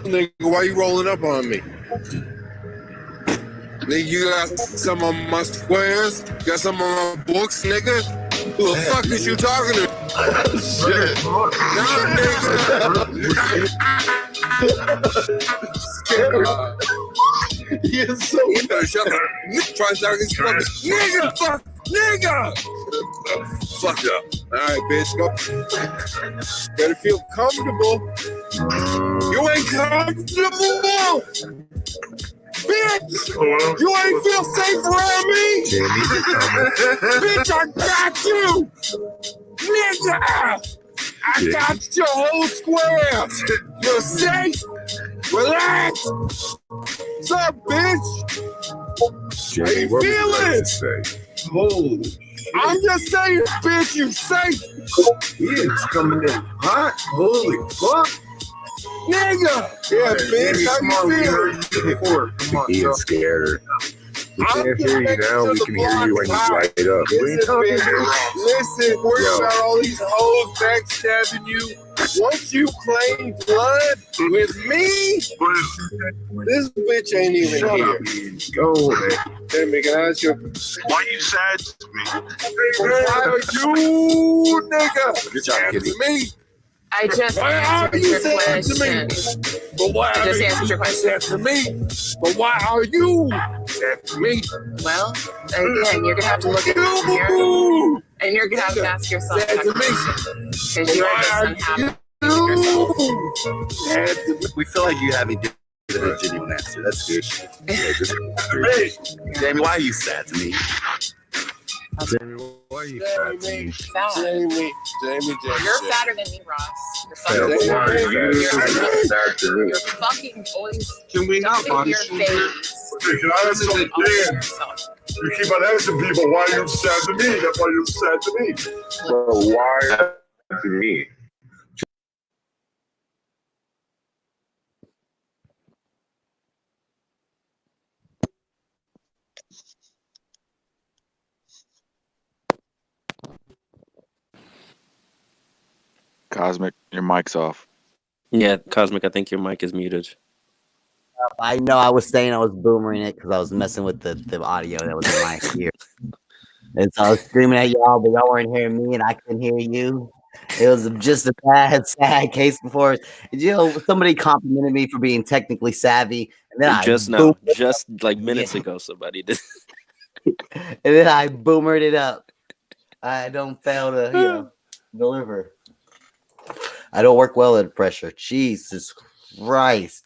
nigga, why you rolling up on me? Nigga, you got some of my squares? Got some of my books, nigga? Who the fuck is you talking to? Shit. Nah, nigga. You're so You better shut up. Try to talk this fucking nigga, fuck, nigga. Fuck up. All right, bitch, go. Better feel comfortable. You ain't comfortable, bitch. You ain't feel safe around me, bitch. I got you, nigga. I got your whole square. You're safe. Relax. What's up, bitch? How you feeling? Holy. I'm just saying, bitch, you safe. It's coming in hot. Holy fuck. Nigga. Yeah, bitch, how you feeling? Come on, He is scared. We can't hear you now. We can hear you when you light up. Listen, worry about all these hoes backstabbing you. Once you claim blood with me, this bitch ain't even here. Go, man. Let me ask you. Why you sad to me? Why are you, nigga? Good job, Sad Kitty. to me. I just Why are answered you your sad to me? question. But why I are just you answered your question. sad to me? But why are you sad to me? Well, again, you're gonna have to look at this mirror, You and you're gonna have to ask yourself sad that to me. question because you are Why just are unhappy. you sad to me? We feel like you haven't given a genuine answer. That's the issue. Jamie, why are you sad to me? Jamie, why are you sad to me? Sad. Jamie. You're sadder than me, Ross. You're Sad. fucking Why are you sad to me? You're fucking always Can we not stuffing body your shame? face. Can I ask something? all over yourself. You keep on asking people why you sad to me. That's why you're sad to me. Well, why to me? Cosmic, your mic's off. Yeah, Cosmic, I think your mic is muted. I know I was saying I was boomering it because I was messing with the audio that was in my ear. And so I was screaming at y'all, but y'all weren't hearing me and I couldn't hear you. It was just a bad, sad case before. You know, somebody complimented me for being technically savvy. And then Just now, just like minutes ago, somebody did. And then I boomered it up. I don't fail to, deliver. I don't work well under pressure. Jesus Christ.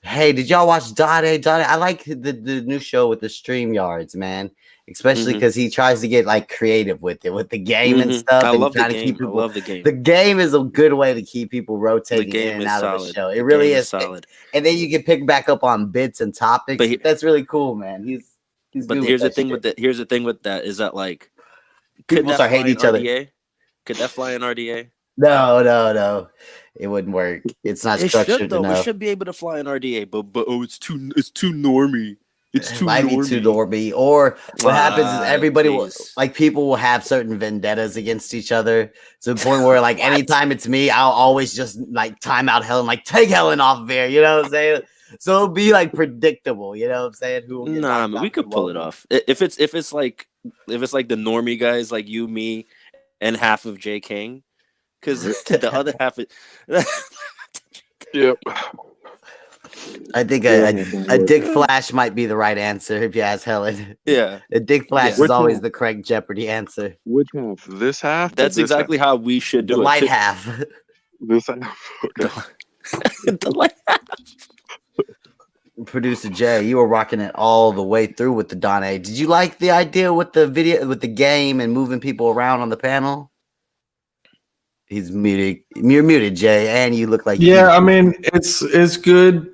Hey, did y'all watch Dade? I like the new show with the StreamYards, man. Especially because he tries to get like creative with it, with the game and stuff. I and love the trying to game. keep people, I love the game. The game is a good way to keep people The rotating in game and is out of the solid. show. It The really game is solid. And then you can pick back up on bits and topics. But That's really cool, man. He's But good here's the with that thing shit. with that. Here's the thing with that is that like, could People that start fly hating in each other. RDA? Could that fly in RDA? No. It wouldn't work. It's not It structured should though. enough. It should be able to fly in RDA, but oh, it's too normie. It's It too might be normie. too normy. Or what happens is everybody will, please. like, people will have certain vendettas against each other to the point where, like, anytime it's me, I'll always just like time out Helen, like take Helen off of here. You know what I'm saying? So it'll be like predictable. You know what I'm saying? Who will get Nah, knocked man, out, we could who pull it won't. off. If it's like the normie guys like you, me, and half of J King, because the other half is. Yep. I think a dick flash might be the right answer if you ask Helen. Yeah, A dick flash is Which always half? the correct Jeopardy answer. Which half? This half? or that's this exactly how we should The do light it. half. half? This half. Okay. The light half. Producer Jay, you were rocking it all the way through with the Don A. Did you like the idea with the video, with the game and moving people around on the panel? He's muted. You're muted, Jay, and you look like I mean it's good.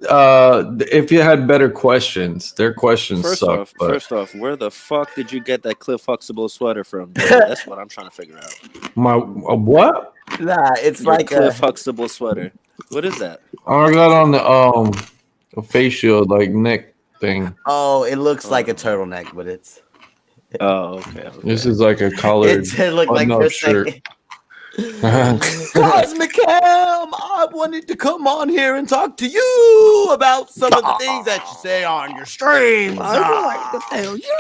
If you had better questions, their questions suck. First off, where the fuck did you get that Cliff Huxtable sweater from? Jay? That's what I'm trying to figure out. My what? Nah, it's Your like Cliff Huxtable sweater. What is that? I got on the a face shield like neck thing. oh, it looks like a turtleneck, but it's Oh, okay. This is like a collared it looked like button-up for a shirt. second. CosmicCam. I wanted to come on here and talk to you about some of the things that you say on your streams. I would like to tell you.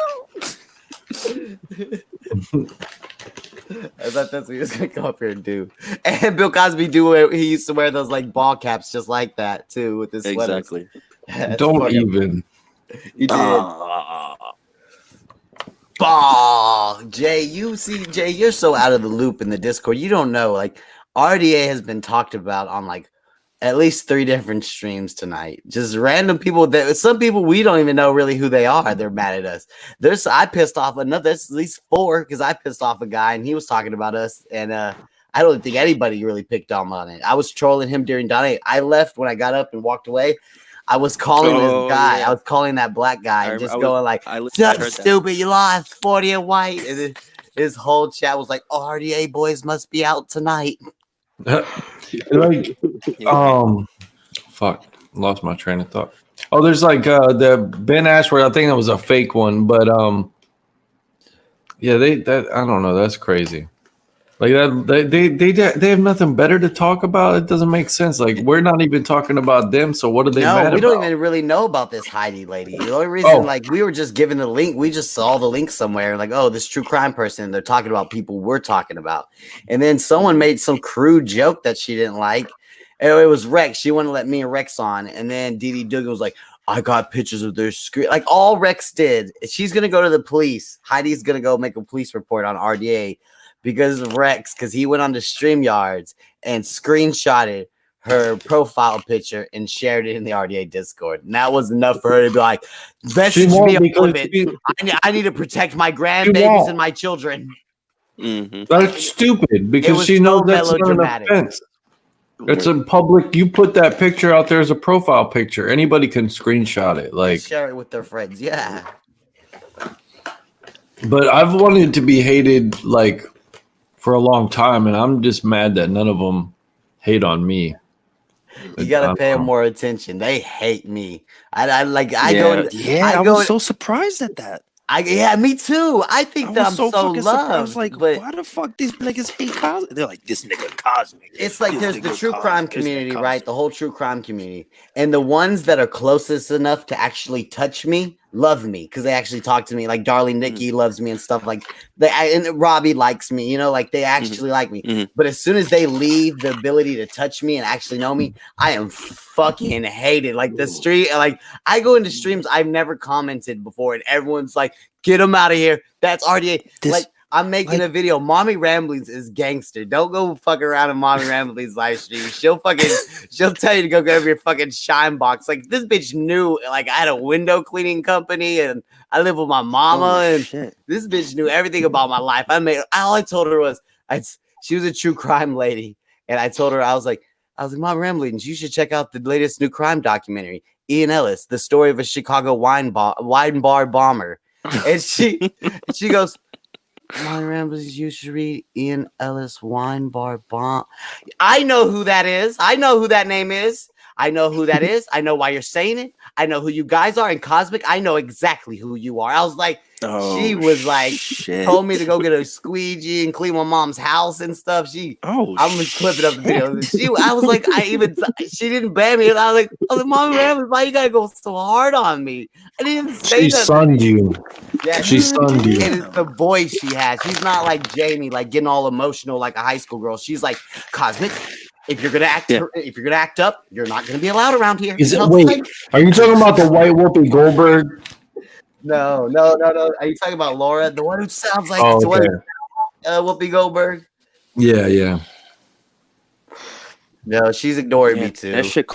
I thought that's what he was gonna come up here and do. And Bill Cosby he used to wear those like ball caps just like that too with his sweaters. Exactly. Don't even. You did. Ball. Jay, you're so out of the loop in the Discord. You don't know. Like RDA has been talked about on like at least 3 different streams tonight. Just random people that some people we don't even know really who they are. They're mad at us. I pissed off there's at least 4 because I pissed off a guy and he was talking about us and I don't think anybody really picked on it. I was trolling him during donate. I left when I got up and walked away. I was calling this guy. Yeah. I was calling that black guy and just going like, stupid, you lost 40 and white. And then his whole chat was like, RDA boys must be out tonight. Like, fuck, lost my train of thought. Oh, there's like the Ben Ashworth. I think it was a fake one, but yeah, I don't know. That's crazy. Like that, they have nothing better to talk about. It doesn't make sense. Like we're not even talking about them. So what are they? No, we don't even really know about this Heidi lady. The only reason, like, we were just given the link. We just saw the link somewhere. Like, oh, this true crime person. They're talking about people we're talking about. And then someone made some crude joke that she didn't like. And it was Rex. She wouldn't let me and Rex on. And then Dee Dugan was like, I got pictures of their screen. Like all Rex did. She's gonna go to the police. Heidi's gonna go make a police report on RDA. Because of Rex, because he went on to StreamYards and screenshotted her profile picture and shared it in the RDA Discord. And that was enough for her to be like, message me a bit. I need to protect my grandbabies and my children. Mm-hmm. That's stupid because she knows that's not an offense. It's a public. You put that picture out there as a profile picture. Anybody can screenshot it. Like share it with their friends. Yeah. But I've wanted to be hated like for a long time, and I'm just mad that none of them hate on me. You gotta pay them more attention. They hate me. I was so surprised at that. Yeah, me too. I think that I'm so loved. I was like, why the fuck these niggas hate Cosmic? They're like, this nigga Cosmic. It's like there's the true crime community, right? The whole true crime community. And the ones that are closest enough to actually touch me love me because they actually talk to me. Like Darling Nikki loves me and stuff like that. And Robbie likes me, you know, like they actually like me. But as soon as they leave the ability to touch me and actually know me, I am fucking hated. Like the street, like I go into streams I've never commented before, and everyone's like, get him out of here. That's RDA. Like I'm making a video. Mommy Ramblings is gangster. Don't go fuck around in Mommy Ramblings live stream. She'll tell you to go grab your fucking shine box. Like this bitch knew, like I had a window cleaning company and I live with my mama this bitch knew everything about my life. All I told her was she was a true crime lady. And I told her, I was like, Mom Ramblings, you should check out the latest new crime documentary, IAN ELLIS, the story of a Chicago wine bar bomber. And she goes, Mom Ramblings, you should read IAN ELLIS Wine Bar Bomb. I know who that is. I know who that name is. I know who that is. I know why you're saying it. I know who you guys are. And Cosmic, I know exactly who you are. I was like, she was like, told me to go get a squeegee and clean my mom's house and stuff. I'm just clipping up the video. I was like, she didn't ban me. And I was like, Mom Ramblings, why you gotta go so hard on me? I didn't say that. She sunned you. Yeah, she sunned you. It is the voice she has. She's not like Jamie, like getting all emotional like a high school girl. She's like, Cosmic, if you're gonna act up, you're not gonna be allowed around here. Wait, are you talking about the white Whoopi Goldberg? No. Are you talking about Laura, the one who sounds like Whoopi Goldberg? Yeah. No, she's ignoring me too. That shit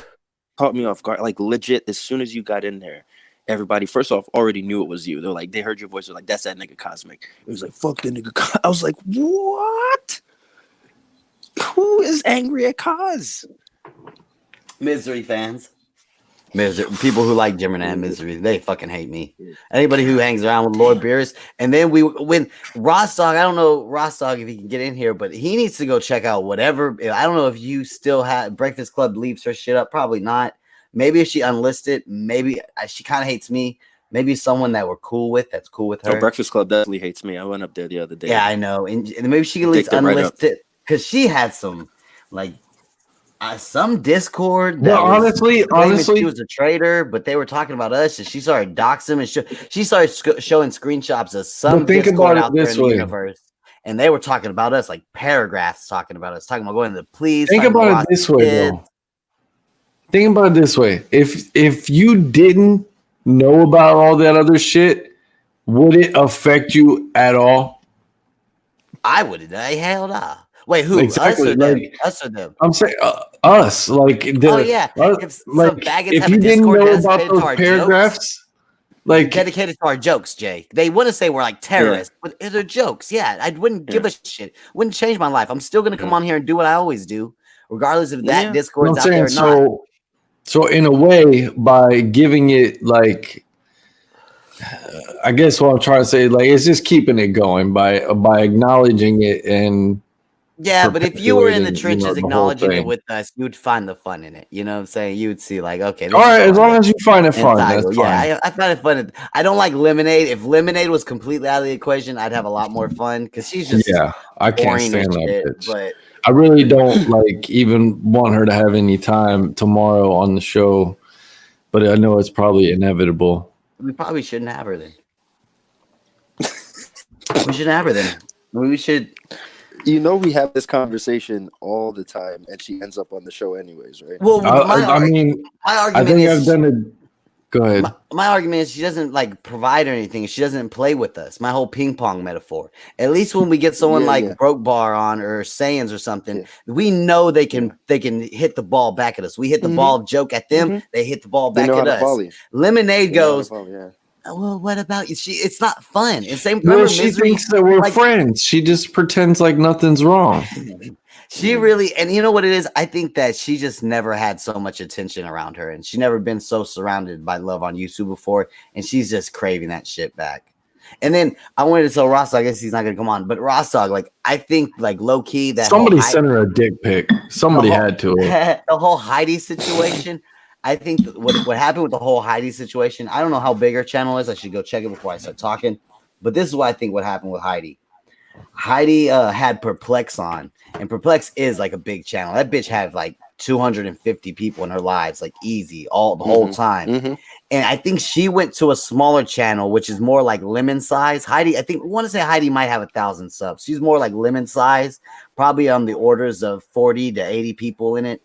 caught me off guard. Like legit, as soon as you got in there, everybody first off already knew it was you. They're like, they heard your voice. They're like, that's that nigga Cosmic. It was like, fuck that nigga. I was like, what? Who is angry at Cos? Misery fans. People who like Gemini and Misery, they fucking hate me. Anybody who hangs around with Lord Beerus. And then when Ross Dog, I don't know Ross Dog if he can get in here, but he needs to go check out whatever. I don't know if you still have Breakfast Club leaves her shit up. Probably not. Maybe if she unlisted, maybe she kind of hates me. Maybe someone that we're cool with, that's cool with her. Oh, Breakfast Club definitely hates me. I went up there the other day. Yeah, I know. And maybe she can at least unlist it because she had some like Some Discord But that was honestly, claiming she was a traitor, but they were talking about us, and she started doxing him, and she started showing screenshots of some But think Discord about it out there this in the way. universe, and they were talking about us, like paragraphs talking about us, talking about going to the police. Think talking about it this way, though. Think about it this way: if you didn't know about all that other shit, would it affect you at all? I wouldn't. Hell nah. Wait, who? Exactly, Us or them? like- Us or them? I'm saying us, like the, Oh yeah. If some like faggots if have you a didn't Discord know dedicated about to those our paragraphs, like dedicated to our jokes, Jay. They wouldn't say we're like terrorists, but they're jokes. Yeah, I wouldn't give a shit. Wouldn't change my life. I'm still gonna come on here and do what I always do, regardless if that Discord's out there or not. So in a way, by giving it like, I guess what I'm trying to say, like, it's just keeping it going by acknowledging it and. Yeah, but if you were in the perpetuating, trenches the whole acknowledging it thing. with us, you would find the fun in it. You know what I'm saying? You would see like, okay, this All is right, as fun. long as you find it fun, And that's Tygo, fine. yeah, I find it fun. I don't like Lemonade. If Lemonade was completely out of the equation, I'd have a lot more fun because she's just I can't boring stand as that shit, bitch. but I really don't like even want her to have any time tomorrow on the show, but I know it's probably inevitable. we probably shouldn't have her then. We shouldn't have her then. We should. You know, we have this conversation all the time, and she ends up on the show anyways, right? Well, I mean, my I argument think is I've done it. Go ahead. my argument is she doesn't like provide or anything. She doesn't play with us. My whole ping pong metaphor. At least when we get someone Broke Bar on or Sayans or something, we know they can hit the ball back at us. We hit the ball joke at them. They hit the ball back at us. Lemonade goes. Well, what about you? It's not fun. It's same. Well, she thinks that we're friends. She just pretends like nothing's wrong. She really, and you know what it is? I think that she just never had so much attention around her, and she never been so surrounded by love on YouTube before, and she's just craving that shit back. And then I wanted to tell Ross, I guess he's not gonna come on, but Ross Dog, like I think, like low key that somebody sent her a dick pic. Somebody had to. The whole Heidi situation. I think what happened with the whole Heidi situation, I don't know how big her channel is. I should go check it before I start talking. But this is what I think what happened with Heidi. Heidi had Perplex on, and Perplex is like a big channel. That bitch had like 250 people in her lives, like easy, the whole time. And I think she went to a smaller channel, which is more like Lemon size. Heidi, I want to say Heidi might have 1,000 subs. She's more like Lemon size, probably on the orders of 40 to 80 people in it.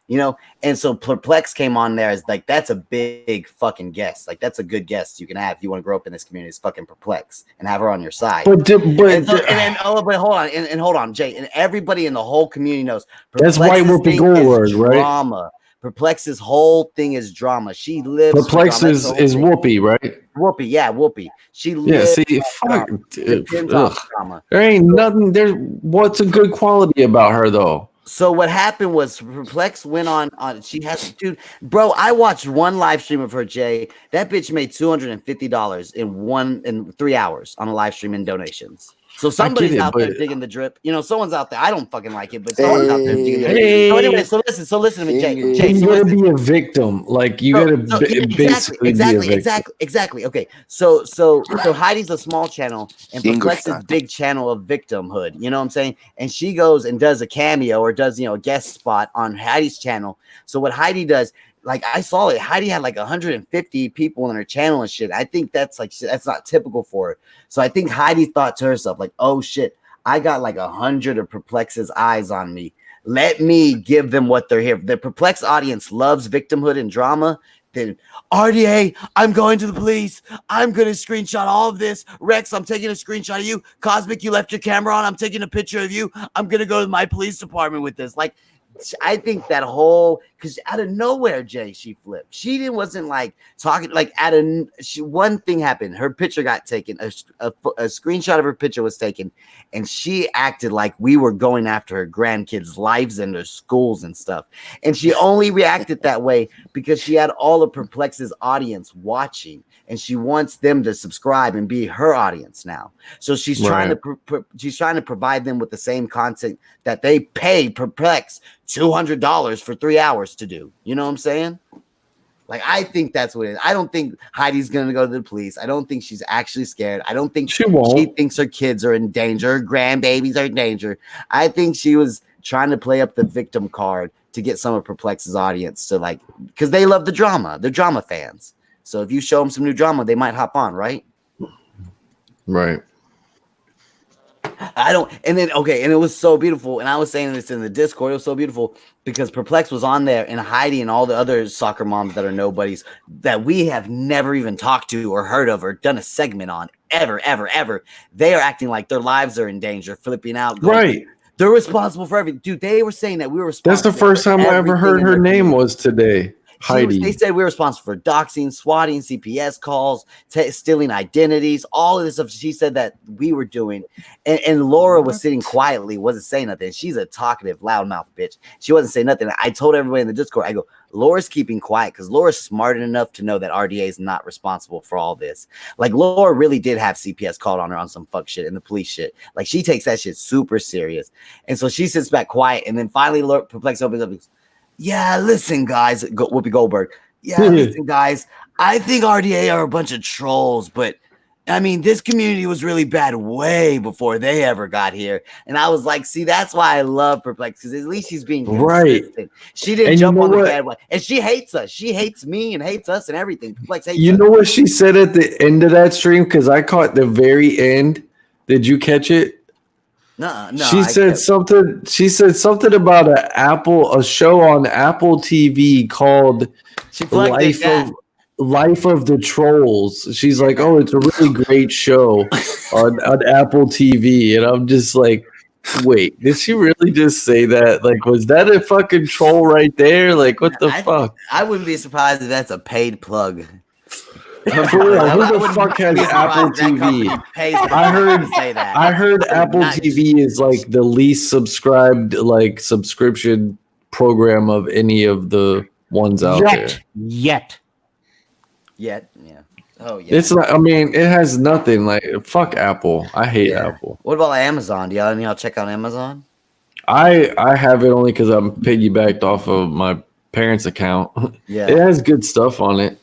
You know, and so Perplex came on there as like that's a big fucking guest. Like that's a good guest you can have if you want to grow up in this community. It's fucking Perplex and have her on your side. But hold on, Jay, and everybody in the whole community knows that's why Whoopi Goldberg, right? Drama. Perplex's whole thing is drama. She lives. Perplex is Whoopi, right? Whoopi, yeah, Whoopi. She lives. See, fuck, dude, drama. There ain't nothing. What's a good quality about her though? So what happened was Perplex went on she has dude, bro. I watched one live stream of her, Jay. That bitch made $250 in 3 hours on a live stream in donations. So somebody's out there digging the drip. You know, someone's out there. I don't fucking like it, but someone's out there digging the drip. So anyway, so listen to me, Jay. You gotta be a victim. Like you gotta basically be a victim. Exactly. Okay. So Heidi's a small channel and Perplex is big channel of victimhood. You know what I'm saying? And she goes and does a cameo or does a guest spot on Heidi's channel. So what Heidi does, like I saw it, Heidi had like 150 people in her channel and shit. I think that's not typical for her. So I think Heidi thought to herself, like, oh shit, I got like 100 of Perplex's eyes on me. Let me give them what they're here. The Perplex audience loves victimhood and drama. Then RDA, I'm going to the police. I'm going to screenshot all of this. Rex, I'm taking a screenshot of you. Cosmic, you left your camera on. I'm taking a picture of you. I'm going to go to my police department with this. Like, I think that whole, because out of nowhere, Jay, she flipped. She wasn't like talking, like one thing happened. Her picture got taken. A screenshot of her picture was taken, and she acted like we were going after her grandkids' lives and their schools and stuff. And she only reacted that way because she had all of Perplex's audience watching, and she wants them to subscribe and be her audience now. So she's trying to provide them with the same content that they pay Perplex $200 for 3 hours to do. You know what I'm saying? Like, I think that's what it is. I don't think Heidi's going to go to the police. I don't think she's actually scared. I don't think she thinks her kids are in danger. Her grandbabies are in danger. I think she was trying to play up the victim card to get some of Perplex's audience to like, because they love the drama. They're drama fans. So if you show them some new drama, they might hop on, right? Right. And it was so beautiful. And I was saying this in the Discord. It was so beautiful because Perplex was on there, and Heidi and all the other soccer moms that are nobodies that we have never even talked to or heard of or done a segment on ever. They are acting like their lives are in danger, flipping out. Right. They're responsible for everything. Dude, they were saying that we were responsible. That's the first time I ever heard her name was today. Heidi. They said we were responsible for doxing, swatting, CPS calls, stealing identities, all of this stuff. She said that we were doing. And Laura was sitting quietly, wasn't saying nothing. She's a talkative, loudmouth bitch. She wasn't saying nothing. I told everybody in the Discord, I go, Laura's keeping quiet because Laura's smart enough to know that RDA is not responsible for all this. Like, Laura really did have CPS called on her on some fuck shit and the police shit. Like, she takes that shit super serious. And so she sits back quiet. And then finally, Perplex opens up and goes, yeah, listen, guys. Whoopi Goldberg. Yeah, listen, guys. I think RDA are a bunch of trolls, but I mean, this community was really bad way before they ever got here. And I was like, see, that's why I love Perplex, because at least she's being consistent. Right. She didn't jump on the bad way. And she hates us. She hates me and hates us and everything. Perplex hates us. You know what she said at the end of that stream? Because I caught the very end. Did you catch it? No. She said something. She said something about a show on Apple TV called Life of the Trolls. She's like, oh, it's a really great show on Apple TV, and I'm just like, wait, did she really just say that? Like, was that a fucking troll right there? Like, what the fuck? I wouldn't be surprised if that's a paid plug. For real, who the fuck has Apple TV? I heard Apple TV is like the least subscribed like subscription program of any of the ones out there. Yet, yeah. Oh yeah. It's like, I mean, it has nothing. Like, fuck Apple. I hate Apple. What about Amazon? Do y'all check out Amazon? I have it only because I'm piggybacked off of my parents' account. Yeah, it has good stuff on it.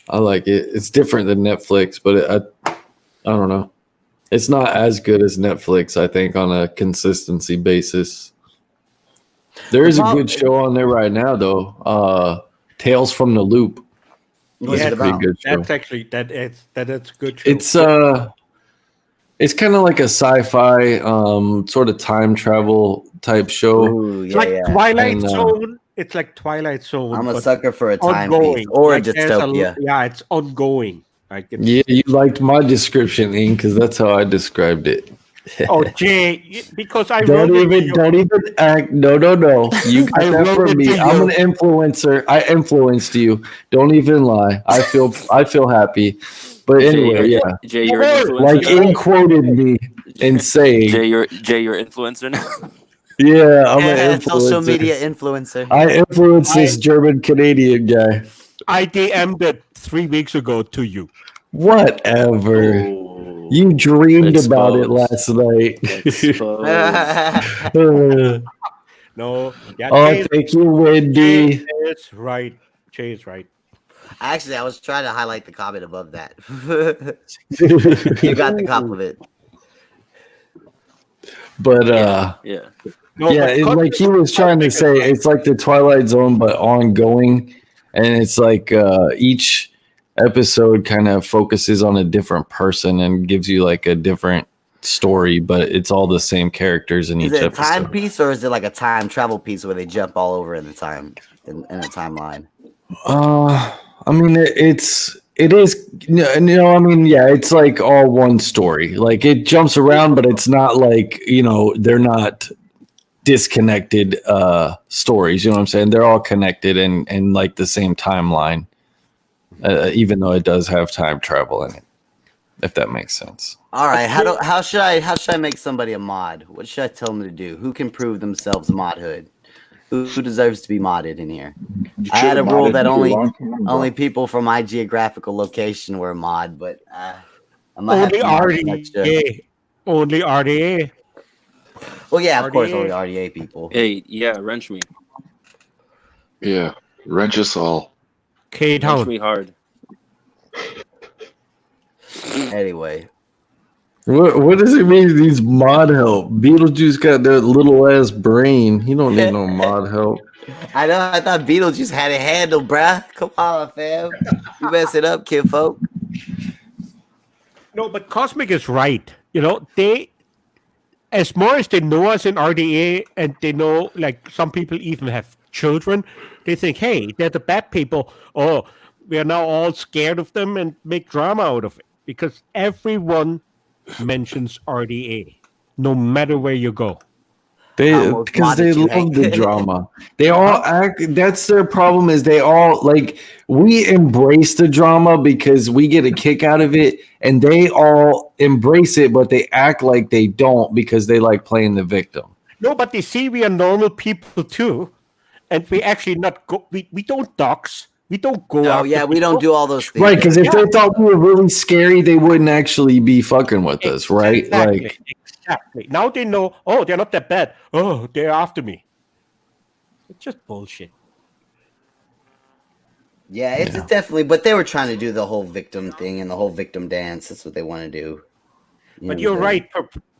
I like it. It's different than Netflix, but I don't know. It's not as good as Netflix, I think, on a consistency basis. There is a good show on there right now, though. Tales from the Loop. That's a pretty good show. That's actually that's a good show. It's kind of like a sci-fi sort of time travel type show. Ooh, like Twilight Zone. It's like Twilight Zone. I'm a sucker for a timepiece or a dystopia. It's ongoing. Like you liked my description, Ian, because that's how I described it. Oh, Jay, because I don't even act. No. You got that from me. I'm an influencer. I influenced you. Don't even lie. I feel happy. But anyway, Jay, you're an influencer. Like Ian quoted me in saying, Jay, you're influencer now. Yeah, I'm an influencer. Social media influencer. I influence this German Canadian guy. I DM'd it 3 weeks ago to you. Whatever. Oh, you dreamed about it last night. No. Yeah, thank you, Wendy. Jay is right. Jay is right. Actually, I was trying to highlight the comment above that. You got the compliment. But it's like he was trying to say, it's like the Twilight Zone, but ongoing, and it's like each episode kind of focuses on a different person and gives you like a different story, but it's all the same characters in each episode. Is it a timepiece or is it like a time travel piece where they jump all over in the time in a timeline? I mean, it is. I mean, yeah, it's like all one story. Like it jumps around, but it's not like, they're not disconnected stories. You know what I'm saying? They're all connected and like the same timeline, even though it does have time travel in it. If that makes sense. All right. How should I make somebody a mod? What should I tell them to do? Who can prove themselves modhood? Who deserves to be modded in here? I had a rule that only people from my geographical location were mod, but only RDA. Only RDA. Well, yeah, of course, only RDA people. Hey, yeah, wrench me. Yeah, wrench us all. Wrench me hard. Anyway. What does it mean, these mod help? Beetlejuice got that little ass brain. He don't need no mod help. I know. I thought Beetlejuice had it handled, bruh. Come on, fam. You mess it up, kid folk. No, but Cosmic is right. They, as more as they know us in RDA, and they know, like, some people even have children, they think, hey, they're the bad people. Oh, we are now all scared of them and make drama out of it. Because everyone mentions RDA, no matter where you go. Because they love the drama. They all act. That's their problem. Is they all like we embrace the drama because we get a kick out of it, and they all embrace it, but they act like they don't because they like playing the victim. No, but they see we are normal people too, and we actually not go. We don't dox. We don't go. Oh yeah, we don't do all those things. Right? Because if they thought we were really scary, they wouldn't actually be fucking with us, right? Exactly. Like. Exactly. Now they know, oh, they're not that bad. Oh, they're after me. It's just bullshit. Yeah, it's definitely, but they were trying to do the whole victim thing and the whole victim dance. That's what they want to do. But you're right.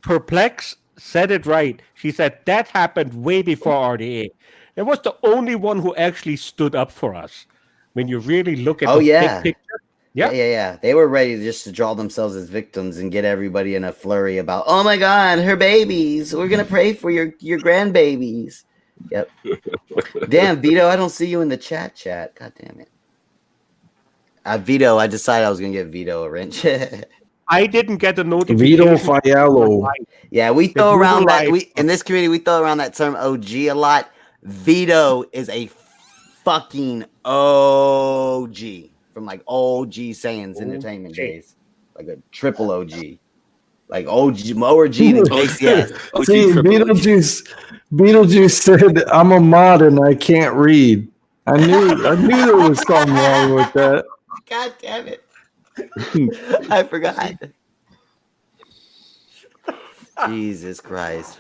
Perplex said it right. She said that happened way before RDA. It was the only one who actually stood up for us. When you really look at the big picture. Yeah. They were ready just to draw themselves as victims and get everybody in a flurry about, oh my God, her babies. We're gonna pray for your grandbabies. Yep. Damn, Vito, I don't see you in the chat. God damn it. Vito, I decided I was gonna give Vito a wrench. I didn't get a notification. Vito Fialo. Yeah, we throw around that. In this community, we throw around that term OG a lot. Vito is a fucking OG. From like OG Saiyans Entertainment days, like a triple OG, like OG, more G than KCS. See, Beetlejuice said, "I'm a mod and I can't read." I knew there was something wrong with that. God damn it! I forgot. Jesus Christ!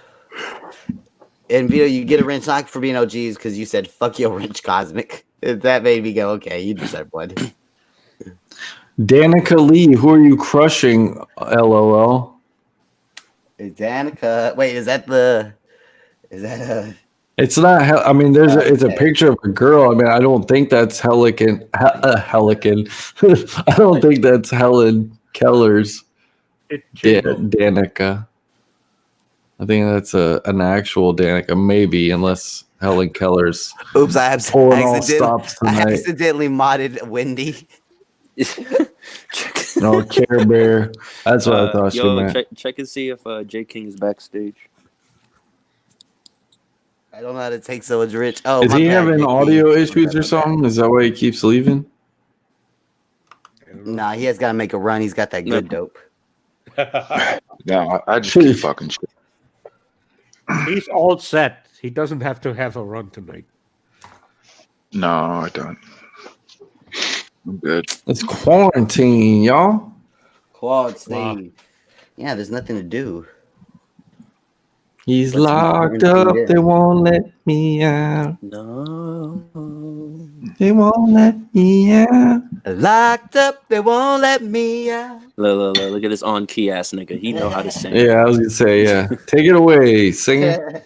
And Vito, you get a wrench knock for being OGs because you said "fuck your wrench, Cosmic." That made me go, "Okay, you deserve one." Danica Lee, who are you crushing? LOL. Is Danica? Wait, is that a? It's not. I mean, it's a picture of a girl. I mean, I don't think that's Helican. I don't think that's Helen Keller's. Danica. I think that's an actual Danica, maybe, unless Helen Keller's. Oops, I accidentally modded Wendy. No, Care Bear. That's what I thought she meant. Check and see if J King is backstage. I don't know how to take so much rich. Oh, is he having audio issues or something? Is that why he keeps leaving? Nah, he has got to make a run. He's got that good dope. No, I just keep fucking shit. He's all set. He doesn't have to have a run tonight. No, I don't. I'm good. It's quarantine, y'all. Quarantine. Yeah, there's nothing to do. He's locked up. They won't let me out. No. They won't let me out. Locked up. They won't let me out. Look at this on key ass nigga. He know how to sing. Yeah, I was gonna say, yeah. Take it away, singer.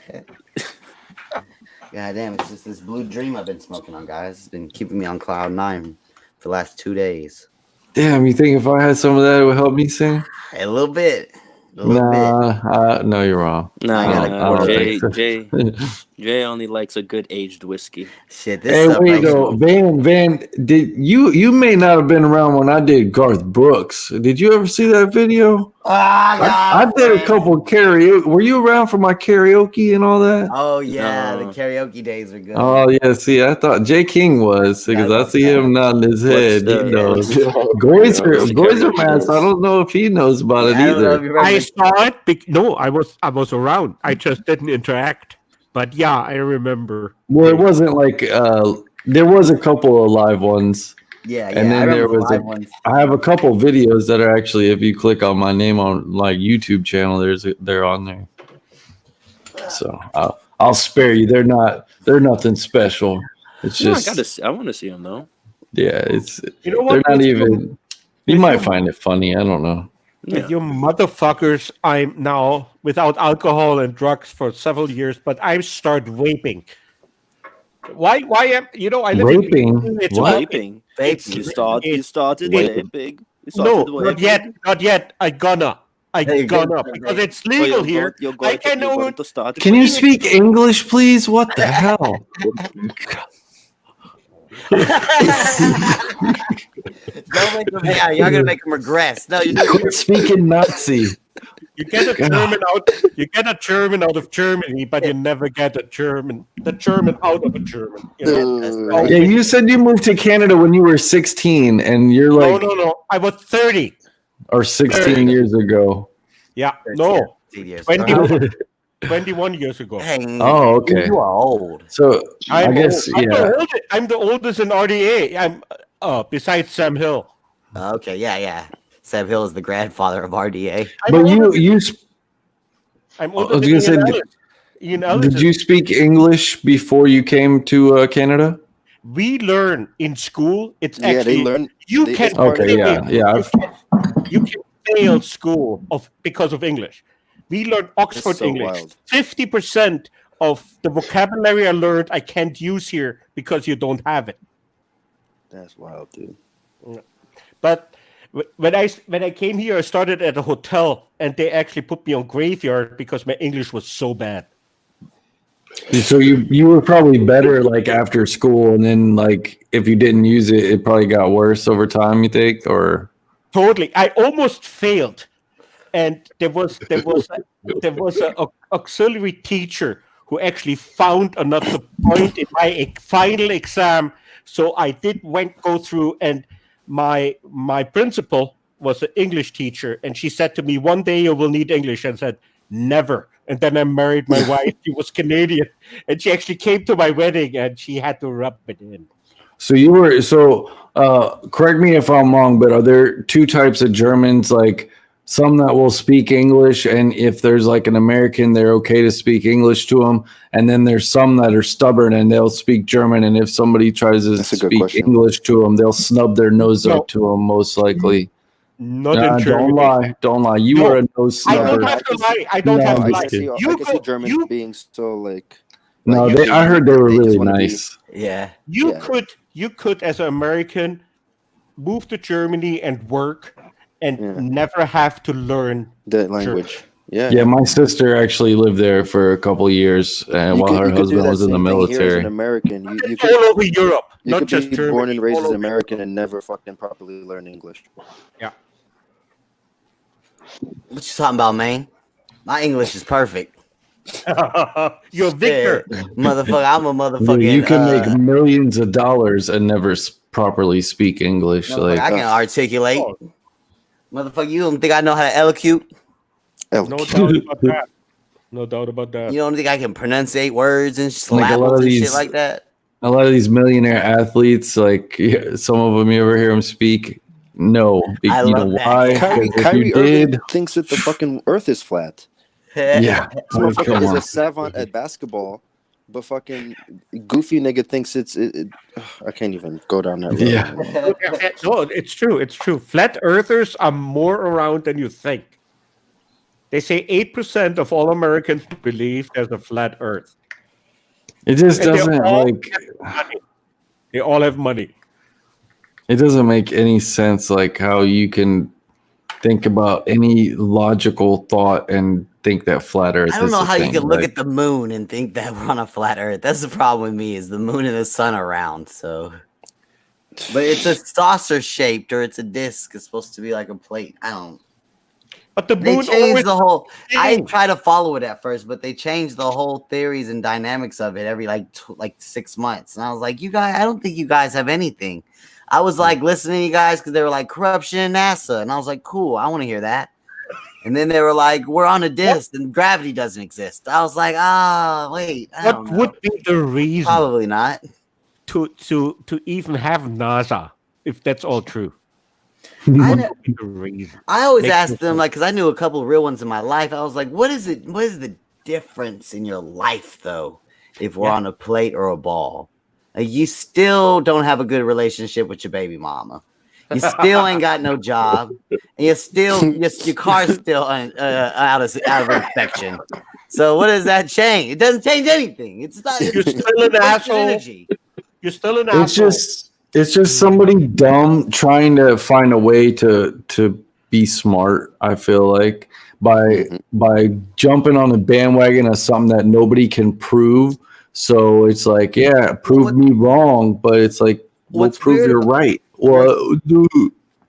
God damn, it's just this blue dream I've been smoking on, guys. It's been keeping me on cloud 9 for the last 2 days. Damn, you think if I had some of that, it would help me sing? A little bit. No, you're wrong. Jay only likes a good aged whiskey. Shit, this wait though, Van, did you may not have been around when I did Garth Brooks. Did you ever see that video? I did a couple karaoke. Were you around for my karaoke and all that? Oh yeah, the karaoke days are good. Oh yeah, see, I thought Jay King was because I see him nodding his head. He knows. Goizer Mask. I don't know if he knows about it either. I saw it. No, I was around. I just didn't interact. But yeah, I remember. Well, it wasn't like there was a couple of live ones. Yeah, and then there was I have a couple videos that are actually, if you click on my name on like YouTube channel, they're on there. So I'll spare you. They're nothing special. It's just I want to see them though. Yeah, it's you know what? They're not even. You might find it funny. I don't know. Yeah. You motherfuckers! I'm now without alcohol and drugs for several years, but I started vaping. Why am I live in Raping? England, it's What? Vaping. Vaping. You started Vaping. vaping. You No, started not vaping. yet. I gonna Hey, because good. it's legal here. You're I going can own. to start. Can you speak English, please? What the hell? Don't make them. Yeah, you're gonna make them regress. No, you're Quit speaking Nazi. You get a German out. You get a German out of Germany, but you never get the German out of a German. Yeah, you said you moved to Canada when you were 16, and you're like, No. I was 30. or 16 years ago. Yeah, no, 21, 21 years ago. Dang, Oh, okay. You are old. So I guess, yeah. I'm the oldest in RDA. I'm besides Sam Hill. Okay, yeah. Sam Hill is the grandfather of RDA. But I'm I older was than gonna say, Ian Ellis. did you speak English before you came to Canada? We learn in school. It's Yeah, actually they learn. you can you can fail school because of English. We learned Oxford so English. wild. 50% of the vocabulary I learned I can't use here because you don't have it. That's wild, dude. But when I came here, I started at a hotel, and they actually put me on graveyard because my English was so bad. So you were probably better like after school, and then like if you didn't use it, it probably got worse over time. You think, or Totally, I almost failed, and there was a auxiliary teacher who actually found another point in my final exam. So I did go through, and my principal was an English teacher, and she said to me, "One day you will need English," and I said, "Never." And then I married my wife. She was Canadian, and she actually came to my wedding, and she had to rub it in. Correct me if I'm wrong, but are there two types of Germans? Like some that will speak English, and if there's like an American, they're okay to speak English to them, and then there's some that are stubborn and they'll speak German, and if somebody tries to speak English to them, they'll snub their nose up to them most likely. Not in Germany. Don't lie. You are a nose snubber. I don't have to lie. I don't have to lie. I can see Germans being so like. No, I heard they were really nice. Yeah. You could as an American move to Germany and work and never have to learn the language. Yeah, my sister actually lived there for a couple of years, while her husband was in the military. As an American, you could all over Europe, you not could just be Germany. born and raised as an American and never fucking properly learn English. Yeah. What you talking about, man? My English is perfect. You're Victor. Motherfucker, I'm a motherfucker. You can make millions of dollars and never properly speak English. Like I can articulate. Motherfucker, you don't think I know how to elocute? No doubt about that. No doubt about that. You don't think I can pronunciate words and Like a lot syllables of and these- shit like that? a lot of these millionaire athletes, like some of them, you ever hear them speak? No, you know why? Because if Kyrie you Irving did, thinks that the fucking Earth is flat. yeah, This motherfucker come is on. a savant at basketball, but fucking goofy nigga thinks I can't even go down that road. Yeah. No, it's true. It's true. Flat earthers are more around than you think. They say 8% of all Americans believe there's a flat earth. It just And doesn't they all have money. It doesn't make any sense, like how you can think about any logical thought and think that flat Earth. I don't is know the how you thing. can look Like, at the moon and think that we're on a flat Earth. That's the problem with me, is the moon and the sun are round. So, but it's a saucer shaped, or it's a disc. It's supposed to be like a plate. I don't. But the They moon changed always the whole. I changed. try to follow it at first, but they changed the whole theories and dynamics of it every like 6 months. And I was like, you guys, I don't think you guys have anything. I was like listening to you guys because they were like corruption in NASA, and I was like, cool, I want to hear that. And then they were like, we're on a disc and gravity doesn't exist. I was like, wait, I don't What know. would be the reason Probably not. to even have NASA if that's all true? I What know- would be the reason? I always Makes asked no them, sense. like, because I knew a couple of real ones in my life. I was like, what is it? What is the difference in your life, though, if we're on a plate or a ball? Like, you still don't have a good relationship with your baby mama. You still ain't got no job, and you're still your car's still out of inspection. So what does that change? It doesn't change anything. It's not. You're still an asshole. Energy. You're still an It's asshole. it's just somebody dumb trying to find a way to be smart. I feel like by jumping on the bandwagon of something that nobody can prove. So it's like, yeah, prove me wrong, but it's like, we'll prove you're right. Well, dude.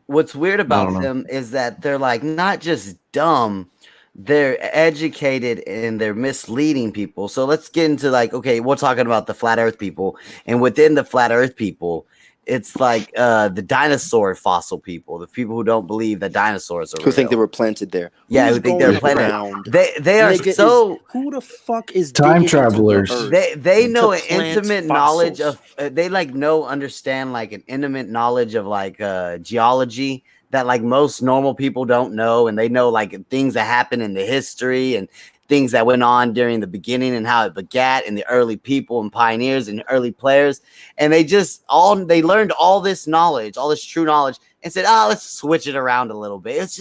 What's weird about them is that they're like not just dumb, they're educated and they're misleading people. So let's get into like, okay, we're talking about the flat earth people, and within the flat earth people, it's like the dinosaur fossil people, the people who don't believe that dinosaurs are Who think they were planted there. Yeah, who think they're planted. They are so. Who the fuck is time travelers? They know an intimate knowledge of. They like understand like an intimate knowledge of like geology that like most normal people don't know, and they know like things that happen in the history and things that went on during the beginning and how it begat and the early people and pioneers and early players. And they learned all this knowledge, all this true knowledge, and said, let's switch it around a little bit.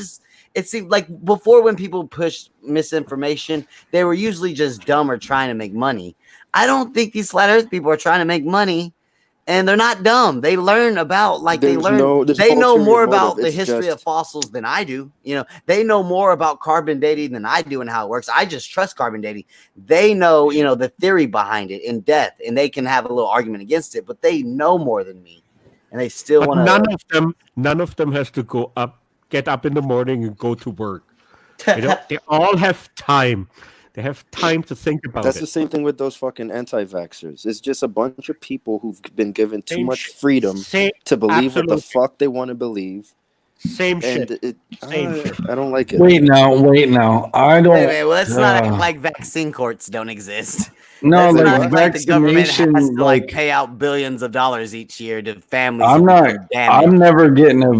It seemed like before, when people pushed misinformation, they were usually just dumb or trying to make money. I don't think these flat earth people are trying to make money. And they're not dumb. They learn about they know more about the history of fossils than I do. You know, they know more about carbon dating than I do and how it works. I just trust carbon dating. They know, the theory behind it in depth, and they can have a little argument against it, but they know more than me. And they still want to. None of them has to get up in the morning and go to work. They all have time. They have time to think about That's it. the same thing with those fucking anti-vaxxers. It's just a bunch of people who've been given too much freedom to believe what the fuck they want to believe. Same shit. I don't like it. Wait now. I don't. Wait, well, let's not act like vaccine courts don't exist. No, like vaccination, has to pay out billions of dollars each year to families. I'm never getting a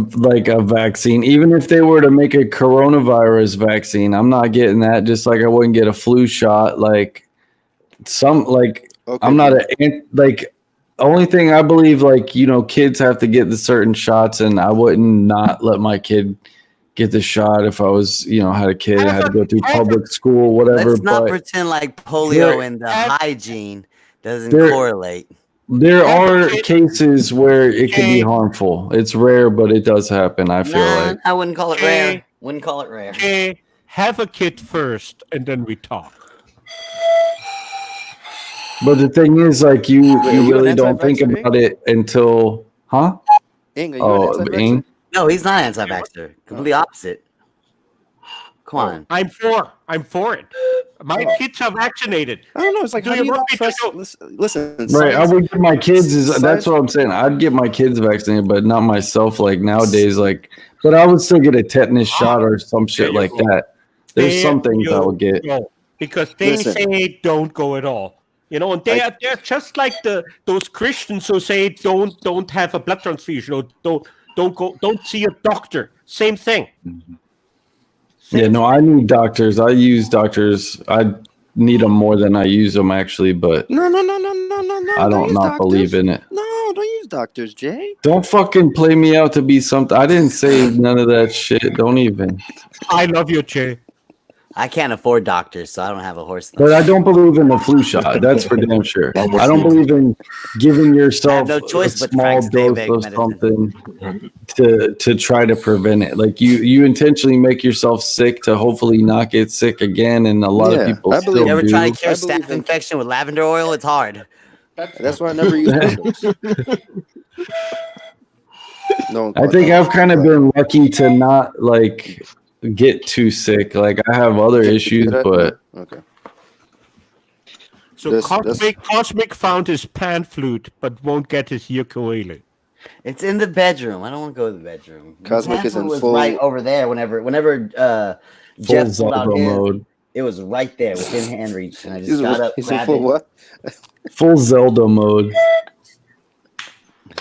vaccine. Even if they were to make a coronavirus vaccine, I'm not getting that. Just like I wouldn't get a flu shot. I'm not only thing I believe, kids have to get the certain shots, and I wouldn't not let my kid get the shot if I was, had a kid that had to go through public school, whatever. Let's not pretend like polio and the hygiene doesn't correlate. There are cases where it can be harmful. It's rare, but it does happen. I feel like I wouldn't call it rare. Wouldn't call it rare. Okay, have a kid first, and then we talk. But the thing is, you really don't think about it until, huh? Ing, No, he's not anti-vaxxer. Completely opposite. Come on. I'm for it. My kids are vaccinated. I don't know. It's like, how do you not trust? Listen. Right, I would get my kids. That's what I'm saying. I'd get my kids vaccinated, but not myself. Nowadays, but I would still get a tetanus shot or some shit like that. There's some things I would get because they say don't go at all. And they're just like those Christians who say don't have a blood transfusion, or don't see a doctor. Same thing. I need doctors. I use doctors. I need them more than I use them, actually. But no. I don't not believe in it. No, don't use doctors, Jay. Don't fucking play me out to be something. I didn't say none of that shit. Don't even. I love you, Jay. I can't afford doctors, so I don't have a horse. But I don't believe in the flu shot. That's for damn sure. I don't believe in giving yourself a small dose of something to try to prevent it. You intentionally make yourself sick to hopefully not get sick again, and a lot of people still do. You ever try to cure staph infection with lavender oil? It's hard. That's why I never use condoms. I think I've kind of been lucky to not get too sick. I have other issues, but okay. So Cosmic found his pan flute, but won't get his ukulele. It's in the bedroom. I don't want to go to the bedroom. Cosmic is in full right over there. Whenever Jeff Zelda mode. It was right there within hand reach, and I just got up. He's in full what? Full Zelda mode.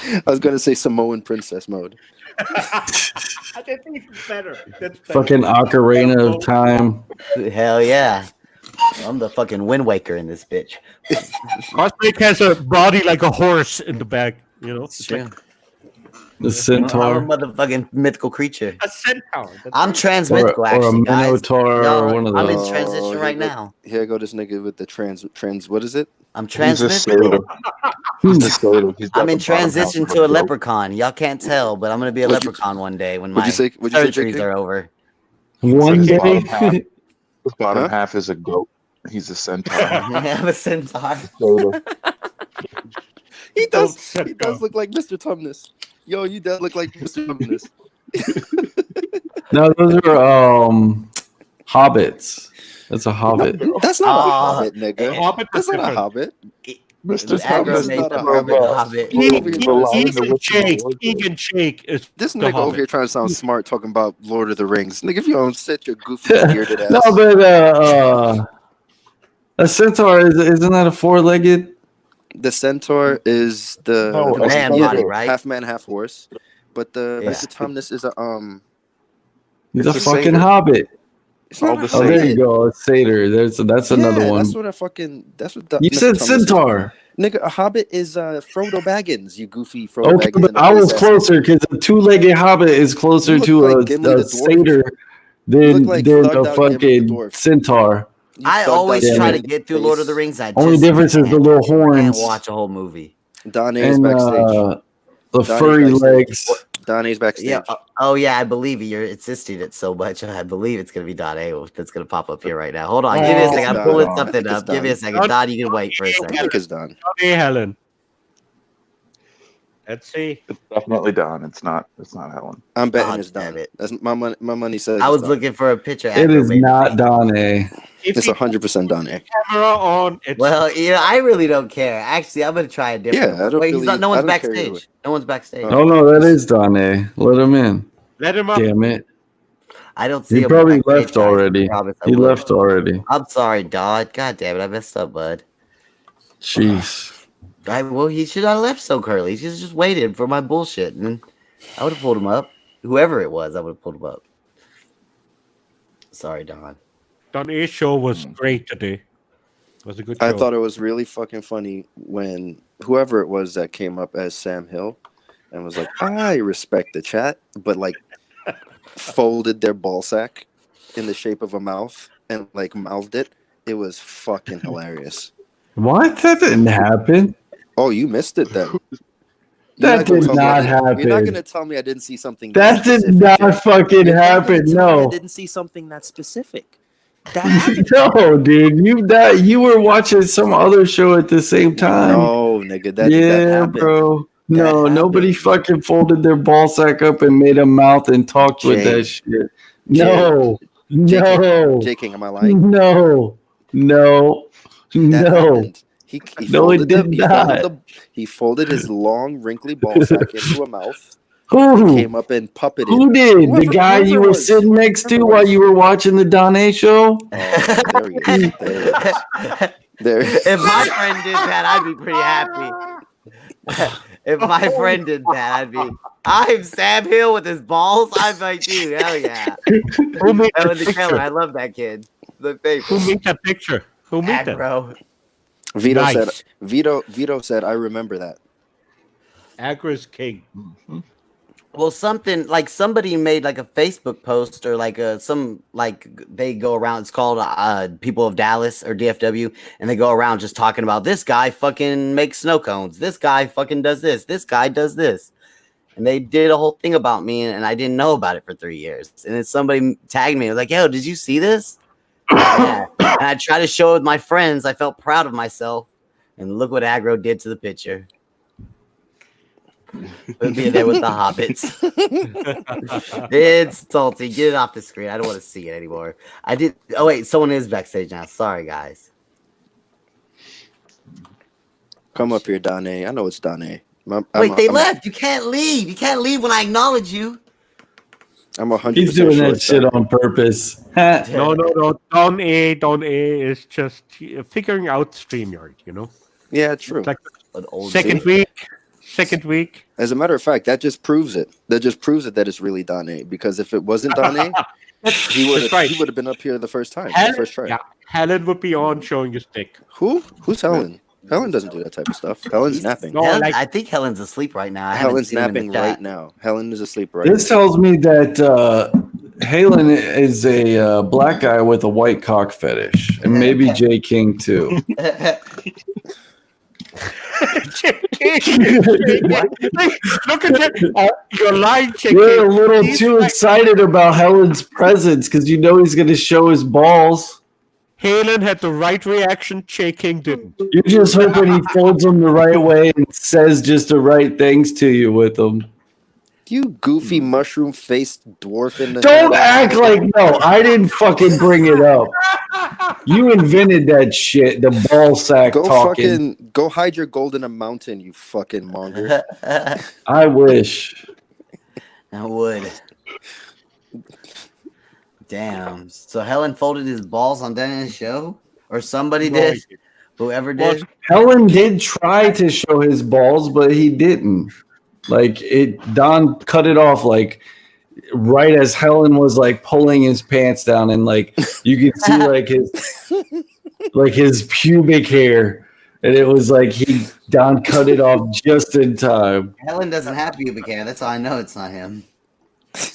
I was gonna say Samoan princess mode. I think it's better. That's better. Fucking Ocarina of Time. Hell yeah. I'm the fucking Wind Waker in this bitch. Cosmic has a body like a horse in the back, The I'm a centaur. motherfucking mythical creature. A centaur. I'm Or, transmythical, or a actually, guys. minotaur or one of I'm in those. transition right now. Here go this nigga with the trans. What is it? I'm He's a transmythical. sailor. He's a sailor. He's got I'm in the bottom half transition of to a goat. leprechaun. Y'all can't tell, but I'm gonna be a What'd you- leprechaun one day when What'd my you say? What'd you say, surgeries JK? are over. One His day. bottom half, his bottom Huh? half is a goat. He's a centaur. I'm a centaur. Sailor. He does. Centaur. He does look like Mr. Tumnus. Yo, you does look like Mr. Tumnus. No, those are hobbits. That's a hobbit. That's not a Ah, hobbit, nigga. Hobbit That's is not a different. hobbit. Mr. Aggro Thomas made not the a perfect hobbit. hobbit. Egan Shake is This the nigga over Hobbit. here trying to sound smart, talking about Lord of the Rings. Nigga, if you don't sit your goofy bearded ass. No, but a centaur isn't that a four-legged? The centaur is the No, The man Yeah, body, right? half man, half horse. But the Yeah. Mr. Tumnus is a He's It's a a fucking satyr. hobbit. It's not All a the Oh, hobbit. there you go. A satyr. That's another Yeah, one. That's what the You Mr. said Tumnus is. centaur. Nigga, a hobbit is Frodo Baggins, you goofy Frodo Okay, Baggins. but in a I was face ass closer because a two-legged hobbit is closer You look to like Gimli a the dwarf. satyr You look than like than thugged a out Gimli the fucking dwarf. centaur. You I thugged out always Damn try Gimli to in get the through Lord of the face. Rings. I Only just difference is can't. the little Can't horns watch a whole movie. Dane is and backstage. the Donnie's furry backstage. legs. Dane's backstage. Yeah. Oh yeah, I believe it. You're insisting it so much. I believe it's gonna be Dot that's gonna pop up here right now. Hold on, give me a Oh, second. I'm it's pulling Don. something I think up. it's Give me a Don. second. Dot, you can wait for a I second. think it's done. Hey, Helen. Let's see. It's definitely Don. It's not Helen. I'm betting Oh, it's damn done. it. That's my money. My money says I it's was done. looking for a picture. It Aggro is made not me. Dane. If It's you 100% Dane. camera on, it's Well, I really don't care. Actually, I'm gonna try a different Yeah, I one. don't Wait, he's really- not. No I one's don't care either way. backstage. No one's backstage. Oh. Oh no, that is Dane. Let him in. let him up. Damn it. I don't see He him probably backstage, left guys. I already. promise I He will. left already. I'm sorry, Dot. God damn it, I messed up, bud. Jeez. Well, he should not have left so curly. He should have just waited for my bullshit, and I would have pulled him up. Whoever it was, I would have pulled him up. Sorry, Don. Don A's show was great today. It was a good show. I thought it was really fucking funny when whoever it was that came up as Sam Hill and was like, I respect the chat, but like folded their ball sack in the shape of a mouth and like mouthed it. It was fucking hilarious. What? That didn't happen. Oh, you missed it then. That did not You're not happen. gonna tell me I didn't see something. That did specific, not Jay. fucking You're not gonna happen. tell me I No. didn't see something that specific. That happened. No, dude. You were watching some other show at the same time. No, nigga, that yeah, happened. bro. No, happened. nobody fucking folded their ball sack up and made a mouth and talked with Jay. that shit. No. J. No. J. King, am I lying? No. No. That No. happened. He No, it folded did not. he folded his long, wrinkly ball sack into a mouth. Who? Came up and puppeted. Who did? The Whoever- guy you whoever were was. sitting next to Whoever while was. you were watching the Dane show? Oh, there he is. There he is. If my friend did that, I'd be pretty happy. If my friend did that, I'm Sam Hill with his balls. I'm like, dude, hell yeah. Who made That the was the killer. picture? I love that kid. The favorite. Who made that picture? Who made that? Aggro. Vito Nice. said. Vito said, I remember that. Aggra's king. Well, something like somebody made like a Facebook post or like they go around. It's called People of Dallas or DFW, and they go around just talking about this guy fucking makes snow cones. This guy fucking does this. This guy does this. And they did a whole thing about me, and I didn't know about it for 3 years. And then somebody tagged me, like, "Yo, did you see this?" Yeah. And I tried to show it with my friends. I felt proud of myself, and look what Aggro did to the picture. Put me in there with the hobbits. It's salty. Get it off the screen. I don't want to see it anymore. I did. Oh wait, someone is backstage now. Sorry, guys. Come up here, Dane. I know it's Dane. Wait, they left. You can't leave. You can't leave when I acknowledge you. I'm 100%. He's doing sure that it's shit Dane. on purpose. No. Don A is just figuring out StreamYard, you know? Yeah, true. It's like An old second week. As a matter of fact, that just proves it. That just proves it that it's really Dane. Because if it wasn't Dane, he would That's right. have been up here the first time. The Helen, first try. yeah, Helen would be on showing his dick. Who? Who's Helen? Helen doesn't do that type of stuff. Helen's napping. No, Helen, like- I think Helen's asleep right now. I Helen's haven't seen him in napping the right chat. now. Helen is asleep right This now. tells me that Halen is a black guy with a white cock fetish, and maybe J. King too. Look at you. You're lying, chicken. You're a little He's too like- excited about Helen's presence because you know he's going to show his balls. Halen had the right reaction. Che King didn't. You're just hoping he folds them the right way and says just the right things to you with them. You goofy mushroom-faced dwarf in the Don't head. act like no. I didn't fucking bring it up. You invented that shit. The ball sack talking. Go hide your gold in a mountain, you fucking monger. I wish. I would. Damn. So Helen folded his balls on Dennis' show? Or somebody No, did? he didn't. Whoever did? Helen did try to show his balls, but he didn't. Like Don cut it off like right as Helen was like pulling his pants down, and like you could see like his pubic hair, and it was like Don cut it off just in time. Helen doesn't have pubic hair. That's how I know it's not him.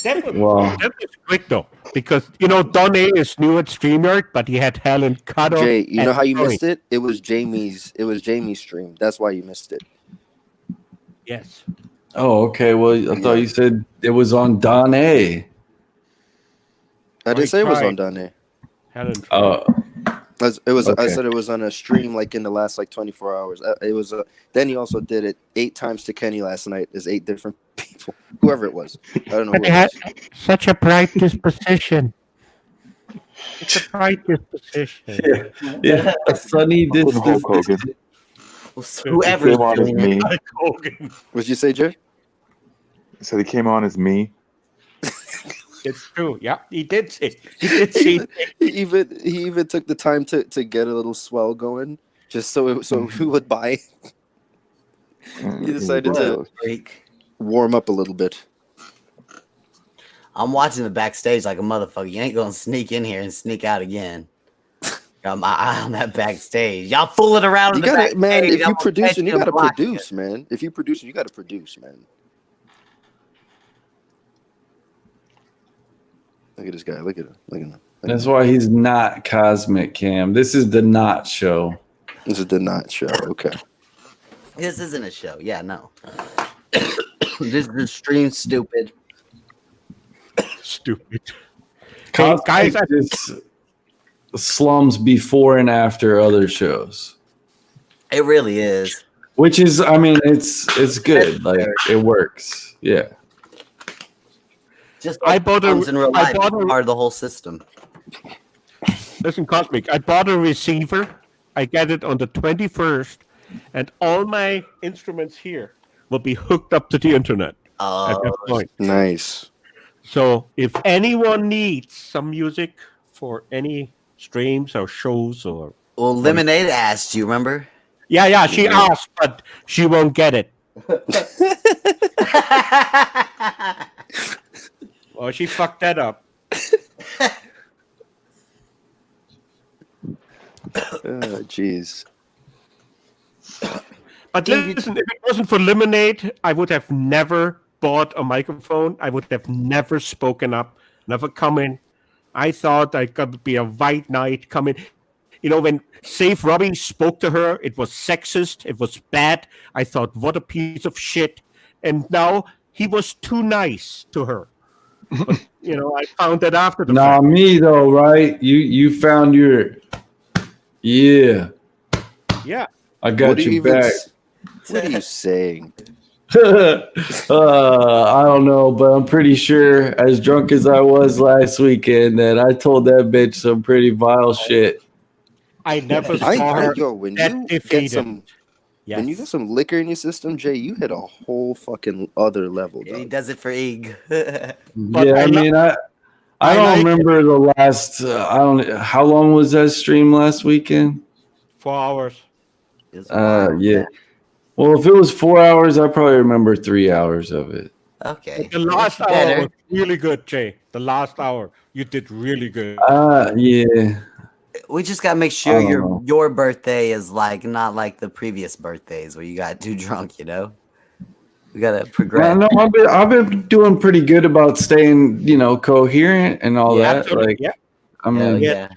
That Wow. was quick though, because Don A is new at StreamYard, but he had Helen cut off. Jay, you know how you and- missed it? It was Jamie's stream. That's why you missed it. Yes. Oh, okay. Well, I thought you said it was on Don A. I didn't say it was on Dane. Helen. It was. Okay. I said it was on a stream like in the last like 24 hours. It was. Then he also did it 8 times to Kenny last night. There's 8 different people. Whoever it was, I don't know. Who They it had was. such a bright disposition. It's a bright disposition. Yeah, a sunny Hulk Hogan. distance. Whoever He came on as me. Hulk Hogan. What'd you say, Jay? So he came on as me. It's true. Yeah, he did say. He did say. He even took the time to get a little swell going, just so we would buy. He decided to Freak. warm up a little bit. I'm watching the backstage like a motherfucker. You ain't gonna sneak in here and sneak out again. Got my eye on that backstage. Y'all fooling around in You the gotta, man. backstage. If I'm you gonna produce, catch you and gotta block you. produce, man. If you produce, you gotta produce, man. Look at this guy. Look at him. Look at him. That's why he's not Cosmic Cam. This is the Not Show. This is the Not Show. Okay. This isn't a show. Yeah, no. This is stream stupid. Stupid. Hey, Cosmic guys, just slums before and after other shows, It really is. which is, I mean, it's good. Like it works. Yeah. Just I like bought a- phones in real I life. bought It's a- part of the whole system. listen, Cosmic. I bought a receiver. I get it on the 21st, and all my instruments here will be hooked up to the internet at that point. Nice. So if anyone needs some music for any streams or shows or Well, Lemonade asked you, remember? yeah, she asked, but she won't get it. Well, she fucked that up. Jeez. But listen, if it wasn't for Lemonade, I would have never bought a microphone. I would have never spoken up, never come in. I thought I could be a white knight coming. When Safe Robbie spoke to her, it was sexist. It was bad. I thought, what a piece of shit. And now he was too nice to her. But, I found that after the Nah, fact. me though, right? You found your, yeah. Yeah. I got you back. What are you saying? I don't know, but I'm pretty sure, as drunk as I was last weekend, that I told that bitch some pretty vile shit. I never saw her When that you defeated. get some, Yes. when you get some liquor in your system, Jay, you hit a whole fucking other level. And he Dog. does it for Ig. But Yeah, I I mean, I I don't like remember the last. I don't. How long was that stream last weekend? 4 hours. Yeah. Well, if it was 4 hours, I probably remember 3 hours of it. Okay. The last hour Better. was really good, Jay. The last hour, you did really good. Yeah. We just gotta make sure your birthday is like not like the previous birthdays where you got too drunk. You know, we gotta progress. No, I've been doing pretty good about staying, coherent and all that. Absolutely. Like, I mean, yeah.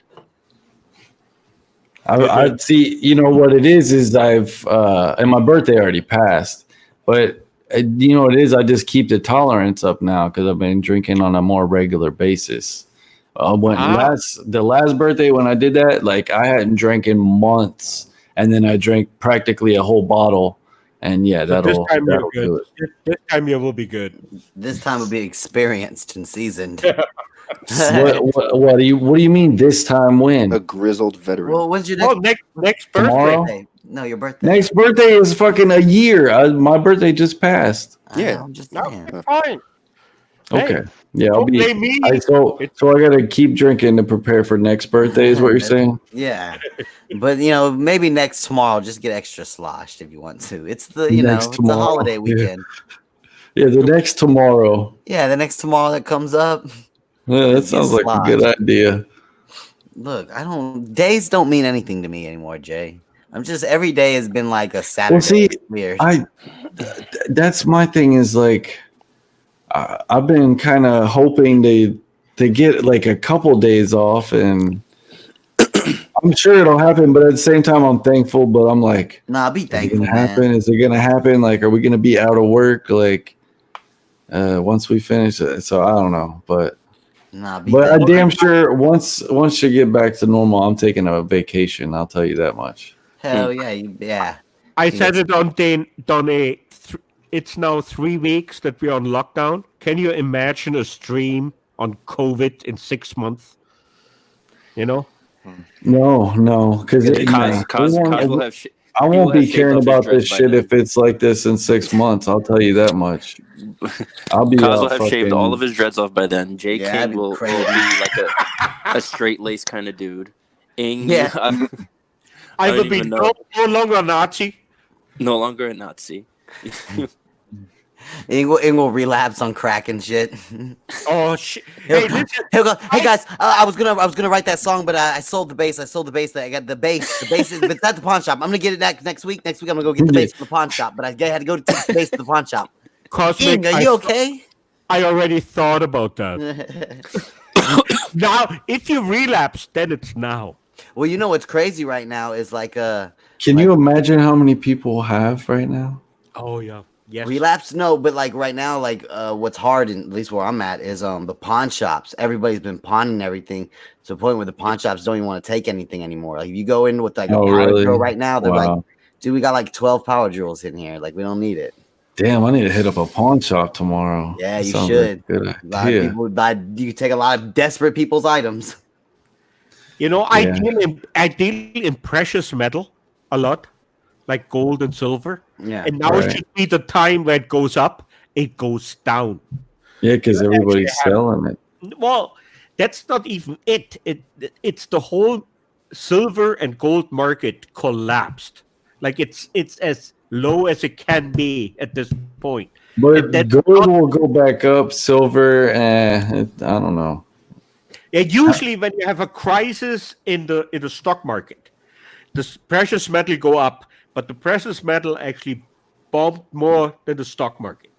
I see. You know what it is I've and my birthday already passed, but you know what it is. I just keep the tolerance up now because I've been drinking on a more regular basis. The last birthday when I did that, like I hadn't drank in months, and then I drank practically a whole bottle, and yeah, that'll do it. This time you will be good. This time will be experienced and seasoned. What do you mean this time when? A grizzled veteran. Well, when's your next Tomorrow? birthday? No, your birthday. Next birthday is fucking a year. My birthday just passed. Yeah. I'm just No, saying. fine. Okay. Hey, Yeah, I'll don't be. blame me. So I gotta keep drinking to prepare for next birthday. Is what you're saying? Yeah, but maybe next tomorrow, just get extra sloshed if you want to. It's the Next it's the tomorrow, holiday weekend. Yeah, the next tomorrow. Yeah, the next tomorrow that comes up. Yeah, that sounds like a good idea. Look, days don't mean anything to me anymore, Jay. I'm just every day has been like a Saturday. Well, see, It's weird. That's my thing is like, I've been kind of hoping to get like a couple days off, and I'm sure it'll happen. But at the same time, I'm thankful. But I'm like, Nah, be thankful, is it gonna happen? Is it gonna happen? Like, are we gonna be out of work? Like, once we finish it? So I don't know, but. But I'm damn sure once you get back to normal, I'm taking a vacation. I'll tell you that much. Hell yeah, yeah. I said it on day it's now 3 weeks that we're on lockdown. Can you imagine a stream on COVID in 6 months? No, because I won't be caring about this shit if it's like this in 6 months. I'll tell you that much. I'll be. Cos will have shaved all of his dreads off by then. J King will be like a straight lace kind of dude. Ing, I will be no longer a Nazi. No longer a Nazi. Ing will relapse on crack and shit. Oh shit! He'll go, hey guys, I was gonna write that song, but I sold the bass. I got the bass. The bass is at the pawn shop. I'm gonna get it next week. Next week I'm gonna go get the bass from the pawn shop. But I had to go to take the bass to the pawn shop. Cosmic, Ing, are you okay? I already thought about that. Now, if you relapse, then it's now. Well, you know what's crazy right now is like Can you imagine how many people have right now? Oh yeah. Yes. Relapse? No, but like right now, like what's hard, at least where I'm at, is the pawn shops. Everybody's been pawning everything to the point where the pawn shops don't even want to take anything anymore. Like if you go in with like a power drill right now, they're like, dude, we got like 12 power drills in here. Like we don't need it. Damn, I need to hit up a pawn shop tomorrow. Yeah, you should. Like a good idea. You take a lot of desperate people's items. I deal in precious metal a lot, like gold and silver. Yeah. And now it should be the time where it goes up, it goes down. Yeah, because everybody's selling it. Well, that's not even it. It's the whole silver and gold market collapsed. Like it's as low as it can be at this point. But gold will go back up, silver, I don't know. Yeah, usually when you have a crisis in the stock market, the precious metal go up, but the precious metal actually bombed more than the stock market.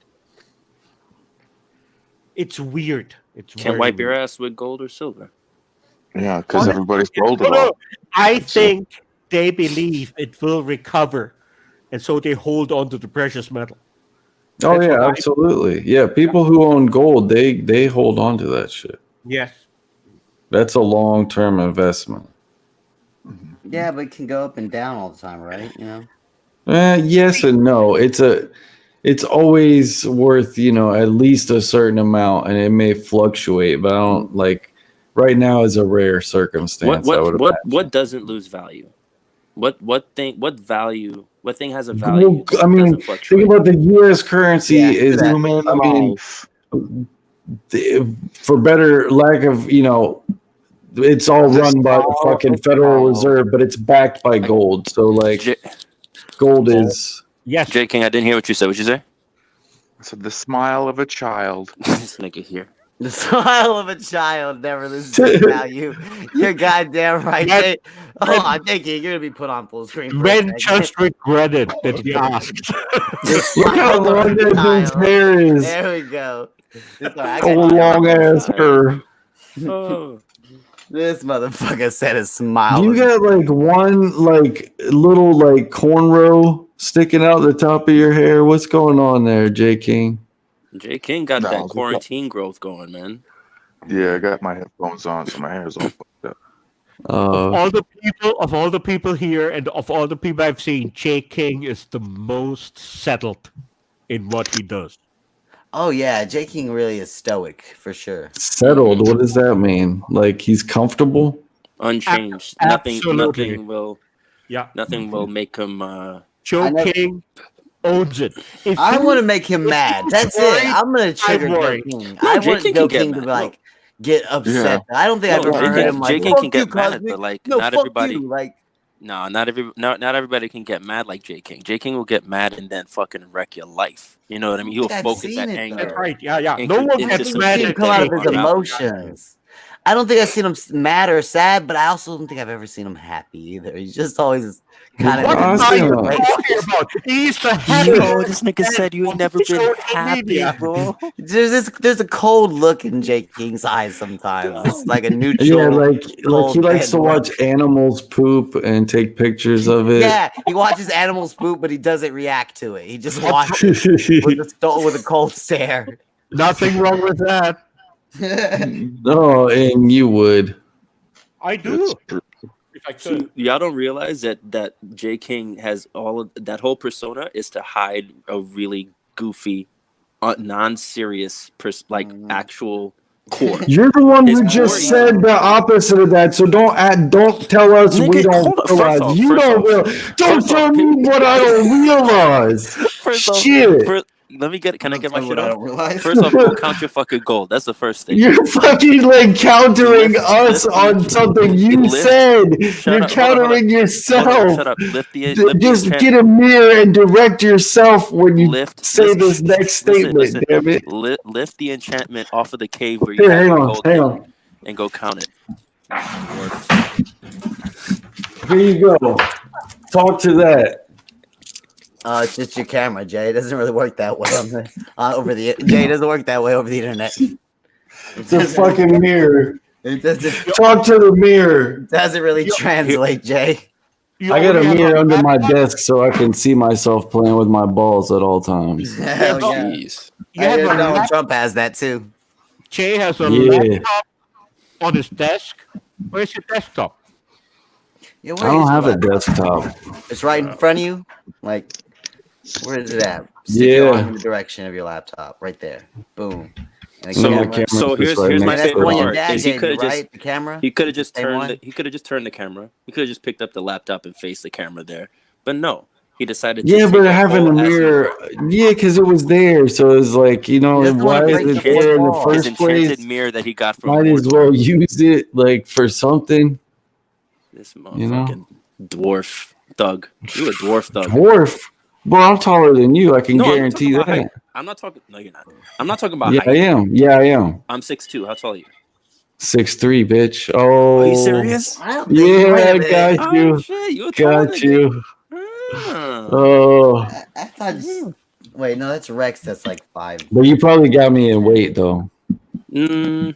It's weird. Can't wipe your ass with gold or silver. Yeah, because everybody's gold. I think they believe it will recover, and so they hold on to the precious metal. Oh yeah, absolutely. Yeah, people who own gold, they hold on to that shit. Yes. That's a long-term investment. Yeah, but it can go up and down all the time, right? Yes and no. It's always worth, at least a certain amount, and it may fluctuate, but I don't like right now is a rare circumstance. What doesn't lose value? What thing has a value? Well, I mean, think about the U.S. currency is. I mean, for better lack of, it's all run by the fucking Federal Reserve, but it's backed by gold. So like, gold is. Yes, J King, I didn't hear what you said. What'd you say? I said the smile of a child. This nigga here. The smile of a child never loses its value. You're goddamn right. Men- Hold on, thank you. You're gonna be put on full screen. For a Ben second. just regretted that he asked. The Look how smile of long a that dude's child. hair is. There we go. It's all right, I Oh, got long ass hair. Oh. This motherfucker said a smile. You got like one like little like cornrow sticking out the top of your hair. What's going on there, J King? J King got No, that it's quarantine growth going, man. Yeah, I got my headphones on, so my hair's all fucked up. Of all the people here, and of all the people I've seen, J King is the most settled in what he does. Oh yeah, J King really is stoic for sure. Settled. What does that mean? Like he's comfortable? Unchanged. Absolutely. Nothing will make him Joe King owns it. If I he- want to make him mad. That's worried, it. I'm gonna trigger Joe worried. King. No, I J want King Joe can get King to mad. be like get upset. I don't think I've ever heard him like J King "Fuck can you, get mad, Cosmic." but like No, not fuck everybody. you. Like No, not everybody can get mad like J King. J King will get mad and then fucking wreck your life. You know what I mean? He'll I've focus seen that it, anger. That's right. Yeah. Into- No one into gets some mad see him shit at come that out he of his hung out. emotions. I don't think I've seen him mad or sad, but I also don't think I've ever seen him happy either. He's just always kind of. What I are you see him. talking about? He's the happy. Yo, this nigga said you ain't never been happy, bro. There's a cold look in Jake King's eyes sometimes. It's like a neutral. Yeah, like cold he likes to red watch animals poop and take pictures of it. Yeah, he watches animals poop, but he doesn't react to it. He just watches with a cold stare. Nothing wrong with that. Oh, and you would. I do. It's If I So could. y'all don't realize that J King has all of that whole persona is to hide a really goofy, non-serious, actual core. You're the one His who core just is- said the opposite of that. So don't tell us we Nigga, don't hold on. realize. First You off- don't realize. Don't first tell off, me what I don't realize. First off, Shit. let me get. Can I get my shit I off? don't realize. First off, go count your fucking gold. That's the first thing. You're fucking like countering Lift- us lift- on something you lift- said. Shut You're up, hold on, hold countering on. yourself. Hold on, shut up. Lift the Just enchant- get a mirror and direct yourself when you Lift- say listen, this next listen, statement. listen. Damn it! lift the enchantment off of the cave where you Here, have hang your on, gold hang in on. and go count it. Here you go. Talk to that. It's just your camera, Jay. It doesn't really work that way on the over the. Jay, it doesn't work that way over the internet. It's a fucking mirror. It doesn't, Talk to the mirror. doesn't really translate, Jay. You I got a only have mirror under my laptop. desk so I can see myself playing with my balls at all times. Hell yeah. Jeez. You have a Donald lap- Trump has that too. Jay has a Yeah. laptop on his desk. Where's your desktop? Yeah, I where don't is have your a laptop? desktop. It's right in front of you. Like, where is it at? Stick your arm Yeah. in the direction of your laptop, right there. Boom. And So the my camera- camera's So just here's my And that's the favorite one your part. dad Is he gave could you, have just right? The camera. he could have just Same one? turned the camera. He could have just picked up the laptop and faced the camera there. But no, he decided to Yeah, take but a having a whole ass- mirror, yeah, because it was there. So it's like, He doesn't why wanna is break it the there in the wall. his first enchanted place? mirror that he got from Might as Mordor. well use it like for something. This You know? motherfucking dwarf thug. You a dwarf thug. Dwarf. Well, I'm taller than you. I can No, I'm not guarantee talking about that. height. I'm not talking. No, you're not. I'm not talking about Yeah, I height. am. Yeah, I am. I'm 6'2". How tall are you? 6'3", bitch. Oh, Are you serious? I don't think- Yeah, wait a I minute. got Oh you. shit, you a tall Got nigga. you. Ah. Oh, I thought. Wait, no, that's Rex. That's like 5. but you probably got me in weight though. No,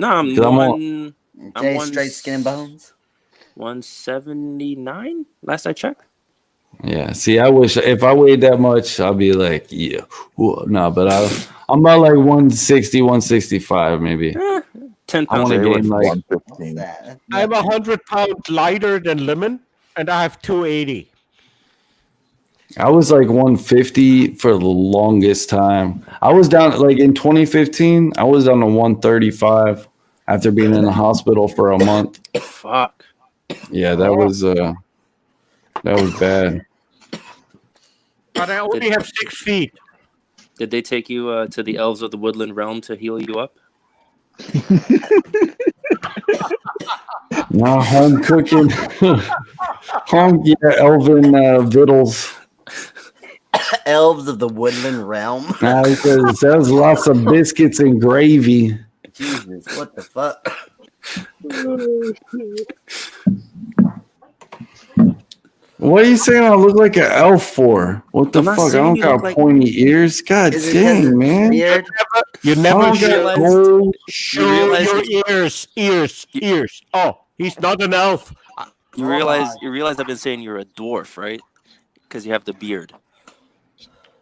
I'm 'Cause I'm one. I'm Jay, one straight skin and bones. 179. Last I checked. Yeah. See, I wish if I weighed that much, I'd be like, yeah. No, but I'm about like 160, 165 maybe. 10 I pounds. want to Jay was gain like 115. I'm 100 pounds lighter than Lemon, and I have 280. I was like 150 for the longest time. I was down like in 2015. I was down to 135 after being in the hospital for a month. Fuck. Yeah, that was bad. But I only have 6 feet. Did they take you to the elves of the woodland realm to heal you up? No home cooking, elven victuals. Elves of the Woodland Realm. Because there's lots of biscuits and gravy. Jesus, what the fuck? What are you saying? I look like an elf for? What the I'm not fuck? I saying don't you got look like- pointy ears. God Is it dang, man. weird? You I never don't got realized. gold. Show realize your ears. Oh, he's not an elf. You realize I've been saying you're a dwarf, right? Because you have the beard.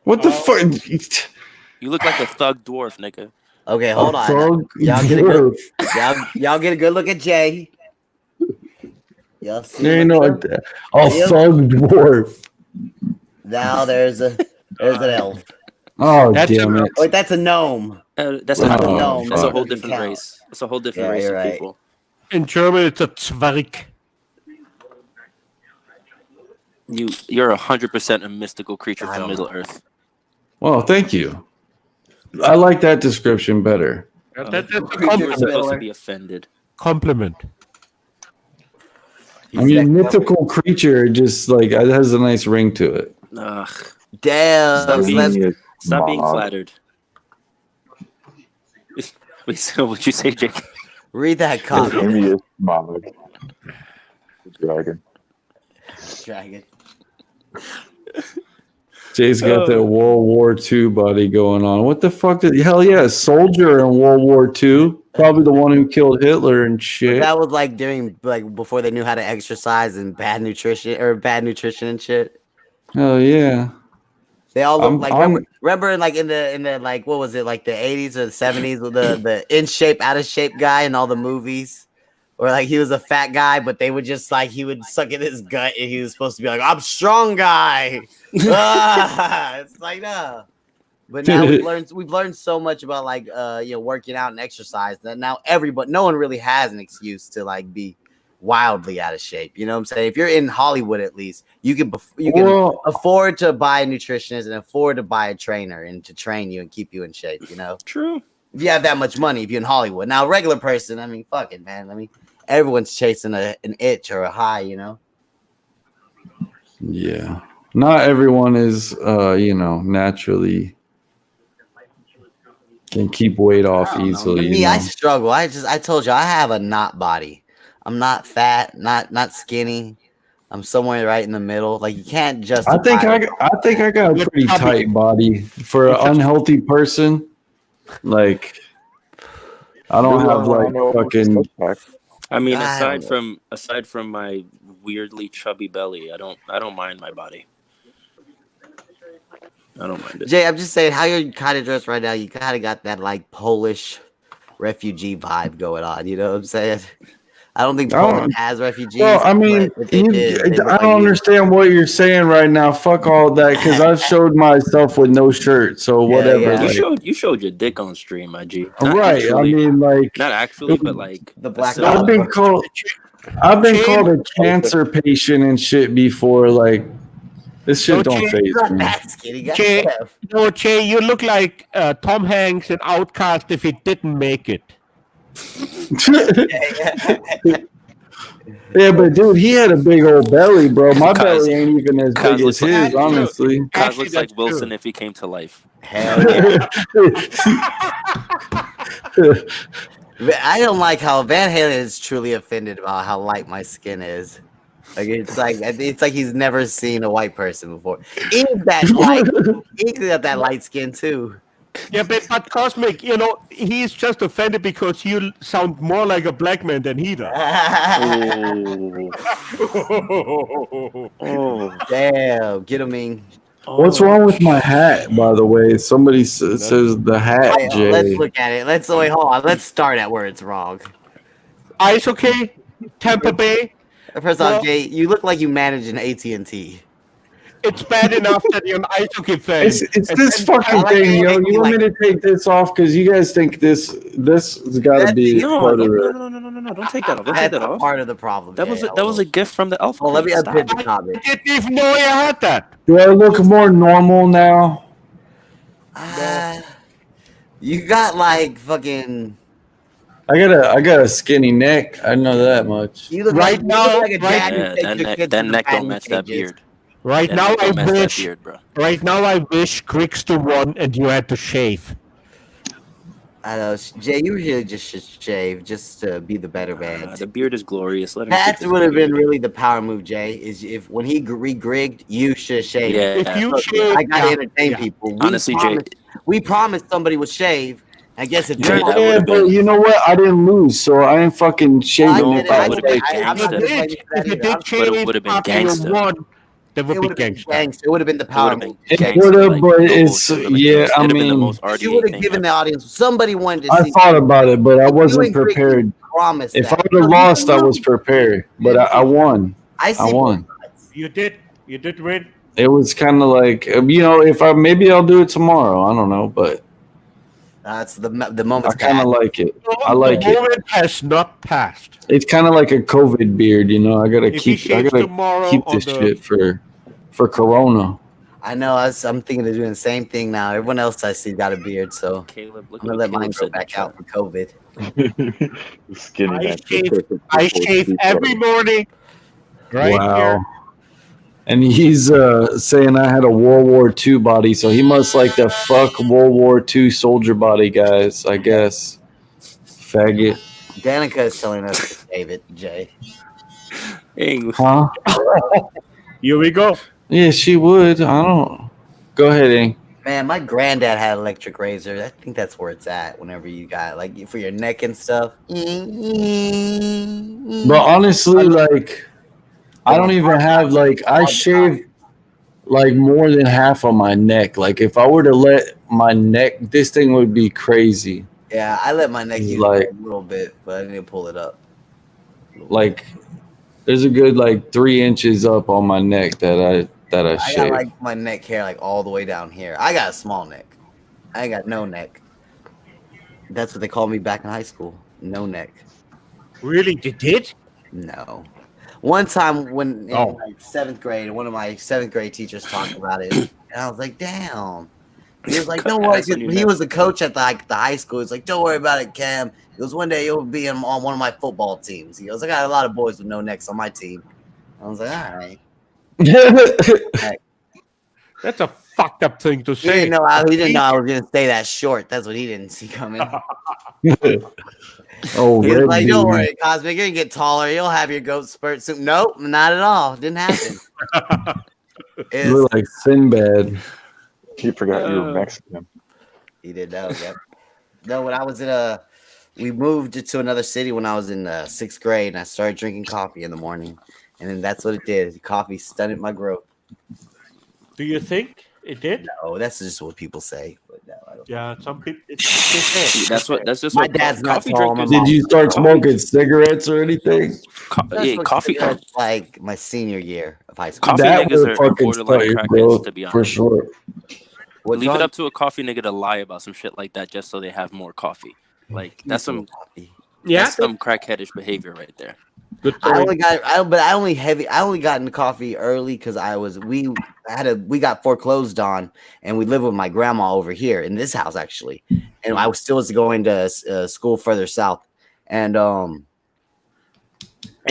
What the fuck? You look like a thug dwarf, nigga. Okay, hold on. Thug Y'all get dwarf. y'all get a good look at Jay. Y'all see? There ain't what's no up? a thug dwarf. Now there's an elf. Oh, That's damn it. Wait, that's a gnome. That's Oh, a no, That's a fuck. whole Doesn't different count. race. That's a whole different Yeah, race you're of right. people. In German, it's a Zwerg. You're 100% a mystical creature I from don't Middle know. Earth. Well, thank you. I like that description better. That's a You're Miller. supposed to be offended. compliment. I mean, mythical creature just like it has a nice ring to it. Ugh. Damn. Stop being, Let's stop being Mog. flattered. Wait, so what'd you say, Jake? read that The comment. envious Mog. The dragon. Dragon. Jay's got that World War II body going on. What the fuck did hell yeah, soldier in World War II. Probably the one who killed Hitler and shit. That was like during before they knew how to exercise and bad nutrition and shit. Hell yeah. They all look I'm- like I'm- remember like in the like what was it like the 80s or the 70s with the in shape out of shape guy in all the movies, or like he was a fat guy but they would just like he would suck in his gut and he was supposed to be like I'm strong guy. It's like no. But now we've learned so much about like working out and exercise that now no one really has an excuse to like be wildly out of shape. You know what I'm saying? If you're in Hollywood, at least you can afford to buy a nutritionist and afford to buy a trainer and to train you and keep you in shape. You know, True. if you have that much money, if you're in Hollywood. Now, a regular person, I mean, fuck it, man. I mean, everyone's chasing an itch or a high. You know. Yeah. Not everyone is naturally can keep weight off easily. Me, I struggle. I told you I have a knot body. I'm not fat, not skinny. I'm somewhere right in the middle. Like you can't just. I think I got a pretty tight body for an unhealthy person. Like I don't have like fucking. I mean, I aside from my weirdly chubby belly, I don't mind my body. I don't mind it. Jay, I'm just saying how you're kind of dressed right now. You kind of got that like Polish refugee vibe going on. You know what I'm saying? I don't think Poland has refugees. Well, I mean, I don't understand what you're saying right now. Fuck all that, because I've showed myself with no shirt, so whatever. Yeah. Like, You showed your dick on stream, my G. Not right? actually, I mean, like, not actually, but like the black. I've been called a cancer patient and shit before. Like, this shit don't faze me. Jay, you look like Tom Hanks in Outcast if he didn't make it. Yeah, but dude, he had a big old belly, bro. My belly ain't even as big as his, honestly. Kaz looks like Wilson if he came to life. Hell yeah. I don't like how Van Halen is truly offended about how light my skin is. Like it's like he's never seen a white person before. He's that light. He's got that light skin too. Yeah, but Cosmic, he's just offended because you sound more like a black man than he does. Oh, damn! Get him in. What's wrong with my hat, by the way? Somebody says the hat, Jay. Let's look at it. Hold on. Let's start at where it's wrong. Ice okay? Tampa Bay? First off, Jay, you look like you manage an AT&T. It's bad enough that you're an ice hockey fan. It's this fucking thing, yo. You want me to take this off because you guys think this has got to be part of it. No! Don't take that off. Don't take that off. Part of the problem. That was a gift from the elf. Well, let me unpin the comment. I didn't even know you had that. Do I look more normal now? You got like fucking. I got a skinny neck. I know that much. You look Right now, like a dad who takes your kids that to the neck don't fatty match that cages. beard. Right now, I wish. Beard, bro. Right now, I wish Grigster won and you had to shave. I know, Jay. You really just should shave just to be the better man. The beard is glorious. Let him That keep his would have been beard. really the power move, Jay. Is if when he re-grigged, you should shave. Yeah. If you Look, shave, I gotta entertain people. Honestly, Jay, We promised somebody would shave. I guess if Jay, you're that Yeah, would've but been- you know what? I didn't lose, so I ain't fucking shaving. No, if but I it would've been I'm not gangster. gonna blame you for that if you either. did shave, it would've been after you gangster. won, that It would be would have been gangster. gangster. It would have been the It power would have move. been It gangster. would've, Like, but no it's bullshit, it would've been yeah. gangster. I It'd have been the mean, most You RDA would have thing given ever. the audience. Somebody wanted to I see. thought about it, but I You wasn't and Greg prepared. promised If I that. would have lost, I was prepared, but I won. I see. I won. You did win. It was kind of like if maybe I'll do it tomorrow. I don't know, but That's the I moment's kind of bad. like it. I like the it. moment has not passed. It's kind of like a COVID beard, I gotta If he keep. I shaves gotta tomorrow keep on this the shit for Corona. I know. I'm thinking of doing the same thing now. Everyone else I see got a beard, so Caleb, look I'm gonna what let mine Caleb grow said. back out for COVID. Skinny man. I shave every morning. Right Wow. here. And he's saying I had a World War II body, so he must like the fuck World War II soldier body guys, I guess. Faggot. Danica is telling us to save it, Jay. Huh? Here we go. Yeah, she would. I don't. Go ahead, Ing. Man, my granddad had electric razor. I think that's where it's at. Whenever you got like for your neck and stuff. But honestly, like, I don't even have like I shave like more than half of my neck. Like, if I were to let my neck, this thing would be crazy. Yeah, I let my neck use Like- a little bit, but I didn't pull it up. Like, there's a good like 3 inches up on my neck that I I shave. got like my neck hair like all the way down here. I got a small neck. I ain't got no neck. That's what they called me back in high school. No neck. Really? You did? No. One time when in Oh. like 7th grade, one of my 7th grade teachers talked about it, and I was like, "Damn." He was like, "Don't worry." That's when you He know. was the coach at the high school. He's like, "Don't worry about it, Cam." He goes, "One day you'll be on one of my football teams." He goes, "I got a lot of boys with no necks on my team." I was like, "All right." That's a fucked up thing to He say. didn't know I was gonna stay that short. That's what he didn't see coming. Oh, He was red like, "Don't dude. worry, Cosmic, you're gonna get taller. You'll have your goat spurt soon." Nope, not at all. Didn't happen. You It's- look like Sinbad. He forgot you were Mexican. He did know. Yep. No, when I was we moved to another city when I was in 6th grade, and I started drinking coffee in the morning, and then that's what it did. Coffee stunted my growth. Do you think it did? No, that's just what people say. But no, I don't. Yeah, some people. It's they say. That's just My what dad's not coffee tall, my drinkers. mom- Did you start smoking cigarettes or anything? That's Yeah, what coffee. cigarettes like my senior year of high school. Coffee That niggas would are fucking borderline start your crackheads, growth to be for honest. sure. What's Leave it wrong? up to a coffee nigga to lie about some shit like that just so they have more coffee. Like that's some coffee. Yeah. that's some crackheadish behavior right there. Good I point. only got into coffee early because we got foreclosed on, and we lived with my grandma over here in this house actually, and I was still going to school further south, and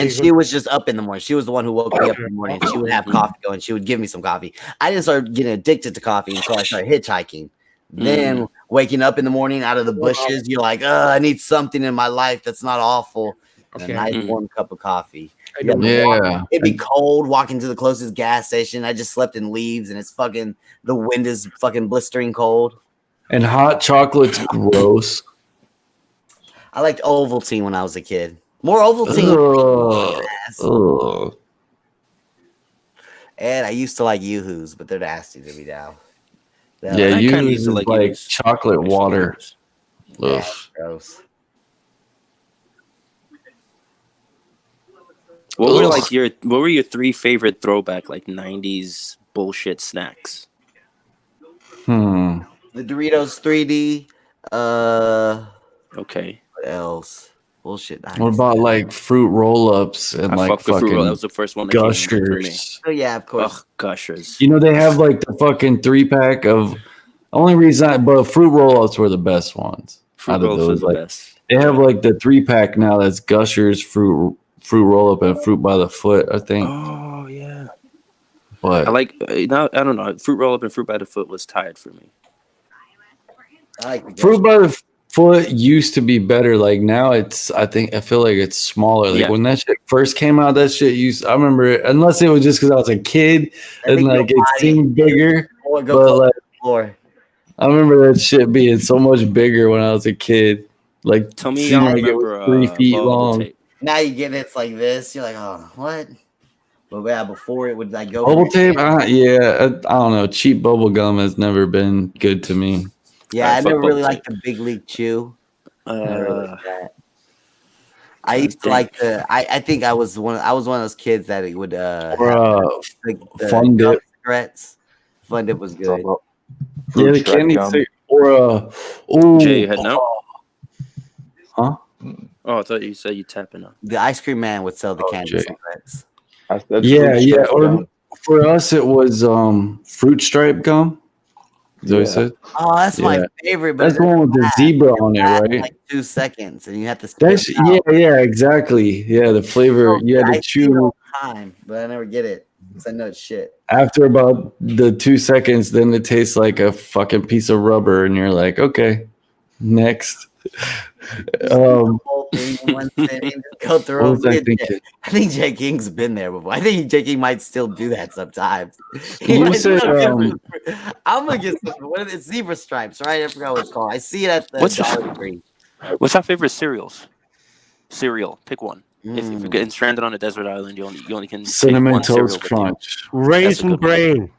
she was just up in the morning. She was the one who woke me up in the morning. She would have coffee going. She would give me some coffee. I didn't start getting addicted to coffee until I started hitchhiking. Then waking up in the morning out of the bushes, you're like, I need something in my life that's not awful. And Okay. a nice warm cup of coffee. I know. Yeah. It'd be cold walking to the closest gas station. I just slept in leaves and it's fucking, the wind is fucking blistering cold. And hot chocolate's gross. I liked Ovaltine when I was a kid. More Ovaltine. Ugh. Ass. Ugh. And I used to like Yoo-Hoos, but they're nasty to me now. Yeah, I you kinda use used to like, like use- chocolate water. Ugh. Yeah, gross. What were Ugh. like what were your 3 favorite throwback like 90s bullshit snacks? Hmm. The Doritos 3D. Okay. What else? Bullshit. What about like fruit roll-ups and I like fucked with fruit roll. That fucking was the first one that came for me. gushers? Oh yeah, of course. Ugh, gushers. You know they have like the fucking 3-pack of. Only reason, but fruit roll-ups were the best ones. Fruit out of rolls was those, the like, best. they have like the 3-pack now. That's gushers, fruit roll-up, and fruit by the foot. I think. Oh yeah. But I like now I don't know. Fruit roll up and fruit by the foot was tied for me. I like the fruit by the foot used to be better. Like now I feel like it's smaller. Like when that shit first came out, that shit I remember it, unless it was just because I was a kid and like it seemed bigger. But like, I remember that shit being so much bigger when I was a kid. Like tell me y'all remember 3 feet long. tape. Now you get it's like this. You're like, oh, what? But yeah, before it would like go Bubble tape? Yeah, I don't know. Cheap bubble gum has never been good to me. Yeah, I never really liked the Big League Chew. I used to like I think I was one of those kids that it would Fun Dip cigarettes. Fun Dip was good. Yeah, the candy stick or Jay, you had no? Huh? Oh, I thought you said you tapping on. The ice cream man would sell the candy cigarettes. Yeah. Or for us, it was fruit stripe gum. Is that what you said? Oh, that's my favorite. But that's the one with the zebra on it, right? Like 2 seconds, and you have to. Yeah, exactly. Yeah, the flavor you had to chew. Time, but I never get it because I know it's shit. After about the 2 seconds, then it tastes like a fucking piece of rubber, and you're like, okay, next. Go through. I think Jay King's been there before. I think Jay King might still do that sometimes. You said, I'm gonna get some. What is it? Zebra stripes, right? I forgot what it's called. I see it at the Dollar Tree. What's our favorite cereal? Pick one. If you're getting stranded on a desert island, you only can Cinnamon Toast Crunch, Raisin Brain.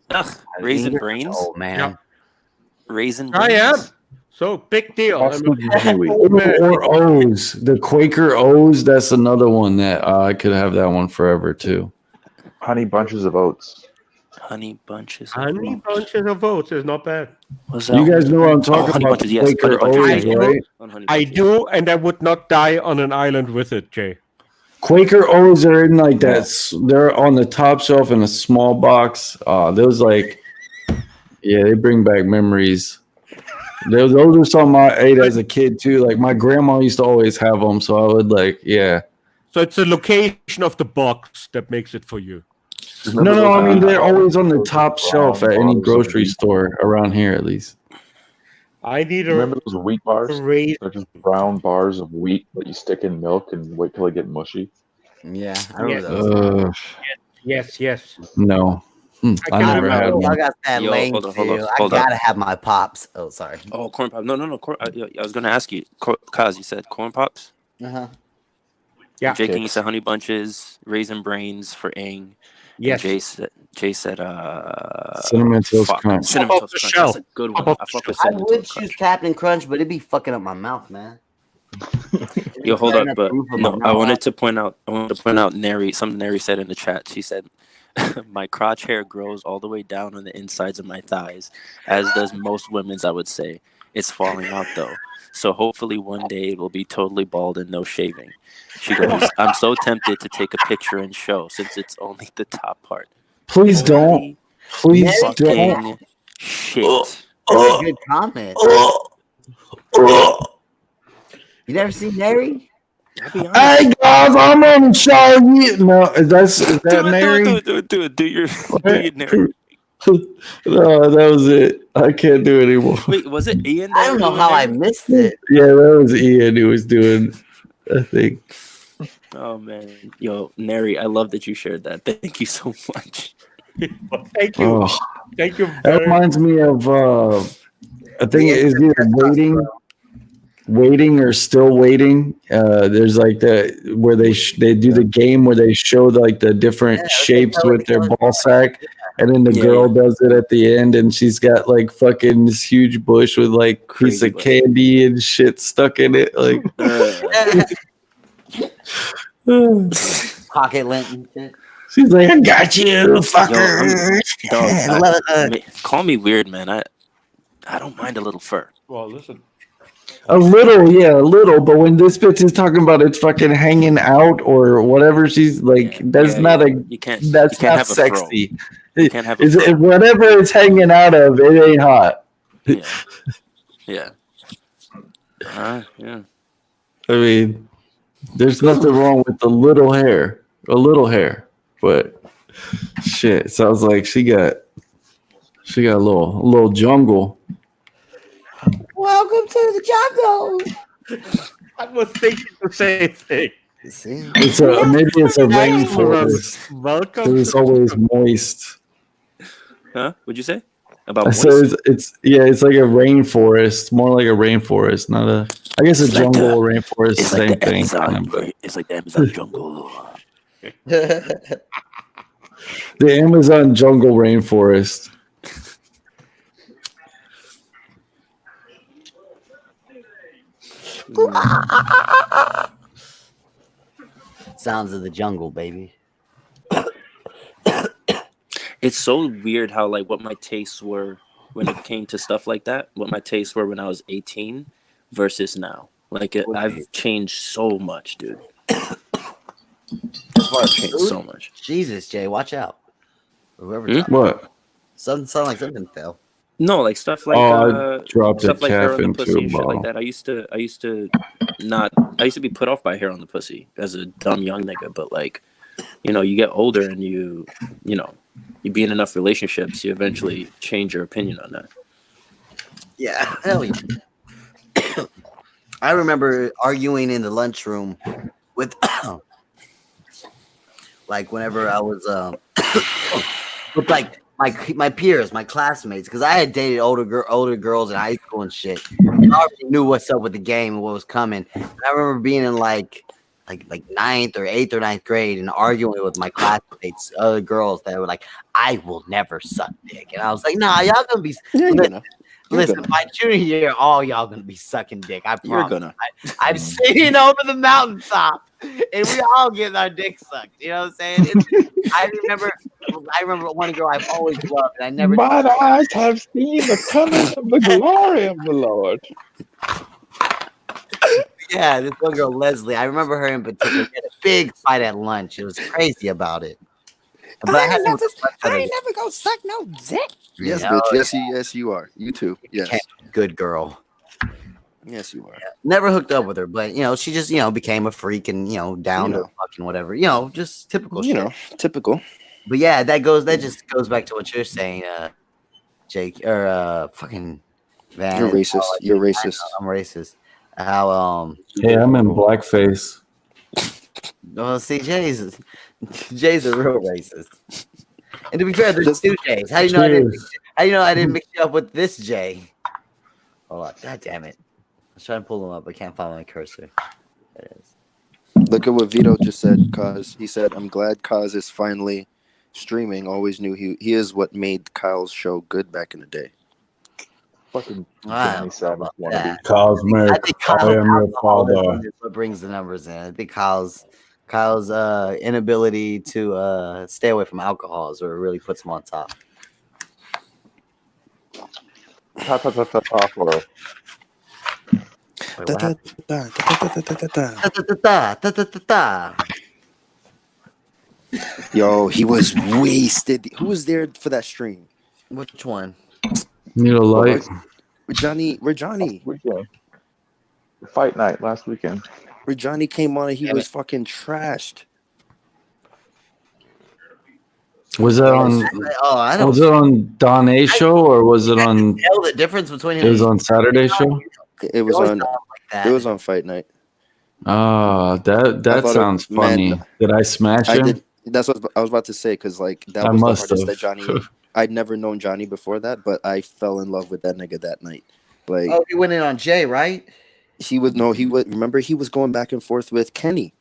Ugh, Raisin Brains. Oh man, yep. Raisin Brains. I am. So big deal. or O's, the Quaker O's. That's another one that I could have that one forever too. Honey Bunches of Oats. Honey Bunches of Oats is not bad. You guys know what I'm talking about? Bunches, yes. Quaker O's, right? I do, and I would not die on an island with it, Jay. Quaker O's are in like that. They're on the top shelf in a small box. Those they bring back memories. Those are some I ate as a kid too. Like my grandma used to always have them, so I would So it's the location of the box that makes it for you. No, I mean they're always on the top shelf at any grocery store around here, at least. I need to remember those wheat bars. They're just brown bars of wheat that you stick in milk and wait till they get mushy. Yeah, I remember those. Yes. No. I never had one. I got that lane too. I gotta have my pops. Oh, sorry. Oh, corn pops. No. I was gonna ask you, Kaz. You said corn pops. Yeah. Jay King said honey bunches, raisin brains for Aang. Yes. Jay said Cinnamon Toast Crunch. Cinnamon Toast Crunch. That's a good one. I would choose Captain Crunch, but it'd be fucking up my mouth, man. Yo, hold up, but no, I wanted to point out Neri, something Neri said in the chat. She said, my crotch hair grows all the way down on the insides of my thighs, as does most women's, I would say. It's falling out though. So hopefully one day it will be totally bald and no shaving. She goes, I'm so tempted to take a picture and show since it's only the top part. Please don't. Please don't. Shit. That's a good comment. You never seen Mary? Hey guys, I'm on Charlie. No, is that Mary? Do your Mary. No, that was it. I can't do it anymore. Wait, was it Ian? I don't know how I missed it. Yeah, that was Ian who was doing, I think. Oh man, yo, Neri, I love that you shared that. Thank you so much. Thank you. Oh, Thank you. that reminds me of I think it is either waiting or still waiting. There's like the where they do the game where they show like the different shapes with their ball sack, and then the girl does it at the end, and she's got like fucking this huge bush with like piece of candy and shit stuck in it, like pocket lint and shit. She's like, I got you, fucker. Call me weird, man. I don't mind a little fur. Well, listen. A little, but when this bitch is talking about it's fucking hanging out or whatever, she's like, that's not not sexy. You can't have a whatever it's hanging out of, it ain't hot. Yeah. Yeah. I mean, there's nothing wrong with a little hair, but shit, sounds like she got a little jungle. Welcome to the jungle. I was thinking the same thing. See? Maybe it's a rainforest. Welcome. It's always moist. Huh? What'd you say about I moist? said it's like a rainforest, more like a rainforest, not a. I guess a It's like jungle rainforest, It's same like the thing. Amazon. It's like the Amazon jungle. The Amazon jungle rainforest. Sounds of the jungle, baby. It's so weird how like what my tastes were when it came to stuff like that. What my tastes were when I was 18 versus now. Like I've changed so much, dude. I've changed so much. Jesus, Jay, watch out. Whoever What? Something sound like something fell. No, like stuff like I dropped stuff a like hair calf on the into pussy a and shit like ball. that. I used to be put off by hair on the pussy as a dumb young nigga, but like, you know, you get older and you be in enough relationships, you eventually change your opinion on that. Yeah, hell yeah. I remember arguing in the lunchroom with like whenever I was with like my peers, my classmates, because I had dated older girls in high school and shit. And I already knew what's up with the game and what was coming. And I remember being in like ninth or 8th or 9th grade and arguing with my classmates, other girls that were like, I will never suck dick. And I was like, nah, y'all gonna be listen, my junior year, all y'all gonna be sucking dick. I promise. You're gonna. I'm sitting over the mountaintop and we all getting our dick sucked. You know what I'm saying? I remember one girl I've always loved, and I never. Mine eyes have seen the coming of the glory of the Lord. Yeah, this one girl, Leslie. I remember her in particular. We had a big fight at lunch. It was crazy about it. But I ain't never gonna suck no dick. Yes, You bitch. know? Yes, you are. You too. Yes. Good girl. Yes, you are. Yeah. Never hooked up with her, but she just became a freak and down to fucking whatever. Just typical shit. Typical. But yeah, that just goes back to what you're saying, Jake, or fucking Van. You're racist. You're racist. I'm racist. How Hey, I'm in blackface. well, see, Jay's a real racist. And to be fair, there's two Jays. How do you know I didn't mix you up with this Jay? Hold on, god damn it! I was trying to pull him up, I can't find my cursor. There it is. Look at what Vito just said, Cos. He said, I'm glad Cos is finally streaming. Always knew he is what made Kyle's show good back in the day. Fucking Wow. Cosmic, I think I am your father. is what brings the numbers in. I think Kyle's inability to stay away from alcohol is what really puts him on top. Yo, he was wasted. Who was there for that stream? Which one? Need a light? Johnny. Fight night last weekend. Where Johnny came on and he was fucking trashed. Was that on? I don't Was it on Don A show or was it on? tell the difference between him. It was on Saturday show. It was on. That. It was on Fight Night. Oh, that sounds funny. Did I smash him? I did. That's what I was about to say because like that I was the must hardest have. that Johnny. I'd never known Johnny before that, but I fell in love with that nigga that night. Like, oh, he went in on Jay, right? he would remember he was going back and forth with Kenny.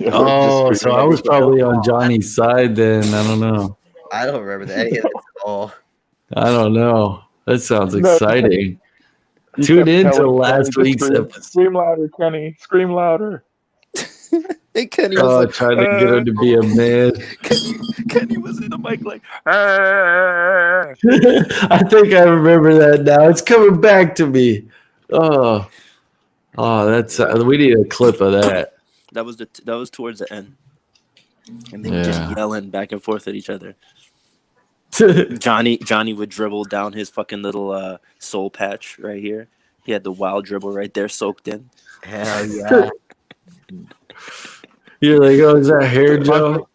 Oh, so I was probably on Johnny's side then. I don't know. I don't remember that at all. I don't know. That sounds exciting. Tune in to last week's episode. Scream louder, Kenny. Scream louder. And Kenny was like, trying to get her to be a man. Kenny was in the mic like, I think I remember that now. It's coming back to me. Oh, that's we need a clip of that. that was towards the end, and they were just yelling back and forth at each other. Johnny would dribble down his fucking little soul patch right here. He had the wild dribble right there soaked in. Hell yeah. You're like, oh, is that hair, Joe?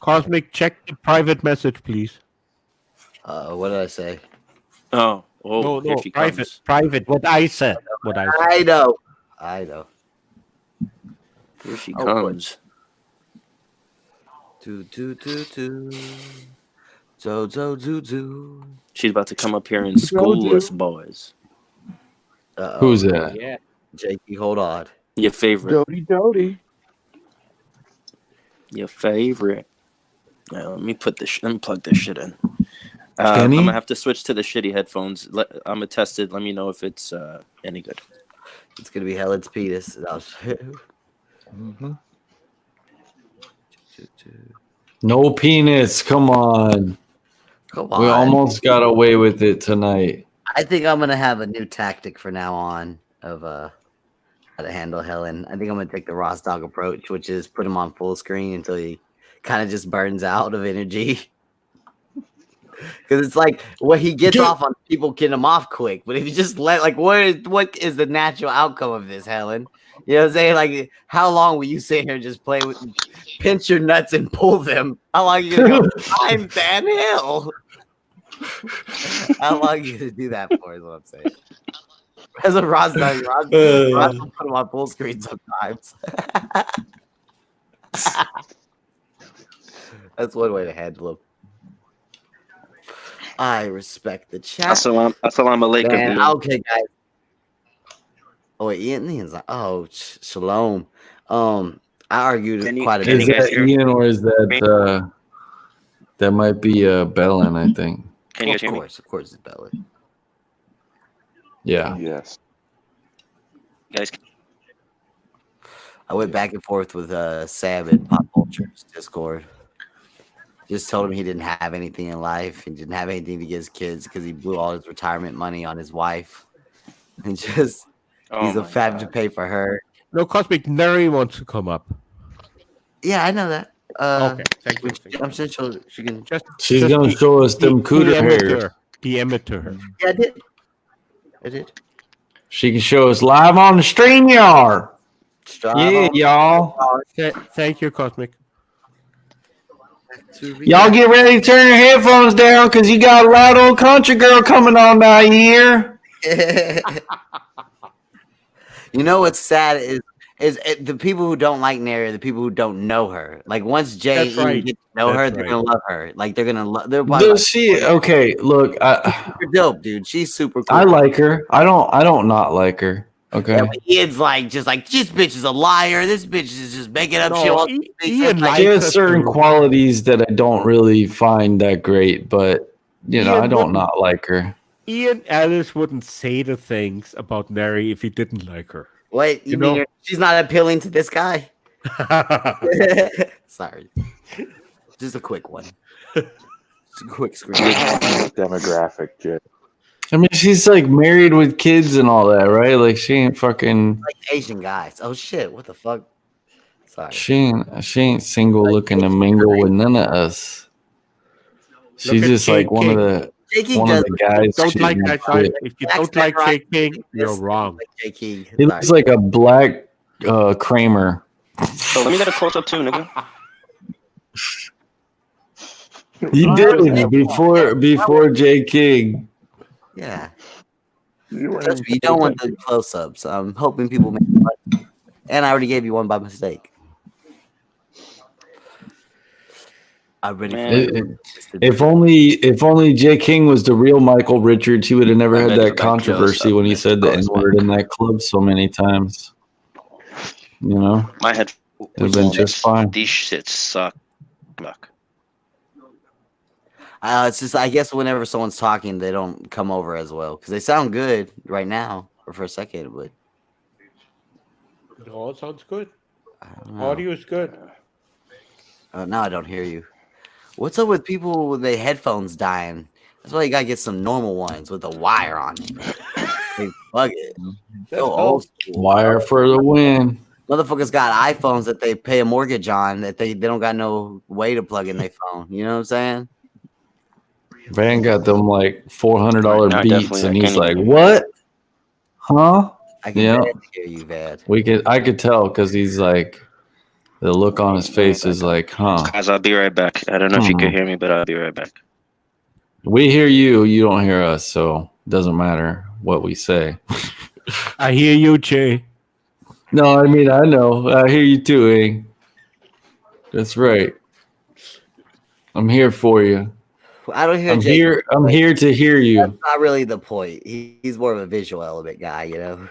Cosmic, check the private message, please. What did I say? Oh, Oh, here she comes. Private. What I said. I know. Here she comes. She's about to come up here and school us, boys. Who's that? Yeah. Jakey, hold on. Your favorite. Doty. Your favorite. Let me plug this shit in. I'm gonna have to switch to the shitty headphones. I'm gonna test it. Let me know if it's any good. It's gonna be Helen's penis. No penis. Come on. Come on. We almost got away with it tonight. I think I'm gonna have a new tactic for now on of how to handle Helen. I think I'm gonna take the Ross Dog approach, which is put him on full screen until he kind of just burns out of energy. Because it's like what he gets off on, people get him off quick. But if you just let, like, what is the natural outcome of this, Helen? You know what I'm saying? Like, how long will you sit here and just play with, pinch your nuts and pull them? How long are you gonna go? I'm Dan Hill. How long are you gonna do that for? Is what I'm saying. As a Ross does, Ross will put him on full screen sometimes. That's one way to handle him. I respect the chat. Assalamu alaikum. Okay, guys. Oh, wait, Ian's like, oh, shalom. I argued quite a bit. Is that Ian or is that that might be Bellin, I think. Of course, it's Bellin. Yeah. Yes. Guys, I went back and forth with Sam in Pop Vulture's Discord. Just told him he didn't have anything in life. He didn't have anything to give his kids because he blew all his retirement money on his wife. And just, he's a fab to pay for her. No, Cosmic Neri wants to come up. Yeah, I know that. Okay, thank you. I'm sure she can just. She's going to show us them cooter hairs. DM it to her. Yeah, I did. She can show us live on the StreamYard. Yeah, y'all. Thank you, Cosmic. Y'all get ready to turn your headphones down because you got a loud old country girl coming on down here. You know what's sad is the people who don't like Neri, the people who don't know her. Like once Jay get to know her, they're gonna love her. Like they're gonna love. Does she? Okay, look, super dope, dude. She's super cool. I like her. I don't not like her. Okay. Yeah, Ian's like just like this bitch is a liar. This bitch is just making up shit. She has certain qualities that I don't really find that great, but you know, I don't not like her. IAN ELLIS wouldn't say the things about Neri if he didn't like her. Wait, you mean she's not appealing to this guy? Sorry. Just a quick one. Just a quick screen. Demographic, Jay. I mean, she's like married with kids and all that, right? Like she ain't fucking like Asian guys. Oh shit! What the fuck? Sorry. She ain't single looking to mingle with none of us. She's just like one of the guys. Don't like that guy. If you don't like Jay King, you're wrong. He looks like a black Kramer. So let me get a close up too, nigga. You did before Jay King. Yeah. You don't want the close-ups. I'm hoping people make one. And I already gave you one by mistake. I'm ready for if only Jay King was the real Michael Richards, he would have never had that controversy when he said the N-word in that club so many times. You know? My head would have been just fine. These shits suck. Look. It's just, I guess whenever someone's talking, they don't come over as well because they sound good right now or for a second, but it all sounds good. Audio is good. Now I don't hear you. What's up with people with their headphones dying? That's why you gotta get some normal ones with a wire on it. They plug it. Go old school. Wire for the win. Motherfuckers got iPhones that they pay a mortgage on that they don't got no way to plug in their phone. You know what I'm saying? Van got them like $400 beats, and he's like, "What? Huh?" I can hear you, Vad. I could tell because he's like, the look on his face is like, "Huh?" Guys, I'll be right back. I don't know if you can hear me, but I'll be right back. We hear you. You don't hear us, so doesn't matter what we say. I hear you, Jay. No, I mean, I know. I hear you too, Ing. That's right. I'm here for you. I don't hear I'm Jake. here. I'm here to hear you. That's not really the point. He's more of a visual element guy, you know.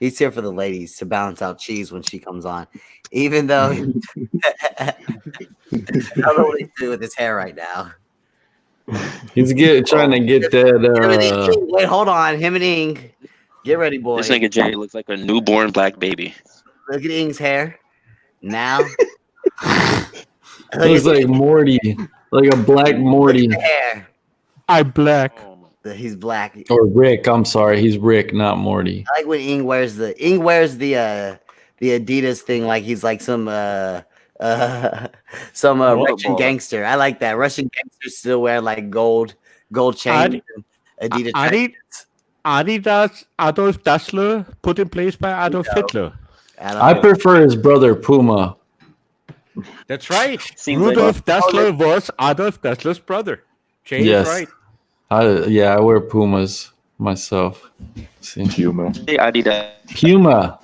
He's here for the ladies to balance out cheese when she comes on. Even though I don't know what he's doing with his hair right now. He's trying to get that. Wait, hold on. Him and Ing. Get ready, boys. This nigga Jay looks like a newborn black baby. Look at Ing's hair. Now. Looks like Morty. Like a black Morty. Hair. I'm black. He's black. Or Rick. I'm sorry. He's Rick, not Morty. I like when Ing wears the Adidas thing like he's like some Russian gangster. I like that. Russian gangsters still wear like gold chain. Adidas. Adidas Adolf Dassler put in place by Adolf Hitler. I prefer his brother Puma. That's right. Rudolf Dassler was Adolf Dassler's brother. Jay is right. I wear Pumas myself. See. Puma. Hey, Adidas. Puma.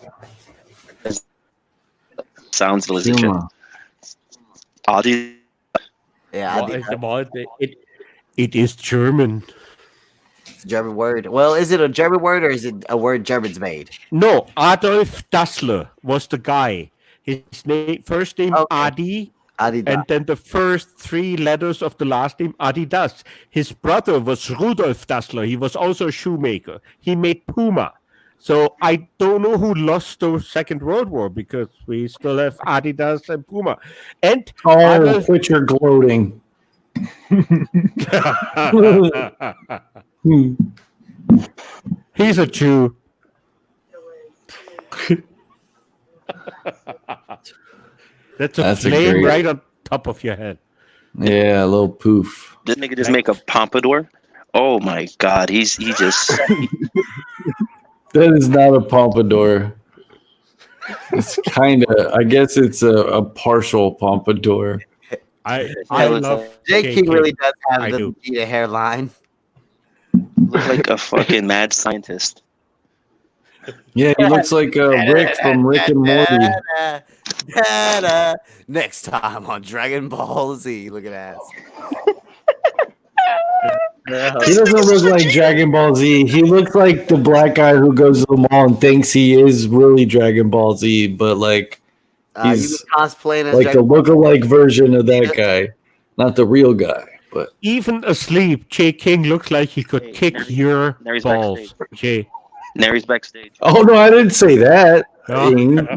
Sounds legit. Adidas. Yeah, it is German. It's a German word. Well, is it a German word or is it a word Germans made? No, Adolf Dassler was the guy. His first name Adi, and then the first 3 letters of the last name Adidas. His brother was Rudolf Dassler. He was also a shoemaker. He made Puma. So I don't know who lost the Second World War because we still have Adidas and Puma. And quit your gloating. He's a Jew. That's a flame right on top of your head. Yeah, a little poof. This nigga just make a pompadour. Oh my god, he just. That is not a pompadour. It's kind of. I guess it's a partial pompadour. I love Jake King really does have the Vegeta hairline. Look like a fucking mad scientist. Yeah, he looks like Rick from Rick and Morty. Next time on Dragon Ball Z. Look at that. He doesn't look like Dragon Ball Z. He looks like the black guy who goes to the mall and thinks he is really Dragon Ball Z, but like he's cosplaying as like a lookalike version of that guy, not the real guy. But even asleep, Jay King looks like he could kick your balls, Jay. Now he's backstage. Oh no, I didn't say that. No.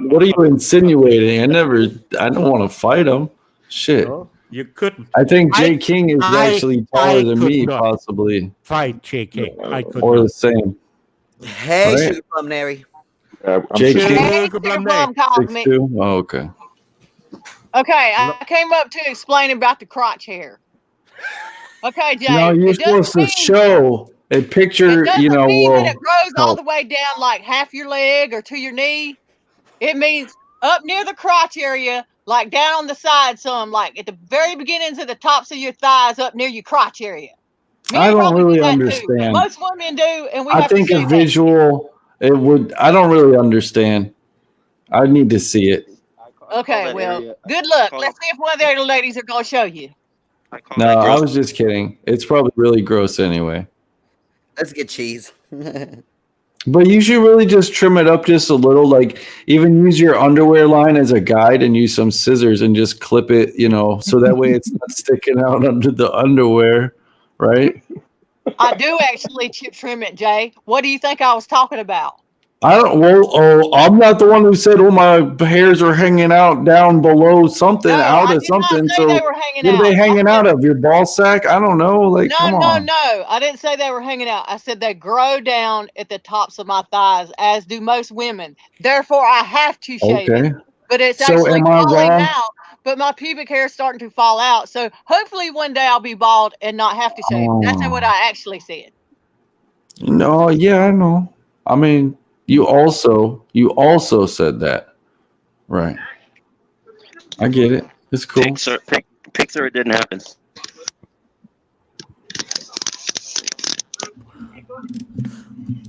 What are you insinuating? I don't want to fight him. Shit. No, you couldn't. I think Jay King is actually taller than me, possibly. Fight Jay King. Or the same. Hey, Right. Sugar Plum Nary. Jay King. Hey, Sugar Plum calls me. 6'2"? Oh, okay. Okay, I came up to explain about the crotch hair. Okay, Jay. No, you're supposed to show a picture, It you know. mean Well, that it grows all the way down like half your leg or to your knee. It means up near the crotch area, like down on the side some, like at the very beginnings of the tops of your thighs up near your crotch area. I don't really understand. Most women do, and we I have think to a visual, it would. I don't really understand. I need to see it. Okay, well, good luck. Let's see if one of the other ladies are going to show you. No, I was just kidding. It's probably really gross anyway. Let's get cheese. But you should really just trim it up just a little. Like even use your underwear line as a guide and use some scissors and just clip it, you know, so that way it's not sticking out under the underwear, right? I do actually trim it, Jay. What do you think I was talking about? I don't. Well, I'm not the one who said, "Oh, my hairs are hanging out down below something, out of something." So they were hanging what are they hanging out of? Your ball sack? I don't know. Like, come on. No. I didn't say they were hanging out. I said they grow down at the tops of my thighs, as do most women. Therefore, I have to shave it. But it's actually falling out. But my pubic hair is starting to fall out. So hopefully one day I'll be bald and not have to shave. That's what I actually said. No, yeah, I know. I mean. You also said that, right? I get it. It's cool. Pixar, it didn't happen.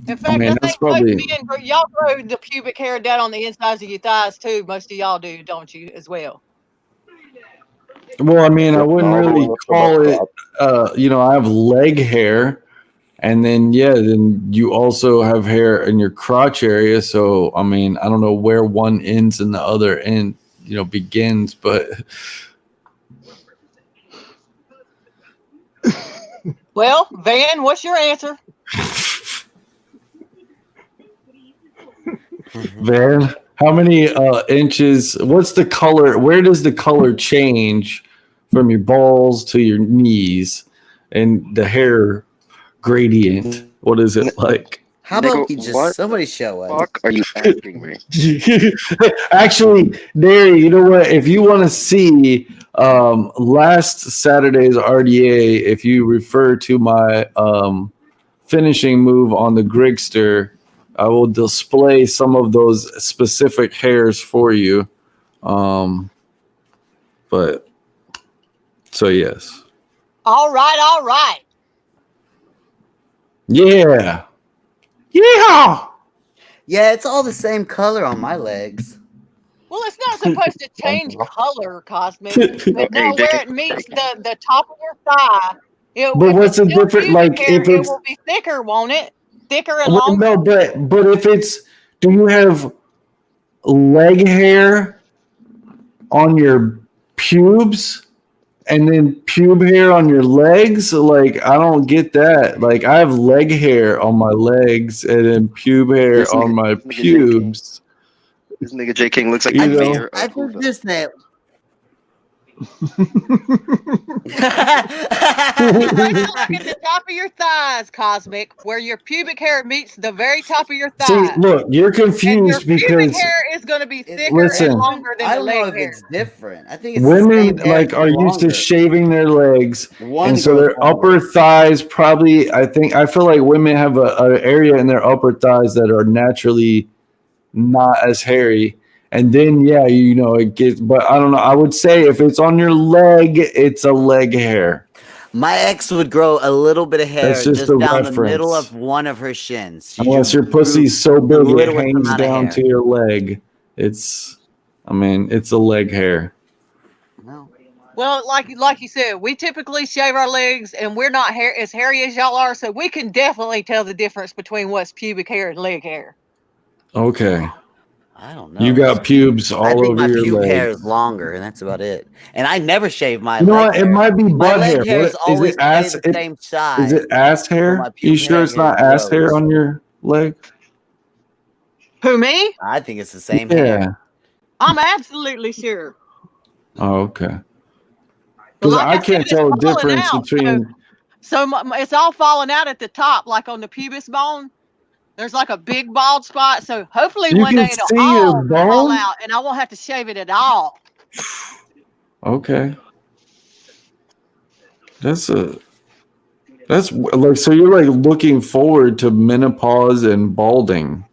In fact, I mean, think that's most probably. men, y'all grow the pubic hair down on the insides of your thighs too. Most of y'all do, don't you, as well? Well, I mean, I wouldn't all the really way up to call my it. I have leg hair, and then then you also have hair in your crotch area. So, I mean, I don't know where one ends and the other end, begins, but. Well, Van, what's your answer? Van, how many inches? What's the color? Where does the color change from your balls to your knees, and the hair gradient? What is it like? How about we just somebody show us? Fuck are you asking me? Actually, Derry, you know what? If you want to see last Saturday's RDA, if you refer to my finishing move on the Grigster, I will display some of those specific hairs for you. But so yes. All right. Yeah. Yeah. Yeah, it's all the same color on my legs. Well, it's not supposed to change color, Cosmic. But no, where it meets the top of your thigh. But what's the difference? Like hair, if it's it will be thicker, won't it? Thicker and well, longer. no, but if it's, do you have leg hair on your pubes and then pube hair on your legs? Like, I don't get that. Like, I have leg hair on my legs and then pube hair on my pubes. This nigga J King looks like I the think, mayor I of think Hoover. this name. Look at the top of your thighs, Cosmic, where your pubic hair meets the very top of your thigh. See, look, you're And your confused pubic because hair is going to be thicker listen, and longer than I the don't know leg if hair. it's different. I think it's the women same hair, like are just used to longer. shaving their legs, One and so grows their longer. upper thighs probably. I feel like women have a area in their upper thighs that are naturally not as hairy. And then, it gets, but I don't know. I would say if it's on your leg, it's a leg hair. My ex would grow a little bit of hair That's just just a down the middle reference. of one of her shins. She Unless grew- your pussy's so grew big the it littlest hangs amount of down hair. to your leg. It's a leg hair. No. Well, like you said, we typically shave our legs, and we're not as hairy as y'all are, so we can definitely tell the difference between what's pubic hair and leg hair. Okay. I don't know. You got pubes I all think over my your pube hair legs. is longer, and that's about it. And I never shave my You know leg what? It hair. might be My butt hair. leg hair What, is is always it ass? stayed the same size. Is it ass my hair? pube You sure hair it's not hair ass hair grows. on your leg? Who, me? I think it's the same Yeah. hair. I'm absolutely sure. Oh, okay. But Because like I said, can't it's tell the falling difference out. between. So it's all falling out at the top, like on the pubis bone. There's like a big bald spot. So hopefully You one can day it'll see your all fall bone? out, and I won't have to shave it at all. Okay. That's like, so you're like looking forward to menopause and balding.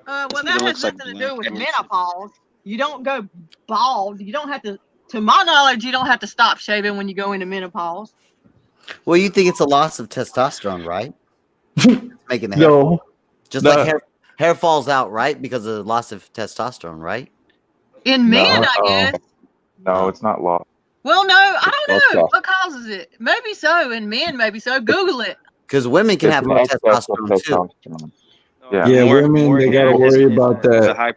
Well, that has nothing to do with menopause. You don't go bald. You don't have to. To my knowledge, you don't have to stop shaving when you go into menopause. Well, you think it's a loss of testosterone, right? Making the hair No. fall. Just like hair falls out, right? Because of the loss of testosterone, right? In men, No. I guess. No, it's not law. Well, no, I don't know. Okay. What causes it? Maybe so. In men, maybe so. Google it. Because women can It's have an more excess of testosterone too. testosterone. Yeah. Yeah, women, they gotta worry about The that high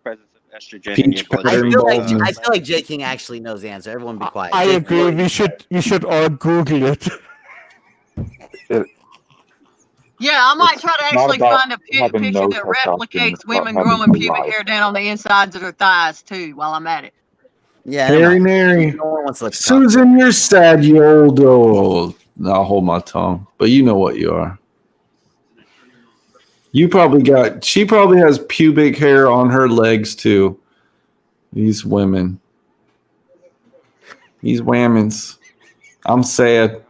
presence of estrogen in peach your blood. I pattern feel like baldness. I feel like J King actually knows the answer. Everyone be quiet. I J. agree. We should all Google it. Yeah, I might try to It's not actually about find a having picture no that testosterone, replicates it's about women having growing no pubic life. hair down on the insides of their thighs too. While I'm at it. Yeah, never Harry mind. Nary. No one wants to let you talk. Susan, you're sad, you old. I'll hold my tongue, but you know what you are. She probably has pubic hair on her legs too. These women. These whammons. I'm sad.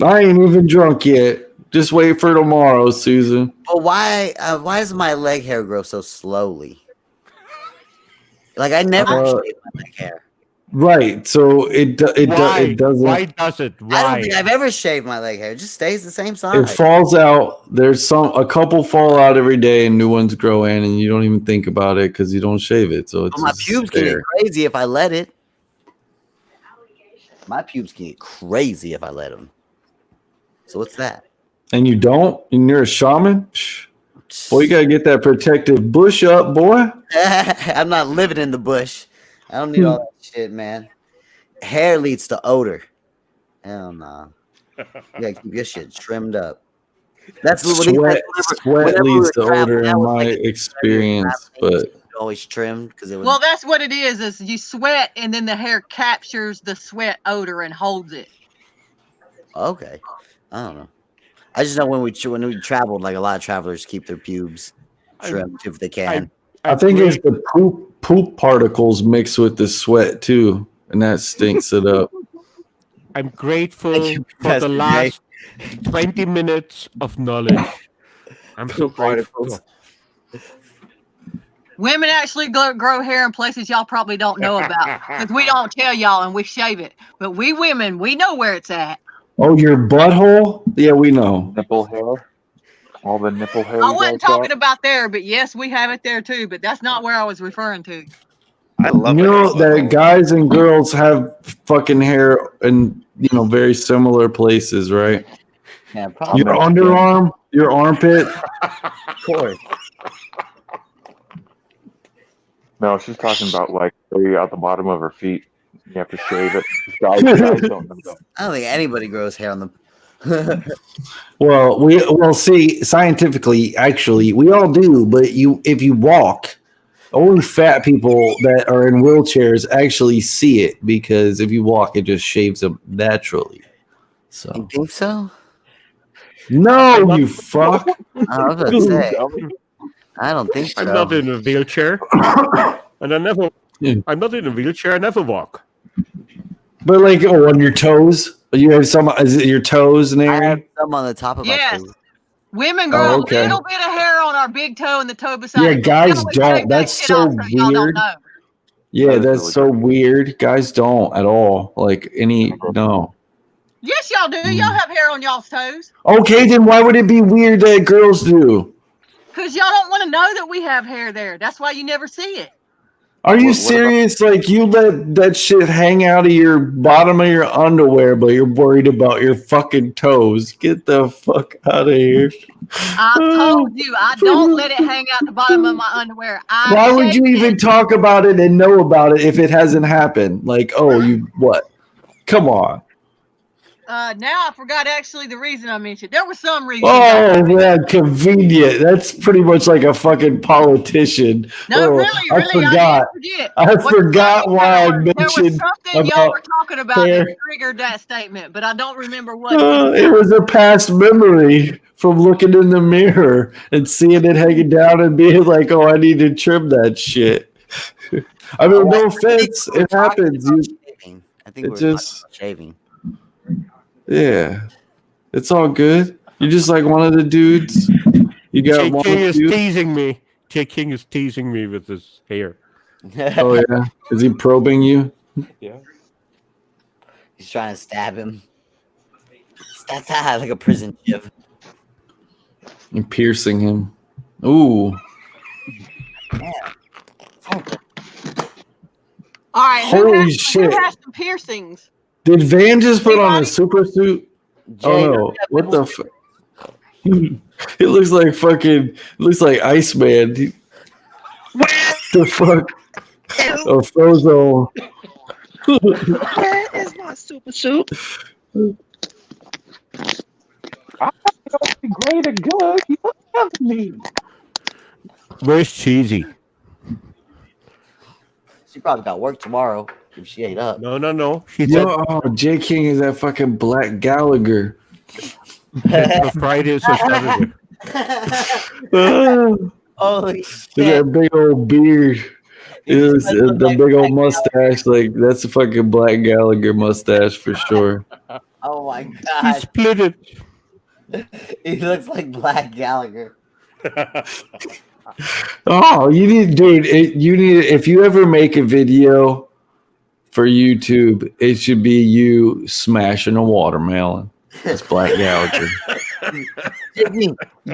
I ain't even drunk yet. Just wait for tomorrow, Susan. But why does my leg hair grow so slowly? Like I never shave my leg hair. Right. So it doesn't. Why does it? Why? I don't think I've ever shaved my leg hair. It just stays the same It size. falls out. There's a couple fall out every day, and new ones grow in, and you don't even think about it because you don't shave it. So it's my pubes can get crazy if I let it. My pubes can get crazy if I let them. So what's that? And you don't? And you're a shaman? Boy, you gotta get that protective bush up, boy. I'm not living in the bush. I don't need all that shit, man. Hair leads to odor. Hell no. You gotta keep your shit trimmed up. That's sweat leads to odor in my experience, but always trimmed because it was. Well, that's what it is. Is you sweat and then the hair captures the sweat odor and holds it. Okay, I don't know. I just know when we traveled, like a lot of travelers keep their pubes trimmed if they can. I think it's the poop particles mixed with the sweat too, and that stinks it up. I'm grateful for the last 20 minutes of knowledge. I'm so grateful. Women actually grow hair in places y'all probably don't know about because we don't tell y'all and we shave it. But we women, we know where it's at. Oh, your butthole? Yeah, we know. Nipple hair? All the nipple hair? I wasn't talking about there, but yes, we have it there too. But that's not where I was referring to. I love you know that guys and girls have fucking hair in very similar places, right? Yeah, probably. Your underarm, your armpit. Of course. No, she's talking about like at the bottom of her feet. You have to shave it. Guys don't know. I don't think anybody grows hair on them. Well, see, scientifically, actually, we all do. But if you walk, only fat people that are in wheelchairs actually see it because if you walk, it just shaves them naturally. So you think so? No, you fuck. I was gonna say. I don't think so. I'm not in a wheelchair, and I'm not in a wheelchair. I never walk. But like, on your toes, you have some. Is it your toes, Nary? I have some on the top of my toes. Women grow a little bit of hair on our big toe and the toe beside. Yeah, guys don't. That's so weird. Yeah, that's so weird. Guys don't at all. Like no. Yes, y'all do. Y'all have hair on y'all's toes. Okay, then why would it be weird that girls do? Because y'all don't want to know that we have hair there. That's why you never see it. Are you serious? Like you let that shit hang out of your bottom of your underwear, but you're worried about your fucking toes. Get the fuck out of here. I told you I don't let it hang out the bottom of my underwear. Why would you even talk about it and know about it if it hasn't happened? Like, what? Come on. Now I forgot actually the reason I mentioned. There was some reason. Oh man, convenient. That's pretty much like a fucking politician. No, really, I forgot. I forgot why I mentioned. There was something y'all were talking about that triggered that statement, but I don't remember what. It was a past memory from looking in the mirror and seeing it hanging down and being like, "Oh, I need to trim that shit." I mean, no offense, it happens. I think we're just shaving. Yeah, it's all good. You're just like one of the dudes. You got Jay one King is dude. teasing me. Jay King is teasing me with his hair. Oh yeah, is he probing you? Yeah. He's trying to stab him. Stab like a prison shiv. And piercing him. Ooh. Yeah. All right. Holy shit! Who has some piercings? Did Van just put on a super suit? Oh no! What the fuck? It looks like fucking. It looks like Iceman. The fuck? Oh, Frozo. Where is my super suit? I'm great and good. You don't have me. Where's Cheesy? She probably got work tomorrow if she ain't up. No. J King is that fucking Black Gallagher. Fridays or Saturday. Holy shit. That big old beard. The big old mustache. Like, that's a fucking Black Gallagher mustache for sure. Oh my He god. split it. He looks like Black Gallagher. Oh, you need, dude. You need, if you ever make a video for YouTube, it should be you smashing a watermelon. That's Black Gouger.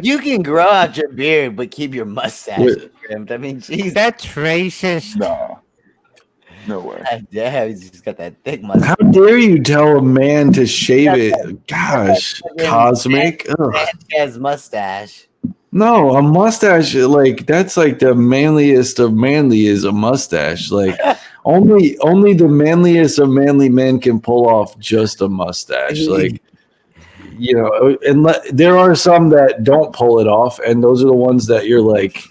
You can grow out your beard, but keep your mustache trimmed. I mean, jeez. That's racist. No way. Yeah, he's just got that thick mustache. How dare you tell a man to shave it? Gosh, Cosmic. Has mustache. No, a mustache, like that's like the manliest of manly is a mustache. Like only the manliest of manly men can pull off just a mustache. Like, you know, and there are some that don't pull it off, and those are the ones that you're like,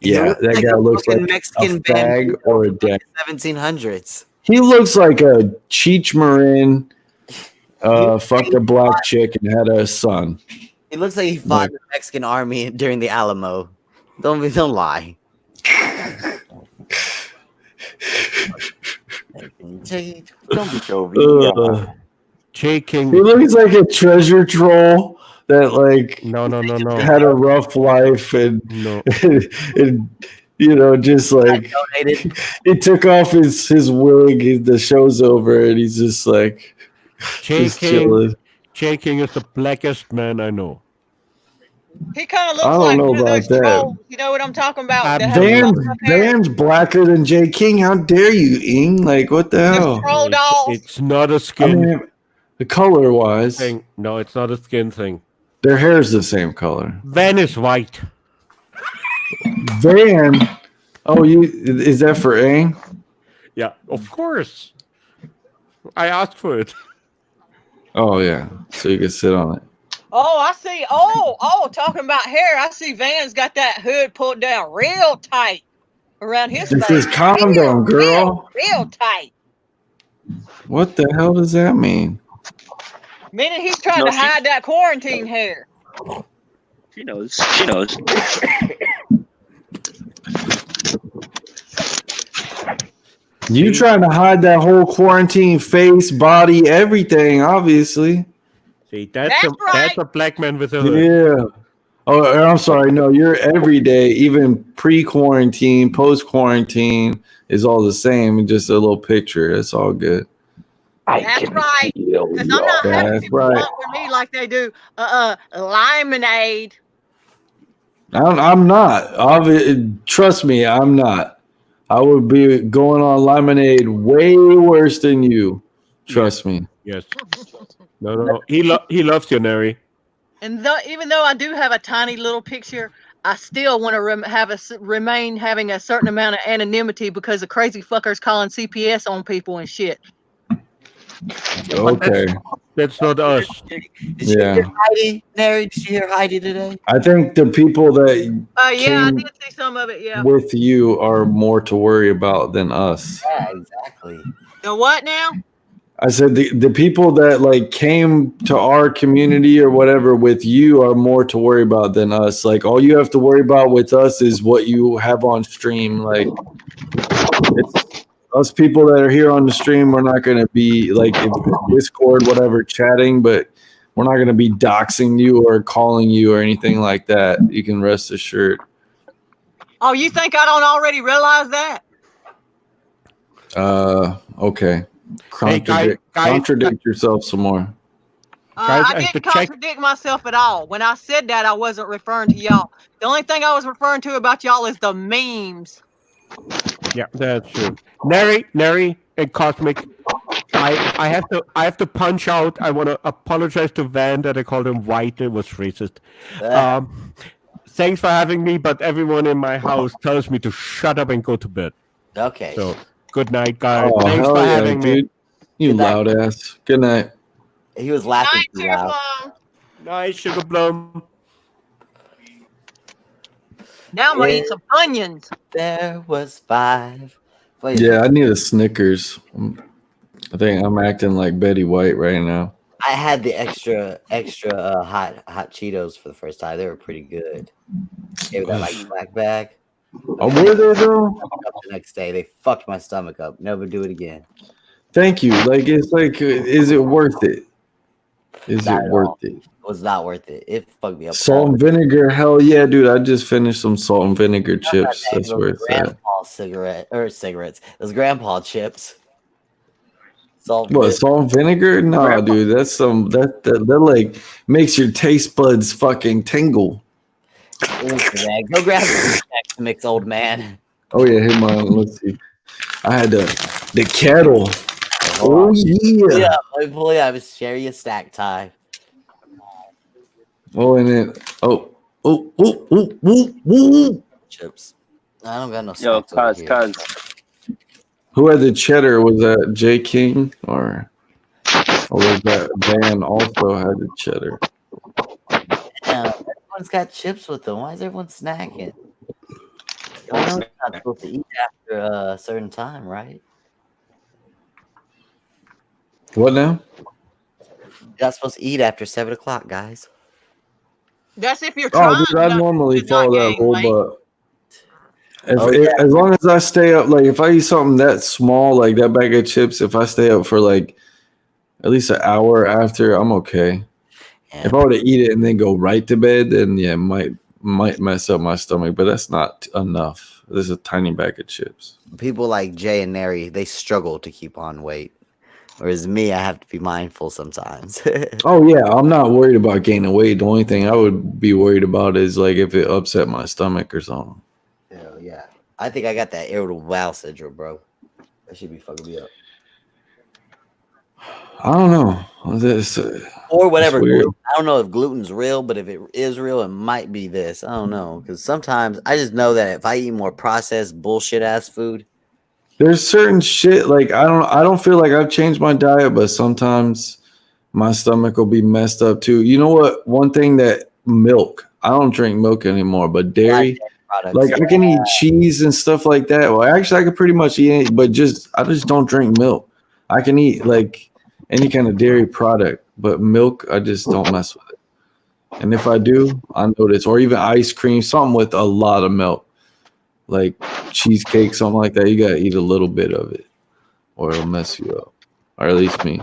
yeah, that guy looks like Mexican a fag or a dick. 1700s. He looks like a Cheech Marin, fucked a black chick and had a son. He looks like he fought in the Mexican army during the Alamo. Don't lie. Don't be Jovi. J King. He looks like a treasure troll that like no had a rough life and, and you know, just like he took off his wig, the show's over, and he's just like J King is the blackest man I know. He kind of looks I don't like know one of about those that. trolls. You know what I'm talking about? That have Van's blacker than J King. How dare you, Ing? Like, what the hell? troll dolls. It's not a skin I mean, the color wise, thing. No, it's not a skin thing. their hair's the same color. Van is white. Van, is that for Ing? Yeah, of course. I asked for it. Oh yeah, so you can sit on it. Oh, I see. Oh, talking about hair. I see Van's got that hood pulled down real tight around his This face. is condom, girl. Real tight. What the hell does that mean? Meaning he's trying to hide that quarantine hair. She knows. You trying to hide that whole quarantine face, body, everything, obviously. See, that's a black man with a hood. Yeah. Oh, I'm sorry. No, you're every day, even pre-quarantine, post-quarantine is all the same. Just a little picture. It's all good. That's right. Because I'm not having That's people right. walk with me like they do lemonade. I'm not. Trust me, I'm not. I would be going on lemonade way worse than you. Trust me. Yes. No. He loves you, Neri. And even though I do have a tiny little picture, I still want to remain having a certain amount of anonymity because the crazy fuckers calling CPS on people and shit. Okay. That's not us. Did you hear Heidi? Neri, did you hear Heidi today? I think the people that Yeah, I came did see some of it. Yeah. with you are more to worry about than us. Yeah, exactly. The what now? I said the people that like came to our community or whatever with you are more to worry about than us. Like all you have to worry about with us is what you have on stream. Like it's us people that are here on the stream. We're not going to be like in Discord, whatever, chatting, but we're not going to be doxing you or calling you or anything like that. You can rest assured. Oh, you think I don't already realize that? Okay. Contradict yourself some more. I didn't contradict myself at all. When I said that, I wasn't referring to y'all. The only thing I was referring to about y'all is the memes. Yeah, that's true. Neri, and Cosmic. I have to punch out. I want to apologize to Van that I called him white. It was racist. Thanks for having me, but everyone in my house tells me to shut up and go to bed. Okay. So good night, guys. Oh, Thanks hell for yeah, having me. dude. You loud ass. Good night. He was laughing too loud. Nice, Sugar Plum. Now I'm gonna eat some onions. There was 5. Yeah, I need a Snickers. I think I'm acting like Betty White right now. I had the extra hot Cheetos for the first time. They were pretty good. Gave that like black bag. Oh, were they though? The next day, they fucked my stomach up. Never do it again. Thank you. Like it's like, is it worth it? Is it worth it? It was not worth it. It fucked me up. Salt and vinegar, hell yeah, dude! I just finished some salt and vinegar chips. That's where it's at. Grandpa cigarettes. Those grandpa chips. Salt. What, salt and vinegar? No, dude, that's that like makes your taste buds fucking tingle. Go grab some mix, old man. Oh yeah, hit mine. Let's see. I had the kettle. Oh yeah. Yeah, let me pull it out. Share your stack tie. Oh, and then oh. Chips. I don't got no. Yo, cuz. Who had the cheddar? Was that J King or was that Van also had the cheddar? Yeah, everyone's got chips with them. Why is everyone snacking? I know you're not supposed to eat after a certain time, right? What now? You're not supposed to eat after 7 o'clock, guys. That's if you're trying. Oh, dude, I normally follow that rule, but Oh, as long as I stay up, like if I eat something that small, like that bag of chips, if I stay up for like at least an hour after, I'm okay. Yeah. If I were to eat it and then go right to bed, then yeah, it might mess up my stomach, but that's not enough. This is a tiny bag of chips. People like Jay and Neri, they struggle to keep on weight. Whereas me, I have to be mindful sometimes. Oh yeah, I'm not worried about gaining weight. The only thing I would be worried about is like if it upset my stomach or something. Hell yeah. I think I got that irritable bowel syndrome, bro. That should be fucking me up. I don't know. Or whatever. I don't know if gluten's real, but if it is real, it might be this. I don't know. Because sometimes I just know that if I eat more processed bullshit ass food, there's certain shit like I don't feel like I've changed my diet, but sometimes my stomach will be messed up too. You know what? One thing that milk. I don't drink milk anymore, but dairy. Like I can eat cheese and stuff like that. Well, actually, I could pretty much eat it, but I just don't drink milk. I can eat like any kind of dairy product, but milk, I just don't mess with it. And if I do, I notice, or even ice cream, something with a lot of milk, like cheesecake, something like that. You gotta eat a little bit of it, or it'll mess you up. Or at least me.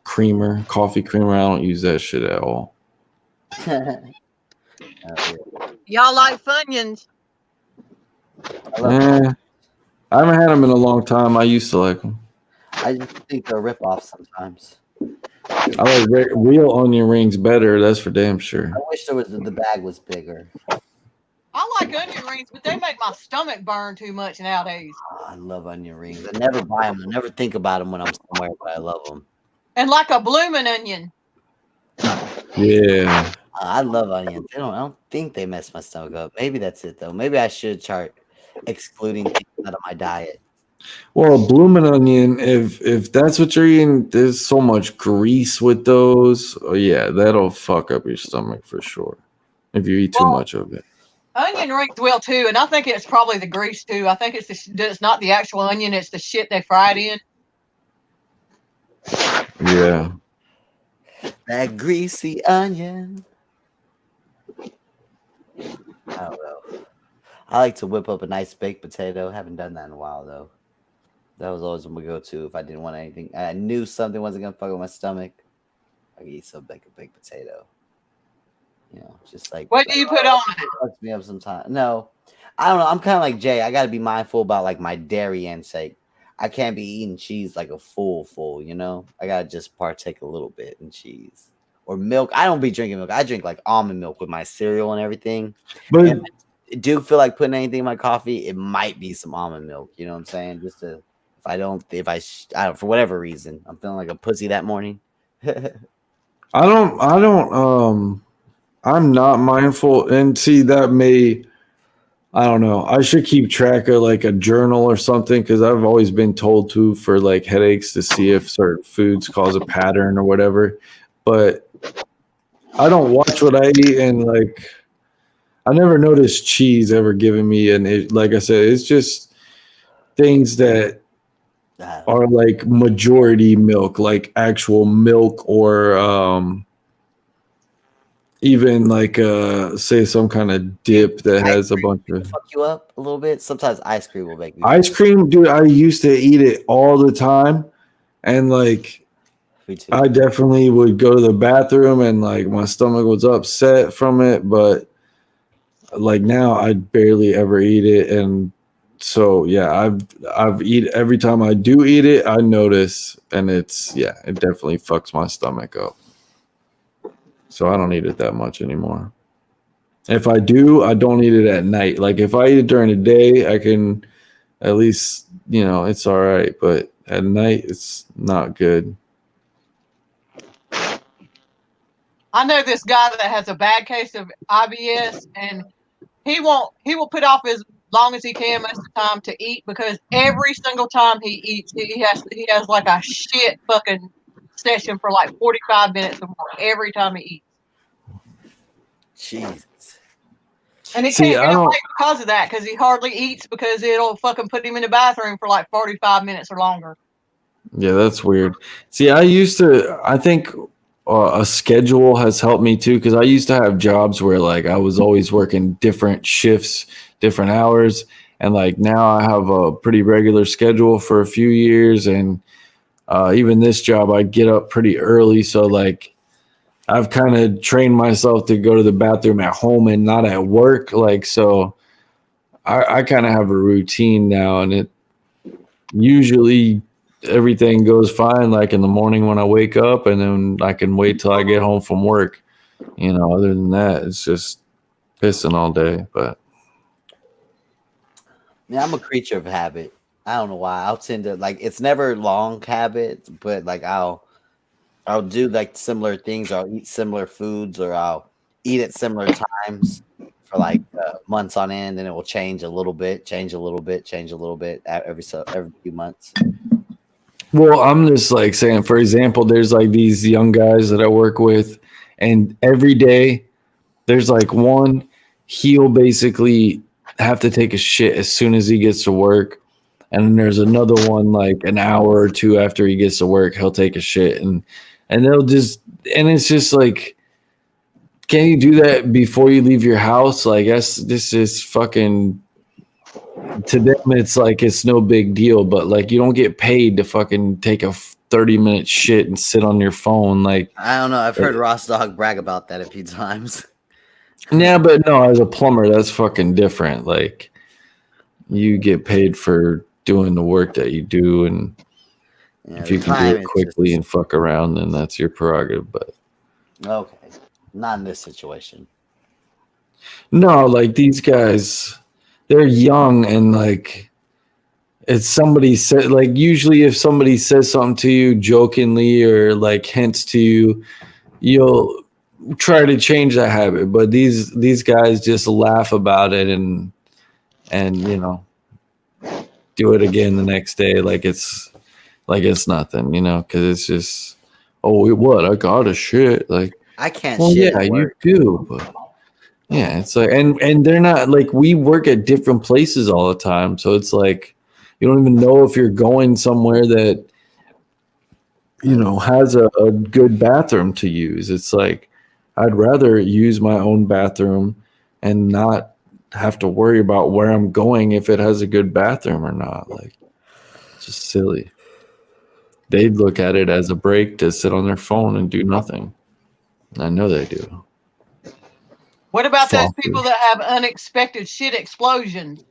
Creamer, coffee creamer, I don't use that shit at all. Y'all like Funyuns? I haven't had them in a long time. I used to like them. I just think they're rip-off sometimes. I like real onion rings better. That's for damn sure. I wish the bag was bigger. I like onion rings, but they make my stomach burn too much nowadays. Oh, I love onion rings. I never buy them. I never think about them when I'm somewhere, but I love them. And like a blooming onion. Yeah. I love onions. I don't think they mess my stomach up. Maybe that's it though. Maybe I should start excluding things out of my diet. Well, blooming onion, if that's what you're eating, there's so much grease with those. Oh yeah, that'll fuck up your stomach for sure. If you eat too much of it. Onion rings will too, and I think it's probably the grease too. I think it's not the actual onion; it's the shit they fried in. Yeah. That greasy onion. I don't know. I like to whip up a nice baked potato. Haven't done that in a while though. That was always my go-to if I didn't want anything. I knew something wasn't gonna fuck with my stomach. I could eat some baked potato. You know, just like what do you put on it? Fucks me up sometimes. No, I don't know. I'm kind of like Jay. I got to be mindful about like my dairy intake. I can't be eating cheese like a full. You know, I gotta just partake a little bit in cheese or milk. I don't be drinking milk. I drink like almond milk with my cereal and everything. But if I do feel like putting anything in my coffee, it might be some almond milk. You know what I'm saying? Just to I don't for whatever reason I'm feeling like a pussy that morning. I'm not mindful, and see that I don't know. I should keep track of like a journal or something because I've always been told to for like headaches to see if certain foods cause a pattern or whatever. But I don't watch what I eat, and like I never noticed cheese ever giving me like I said, it's just things that are like majority milk, like actual milk or even like say some kind of dip that has a bunch of fuck you up a little bit. Sometimes ice cream will make me ice cream, dude. I used to eat it all the time, and like I definitely would go to the bathroom and like my stomach was upset from it, but like now I barely ever eat it, and So yeah, I've eat every time I do eat it, I notice, and it definitely fucks my stomach up. So I don't eat it that much anymore. If I do, I don't eat it at night. Like if I eat it during the day, I can at least, it's all right. But at night, it's not good. I know this guy that has a bad case of IBS, and he will put off as long as he can most of the time to eat, because every single time he eats, he has like a shit fucking session for like 45 minutes or more every time he eats. Jesus. And he can't get away because of that, because he hardly eats, because it'll fucking put him in the bathroom for like 45 minutes or longer. Yeah, that's weird. See, I think a schedule has helped me too, because I used to have jobs where like I was always working different shifts, different hours, and like now I have a pretty regular schedule for a few years, and even this job I get up pretty early, so like I've kind of trained myself to go to the bathroom at home and not at work, like, so I kind of have a routine now, and it usually everything goes fine, like in the morning when I wake up, and then I can wait till I get home from work. Other than that, it's just pissing all day. But yeah, I'm a creature of habit. I don't know why. I'll tend to like, it's never long habits, but like I'll do like similar things. I'll eat similar foods, or I'll eat at similar times for like months on end, and it will change a little bit every few months. Well, I'm just like saying, for example, there's like these young guys that I work with, and every day there's like one, he'll basically have to take a shit as soon as he gets to work. And then there's another one, like an hour or two after he gets to work, he'll take a shit, and it's just like, can you do that before you leave your house? Like, this is fucking, to them, it's like, it's no big deal, but like, you don't get paid to fucking take a 30-minute shit and sit on your phone. Like, I don't know. I've heard Ross Dog brag about that a few times. Yeah, but no, as a plumber, that's fucking different. Like, you get paid for doing the work that you do, and if you can do it quickly and fuck around, then that's your prerogative. But okay, not in this situation. No, like these guys, they're young, and like it's somebody said, like usually if somebody says something to you jokingly or like hints to you, you'll try to change that habit. But these guys just laugh about it and do it again the next day like it's nothing, because it's just, oh, what, I got a shit, like I can't. Well, shit yeah, you do, but yeah, it's like, and they're not like, we work at different places all the time, so it's like you don't even know if you're going somewhere that has a good bathroom to use. It's like, I'd rather use my own bathroom and not have to worry about where I'm going if it has a good bathroom or not. Like, it's just silly. They'd look at it as a break to sit on their phone and do nothing. I know they do. What about those people that have unexpected shit explosions?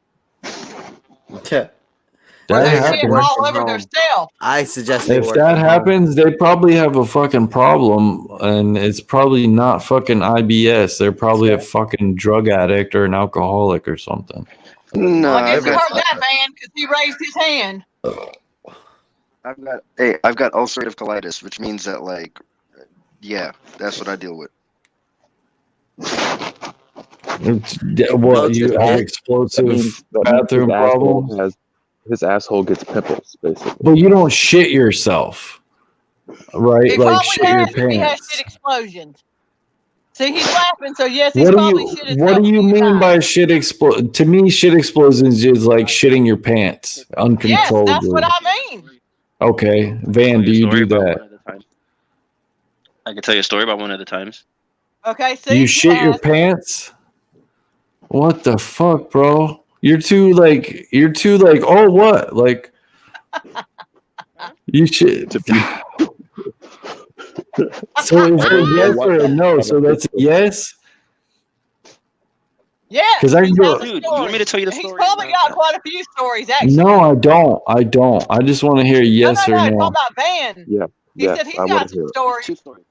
Or they shit all over themselves. I suggest if that happens, they probably have a fucking problem, and it's probably not fucking IBS. They're probably a fucking drug addict or an alcoholic or something. No, well, I guess you heard that man because he raised his hand. I've got ulcerative colitis, which means that, like, yeah, that's what I deal with. What, you have explosive bathroom problems? His asshole gets pimples, basically. But you don't shit yourself, right? He like shit your pants. He has shit explosions. See, he's laughing, so yes, he's What probably shit his do you mean by shit explosion? To me, shit explosions is like shitting your pants uncontrollably. Yes, that's what I mean. Okay, Van, do you do that? I can tell you a story about one of the times. Okay, see, you shit your pants? What the fuck, bro? You're too like, oh, what? Like, you should. So is it yes or a no? So that's a yes? Yeah, Because I he can has go. a Dude, story. you want me to tell you the He's story? probably got quite a few stories, actually. No, I don't. I don't. I just want to hear yes no, or talking no. about Van. Yeah. He Yes, said he's I got want to some hear it. stories. 2 stories.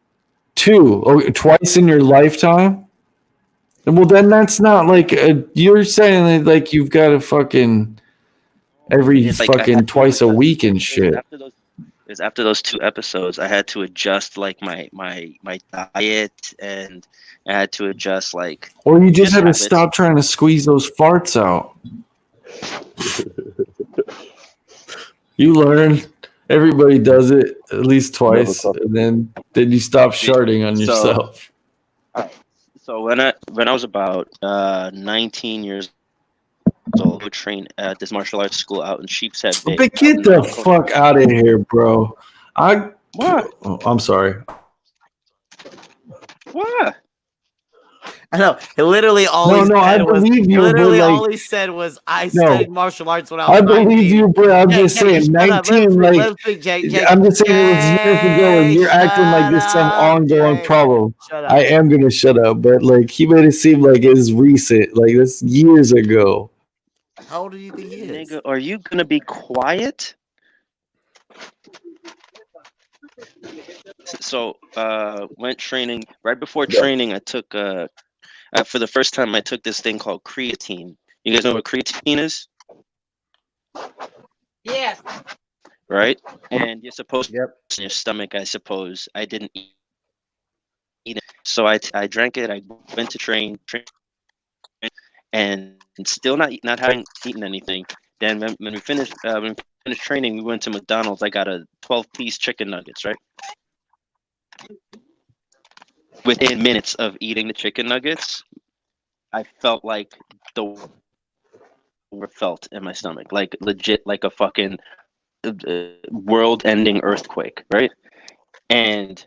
2, okay, twice in your lifetime. Well, then that's not like you're saying that like you've got to fucking every It's like I fucking had to twice a adjust. week and It was shit. after those 2 episodes, I had to adjust like my diet, and I had to adjust like Or you just just had to habits. stop trying to squeeze those farts out. You learn. Everybody does it at least twice, and then you stop sharding on yourself. So when I was about 19 years old, I would train at this martial arts school out in Sheepshead Bay. But get the fuck out of here, bro. What? Oh, I'm sorry. What? I know. Literally all No, he no, I said was believe you, literally but, like, all he said was I no. studied martial arts when I was I believe 19. you, but I'm Jake, just Jake, saying, shut up. 19, Let like, him speak, Jake. I'm just saying it was years ago, and you're acting like this some ongoing problem. Shut up. I am gonna shut up, but like he made it seem like it's recent, like this years ago. How old do you think he is? Nigga, are you gonna be quiet? So went training right before training. I took for the first time I took this thing called creatine. You guys know what creatine is? Yes. Right? And you're supposed to in your stomach, I suppose. I didn't eat it. So I drank it. I went to train and still not having eaten anything. Then when we finished training, we went to McDonald's. I got a 12-piece chicken nuggets, right? Within minutes of eating the chicken nuggets, I felt like the felt in my stomach, like legit, like a fucking world-ending earthquake, right? And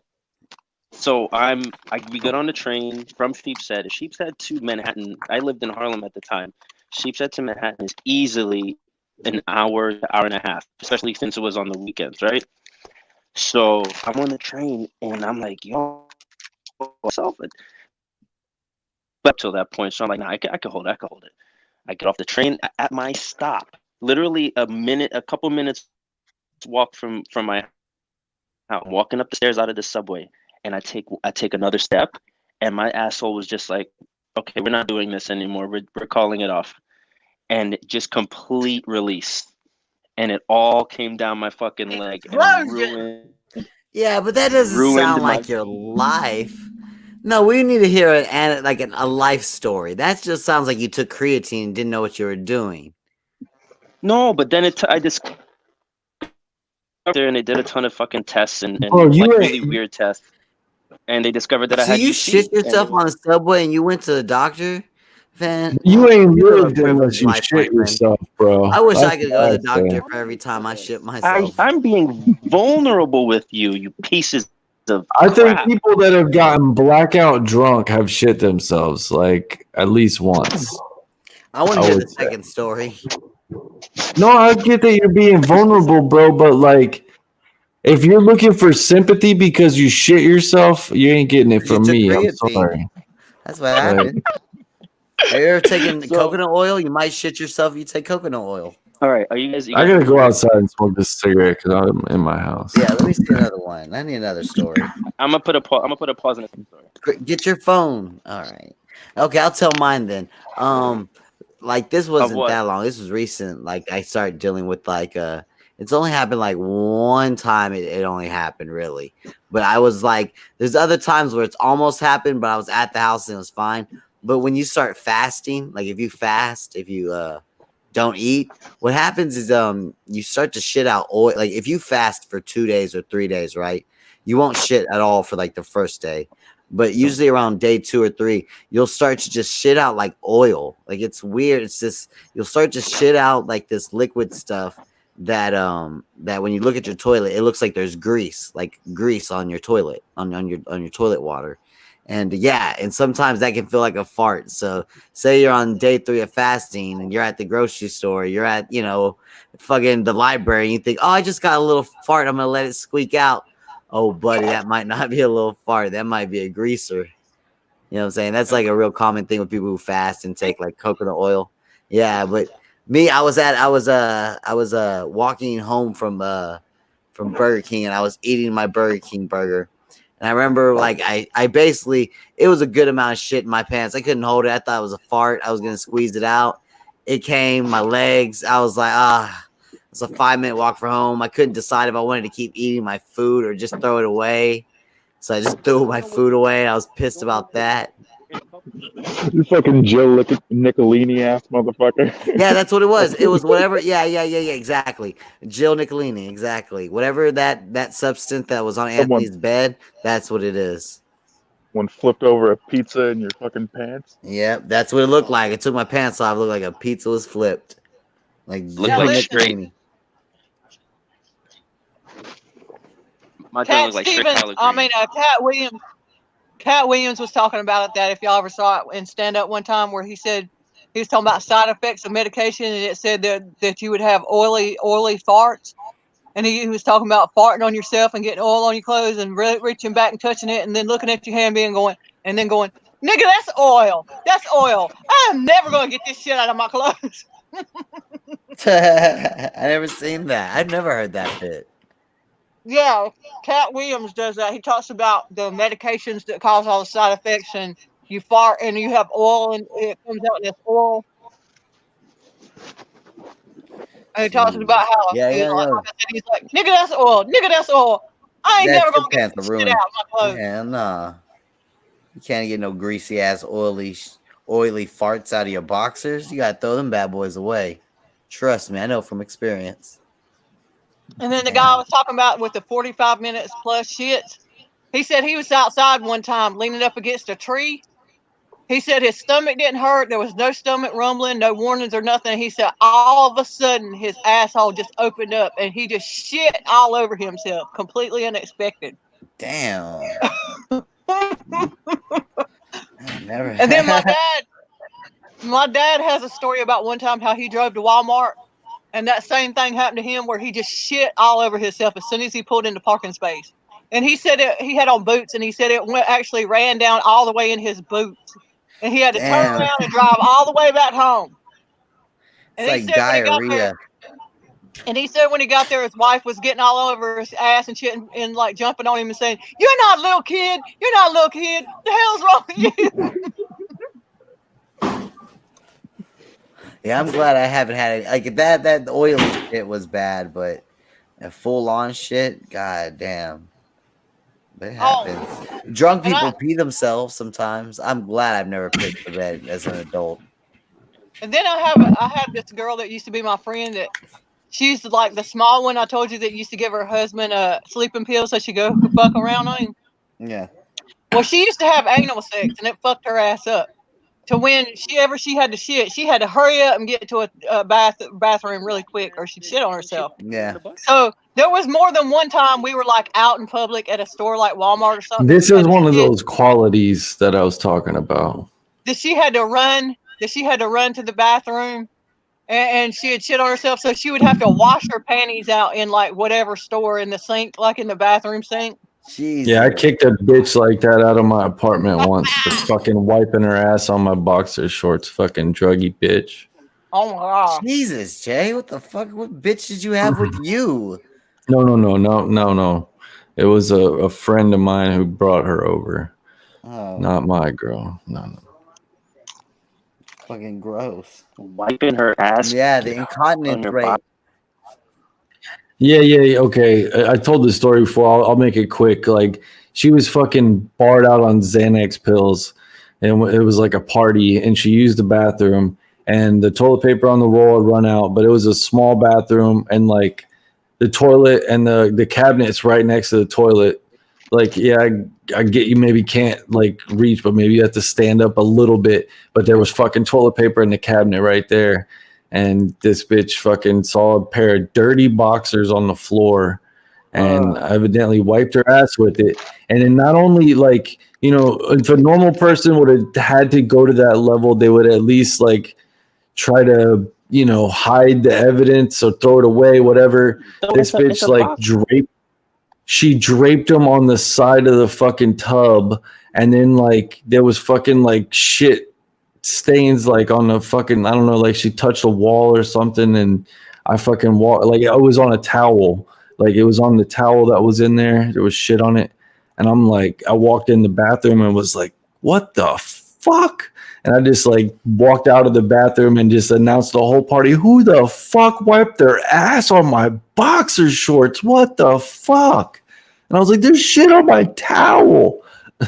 so we got on the train from Sheepshead to Manhattan. I lived in Harlem at the time. Sheepshead to Manhattan is easily an hour to hour and a half, especially since it was on the weekends, right? So I'm on the train and I'm like, yo, myself. But up till that point, so I'm like, nah, I can hold it. I get off the train at my stop, literally a couple minutes walk from my house. I'm walking up the stairs out of the subway, and I take another step, and my asshole was just like, okay, we're not doing this anymore. We're calling it off, and just complete release, and it all came down my fucking leg and ruined. Yeah, but that doesn't sound like your life. No, we need to hear a life story. That just sounds like you took creatine and didn't know what you were doing. No, but then I just there and they did a ton of fucking tests and really weird tests, and they discovered that I had. So you shit yourself on the subway and you went to the doctor, Van? You ain't lived unless you shit yourself, bro. I wish I could go to the doctor for every time I shit myself. I'm being vulnerable with you pieces of I think crap. people that have gotten blackout drunk have shit themselves like at least once. I want to hear the second story. No, I get that you're being vulnerable, bro, but like if you're looking for sympathy because you shit yourself, you ain't getting it from me. I'm sorry. That's what happened. Have you ever taken coconut oil? You might shit yourself if you take coconut oil. All right, are you guys? I gotta go outside and smoke this cigarette because I'm in my house. Yeah, let me see another one. I need another story. I'm gonna put a pause in the story. Get your phone. All right. Okay, I'll tell mine then. Like this wasn't that long. This was recent. Like I started dealing with it's only happened like one time. It only happened really, but I was like, there's other times where it's almost happened, but I was at the house and it was fine. But when you start fasting, like if you fast, if you don't eat, what happens is you start to shit out oil. Like if you fast for 2 days or 3 days, right, you won't shit at all for like the first day. But usually around day 2 or 3, you'll start to just shit out like oil. Like it's weird. It's just you'll start to shit out like this liquid stuff that that when you look at your toilet, it looks like there's grease on your toilet, on your toilet water. And yeah, and sometimes that can feel like a fart. So say you're on day 3 of fasting and you're at the grocery store, you're at, fucking the library, and you think, oh, I just got a little fart, I'm gonna let it squeak out. Oh, buddy, that might not be a little fart. That might be a greaser. You know what I'm saying? That's like a real common thing with people who fast and take like coconut oil. Yeah, but me, I was walking home from Burger King, and I was eating my Burger King burger. And I remember like I basically, it was a good amount of shit in my pants. I couldn't hold it. I thought it was a fart. I was gonna squeeze it out. It came, my legs. I was like, it's a 5-minute walk from home. I couldn't decide if I wanted to keep eating my food or just throw it away. So I just threw my food away. I was pissed about that. You fucking Jill Nicolini ass motherfucker. Yeah, that's what it was. It was whatever. Yeah, exactly. Jill Nicolini, exactly. Whatever that substance that was on Anthony's bed, that's what it is. One flipped over a pizza in your fucking pants. Yep, that's what it looked like. It took my pants off. It looked like a pizza was flipped. Like Looked like Nicolini. My Cat looked like Stevens, Cat Williams was talking about that. If y'all ever saw it in stand up one time, where he said he was talking about side effects of medication, and it said that you would have oily farts, and he was talking about farting on yourself and getting oil on your clothes and reaching back and touching it, and then looking at your hand being going, nigga, that's oil. That's oil. I am never gonna get this shit out of my clothes. I never seen that. I've never heard that bit. Yeah, Cat Williams does that. He talks about the medications that cause all the side effects, and you fart and you have oil, and it comes out in this oil. And he talks about how he's like, nigga, that's oil. Nigga, that's oil. I ain't never gonna get this shit out of my clothes. Yeah, nah. You can't get no greasy ass oily farts out of your boxers. You gotta throw them bad boys away. Trust me, I know from experience. And then the guy I was talking about with the 45 minutes plus shit, he said he was outside one time leaning up against a tree. He said his stomach didn't hurt. There was no stomach rumbling, no warnings or nothing. He said all of a sudden his asshole just opened up and he just shit all over himself, completely unexpected. Damn. Never. And then my dad has a story about one time how he drove to Walmart. And that same thing happened to him where he just shit all over himself as soon as he pulled into parking space. And he said he had on boots, and he said it actually ran down all the way in his boots. And he had to turn around and drive all the way back home. And it's like diarrhea. And he said when he got there, his wife was getting all over his ass and shit and like jumping on him and saying, "You're not a little kid. You're not a little kid. What the hell's wrong with you?" Yeah, I'm glad I haven't had it. Like that oily shit was bad, but a full on shit, god damn. But it happens. Drunk people pee themselves sometimes. I'm glad I've never picked the bed as an adult. And then I had this girl that used to be my friend that she's like the small one I told you that used to give her husband a sleeping pill so she go fuck around on him. Yeah. Well, she used to have anal sex and it fucked her ass up. To when she had to shit, she had to hurry up and get to a bathroom really quick or she'd shit on herself. Yeah. So there was more than one time we were like out in public at a store like Walmart or something. This is one of those qualities that I was talking about. That she had to run to the bathroom and she had shit on herself. So she would have to wash her panties out in like whatever store in the sink, like in the bathroom sink. Jeez. Yeah, I kicked a bitch like that out of my apartment once for fucking wiping her ass on my boxer shorts. Fucking druggy bitch. Oh my god. Jesus, Jay, what the fuck? What bitch did you have with you? No. It was a friend of mine who brought her over. Oh. Not my girl. No. Fucking gross. Wiping her ass. Yeah, the incontinence rate. Yeah. Okay, I told this story before. I'll make it quick. Like, she was fucking barred out on Xanax pills, and it was like a party, and she used the bathroom, and the toilet paper on the roll had run out, but it was a small bathroom, and like the toilet and the cabinet's right next to the toilet. Like, yeah, I get you maybe can't like reach, but maybe you have to stand up a little bit. But there was fucking toilet paper in the cabinet right there. And this bitch fucking saw a pair of dirty boxers on the floor and evidently wiped her ass with it. And then not only like, you know, if a normal person would have had to go to that level, they would at least like try to, you know, hide the evidence or throw it away, whatever. This bitch like draped them on the side of the fucking tub and then like there was fucking like shit stains like on the fucking, I don't know, like she touched a wall or something, and I fucking like it was on a towel, like it was on the towel that was in there. There was shit on it, and I'm like, I walked in the bathroom and was like, what the fuck? And I just like walked out of the bathroom and just announced the whole party, who the fuck wiped their ass on my boxer shorts? What the fuck? And I was like, there's shit on my towel.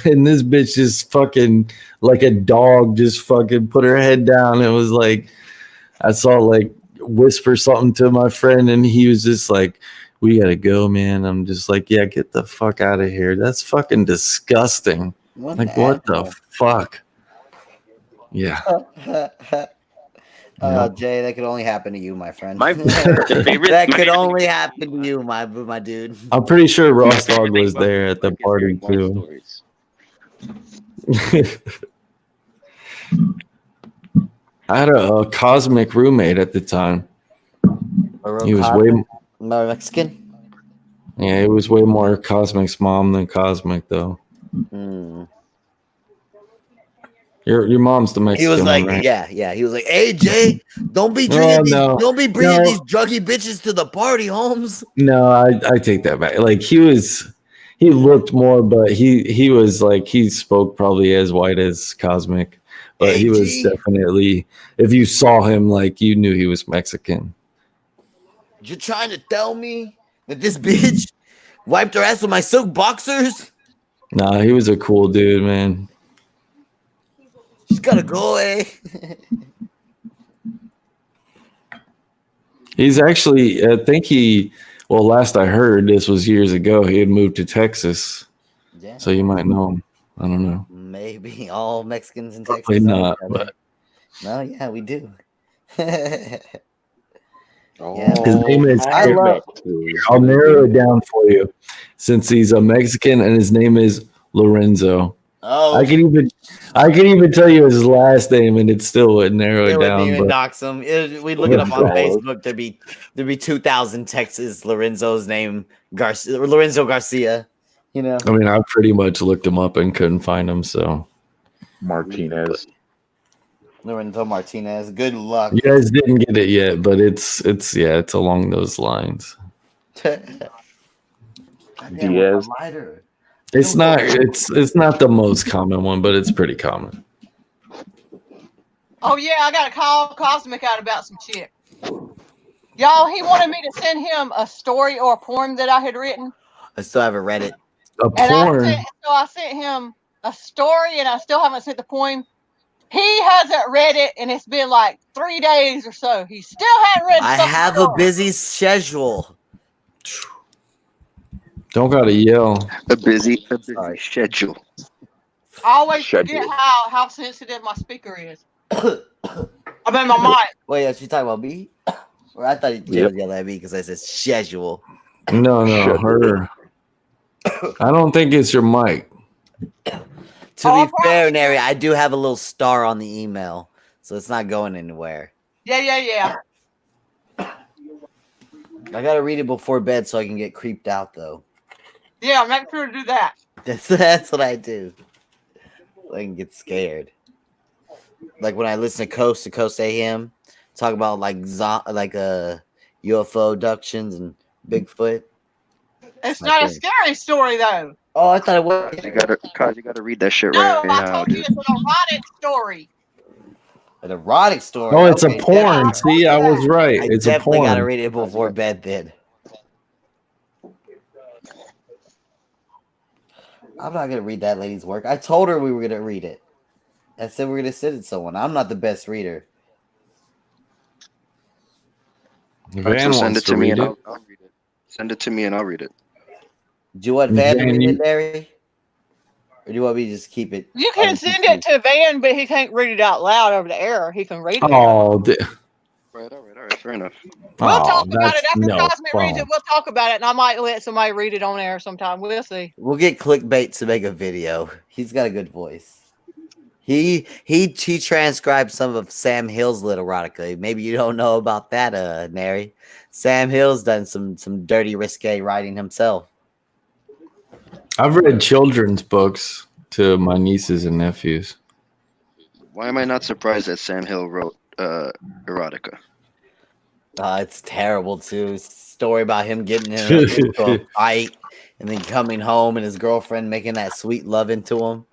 And this bitch just fucking like a dog just fucking put her head down. It was like, I saw like whisper something to my friend and he was just like, we gotta go, man. I'm just like, yeah, get the fuck out of here. That's fucking disgusting. What the fuck? Yeah. Jay, that could only happen to you, my friend. My favorite. That could only happen to you, my dude. I'm pretty sure Ross Dog was there at the party too. I had a cosmic roommate at the time. He was way more Mexican. Yeah, it was way more Cosmic's mom than Cosmic though. Your mom's the Mexican. He was like, right? yeah. He was like, hey Jay, don't be drinking don't be bringing these druggy bitches to the party, Holmes. No, I take that back. Like he looked more, but he was like, he spoke probably as white as Cosmic, but he was definitely, if you saw him, like you knew he was Mexican. You're trying to tell me that this bitch wiped her ass with my silk boxers? Nah, he was a cool dude, man. She's gotta go away. He's actually, I think last I heard, this was years ago, he had moved to Texas. Yeah. So you might know him. I don't know. Maybe all Mexicans in Texas. Probably not, but. No, yeah, we do. His name is, I'll narrow it down for you, since he's a Mexican and his name is Lorenzo. Oh, I can even tell you his last name and it still wouldn't narrow it down. Wouldn't even dox him. We'd look it up on Facebook. There'd be 2,000 Texas Lorenzo's name Lorenzo Garcia. You know. I mean, I pretty much looked him up and couldn't find him. So Martinez. Lorenzo Martinez. Good luck. You guys didn't get it yet, but it's along those lines. Diaz. It's not the most common one, but it's pretty common. Oh yeah, I got to call Cosmic out about some shit. Y'all, he wanted me to send him a story or a poem that I had written. I still haven't read it. A poem? I sent him a story, and I still haven't sent the poem. He hasn't read it, and it's been like 3 days or so. He still hadn't read it. I have a busy schedule. Don't gotta yell. A busy schedule. I always forget how sensitive my speaker is. I mean, my mic. Wait, are you talking about me? Or I thought you was yelling at me because I said schedule. No, her. I don't think it's your mic. To be fair, Nary, I do have a little star on the email, so it's not going anywhere. Yeah. I gotta read it before bed so I can get creeped out, though. Yeah, make sure to do that. That's what I do. I can get scared. Like when I listen to Coast AM, talk about like UFO abductions and Bigfoot. It's not a scary story though. Oh, I thought it was. You gotta read that shit No, right I now, told you dude. it's an erotic story. An erotic story. Oh, it's a porn. See, I was right. It's a definitely porn. gotta read it before bed then. I'm not gonna read that lady's work. I told her we were gonna read it. I said we're gonna send it to someone. I'm not the best reader. Van So send wants it to to me read and it. I'll read it. Send it to me and I'll read it. Do you want Van to Van, read it, Larry? Or do you want me to just keep it? You can send it to Van, but he can't read it out loud over the air. He can read it. Oh, All right, fair enough. We'll talk about it after no Cosmic reads it. fun. We'll talk about it, and I might let somebody read it on air sometime. We'll see. We'll get clickbait to make a video. He's got a good voice. He transcribed some of Sam Hill's little erotica. Maybe you don't know about that, Nary. Sam Hill's done some dirty, risque writing himself. I've read children's books. to my nieces and nephews. Why am I not surprised that Sam Hill wrote erotica? It's terrible too. It's a story about him getting into a fight and then coming home and his girlfriend making that sweet love into him.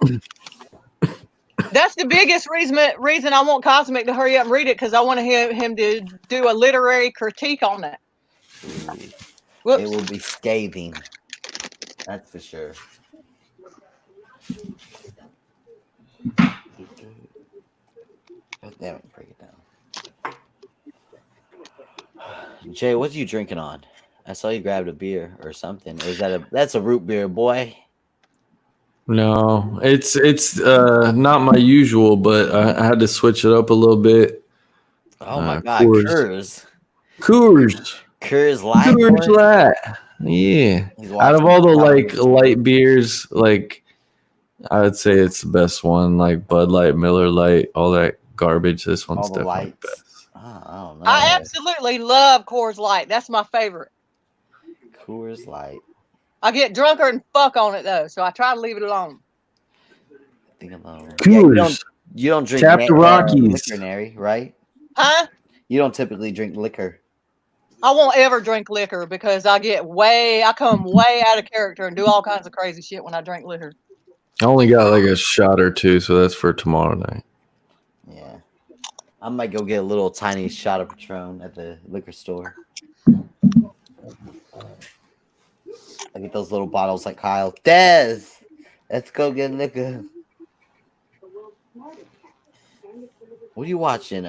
That's the biggest reason I want Cosmic to hurry up and read it, because I want him to do a literary critique on it. Whoops. It will be scathing. That's for sure. God damn it, break it down. Jay, what are you drinking on? I saw you grabbed a beer or something. Or is that's a root beer, boy? No, it's not my usual, but I had to switch it up a little bit. Oh my god, Coors Light. Coors Light. Yeah. Out of all the light beers, like I would say it's the best one. Like Bud Light, Miller Light, all that garbage. This one's definitely the best. Oh, no. I absolutely love Coors Light. That's my favorite. Coors Light. I get drunker and fuck on it though, so I try to leave it alone. Coors. You don't drink Tap the Rockies. Liquor, Nary, right? Huh? You don't typically drink liquor. I won't ever drink liquor because I come way out of character and do all kinds of crazy shit when I drink liquor. I only got like a shot or two, so that's for tomorrow night. Yeah. I might go get a little tiny shot of Patron at the liquor store. I get those little bottles like Kyle. Des, let's go get liquor. What are you watching,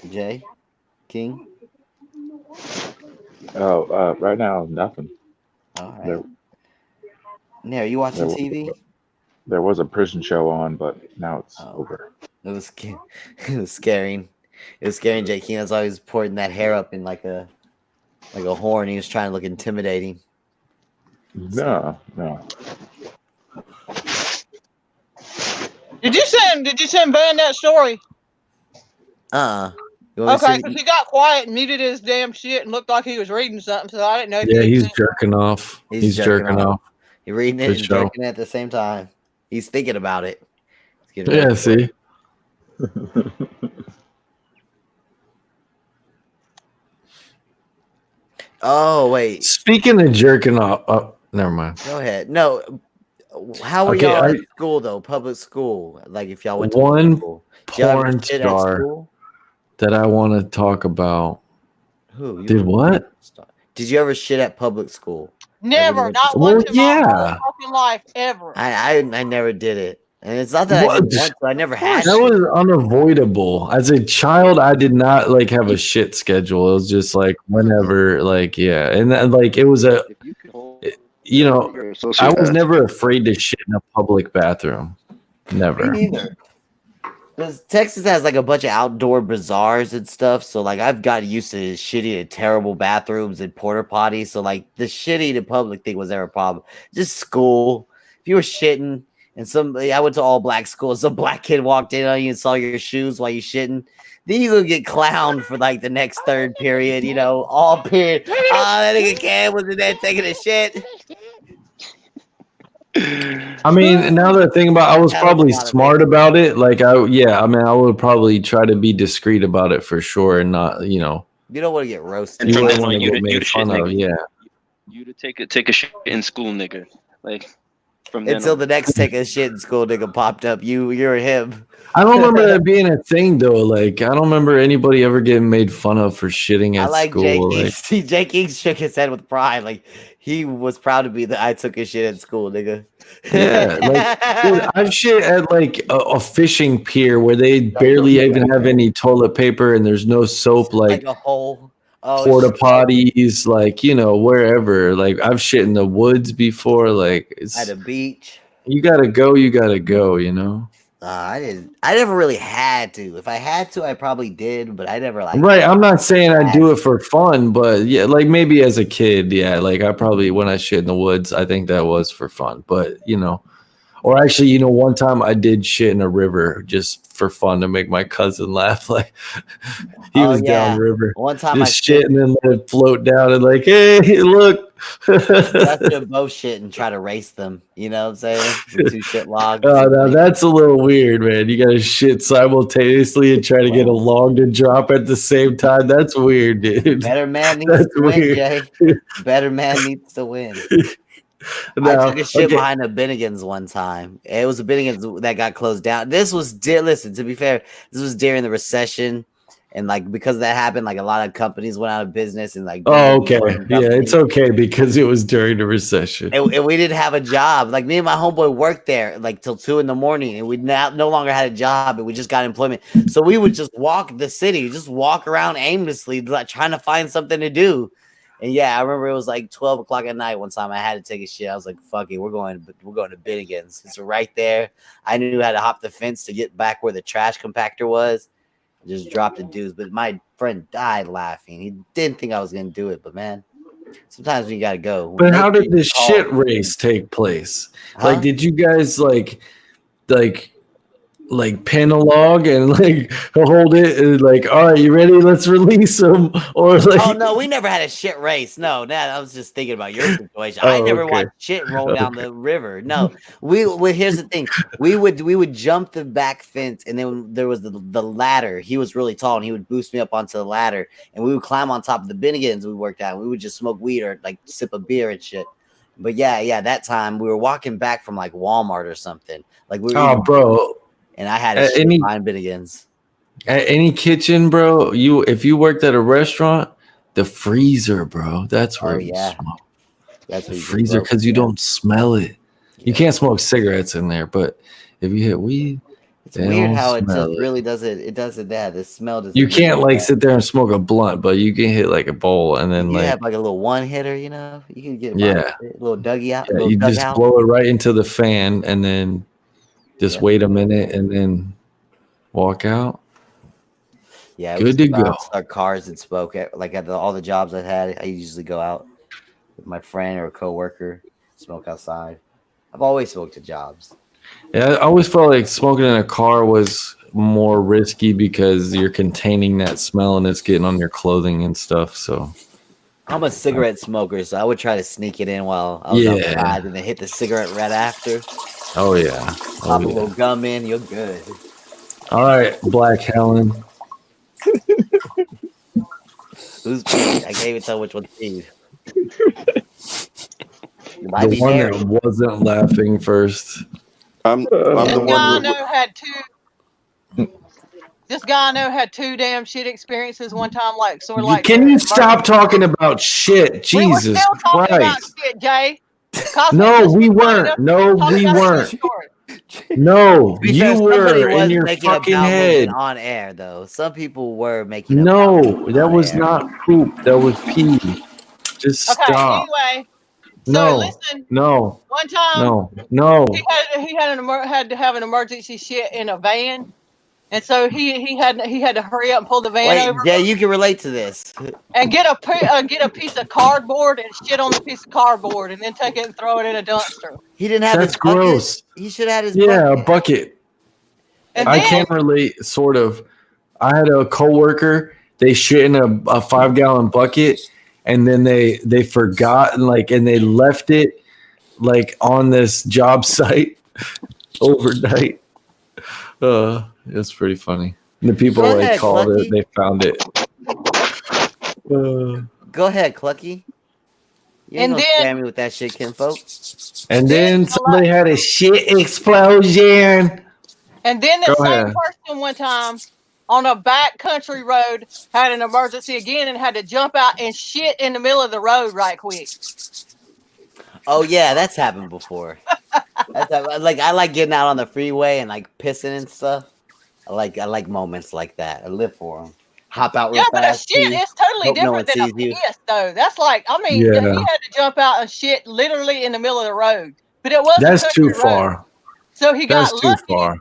Jay? King? Oh, right now, nothing. All right. Are you watching TV? There was a prison show on, but now it's over. It was scaring. It was scaring Jay King. That's why he was pouring that hair up in like a horn. He was trying to look intimidating. No. Did you send Van that story? Okay, because he got quiet and muted his damn shit and looked like he was reading something, so I didn't know. Yeah, he's jerking off. He's jerking off. He's reading it and jerking it at the same time. He's thinking about it. Yeah, see. Oh, wait. Speaking of jerking off, never mind. Go ahead. No. How were y'all at school, though? Public school? Like, if y'all went to one school. porn star that I want to talk about. Who? Did what? Did you ever shit at public school? Never. Not once in my whole fucking life, ever. I never did it. And it's not that I didn't want to. I never had that was unavoidable. As a child, I did not like have a shit schedule. It was just like whenever, like, yeah. And then, like, it was I was never afraid to shit in a public bathroom. Never. Me neither. Because Texas has like a bunch of outdoor bazaars and stuff. So like I've got used to shitty and terrible bathrooms and porta potties. So like the shitty to public thing was never a problem. Just school. If you were shitting and I went to all black school, some black kid walked in on you and saw your shoes while you shitting, then you gonna get clowned for like the next third period, all period. That nigga Cam was in there taking a shit. I mean, now that I think about it, I was probably smart about it. Like, I would probably try to be discreet about it for sure, and not, You don't want to get roasted. And you from don't then on, you made fun of, yeah. You to take a shit in school, nigga. Like, from then until on. the next take a shit in school nigga popped up. You're him. I don't remember that being a thing though. Like, I don't remember anybody ever getting made fun of for shitting at school. Jay King shook his head with pride. Like, he was proud to be that I took a shit at school, nigga. Yeah, like, dude, I've shit at like a fishing pier where they barely even have any toilet paper and there's no soap. Like a hole. Porta potties, like, wherever. Like, I've shit in the woods before. Like, it's at a beach. You gotta go. I never really had to. If I had to, I probably did, but I never Right. I'm not saying I do it for fun, but yeah, like maybe as a kid, yeah. Like I probably when I shit in the woods, I think that was for fun. But Or actually, you know, one time I did shit in a river just for fun to make my cousin laugh. Like he was down river. One time just I shit and then let it float down and like, hey, look. That's to both shit and try to race them. You know what I'm saying? With 2 shit logs. Oh, no, that's a little weird, man. You got to shit simultaneously and try to get a log to drop at the same time. That's weird, dude. Better man needs to win, Jay. Better man needs to win. I took a shit behind a Bennigan's one time. It was a Bennigan's that got closed down. This was listen, to be fair, this was during the recession, and like because that happened, like a lot of companies went out of business, and like okay, yeah, it's okay because it was during the recession, and we didn't have a job. Like me and my homeboy worked there like till 2 a.m, and we no longer had a job, and we just got employment. So we would just walk the city, just walk around aimlessly, like trying to find something to do. And yeah, I remember it was like 12 o'clock at night one time. I had to take a shit. I was like, fuck it, we're going to Bennigan's. It's right there. I knew how to hop the fence to get back where the trash compactor was. I just dropped the dudes. But my friend died laughing. He didn't think I was going to do it. But man, sometimes we got to go. But how did this shit race take place? Huh? Like, did you guys like pin a log and like hold it and like, all right, you ready? Let's release them. Or like, oh no, we never had a shit race. No, I was just thinking about your situation. I never watched shit roll down the river. No, we here's the thing. We would jump the back fence, and then there was the ladder. He was really tall, and he would boost me up onto the ladder, and we would climb on top of the Bennigan's we worked at. We would just smoke weed or like sip a beer and shit. But yeah, that time we were walking back from like Walmart or something. Like we were bro. And I had a shit behind Bennigan's. At any kitchen, bro, if you worked at a restaurant, the freezer, bro, that's where you smoke. That's the freezer, because you don't smell it. You can't smoke cigarettes in there, but if you hit weed, it's weird how it really does it. It does it that the smell doesn't. You can't like sit there and smoke a blunt, but you can hit like a bowl and then like have like a little one hitter, you know. You can get a little Dougie out. Yeah, you just blow it right into the fan and then just wait a minute and then walk out. Yeah, good to go. Our cars and smoke like at all the jobs I had. I usually go out with my friend or a coworker, smoke outside. I've always smoked at jobs. Yeah, I always felt like smoking in a car was more risky because you're containing that smell and it's getting on your clothing and stuff. So I'm a cigarette smoker, so I would try to sneak it in while I was outside and then hit the cigarette right after. Oh yeah. Pop a little gum in, you're good. All right, Black Helen. Who's Pete? I can't even tell which one's Pete. The one that wasn't laughing first. I'm the one This guy I know had 2 damn shit experiences one time, like sort of like. Can you stop talking about shit? Jesus we were still talking about Christ. shit, Jay. No, we weren't. No, we weren't. No, you were in your fucking head. On air, though. Some people were making. No, that was not poop. That was pee. Just stop. Anyway. No, listen. No. One time. No. He had to have an emergency shit in a van, and so he had to hurry up and pull the van over. Yeah, you can relate to this. And get a piece of cardboard and shit on the piece of cardboard, and then take it and throw it in a dumpster. He didn't have. That's gross. He should have had his. Yeah, a bucket. And I can relate, sort of. I had a coworker. They shit in a 5-gallon bucket. And then they forgot and they left it like on this job site overnight. It's pretty funny. And the people called Clucky. it. They found it. Go ahead, Clucky. You ain't gonna scam me with that shit, kinfolk. And then somebody had a shit explosion. And then the same person one time on a back country road had an emergency again and had to jump out and shit in the middle of the road right quick. Oh yeah, that's happened before. I like getting out on the freeway and like pissing and stuff. I like moments like that. I live for them. Hop out real fast. Yeah, but a shit is totally different than a piss, though. That's like, he had to jump out and shit literally in the middle of the road. But it wasn't. That's too far. So he got lucky. Too far.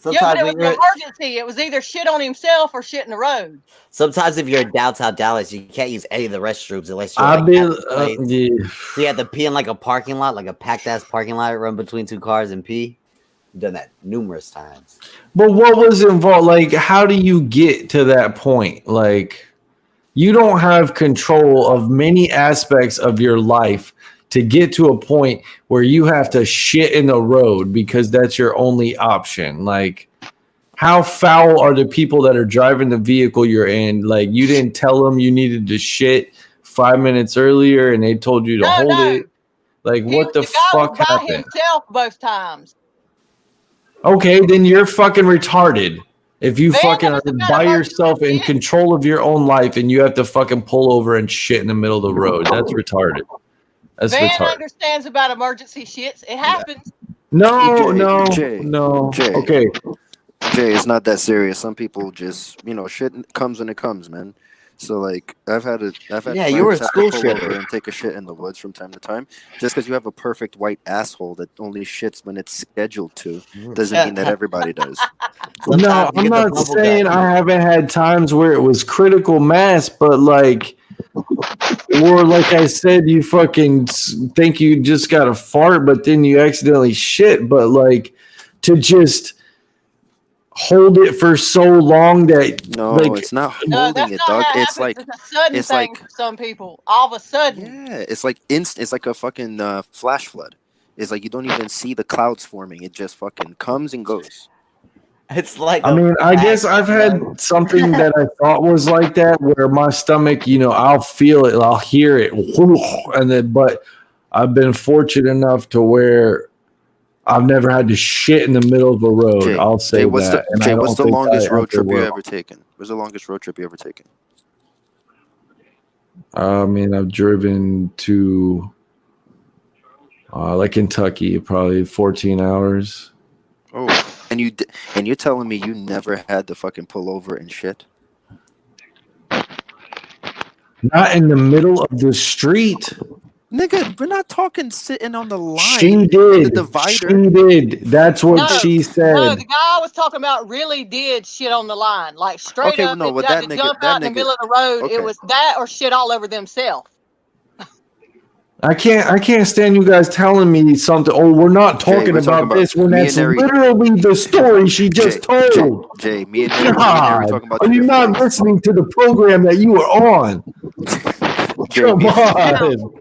Sometimes but it was an emergency. It was either shit on himself or shit in the road. Sometimes if you're in downtown Dallas, you can't use any of the restrooms unless you're I've like, been, yeah. So you have to pee in like a parking lot, like a packed ass parking lot, run between two cars and pee. I've done that numerous times. But what was involved? Like, how do you get to that point? Like, you don't have control of many aspects of your life to get to a point where you have to shit in the road because that's your only option. Like, how foul are the people that are driving the vehicle you're in? Like, you didn't tell them you needed to shit 5 minutes earlier and they told you to hold it. Like, what the fuck happened? By himself both times. Okay, then you're fucking retarded. If you fucking are by yourself in control of your own life and you have to fucking pull over and shit in the middle of the road, that's retarded. That's Van retarded. understands about emergency shits. It happens. No. Jay, Okay. Jay, it's not that serious. Some people just, shit comes when it comes, man. So like, I've had you were a friends school have to pull over shipper and take a shit in the woods from time to time. Just because you have a perfect white asshole that only shits when it's scheduled to, doesn't mean that everybody does. No, I'm not saying I haven't had times where it was critical mass, but like, or like I said, you fucking think you just got a fart, but then you accidentally shit. But like, to just hold it for so long that it's not holding it, dog. It's like a sudden thing for some people. All of a sudden. Yeah, it's like it's like a fucking flash flood. It's like you don't even see the clouds forming. It just fucking comes and goes. It's like, I mean, I guess I've had something that I thought was like that, where my stomach, I'll feel it, I'll hear it, and then, but I've been fortunate enough to where I've never had to shit in the middle of a road. Jay, I'll say that. What's the longest road trip you ever taken? What's the longest road trip you ever taken? I mean, I've driven to like Kentucky, probably 14 hours. Oh, and you're telling me you never had to fucking pull over and shit? Not in the middle of the street. Nigga, we're not talking sitting on the line. She did. The divider. She did. That's what she said. No, the guy I was talking about really did shit on the line. Like straight up, no, they but tried that to nigga- jump that out in the nigga- middle of the road. okay. It was that or shit all over themselves. I can't stand you guys telling me something. Oh, we're not talking about this when that's literally the story she just told. Jay, me and Harry were talking about Are you not listening to the program that you were on? Come on.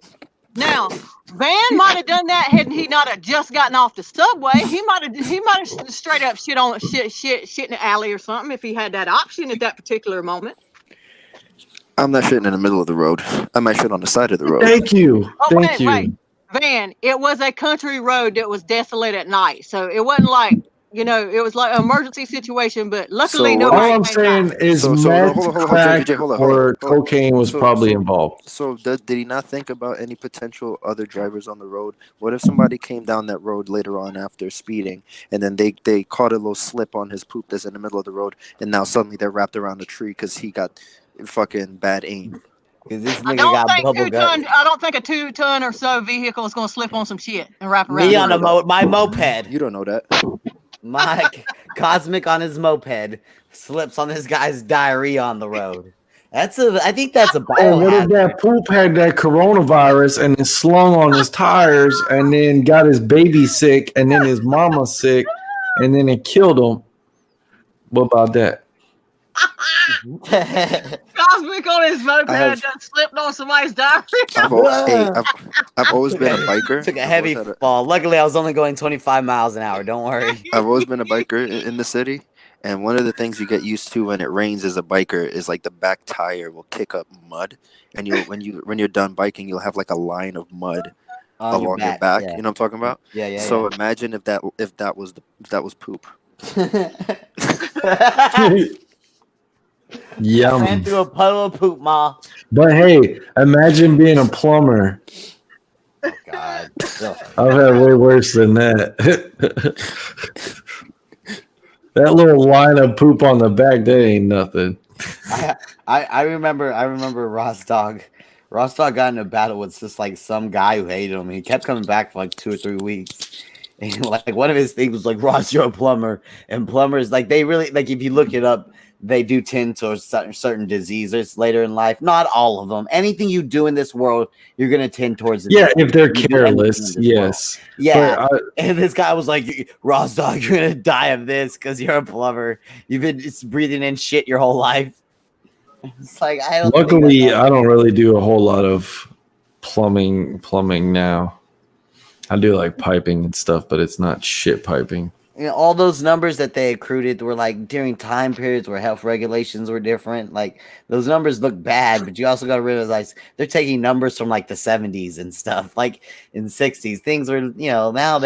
Now, Van might have done that had he not have just gotten off the subway. He might have straight up shit in the alley or something if he had that option at that particular moment. I'm not shitting in the middle of the road. I might shit on the side of the road. Thank you. Wait. Van, it was a country road that was desolate at night. So it wasn't like, it was like an emergency situation, but luckily all I'm saying is meth, crack, or cocaine was probably involved. So did he not think about any potential other drivers on the road? What if somebody came down that road later on after speeding, and then they caught a little slip on his poop that's in the middle of the road, and now suddenly they're wrapped around a tree because he got fucking bad aim? I don't think a 2-ton or so vehicle is going to slip on some shit and wrap around. Me on my moped. You don't know that. My Cosmic on his moped slips on this guy's diarrhea on the road. I think that's a biohazard. Oh, what if that poop had that coronavirus and it slung on his tires and then got his baby sick and then his mama sick and then it killed him? What about that? Cosmic on his moped just slipped on somebody's diarrhea. I've always been a biker. Took a heavy fall. Luckily, I was only going 25 miles an hour. Don't worry. I've always been a biker in the city, and one of the things you get used to when it rains as a biker is like the back tire will kick up mud, and when you're done biking, you'll have like a line of mud along your back. Yeah. You know what I'm talking about? Yeah. So imagine if that was poop. Yum. I ran through a puddle of poop, Ma. But hey, imagine being a plumber. Oh, God. I've had way worse than that. That little line of poop on the back, that ain't nothing. I remember Ross Dog. Ross Dog got in a battle with just like some guy who hated him. He kept coming back for like 2 or 3 weeks. And like one of his things was like, Ross, you're a plumber. And plumbers, like they really, like if you look it up, they do tend towards certain diseases later in life. Not all of them. Anything you do in this world, you're going to tend towards. Yeah, if they're careless, yes. World. Yeah. And this guy was like, Ross, dog, you're going to die of this because you're a plumber. You've been breathing in shit your whole life. It's like, I don't. Luckily, I don't really do a whole lot of plumbing now. I do like piping and stuff, but it's not shit piping. You know, all those numbers that they accrued were like during time periods where health regulations were different. Like those numbers look bad, but you also got to realize they're taking numbers from like the 70s and stuff. Like in 60s, things are, you know, now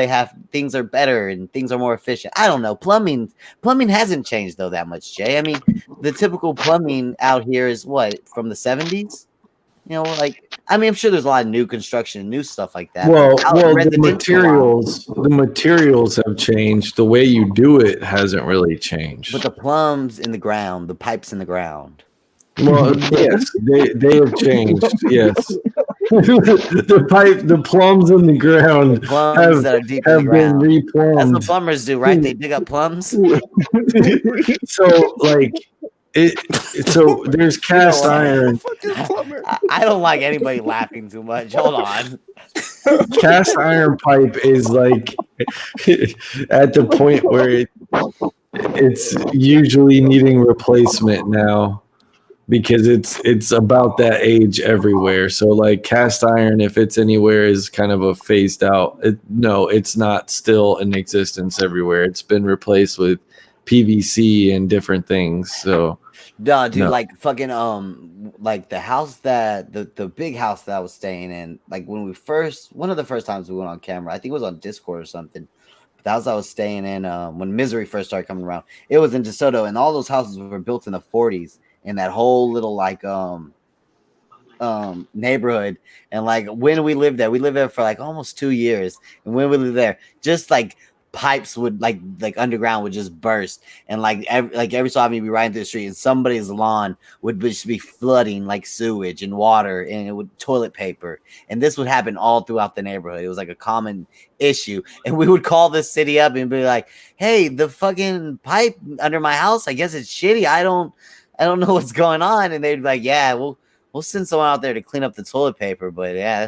things are better and things are more efficient. I don't know. Plumbing hasn't changed though that much, Jay. I mean, the typical plumbing out here is what, from the 70s? You know, like, I mean, I'm sure there's a lot of new construction and new stuff like that. Well, the materials have changed. The way you do it hasn't really changed. But the plumbs in the ground, the pipes in the ground. Well, yes, they have changed. Yes, the plumbs in the ground have been replumbed. That's what plumbers do, right? They dig up plums. So, like. So there's cast iron. I don't like anybody laughing too much. Hold on. Cast iron pipe is like at the point where it's usually needing replacement now because it's about that age everywhere. So like cast iron, if it's anywhere, is kind of a phased out. No, it's not still in existence everywhere. It's been replaced with PVC and different things. So dude, like fucking like the house that the big house that I was staying in, like one of the first times we went on camera, I think it was on Discord or something. But the house I was staying in when Misery first started coming around, it was in DeSoto, and all those houses were built in the 40s in that whole little like neighborhood. And like when we lived there for like almost 2 years, and when we lived there, just like pipes would like underground would just burst, and like every so often you'd be riding through the street and somebody's lawn would just be flooding like sewage and water, and it would toilet paper, and this would happen all throughout the neighborhood. It was like a common issue, and we would call the city up and be like, hey, the fucking pipe under my house, I guess it's shitty, I don't know what's going on. And they'd be like, yeah, we'll send someone out there to clean up the toilet paper, but yeah,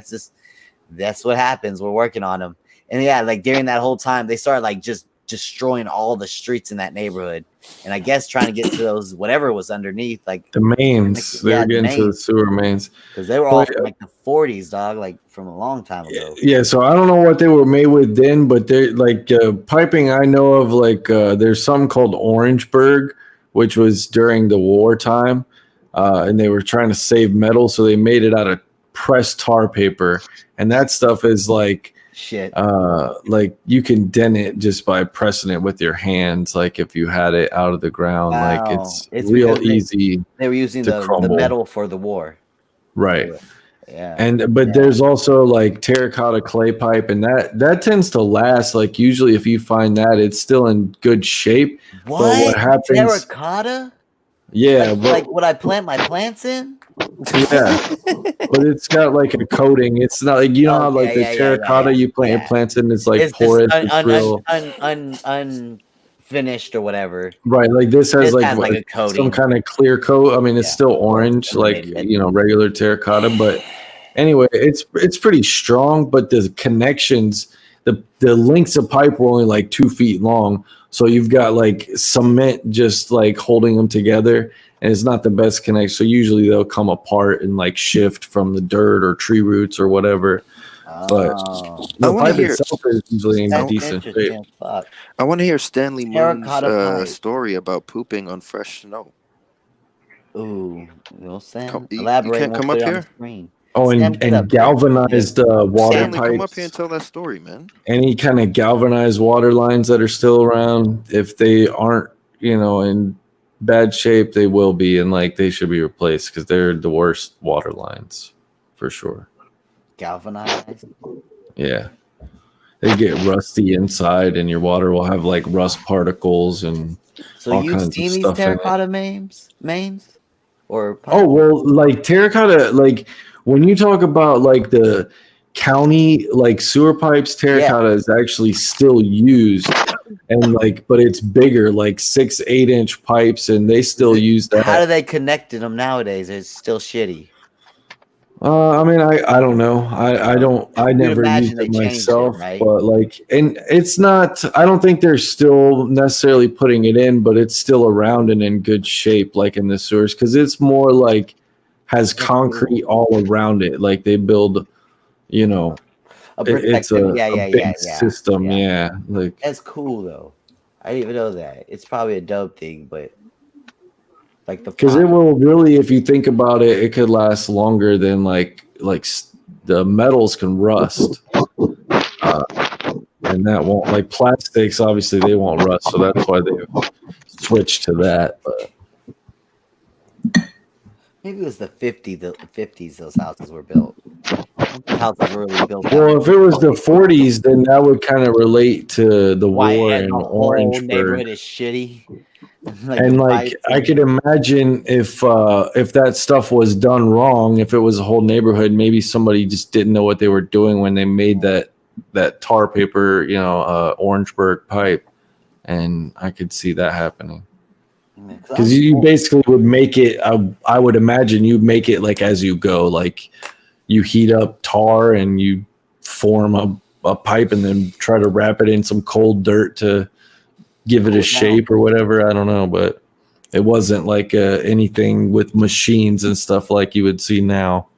that's what happens, we're working on them. And yeah, like during that whole time, they started like just destroying all the streets in that neighborhood. And I guess trying to get to those, whatever was underneath, like the mains. They were getting to the sewer mains. Because they were all from like the 40s, dog, like from a long time ago. Yeah, so I don't know what they were made with then, but they're like piping I know of, like there's something called Orangeburg, which was during the wartime. And they were trying to save metal, so they made it out of pressed tar paper. And that stuff is like shit. Like you can dent it just by pressing it with your hands. Like if you had it out of the ground, wow. like it's real easy. They were using the metal for the war, right? Yeah. But there's also like terracotta clay pipe, and that tends to last. Like usually, if you find that, it's still in good shape. What? But what happens? Terracotta? Yeah, like what I plant my plants in. Yeah, but it's got like a coating. It's not like how like the terracotta you plant your plants in. It's like porous, unfinished or whatever. Right, like this has like a coating, some kind of clear coat. I mean, it's still orange, like regular terracotta. But anyway, it's pretty strong. But the connections, the lengths of pipe were only like 2 feet long. So you've got like cement just like holding them together, and it's not the best connection. So usually they'll come apart and like shift from the dirt or tree roots or whatever. But the pipe itself is usually in decent shape. I want to hear Stanley Moon's story about pooping on fresh snow. Ooh, Sam, elaborate. You can't come up here. Oh, and galvanized water Stanley, pipes. Come up here and tell that story, man. Any kind of galvanized water lines that are still around, if they aren't, in bad shape, they will be, and like they should be replaced because they're the worst water lines for sure. Galvanized. Yeah, they get rusty inside, and your water will have like rust particles and. So all you've kinds seen of these stuff terracotta mains, or oh well, like terracotta, like when you talk about like the county like sewer pipes, terracotta is actually still used, and like, but it's bigger, like 6-8 inch pipes, and they still use that. How do they connect them nowadays? It's still shitty. I mean, I don't know. I never used it myself, right? but like, and it's not, I don't think they're still necessarily putting it in, but it's still around and in good shape, like in the sewers, because it's more like has concrete all around it. Like they build, you know, it's a big system. Yeah. Like that's cool though. I didn't even know that. It's probably a dope thing, but like because it will really, if you think about it, it could last longer than like the metals can rust, and that won't, like plastics. Obviously, they won't rust, so that's why they switched to that. But maybe it was the 50s. Those houses were built. Houses were really built. Well, if it was the 40s, then that would kind of relate to the war in Orangeburg. Neighborhood is shitty. And like I could imagine if that stuff was done wrong, if it was a whole neighborhood, maybe somebody just didn't know what they were doing when they made that tar paper, Orangeburg pipe, and I could see that happening. Because you basically would make it. I would imagine you'd make it like as you go, like you heat up tar and you form a pipe and then try to wrap it in some cold dirt to give it a shape or whatever. I don't know, but it wasn't like anything with machines and stuff like you would see now.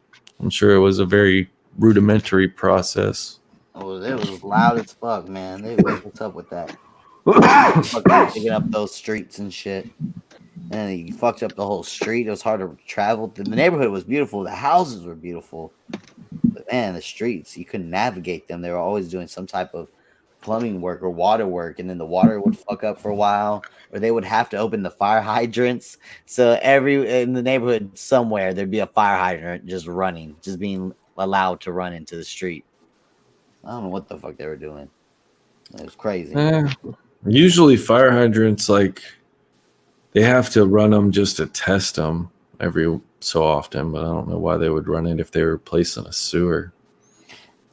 I'm sure it was a very rudimentary process. Oh, it was loud as fuck, man. What's up with that? Fucking picking up those streets and shit. And he fucked up the whole street. It was hard to travel. The neighborhood was beautiful. The houses were beautiful. But man, the streets, you couldn't navigate them. They were always doing some type of plumbing work or water work, and then the water would fuck up for a while, or they would have to open the fire hydrants. So in the neighborhood somewhere there'd be a fire hydrant just running, just being allowed to run into the street. I don't know what the fuck they were doing. It was crazy. Usually fire hydrants, like they have to run them just to test them every so often, but I don't know why they would run it if they were replacing a sewer.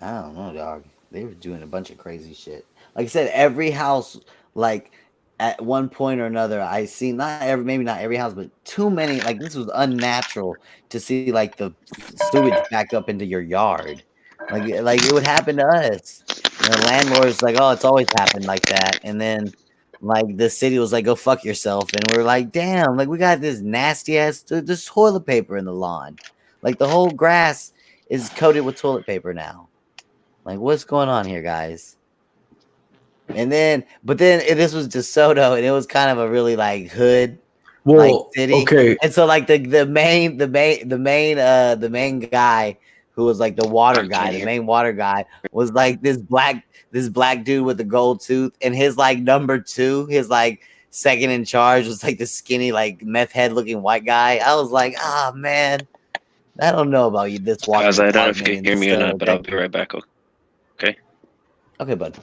I don't know, dog. They were doing a bunch of crazy shit. Like I said, every house, like at one point or another, I see maybe not every house, but too many. Like this was unnatural to see like the sewage back up into your yard. Like it would happen to us. And the landlord's like, oh, it's always happened like that. And then like the city was like, go fuck yourself. And we're like, damn, like we got this nasty ass this toilet paper in the lawn. Like the whole grass is coated with toilet paper now. Like, what's going on here, guys? But then this was DeSoto, and it was kind of a really like hood, like city. Okay. And so like the main guy who was like the water guy, the main water guy was like this black dude with the gold tooth, and his like number 2, his like second in charge was like the skinny like meth head looking white guy. I was like, man, I don't know about you. This water. Guys, I don't know if you can hear me or not, but I'll be right back. Okay, bud.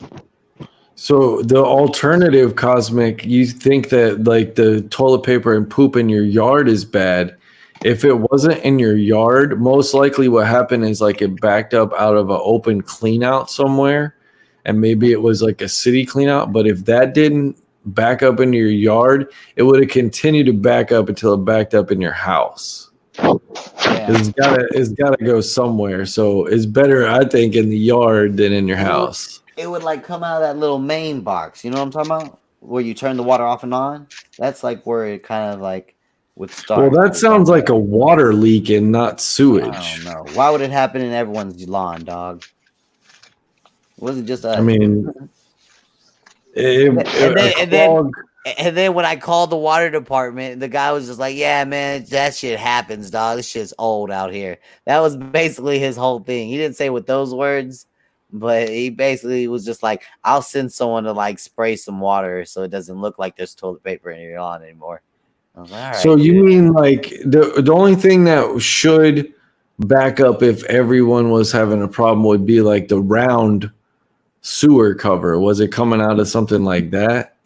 So the alternative, Cosmic, you think that like the toilet paper and poop in your yard is bad. If it wasn't in your yard, most likely what happened is like it backed up out of an open clean out somewhere, and maybe it was like a city clean out. But if that didn't back up into your yard, it would have continued to back up until it backed up in your house. It's gotta go somewhere. So it's better, I think, in the yard than in your house. It would like come out of that little main box. You know what I'm talking about? Where you turn the water off and on. That's like where it kind of like would start. Well, that sounds like a water leak and not sewage. I don't know. Why would it happen in everyone's lawn, dog? It wasn't just us. I mean, and then when I called the water department, the guy was just like, yeah, man, that shit happens, dog. This shit's old out here. That was basically his whole thing. He didn't say with those words, but he basically was just like, I'll send someone to like spray some water so it doesn't look like there's toilet paper in your lawn anymore. I was like, all right. So you mean like the only thing that should back up if everyone was having a problem would be like the round sewer cover? Was it coming out of something like that?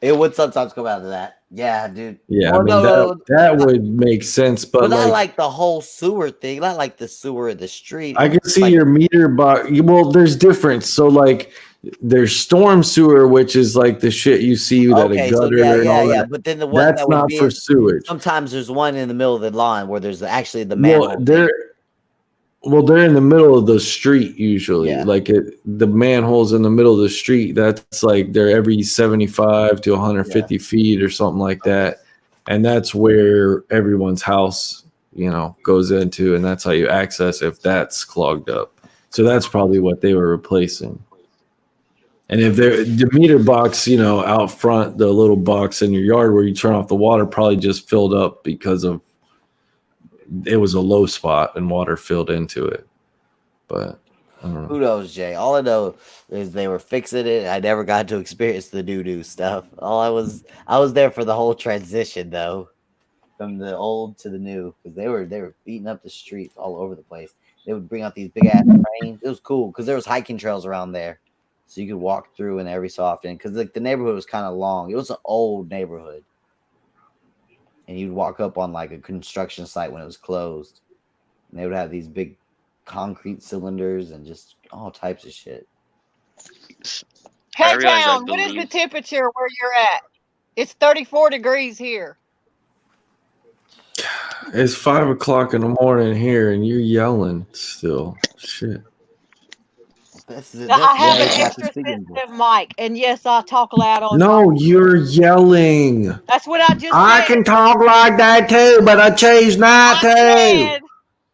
It would sometimes come out of that. Yeah, dude. Yeah, Well, I mean that would make sense, but I like like the whole sewer thing. Not like the sewer of the street. I can see like, your meter box. Well, there's difference. So like there's storm sewer, which is like the shit you see that a gutter and all that. But then the one that's that would not be for sewage. Sometimes there's one in the middle of the lawn where there's actually the manhole. They're in the middle of the street usually. Like the manholes in the middle of the street. That's like they're every 75 to 150 feet or something like that, and that's where everyone's house, goes into, and that's how you access if that's clogged up. So that's probably what they were replacing. And if the meter box, out front, the little box in your yard where you turn off the water probably just filled up because of it was a low spot and water filled into it. But I don't know. Who knows, Jay? All I know is they were fixing it. I never got to experience the doo-doo stuff. I was there for the whole transition though, from the old to the new, because they were beating up the streets all over the place. They would bring out these big ass trains. It was cool because there was hiking trails around there, so you could walk through and every so often. Because like the neighborhood was kind of long. It was an old neighborhood. And you'd walk up on like a construction site when it was closed. And they would have these big concrete cylinders and just all types of shit. Hey, Town, what is the temperature where you're at? It's 34 degrees here. It's 5 o'clock in the morning here and you're yelling still. Shit. I have an extra sensitive mic, and yes, I talk loud on. No, you're yelling. That's what I just said. I can talk like that too, but I choose not to. Said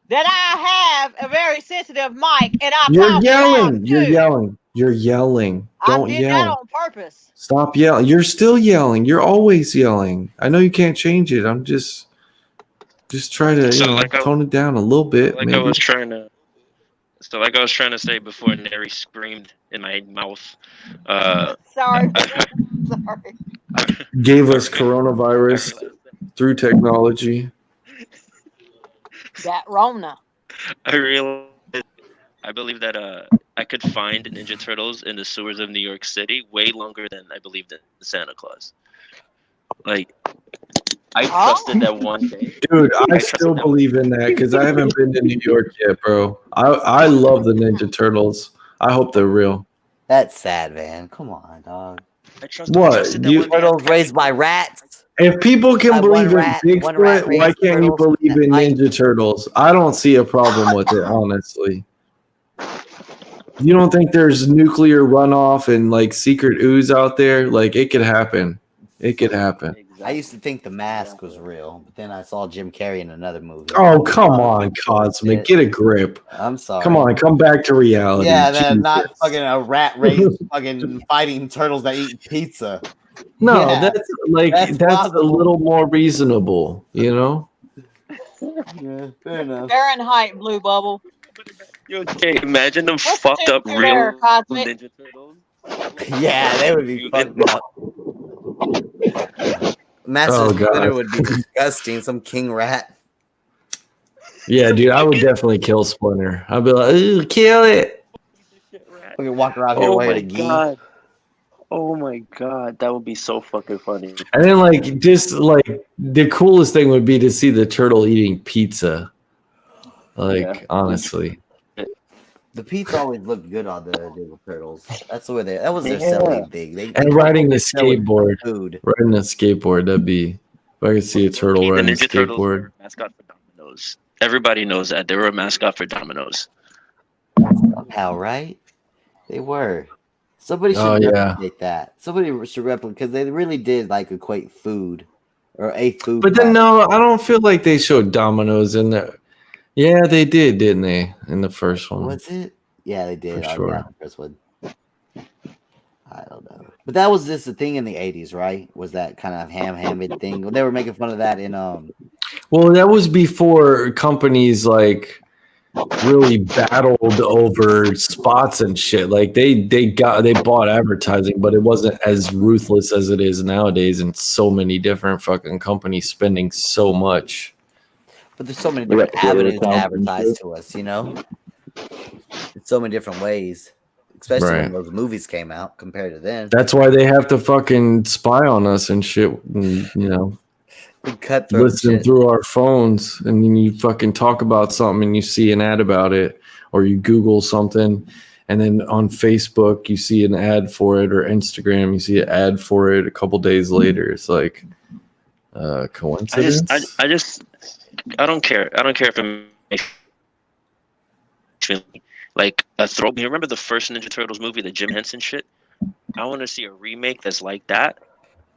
that I have a very sensitive mic, and You're yelling. You're yelling. You're yelling. Don't I did yell. that on purpose. Stop yelling. You're still yelling. You're always yelling. I know you can't change it. I'm just try to tone it down a little bit. Like maybe. I was trying to. So like I was trying to say before Neri screamed in my mouth. Sorry. Gave us coronavirus through technology. That Rona. I realized I believe that I could find Ninja Turtles in the sewers of New York City way longer than I believed in Santa Claus. Like I trusted that one day. Dude, I still believe in that because I haven't been to New York yet, bro. I love the Ninja Turtles. I hope they're real. That's sad, man. Come on, dog. What? Turtles raised by rats? If people can believe in Bigfoot, why can't you believe in Ninja Turtles? I don't see a problem with it, honestly. You don't think there's nuclear runoff and like secret ooze out there? Like it could happen. It could happen. I used to think The Mask was real, but then I saw Jim Carrey in another movie. Oh, come on, Cosmic. Get a grip. I'm sorry. Come on, come back to reality. Yeah, they're not fucking a rat race fucking fighting turtles that eat pizza. No, Yeah, that's a little more reasonable, you know? Yeah, fair enough. Fahrenheit, Blue Bubble. Okay, imagine them What's fucked the up temperature real there, Cosmic? Ninja Turtles. Yeah, they would be fucked up. Master Oh, God. Splinter would be disgusting. Some king rat. Yeah, dude, I would definitely kill Splinter. I'd be like, ooh, kill it. We can walk around here Oh wearing my a gi. god. Oh my god, that would be so fucking funny. And then, like, just like the coolest thing would be to see the turtle eating pizza. Like, honestly. The pizza always looked good on the Ninja Turtles. That's the way that was their selling thing. And riding the selling skateboard. food. Riding a skateboard, that'd be. If I could see a turtle The riding a Ninja Turtles were skateboard. a mascot for Domino's. Everybody knows that. They were a mascot for Domino's. Somehow, right? They were. Somebody should Oh, yeah. replicate that. Somebody should replicate because they really did like equate food or a food. But then, no, I don't feel like they showed Domino's in there. Yeah, they did, didn't they? In the first one. Was it? Yeah, they did. For Oh, sure. yeah, the first one. I don't know. But that was just a thing in the 80s, right? Was that kind of ham-handed thing? They were making fun of that in Well, that was before companies like really battled over spots and shit. Like they bought advertising, but it wasn't as ruthless as it is nowadays, and so many different fucking companies spending so much. But there's so many different avenues to advertise to us, you know? In so many different ways. especially when Right. those movies came out compared to then. That's why they have to fucking spy on us and shit. And, you know, cutthroat listen shit. through our phones, and then you fucking talk about something and you see an ad about it, or you Google something, and then on Facebook you see an ad for it, or Instagram you see an ad for it a couple days later. It's like coincidence. I don't care. I don't care if it makes me like a throw. You remember the first Ninja Turtles movie, the Jim Henson shit? I want to see a remake that's like that,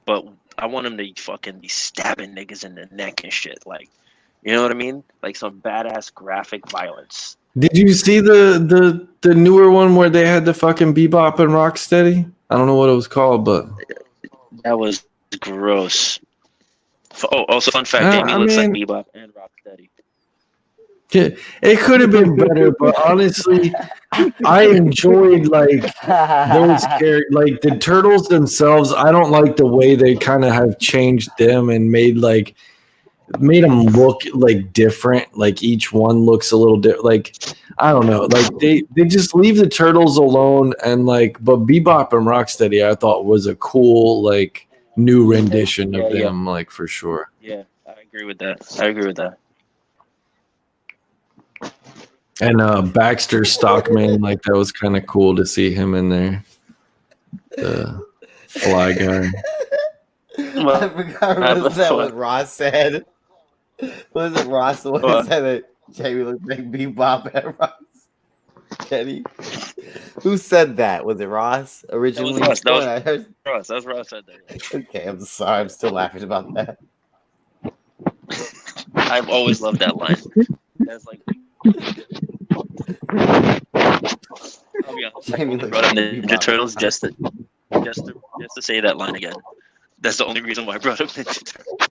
but I want them to fucking be stabbing niggas in the neck and shit. Like, you know what I mean? Like some badass graphic violence. Did you see the newer one where they had the fucking Bebop and Rocksteady? I don't know what it was called, but that was gross. Oh, also fun fact: Jamie looks like Bebop and Rocksteady. Yeah, it could have been better, but honestly, I enjoyed like those characters, like the turtles themselves. I don't like the way they kind of have changed them and made them look like different. Like each one looks a little different. Like I don't know. Like they just leave the turtles alone and but Bebop and Rocksteady I thought was a cool like new rendition of them, like for sure. Yeah, I agree with that. And Baxter Stockman, like that was kind of cool to see him in there. The fly guy. I forgot what Ross said. Was it Ross the one that said that Jamie looked like Bebop and Ross? Kenny? Who said that? Was it Ross originally? That was Ross said that. Okay, I'm sorry. I'm still laughing about that. I've always loved that line. That's like I'll be honest. I brought up Ninja Turtles just to say that line again. That's the only reason why I brought up Ninja Turtles.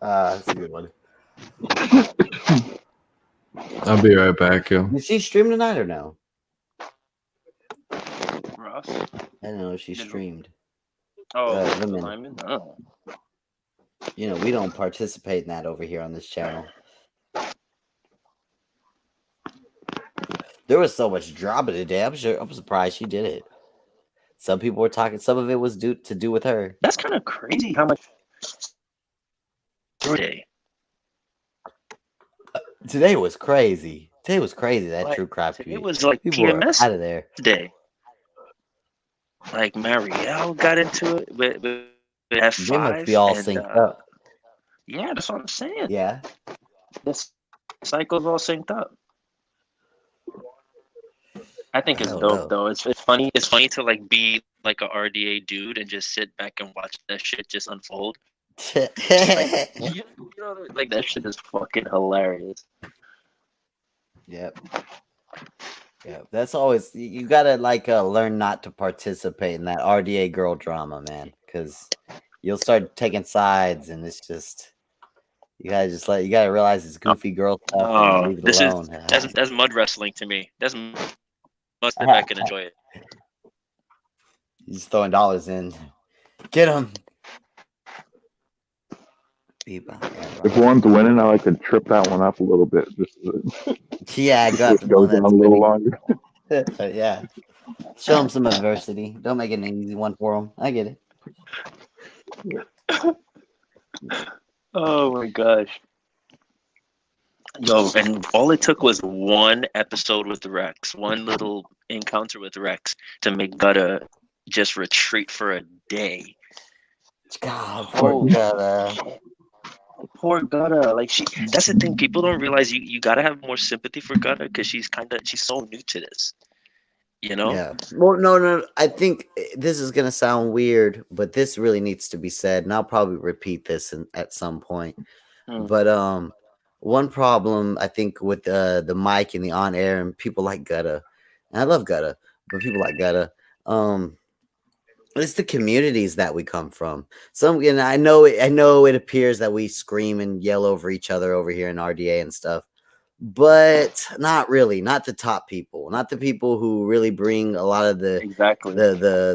That's a good one. I'll be right back, yo. Did she stream tonight or no? Ross? I don't know if she streamed. Lyman? Oh. You know, we don't participate in that over here on this channel. There was so much drama today. I'm surprised she did it. Some people were talking. Some of it was to do with her. That's kind of crazy. How much today? Today was crazy. That true crap. It was like people PMS out of there today. Like Marielle got into it with F5. They must be all synced up. Yeah, that's what I'm saying. Yeah. This cycle's all synced up. I think it's dope though. It's funny. It's funny to like be like a RDA dude and just sit back and watch that shit just unfold. Like that shit is fucking hilarious. Yep. Yeah, that's always you gotta learn not to participate in that RDA girl drama, man, because you'll start taking sides, and it's just you gotta realize it's goofy girl stuff. Oh, and leave it alone. That's mud wrestling to me. That's mud that I can enjoy it. You're just throwing dollars in. Get them. If one's winning, I like to trip that one up a little bit. Yeah, it goes on a little longer. Yeah. Show them some adversity. Don't make it an easy one for them. I get it. Oh my gosh. Yo, and all it took was one episode with Rex, one little encounter with Rex to make Gutta just retreat for a day. God, poor Gutta. Poor Gutta. Like that's the thing. People don't realize you gotta have more sympathy for Gutta because she's so new to this. You know? Yeah. Well, no. I think this is gonna sound weird, but this really needs to be said, and I'll probably repeat this at some point. But one problem I think with the mic and the on air and people like Gutta, and I love Gutta, but people like Gutta, it's the communities that we come from. I know it appears that we scream and yell over each other over here in RDA and stuff, but not really. Not the top people. Not the people who really bring a lot of the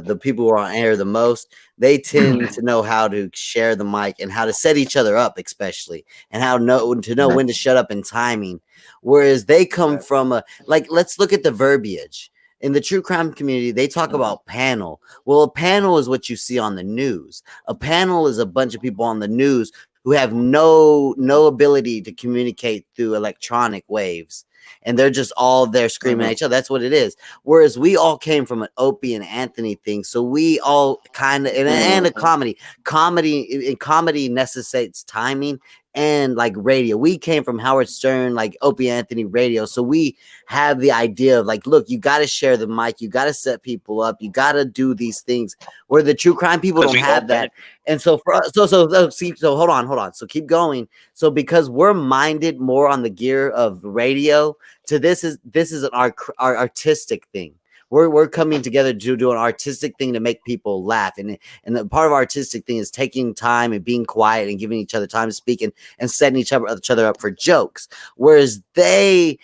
the people who are on air the most. They tend to know how to share the mic and how to set each other up, especially, and how to know when to shut up and timing. Whereas they come from a like. Let's look at the verbiage. In the true crime community, they talk about panel. Well, a panel is what you see on the news. A panel is a bunch of people on the news who have no ability to communicate through electronic waves. And they're just all there screaming at each other. That's what it is. Whereas we all came from an Opie and Anthony thing. So we all kind of, and a comedy. Comedy necessitates timing and like radio. We came from Howard Stern, like Opie Anthony radio. So we have the idea of like, look, you got to share the mic. You got to set people up. You got to do these things where the true crime people don't have that. And so for us, so hold on. So keep going. So because we're minded more on the gear of radio to this is our artistic thing. We're coming together to do an artistic thing to make people laugh. And the part of our artistic thing is taking time and being quiet and giving each other time to speak and setting each other up for jokes. Whereas the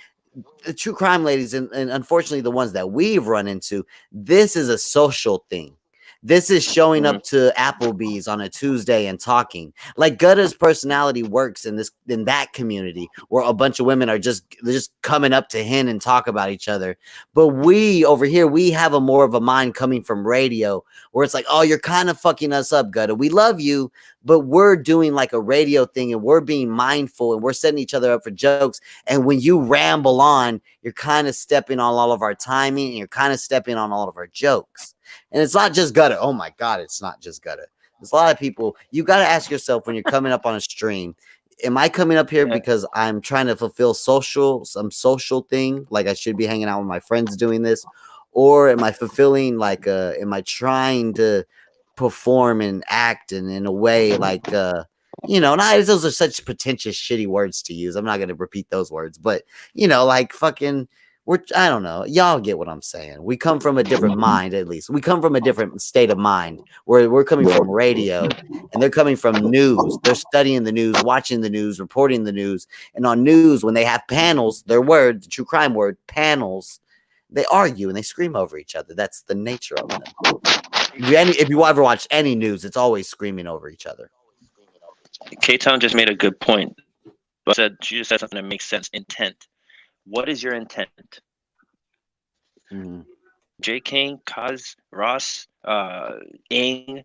true crime ladies, and unfortunately the ones that we've run into, this is a social thing. This is showing up to Applebee's on a Tuesday and talking. Like Gutta's personality works in that community where a bunch of women are just coming up to him and talk about each other. But we over here, we have a more of a mind coming from radio where it's like, oh, you're kind of fucking us up, Gutta. We love you, but we're doing like a radio thing and we're being mindful and we're setting each other up for jokes. And when you ramble on, you're kind of stepping on all of our timing and you're kind of stepping on all of our jokes. And it's not just Gutta. Oh my God, it's not just Gutta. There's a lot of people. You got to ask yourself when you're coming up on a stream, am I coming up here because I'm trying to fulfill some social thing? Like I should be hanging out with my friends doing this? Or am I fulfilling am I trying to perform and act in a way like, those are such pretentious, shitty words to use. I'm not going to repeat those words, but like fucking, I don't know. Y'all get what I'm saying. We come from a different mind, at least. We come from a different state of mind where we're coming from radio and they're coming from news. They're studying the news, watching the news, reporting the news. And on news, when they have panels, their word, the true crime word, panels, they argue and they scream over each other. That's the nature of them. If you ever watch any news, it's always screaming over each other. K-Town just made a good point. She just said something that makes sense. Intent. What is your intent? J. King, Cos, Ross, Ing,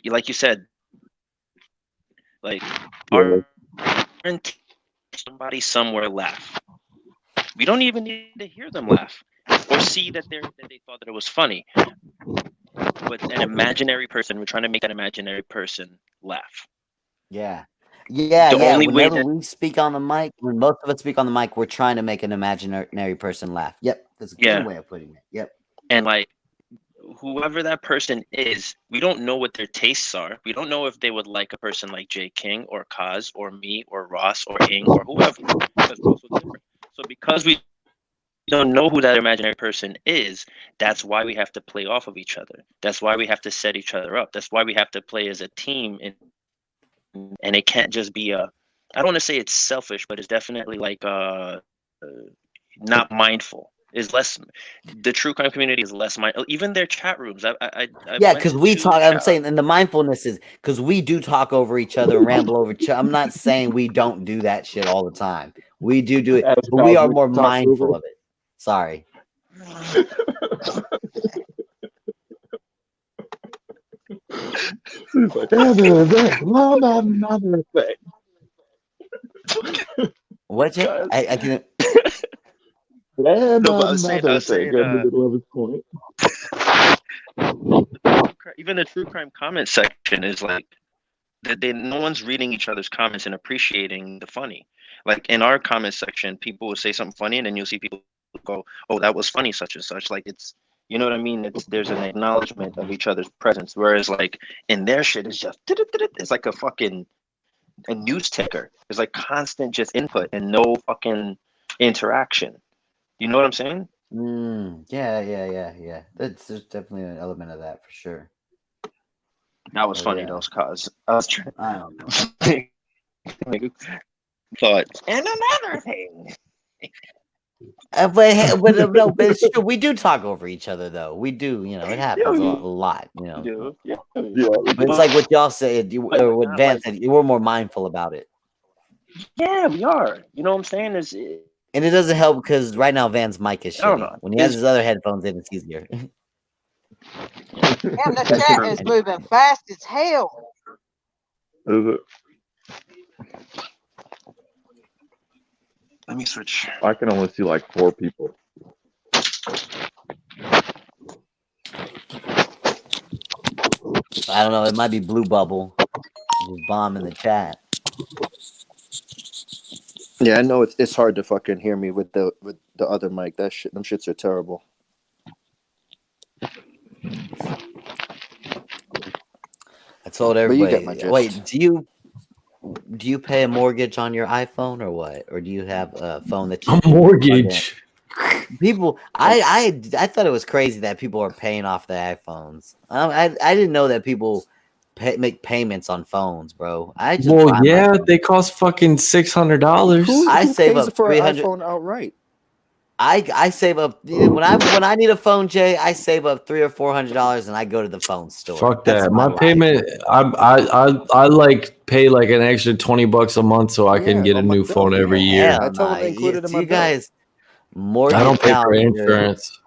like you said, like our intent, somebody somewhere laugh. We don't even need to hear them laugh or see that they thought that it was funny. But an imaginary person, we're trying to make an imaginary person laugh. Yeah. Whenever we speak on the mic, when most of us speak on the mic, we're trying to make an imaginary person laugh. Yep, that's a good way of putting it. Yep. And like whoever that person is, we don't know what their tastes are. We don't know if they would like a person like J. King or Cos or me or Ross or Ing or whoever. Because we're also different. So because we don't know who that imaginary person is, that's why we have to play off of each other. That's why we have to set each other up. That's why we have to play as a team. And it can't just be I don't want to say it's selfish, but it's definitely like not mindful. Is less. The true crime community is less mindful. Even their chat rooms. Because we talk. I'm saying, and the mindfulness is because we do talk over each other and ramble over each other. I'm not saying we don't do that shit all the time. We do it, but we are more mindful of it. Sorry. He's like, another thing. What's it? I can. Even the true crime comment section is like no one's reading each other's comments and appreciating the funny. Like in our comment section, people will say something funny, and then you'll see people go, "Oh, that was funny," such and such. Like it's. You know what I mean? There's an acknowledgement of each other's presence, whereas like in their shit, it's just it's like a news ticker. It's like constant just input and no fucking interaction. You know what I'm saying? Yeah. There's definitely an element of that for sure. That was funny. Those Cos. I was trying. I don't know. But and another thing. No, but it's true. We do talk over each other, though. We do, it happens a lot, Yeah. But it's like what y'all said, or what Van said. You were more mindful about it. Yeah, we are. You know what I'm saying? And it doesn't help because right now Van's mic is shitty. When he has his other headphones in, it's easier. Damn, the chat is moving fast as hell. Is it? Let me switch. I can only see like 4 people. I don't know. It might be Blue Bubble. Just bomb in the chat. Yeah, I know it's hard to fucking hear me with the other mic. Them shits are terrible. I told everybody. Wait, do you pay a mortgage on your iPhone or what? Or do you have a phone that you mortgage? People, I thought it was crazy that people are paying off their iPhones. I didn't know that people make payments on phones, bro. They cost fucking $600. I save up for an $300 iPhone outright. I save up when I need a phone, Jay. I save up $300 or $400 and I go to the phone store. Fuck that. My payment, I like pay like an extra $20 a month so I can get a new phone every year. I tell them included in my you guys more. I don't pay for insurance.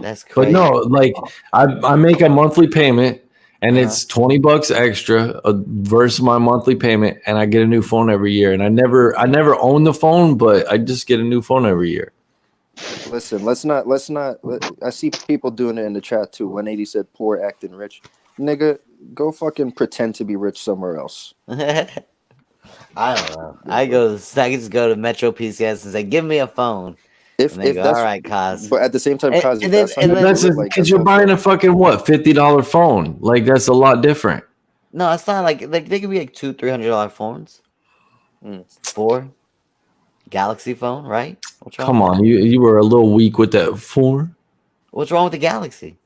That's crazy. But no, like I make a monthly payment and it's $20 extra versus my monthly payment, and I get a new phone every year. And I never own the phone, but I just get a new phone every year. Listen, let's not. I see people doing it in the chat too. 180 said poor acting rich. Nigga, go fucking pretend to be rich somewhere else. I don't know. I just go to Metro PCS and say, give me a phone. If go, that's all right, Cos. But at the same time, Cos, that's because you're buying a fucking $50 phone. Like that's a lot different. No, it's not like they could be like $200-$300 phones. 4 Galaxy phone, right? What's wrong? Come on, you were a little weak with that 4. What's wrong with the Galaxy?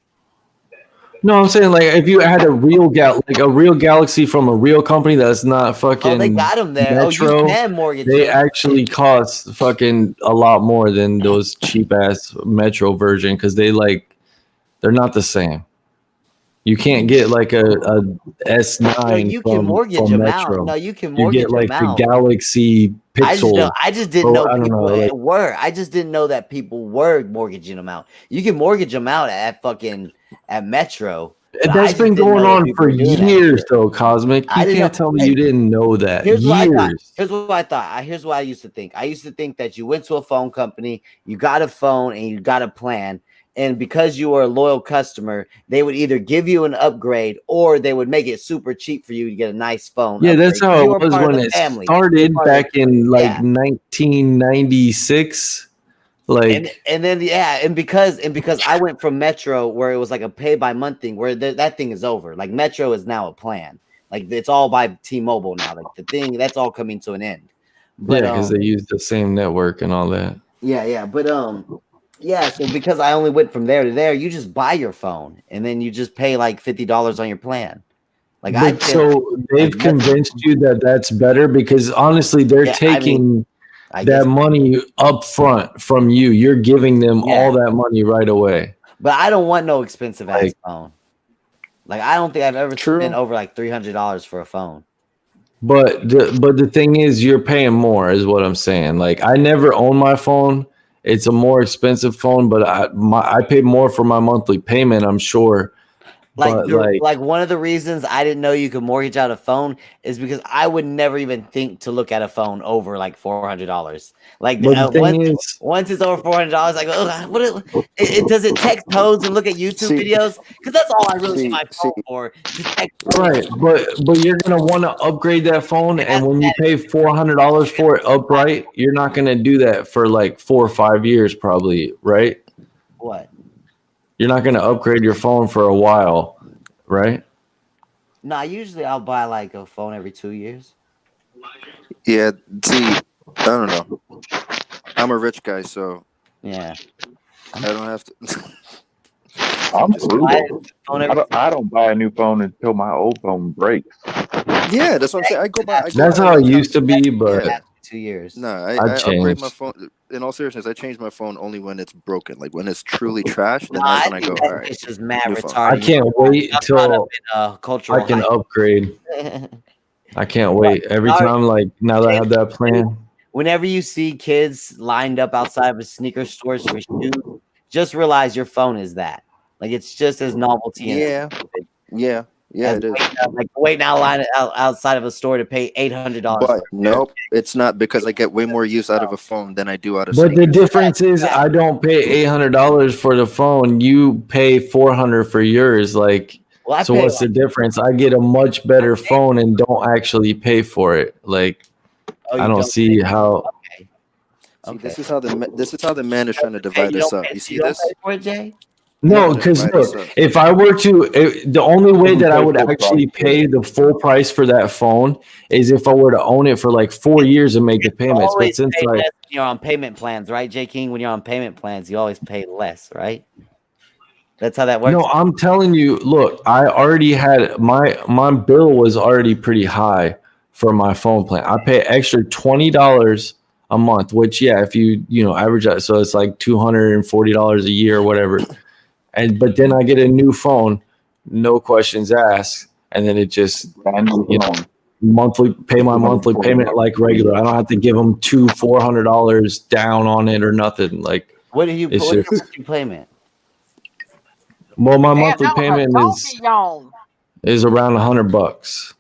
No, I'm saying like if you had a real Galaxy from a real company that's not fucking. Oh, they got them there. Metro, you can mortgage. They actually cost fucking a lot more than those cheap ass Metro version because they're not the same. You can't get like a S9. No, you can mortgage them out. No, you can mortgage them out. You get like the Galaxy Pixel. I just didn't know people were. I just didn't know that people were mortgaging them out. You can mortgage them out at Metro. That's been going on for years, though, Cosmic. You can't tell me you didn't know that. Here's what I thought. Here's what I used to think. I used to think that you went to a phone company, you got a phone, and you got a plan. And because you were a loyal customer, they would either give you an upgrade or they would make it super cheap for you to get a nice phone. Yeah, that's how it was when it started back in 1996. And because I went from Metro where it was like a pay by month thing where that thing is over. Like Metro is now a plan. Like it's all by T-Mobile now. Like the thing that's all coming to an end. But, because they use the same network and all that. Yeah, so because I only went from there to there, you just buy your phone and then you just pay like $50 on your plan. So they've convinced you that that's better because honestly, they're taking that money up front from you. You're giving them all that money right away. But I don't want no expensive ass phone. Like I don't think I've ever spent over like $300 for a phone. But the thing is, you're paying more, is what I'm saying. Like I never own my phone. It's a more expensive phone, but I pay more for my monthly payment, I'm sure. Like one of the reasons I didn't know you could mortgage out a phone is because I would never even think to look at a phone over like $400. Like once it's over $400, like does it text codes and look at YouTube videos? Because that's all I really use my phone for. Right, but you're gonna want to upgrade that phone, and when you pay $400 for it upright, you're not gonna do that for like 4 or 5 years, probably, right? What? You're not going to upgrade your phone for a while, right? No, usually I'll buy like a phone every 2 years. Yeah, see, I don't know. I'm a rich guy, so yeah, I don't have to. I'm frugal. I don't buy a new phone until my old phone breaks. Yeah, that's what I'm saying. I go buy. That's how it used to be, but 2 years. No, I I upgrade changed. my phone. In all seriousness, I change my phone only when it's broken. Like when it's truly trash, then Nah, that's I when I think go, that all right, bitch is mad new phone. retarded. I can't wait I'm caught up until in cultural I can hype. upgrade. I can't wait. Every Sorry. time, like now that I have that plan. Whenever you see kids lined up outside of sneaker stores for shoes, just realize your phone is that. Like it's just as novelty. Yeah, as it is. waiting out line outside of a store to pay $800. But nope, it's not, because I get way more use out of a phone than I do out of But the sneakers. difference is, I don't pay $800 for the phone. You pay $400 for yours. Like, Well, so what's the difference? I get a much better phone and don't actually pay for it. Like, I don't see how. See, this is how the man is trying to divide us up. You see this? No, because look, if I were to, the only way that I would actually pay the full price for that phone is if I were to own it for like 4 years and make the payments. But Always since pay like, less when you're on payment plans, right, J King? When you're on payment plans, you always pay less, right? That's how that works. no, I'm telling you, look, I already had my bill was already pretty high for my phone plan. I pay extra $20 a month, which if you average that, so it's like $240 a year or whatever. But then I get a new phone, no questions asked, and then it just monthly payment like regular. I don't have to give them $400 down on it or nothing. Like, what do you it's put just, your payment? well, my monthly payment is around $100,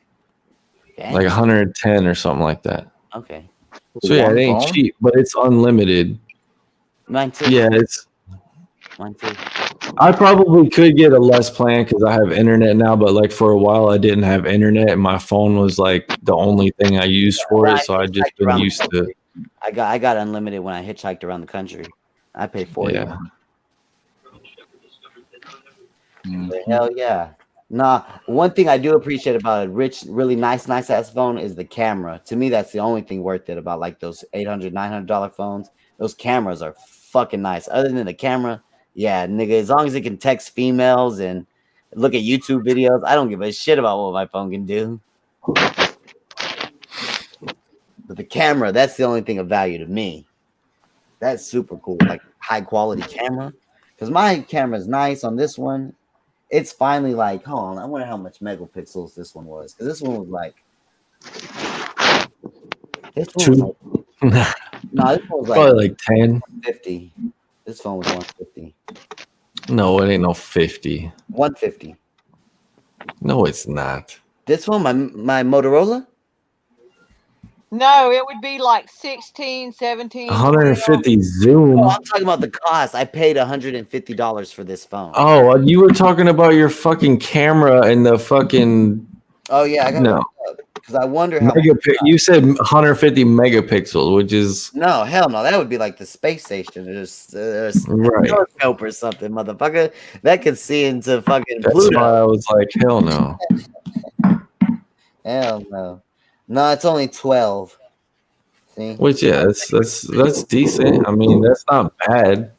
like 110 or something like that. Okay. So it ain't cheap, but it's unlimited. Mine too. Yeah, it's. Mine too. I probably could get a less plan because I have internet now, but like for a while I didn't have internet and my phone was like the only thing I used for it, so I just been used to. I got unlimited when I hitchhiked around the country. I paid $40. Yeah. Hell yeah. Nah, one thing I do appreciate about a really nice ass phone is the camera. To me, that's the only thing worth it about like those $800, $900 phones. Those cameras are fucking nice. Other than the camera, yeah, nigga, as long as it can text females and look at YouTube videos, I don't give a shit about what my phone can do. But the camera, that's the only thing of value to me. That's super cool, like high quality camera. Because my camera is nice on this one. It's finally like, hold on, I wonder how much megapixels this one was. Because this one was like, this one was probably like 10. 50. This phone was 150. No, it ain't no 50. 150. No, it's not. This one, my Motorola? No, it would be like 16, 17. 150 zoom. Oh, I'm talking about the cost. I paid $150 for this phone. Oh, you were talking about your fucking camera and the fucking. Oh yeah, I got no. Because I wonder how. You said 150 megapixels, which is no, hell no. That would be like the space station or right. telescope or something, motherfucker. That could see into fucking That's Pluto. why I was like, hell no. Hell no. No, it's only 12. See? Which that's decent. I mean, that's not bad.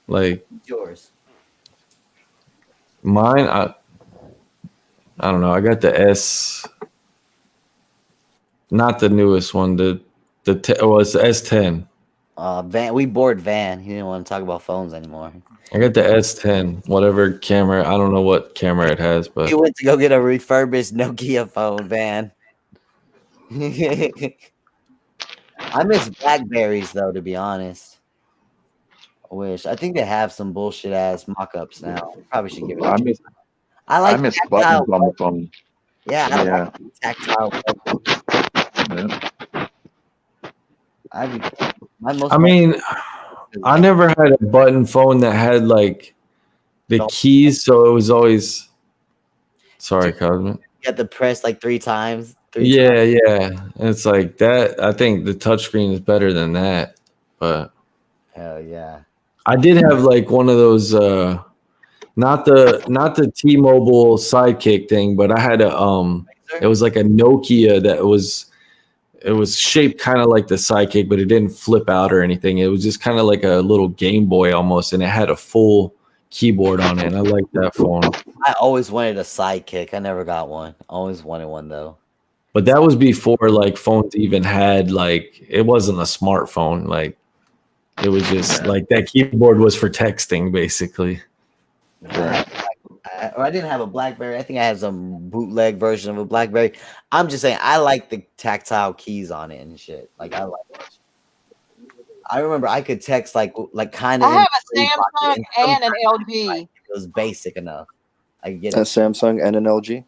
Like yours. Mine, I don't know. I got the S, not the newest one. It's the S10. Van. We bored Van. He didn't want to talk about phones anymore. I got the S10, whatever camera. I don't know what camera it has, but he went to go get a refurbished Nokia phone, Van. I miss Blackberries though, to be honest. I think they have some bullshit ass mock-ups now. Probably should give it a try. I miss buttons on the phone. Yeah, I like tactile. I mean, I never had a button phone that had like the keys, so it was always. Sorry, Cosmic. You had to press like 3 times. Yeah. It's like that. I think the touchscreen is better than that, but hell yeah. I did have like one of those. Not the T-Mobile Sidekick thing, but I had a it was like a Nokia that was shaped kind of like the Sidekick, but it didn't flip out or anything. It was just kind of like a little Game Boy almost, and it had a full keyboard on it, and I liked that phone. I always wanted a Sidekick. I never got one. Always wanted one though. But that was before like phones even had like it wasn't a smartphone. Like it was just like that keyboard was for texting basically. Right. I didn't have a BlackBerry. I think I had some bootleg version of a BlackBerry. I'm just saying I like the tactile keys on it and shit. Like I like it. I remember I could text like kind of. I have a Samsung and an LG. It was basic enough. I could get A it. Samsung and an LG.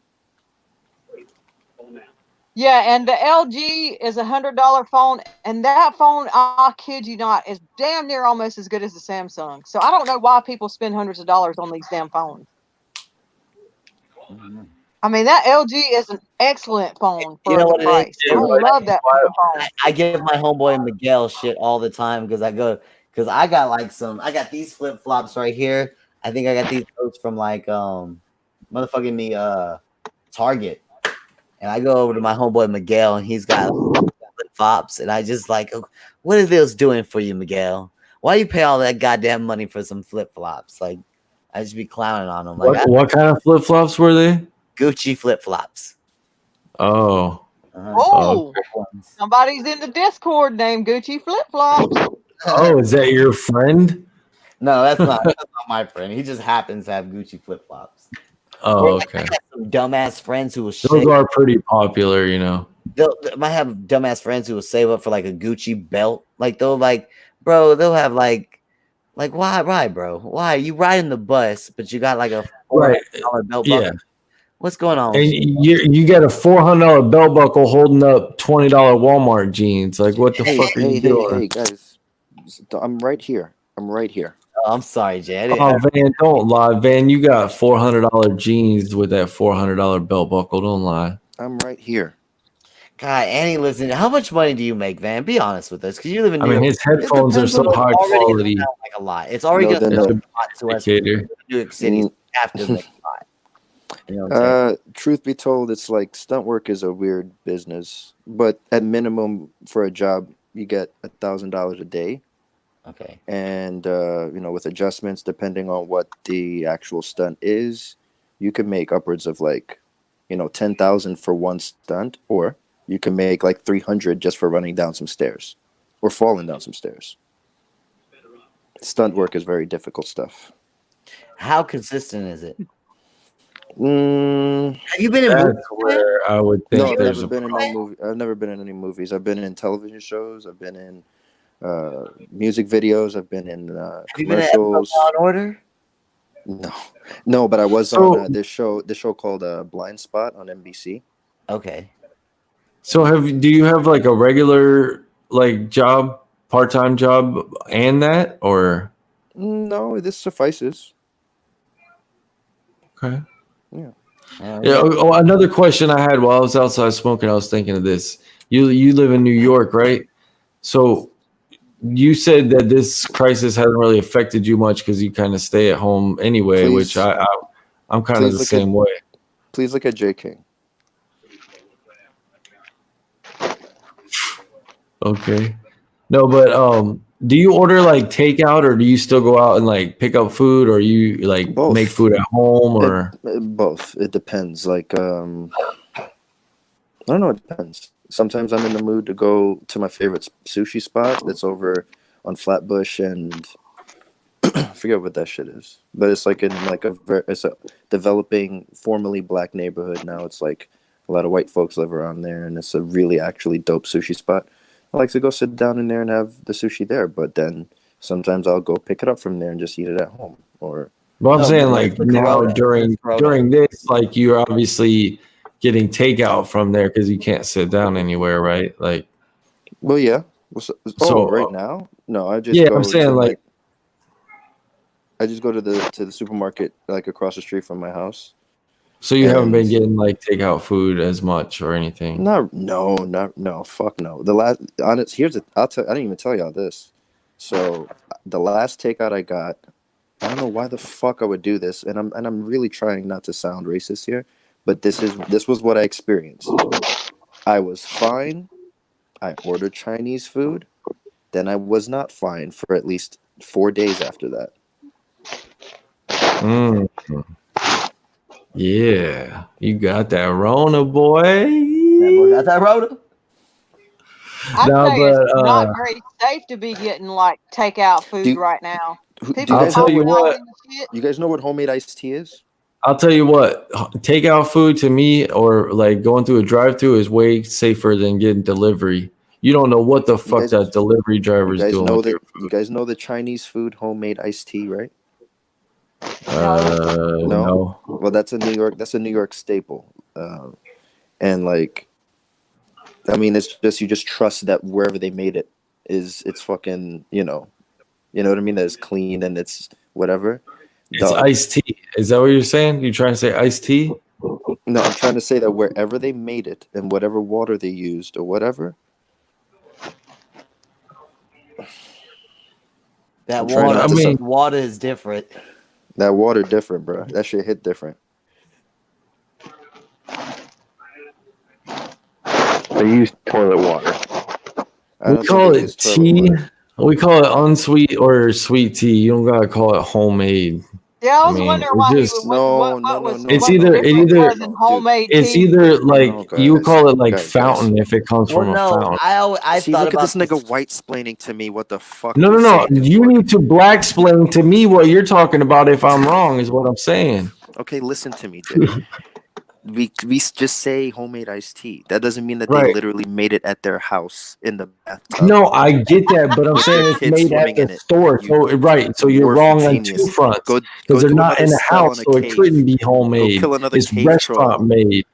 Yeah, and the LG is $100 phone, and that phone, I kid you not, is damn near almost as good as the Samsung. So I don't know why people spend hundreds of dollars on these damn phones. I mean, that LG is an excellent phone for the price. I love that phone. I give my homeboy Miguel shit all the time because I got these flip flops right here. I think I got these coats from like Target. And I go over to my homeboy Miguel, and he's got flip flops, and I just like, what are those doing for you, Miguel? Why you pay all that goddamn money for some flip flops? Like, I just be clowning on them. Like, what kind of flip flops were they? Gucci flip flops. Oh. Oh, somebody's in the Discord named Gucci Flip Flops. Oh, is that your friend? No, that's not my friend. He just happens to have Gucci flip flops. Oh, okay. I got some dumbass friends who will Those are pretty popular, you know. They might have dumbass friends who will save up for like a Gucci belt. Like they'll they'll have like why, bro? Why you riding the bus, but you got like a $400 belt buckle? Yeah. What's going on? And you got a $400 belt buckle holding up $20 Walmart jeans. Like, what the fuck are you doing? Hey, guys, I'm right here. Oh, I'm sorry, Jay. Oh, Van, don't lie, Van. You got $400 jeans with that $400 belt buckle. Don't lie. I'm right here. God, Annie lives in. How much money do you make, Van? Be honest with us, because you live in New York. His headphones are so high quality. Like a lot. It's already going to be a lot to us. New York City after the lot. You know what I'm saying? Truth be told, it's like stunt work is a weird business, but at minimum for a job, you get $1,000 a day. Okay. And with adjustments depending on what the actual stunt is, you can make upwards of like, $10,000 for one stunt, or you can make like $300 just for running down some stairs or falling down some stairs. Stunt work is very difficult stuff. How consistent is it? Have you been in movies? Where I would think No, there's I've never been in any movies. I've been in television shows. I've been in music videos. I've been in commercials. Law and Order? No, but I was on this show called Blind Spot on NBC. Okay. So do you have like a regular like job, part-time job, and that, or? No, this suffices. Okay. Yeah. Another question I had while I was outside smoking, I was thinking of this. You live in New York, right? So you said that this crisis hasn't really affected you much because you kind of stay at home anyway, which I'm kind of the same way. Please look at J King. Okay. No, but do you order like takeout, or do you still go out and like pick up food, or you like Both. make food at home, or both? It depends. Like I don't know. It depends. Sometimes I'm in the mood to go to my favorite sushi spot that's over on Flatbush, and I forget what that shit is, but it's like in like it's a developing, formerly black neighborhood now. It's like a lot of white folks live around there, and it's a really actually dope sushi spot. I like to go sit down in there and have the sushi there, but then sometimes I'll go pick it up from there and just eat it at home. Or well, I'm saying like now during this, like you're obviously getting takeout from there because you can't sit down anywhere, right? Like, well, yeah. Right now, no, I just I'm saying like I just go to the supermarket like across the street from my house. So you haven't been getting like takeout food as much or anything? No, fuck no. The last honest I didn't even tell y'all this. So the last takeout I got, I don't know why the fuck I would do this, and I'm really trying not to sound racist here, but this was what I experienced. I was fine. I ordered Chinese food. Then I was not fine for at least 4 days after that. Yeah, you got that Rona, boy. Got that, Rhoda? I'd No, say it's but not very safe to be getting like takeout food Do- right now. Do People you I'll guys tell know you what? what. You guys know what homemade iced tea is? I'll tell you what. Takeout food to me, or like going through a drive-through, is way safer than getting delivery. You don't know what the fuck that delivery driver's doing. You guys know the Chinese food homemade iced tea, right? No. No. Well, that's a New York staple, and like, I mean, it's just you just trust that wherever they made it it's fucking you know what I mean, that it's clean and it's whatever. It's iced tea. Is that what you're saying? You trying to say iced tea? No, I'm trying to say that wherever they made it and whatever water they used or whatever. That water is different. That water different, bro. That shit hit different. They use toilet water. We call it tea. We call it unsweet or sweet tea. You don't gotta call it homemade. Yeah, I was wondering why he would. No. It's either homemade it's tea. either like you call it like fountain if it comes from a fountain. I See, thought look about at this nigga white splaining to me what the fuck. No. You need to black explain to me what you're talking about if I'm wrong, is what I'm saying. Okay, listen to me, Jay. we just say homemade iced tea. That doesn't mean that they literally made it at their house in the bathtub. No, I get that, but I'm saying it's made at the store. So you're wrong on two fronts because they're not in the house, so it couldn't be homemade. It's restaurant made.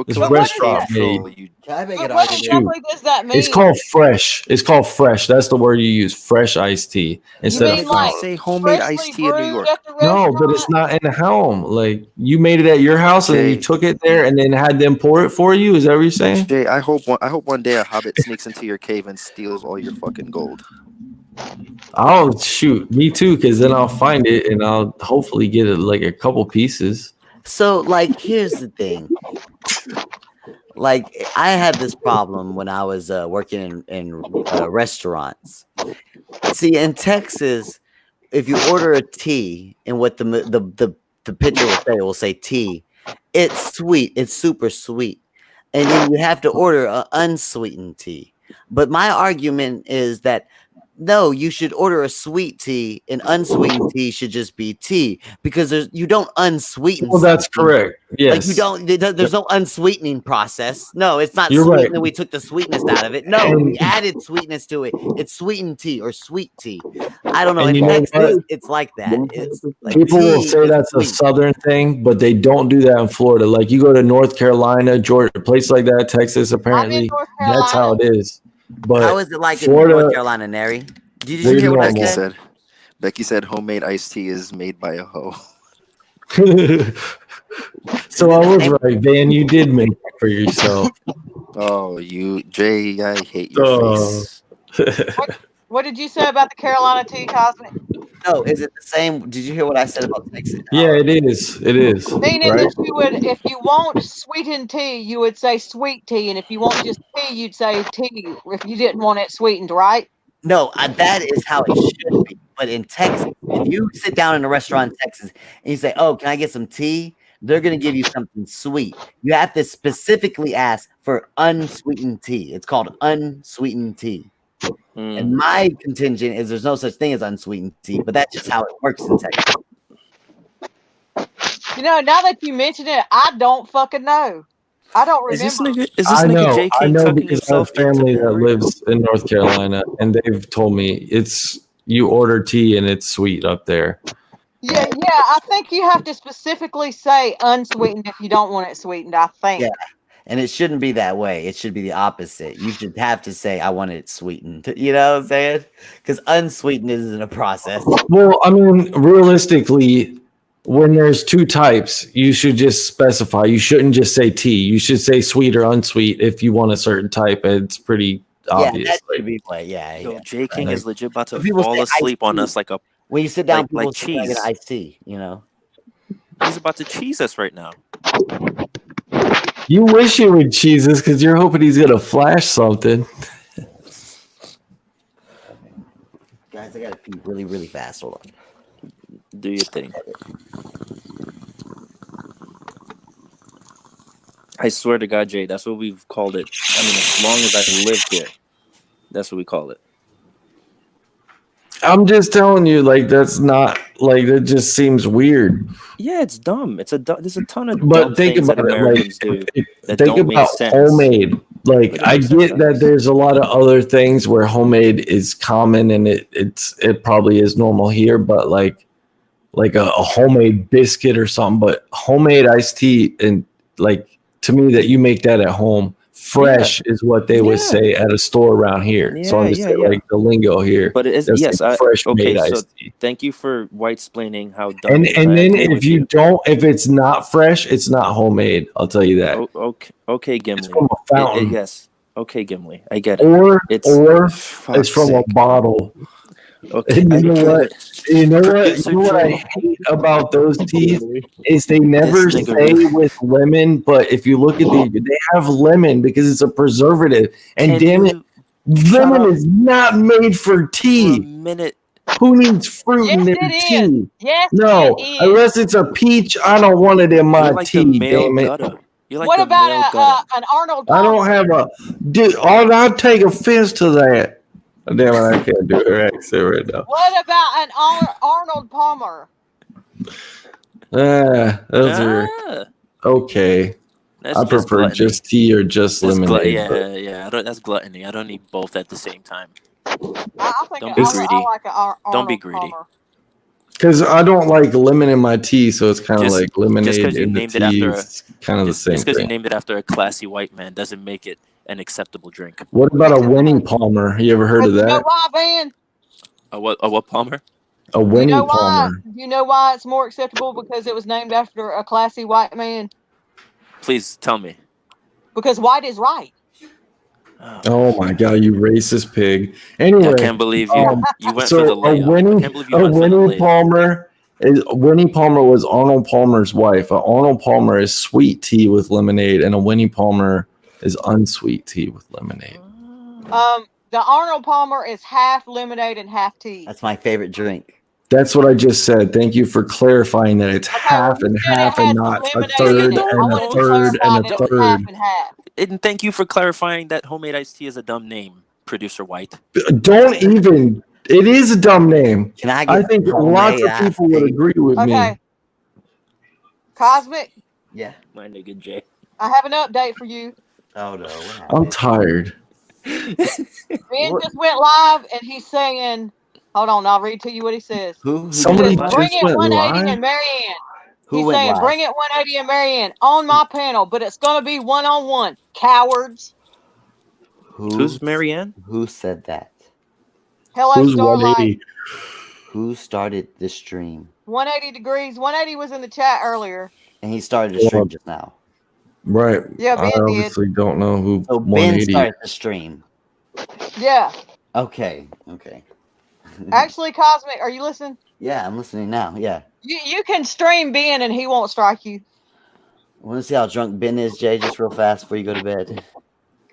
It's restaurant made. Can I make But an what argument? exactly does that mean? It's called fresh. It's called fresh. That's the word you use. Fresh iced tea instead of fountain. Say homemade iced tea in New York. No, but it's not in the home. Like you made it at your house and then you took it there and then had them pour it for you. Is that what you're saying? Jay, I hope one day a hobbit sneaks into your cave and steals all your fucking gold. Oh shoot, me too. Because then I'll find it and I'll hopefully get it like a couple pieces. So, like, here's the thing. Like, I had this problem when I was working in restaurants. See, in Texas, if you order a tea and what the picture will say tea, it's sweet. It's super sweet. And then you have to order an unsweetened tea. But my argument is that no, you should order a sweet tea, and unsweetened tea should just be tea because you don't unsweeten. Well, that's correct. Yes. Like you don't. There's no unsweetening process. No, it's not You're sweet, right. and then we took the sweetness out of it. No, we added sweetness to it. It's sweetened tea or sweet tea. I don't know. And In you know Texas, what? it's like that. It's like People will tea say is that's a sweet. southern thing, but they don't do that in Florida. Like you go to North Carolina, Georgia, places like that, Texas, apparently that's how it is. But How is it like Florida, in North Carolina, Neri? Did you very hear what I normal. said? Becky said homemade iced tea is made by a hoe. So I was right, Van. You did make it for yourself. Oh, Jay, I hate your face. What did you say about the Carolina tea, Cosmic? No, is it the same? Did you hear what I said about Texas? Yeah, it is. It is. Meaning Right? that you would, if you want sweetened tea, you would say sweet tea, and if you want just tea, you'd say tea. If you didn't want it sweetened, right? No, that is how it should be. But in Texas, if you sit down in a restaurant in Texas and you say, "Oh, can I get some tea?" They're going to give you something sweet. You have to specifically ask for unsweetened tea. It's called unsweetened tea. And my contingent is there's no such thing as unsweetened tea, but that's just how it works in Texas. You know, now that you mention it, I don't fucking know. I don't remember. I know because I have family that lives in North Carolina, and they've told me you order tea and it's sweet up there. Yeah, I think you have to specifically say unsweetened if you don't want it sweetened, I think. Yeah. And it shouldn't be that way. It should be the opposite. You should have to say, I want it sweetened. You know what I'm saying? Because unsweetened isn't a process. Well, I mean, realistically, when there's two types, you should just specify. You shouldn't just say tea. You should say sweet or unsweet if you want a certain type. It's pretty obvious. Yeah, that should be like, yeah. Jay King is legit about to People fall say asleep on iced us like a when you sit down, like people say, "I cheese. get iced tea," you know. He's about to cheese us right now. You wish you would cheese this because you're hoping he's gonna flash something. Guys, I gotta pee really, really fast. Hold on. Do your thing. I swear to God, Jay, that's what we've called it. I mean, as long as I lived here, that's what we call it. I'm just telling you, like, that's not, like, that just seems weird. Yeah, it's dumb. There's a ton of But dumb think things that about it, Americans like, do that think don't make about sense. homemade. Like, But it I makes sense get to that us. there's a lot of other things where homemade is common and it probably is normal here, but like a homemade biscuit or something, but homemade iced tea, and like, to me, that you make that at home, fresh is what they would say at a store around here. So I'm just saying, like, the lingo here. But it is, that's yes, like fresh okay, made so iced tea. thank you for white-splaining how dumb And it is. and I then agree if with you don't, if it's not fresh, it's not homemade. I'll tell you that. Okay, Gimli. It's from a fountain. Yes. Okay, Gimli. I get it. Or it's fuck's from sake. a bottle. Okay, And I you know get what? it. You know what? Producer You know what I Joe. hate about those teas is they never This say nigga really- with lemon, but if you look at they have lemon because it's a preservative. And damn it, lemon is not made for tea. Minute. Who needs fruit in their tea? No, unless it's a peach, I don't want it in my You're like tea. the male Damn it. gutter. You're like What the male about gutter. an Arnold I Palmer? don't have a dude. I'll take offense to that. Damn it, I can't do her accent right now. What about an Arnold Palmer? Those are okay. That's I just prefer gluttony. just tea or just That's lemonade. yeah. That's gluttony. I don't need both at the same time. I think Don't be greedy. I like an Arnold Don't be greedy. Palmer. Because I don't like lemon in my tea, so it's kind of Just- like lemonade just 'cause you in the named it tea. after It's kind of the same Just because you thing. named it after a classy white man doesn't make it an acceptable drink. What about a Winnie Palmer? You ever heard of You know that? why, Ben? A what Palmer? A You Winnie know why? Palmer. You know why it's more acceptable? Because it was named after a classy white man. Please tell me. Because white is right. Oh my god, you racist pig! Anyway, I can't believe you went for the layup. Winnie, I can't believe you went for the Winnie layup. Palmer is Winnie Palmer was Arnold Palmer's wife. Arnold Palmer is sweet tea with lemonade, and a Winnie Palmer is unsweet tea with lemonade. The Arnold Palmer is half lemonade and half tea. That's my favorite drink. That's what I just said. Thank you for clarifying that it's half and half and not a third and a third and a third. And thank you for clarifying that homemade iced tea is a dumb name, Producer White. Don't even. It is a dumb name. Can I I think lots of people would agree with Okay. me. Cosmic, Yeah. My nigga Jay. I have an update for you. Oh no. I'm tired. Ben just went live and he's saying, hold on, I'll read to you what he says. Who? Somebody Bring just it went 180 live? and Marianne. Who He's went saying, live? bring it 180 and Marianne on my panel, but it's going to be one-on-one. Cowards. Who's Marianne? Who said that? Hello, Who's Starlight. 180? Who started this stream? 180 degrees. 180 was in the chat earlier. And he started the stream just now. Right. Yeah, I Ben did. obviously don't know who So Ben 180. started the stream. Yeah. Okay. Actually, Cosmic, are you listening? Yeah, I'm listening now. Yeah. You can stream Ben and he won't strike you. Want to see how drunk Ben is, Jay? Just real fast before you go to bed.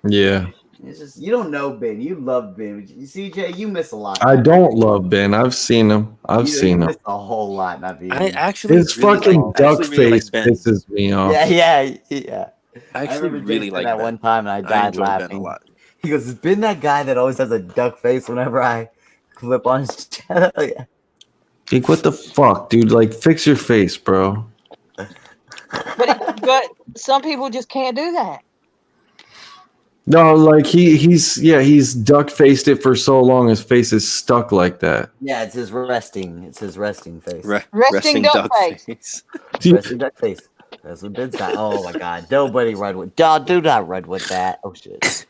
Yeah. It's just you don't know Ben. You love Ben. You see, Jay, you miss a lot. I don't love Ben. I've seen him. I've You seen him. miss a whole lot, not being. I actually His really fucking like, duck actually really face like Ben. pisses me off. Yeah. I actually remember really Jay said like that Ben. one time, and I I died enjoyed Ben a laughing. lot. He goes, "Is Ben that guy that always has a duck face whenever I clip on his channel?" Yeah. Like, what the fuck, dude? Like, fix your face, bro. But some people just can't do that. No, like he's duck faced it for so long, his face is stuck like that. Yeah, it's his resting. It's his resting face. Resting duck face. Resting duck face. That's what Ben's got. Oh my god. Nobody run with do not run with that. Oh shit.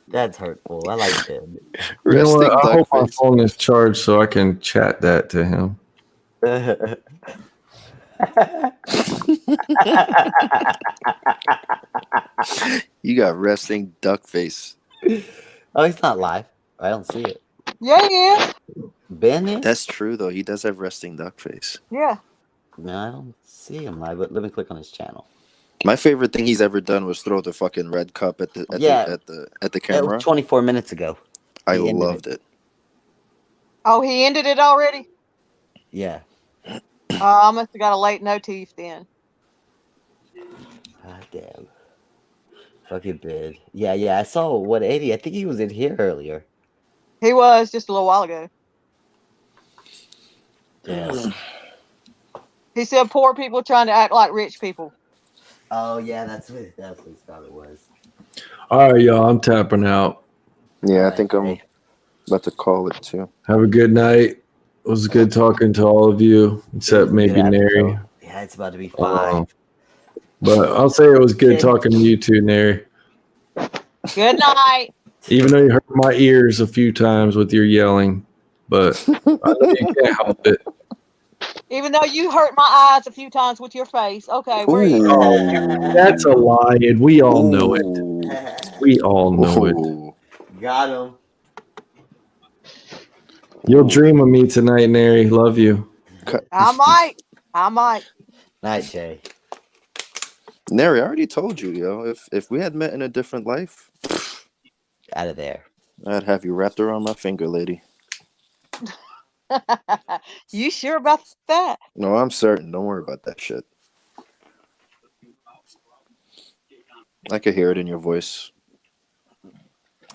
That's hurtful. I like Ben. You know what? I hope my phone is charged so I can chat that to him. You got resting duck face. Oh, he's not live. I don't see it. Yeah, yeah. Ben is? That's true though. He does have resting duck face. Yeah. No, I don't see him live, but let me click on his channel. My favorite thing he's ever done was throw the fucking red cup at the camera. 24 minutes ago. I He ended loved it. Oh, he ended it already? Yeah. I must have got a late notif then. God damn. Fucking bid. Yeah, yeah. I saw 180. I think he was in here earlier. He was just a little while ago. Yes. He said poor people trying to act like rich people. Oh yeah, that's what he thought it was. All right, y'all. I'm tapping out. Yeah, I think I'm about to call it too. Have a good night. It was good talking to all of you, except maybe Neri. Yeah, it's about to be 5. But I'll say it was good talking to you too, Neri. Good night. Even though you hurt my ears a few times with your yelling, but I know you can't help it. Even though you hurt my eyes a few times with your face. Okay, we're even. That's a lie, and we all know it. We all know it. Got him. You'll dream of me tonight, Neri. Love you. I might. Night, Jay. Neri, I already told you, yo. If we had met in a different life, out of there, I'd have you wrapped around my finger, lady. You sure about that? No, I'm certain. Don't worry about that shit. I could hear it in your voice.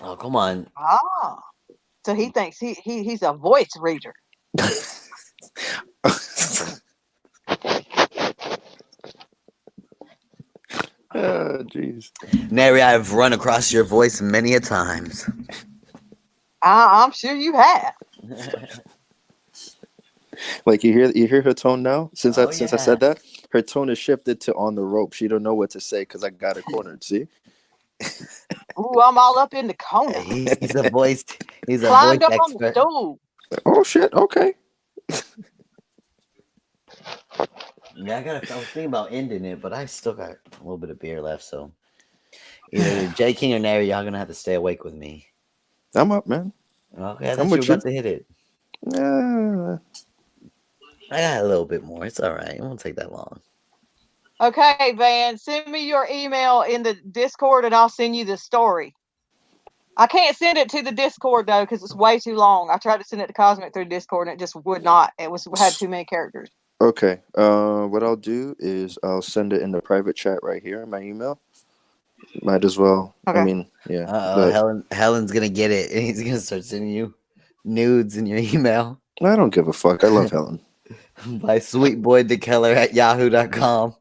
Oh, come on. Ah, so he thinks he's a voice reader. Jeez. Neri, I've run across your voice many a times. I'm sure you have. Like you hear her tone now? Since I said that, her tone has shifted to on the rope. She don't know what to say because I got her cornered. See? Ooh, I'm all up in the corner. He's a voice. He's a climbed voice up on the expert. stool. Oh shit! Okay. Yeah, I was thinking about ending it, but I still got a little bit of beer left, so either J King or Neri, y'all gonna have to stay awake with me. I'm up, man. Okay, I'm you're with you. about to hit it. I got a little bit more. It's all right. It won't take that long. Okay, Van, send me your email in the Discord and I'll send you the story. I can't send it to the Discord though because it's way too long. I tried to send it to Cosmic through Discord and it just would not. It had too many characters. Okay. What I'll do is I'll send it in the private chat right here in my email. Might as well. Okay. I mean, yeah. Helen's gonna get it, and he's gonna start sending you nudes in your email. I don't give a fuck. I love Helen. By sweetboydekeller@yahoo.com.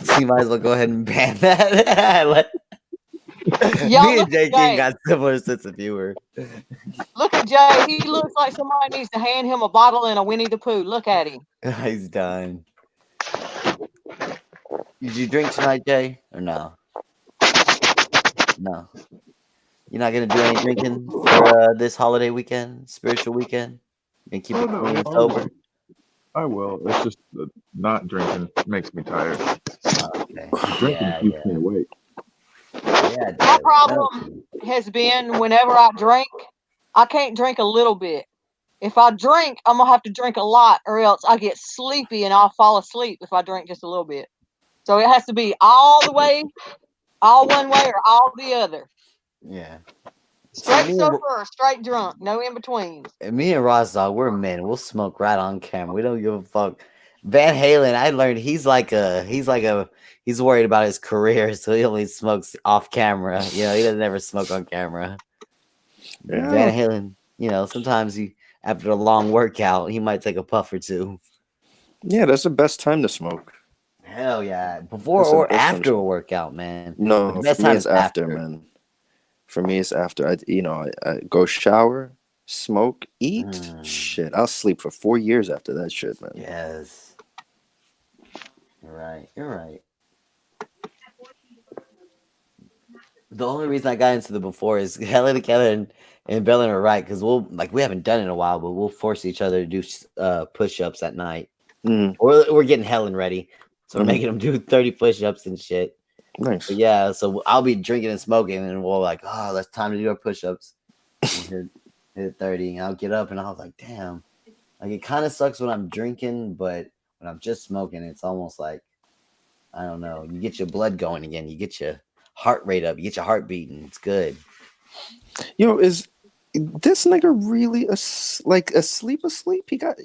So you might as well go ahead and ban that. Me and Jay King got similar sense of humor. Look at Jay. He looks like somebody needs to hand him a bottle and a Winnie the Pooh. Look at him. He's done. Did you drink tonight, Jay? Or no? No. You're not going to do any drinking for this holiday weekend, spiritual weekend? You keep it clean and sober? I will. It's just not drinking makes me tired. Okay. Drinking keeps me awake. Yeah, my problem has been whenever I drink, I can't drink a little bit. If I drink, I'm going to have to drink a lot or else I get sleepy and I'll fall asleep if I drink just a little bit. So it has to be all the way, all one way or all the other. Yeah. Straight sober or straight drunk. No in between. Me and Ross, dog, we're men. We'll smoke right on camera. We don't give a fuck. Van Halen, I learned he's worried about his career, so he only smokes off camera. You know, he doesn't ever smoke on camera. Yeah. Van Halen, you know, sometimes after a long workout, he might take a puff or two. Yeah, that's the best time to smoke. Hell yeah. Before or after a workout, man. No, the best for me time it's after, man. For me, it's after. I go shower, smoke, eat. Shit, I'll sleep for 4 years after that shit, man. Yes. You're right. You're right. The only reason I got into the before is Helen Keller and Bellin are right because we haven't done it in a while, but we'll force each other to do push-ups at night. We're getting Helen ready, so we're making them do 30 push-ups and shit. Nice. But yeah, so I'll be drinking and smoking, and we'll that's time to do our push-ups. hit 30, and I'll get up, and I was like, damn. Like it kind of sucks when I'm drinking, but when I'm just smoking, it's almost like I don't know. You get your blood going again. You get your heart rate up. You get your heart beating. It's good. Yo, is this nigga really asleep? He got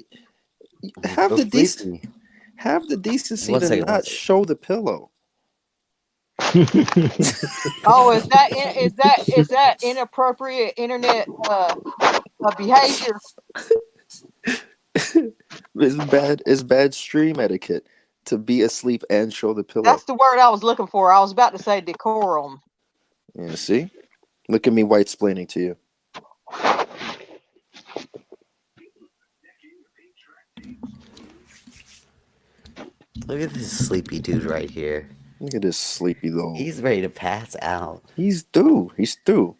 have the decency to not show the pillow. Oh, is that inappropriate internet behavior? It's bad stream etiquette to be asleep and show the pillow. That's the word I was looking for. I was about to say decorum. Yeah, see? Look at me white splaining to you. Look at this sleepy dude right here. Look at this sleepy little. He's ready to pass out. He's through. He's through.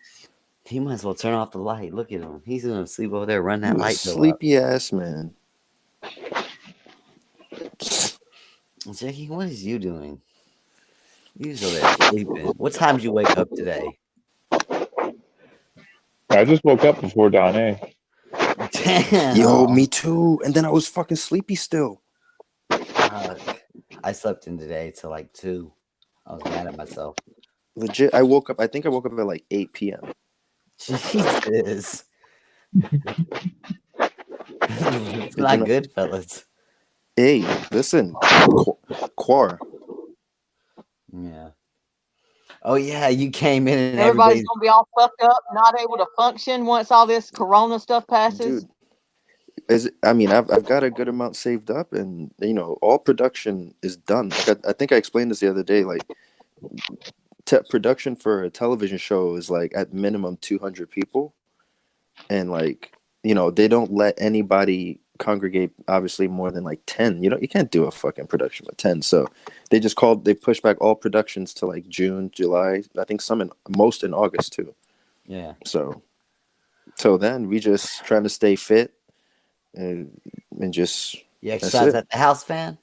He might as well turn off the light. Look at him. He's gonna sleep over there, run that You a light bill up. sleepy ass man. Jackie, what is you doing? You still there sleeping. What time did you wake up today? I just woke up before Don A. Damn. Yo, me too. And then I was fucking sleepy still. I slept in today till like 2. I was mad at myself. Legit, I woke up. I think I woke up at like 8 p.m. Jesus. It's not good, fellas. Hey, listen. Quar. Yeah. Oh, yeah, you came in and Everybody's going to be all fucked up, not able to function once all this corona stuff passes. Dude, I've got a good amount saved up, and, you know, all production is done. Like, I think I explained this the other day. Like, production for a television show is, like, at minimum 200 people. And, like, you know, they don't let anybody congregate obviously more than like 10. You know, you can't do a fucking production with 10. So they pushed back all productions to like June, July. I think most in August too. Yeah. So then we just trying to stay fit and just. You exercise at the house, Van?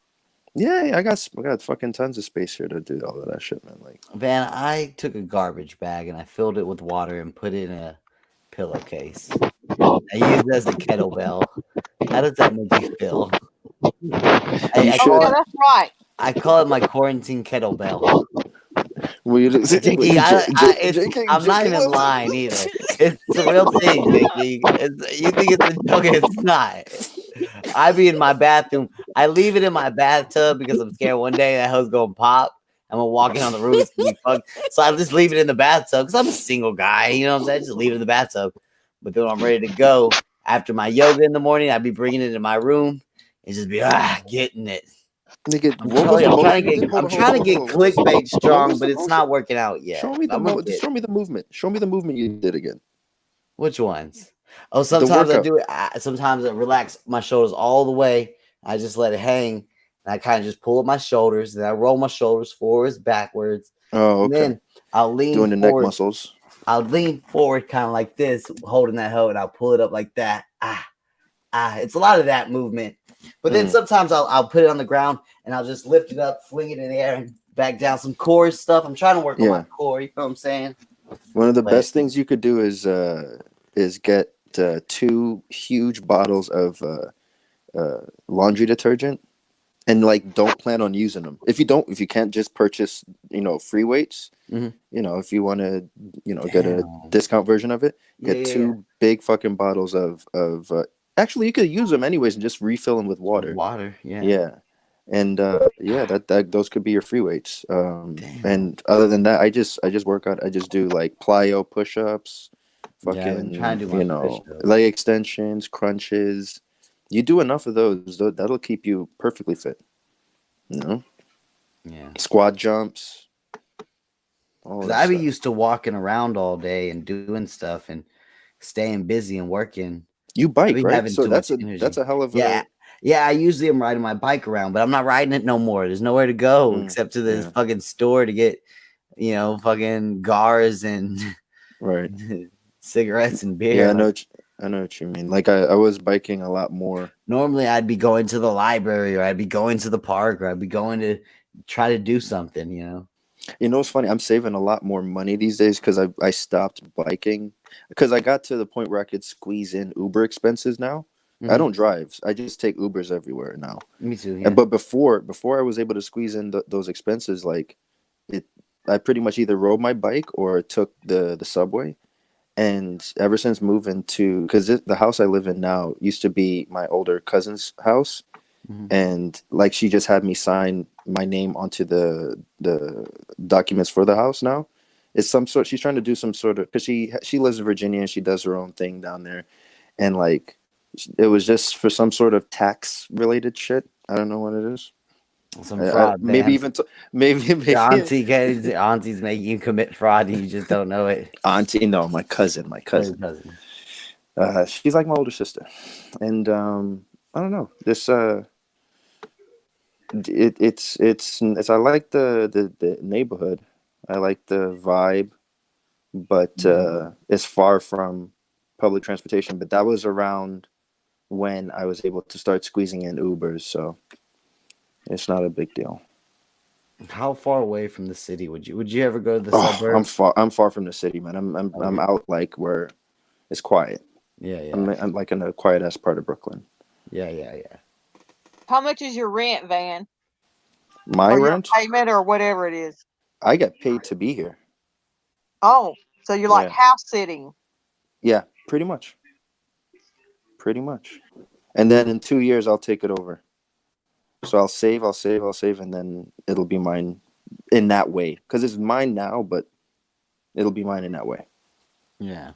Yeah, I got fucking tons of space here to do all of that shit, man. Like, Van, I took a garbage bag and I filled it with water and put it in a pillowcase. I used it as a kettlebell. How does that make you feel? That's right. I call it my quarantine kettlebell. Jakey, I'm not even lying either. It's a real thing, Jakey. You think it's a joke? It's not. I be in my bathroom. I leave it in my bathtub because I'm scared one day that hose gonna pop. I'm gonna walk in on the roof. It's gonna be fucked. So I just leave it in the bathtub because I'm a single guy. You know what I'm saying? Just leave it in the bathtub. But then when I'm ready to go after my yoga in the morning, I'd be bringing it in my room and just be getting it. Nigga, I'm trying to get clickbait strong, but it's not working out yet. Show me the movement. Show me the movement you did again. Which ones? Oh, sometimes I do it. Sometimes I relax my shoulders all the way. I just let it hang, and I kind of just pull up my shoulders, and I roll my shoulders forwards, backwards. Oh, okay. And then I'll lean doing the forward. Neck muscles. I'll lean forward, kind of like this, holding that hoe, and I'll pull it up like that. It's a lot of that movement. But then sometimes I'll put it on the ground and I'll just lift it up, fling it in the air, and back down. Some core stuff. I'm trying to work on my core. You know what I'm saying? One of the best things you could do is get 2 huge bottles of laundry detergent, and like don't plan on using them. If you can't just purchase, you know, free weights. You know, if you want to, you know, get a discount version of it, get 2 big fucking bottles of. Actually, you could use them anyways and just refill them with water. Yeah. And that those could be your free weights. And other than that, I just work out. I just do like plyo push-ups, fucking, you know, leg extensions, crunches. You do enough of those, that'll keep you perfectly fit. You know? Yeah. Squat jumps. I be used to walking around all day and doing stuff and staying busy and working. You bike, right? So that's a hell of a... Yeah, I usually am riding my bike around, but I'm not riding it no more. There's nowhere to go except to this fucking store to get, you know, fucking gars and cigarettes and beer. Yeah, I know what you mean. Like I was biking a lot more. Normally I'd be going to the library, or I'd be going to the park, or I'd be going to try to do something, you know. You know, it's funny. I'm saving a lot more money these days because I stopped biking, because I got to the point where I could squeeze in Uber expenses now. I don't drive. I just take Ubers everywhere now. Me too. Yeah. But before I was able to squeeze in those expenses, like I pretty much either rode my bike or took the subway. And ever since moving to, because the house I live in now used to be my older cousin's house, and like she just had me sign my name onto the documents for the house now. It's some sort. She's trying to do some sort of, because she lives in Virginia and she does her own thing down there, and like it was just for some sort of tax related shit. I don't know what it is. Some fraud. Maybe even maybe your auntie's making you commit fraud and you just don't know it. Auntie, no, my cousin. She's like my older sister, and I don't know. This it's I like the neighborhood. I like the vibe, but it's far from public transportation. But that was around when I was able to start squeezing in Ubers, so it's not a big deal. How far away from the city would you ever go to the suburbs? I'm far from the city, man. I'm out like where it's quiet. Yeah. I'm like in a quiet ass part of Brooklyn. Yeah. How much is your rent, Van? My or rent? Your payment or whatever it is. I get paid to be here. Oh, so you're like house sitting. Yeah, pretty much. And then in 2 years I'll take it over. So I'll save, and then it'll be mine in that way. Because it's mine now, but it'll be mine in that way. Yeah.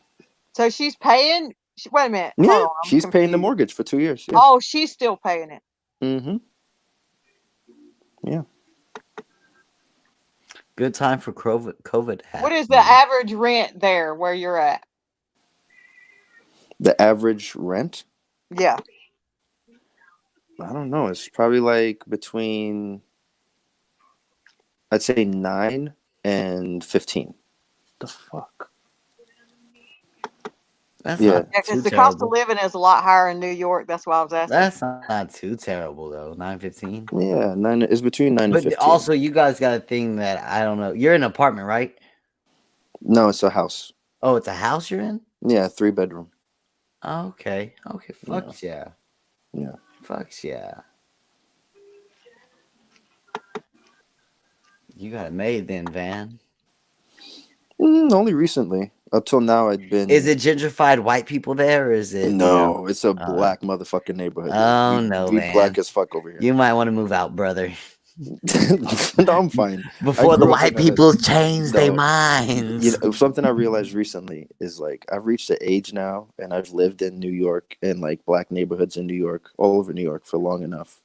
So she's paying. Wait a minute. Yeah, she's paying the mortgage for 2 years. Yeah. Oh, she's still paying it. Mm-hmm. Yeah. Good time for COVID. What is the average rent there where you're at? The average rent? Yeah. I don't know. It's probably like between, I'd say 9 and 15. The fuck? That's because the cost of living is a lot higher in New York. That's why I was asking. That's not too terrible though. 9.15. Yeah, 9 is between 9 and 15. But also, you guys got a thing that I don't know. You're in an apartment, right? No, it's a house. Oh, it's a house you're in? Yeah, 3-bedroom. Oh, okay. Fucks yeah. Yeah. Fucks yeah. You got it made then, Van. Only recently. Up till now, I'd been. Is it gentrified white people there, or is it? No, it's a black motherfucking neighborhood. Oh no, we man. Black as fuck over here. You might want to move out, brother. No, I'm fine. Before the white people change their minds. You know, something I realized recently is like I've reached the age now, and I've lived in New York and like black neighborhoods in New York, all over New York, for long enough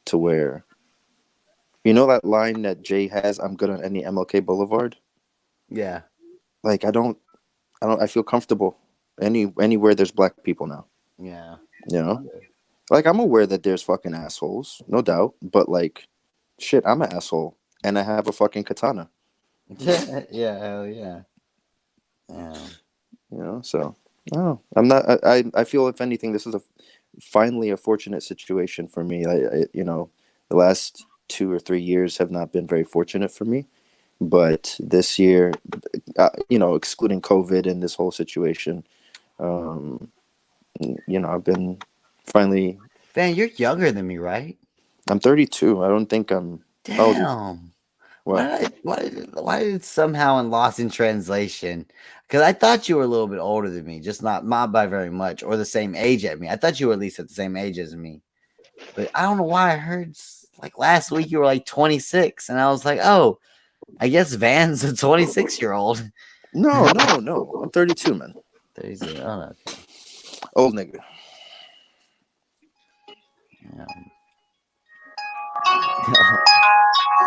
to where, you know, that line that Jay has, "I'm good on any MLK Boulevard." Yeah. Like I feel comfortable anywhere there's black people now. Yeah. You know, like I'm aware that there's fucking assholes, no doubt, but like, shit, I'm an asshole and I have a fucking katana. Yeah, hell yeah. Yeah. You know, so I'm not. I feel if anything, this is finally a fortunate situation for me. I you know, the last 2 or 3 years have not been very fortunate for me. But this year, you know, excluding COVID and this whole situation, you know, I've been finally. Van, you're younger than me, right? I'm 32. I don't think I'm. Damn. Why did it somehow in Lost in Translation? Because I thought you were a little bit older than me, just not by very much, or the same age as me. I thought you were at least at the same age as me. But I don't know why I heard like last week you were like 26, and I was like, oh. I guess Van's a 26-year-old. No. I'm 32, man. 32. Oh, okay. Old nigga. Yeah.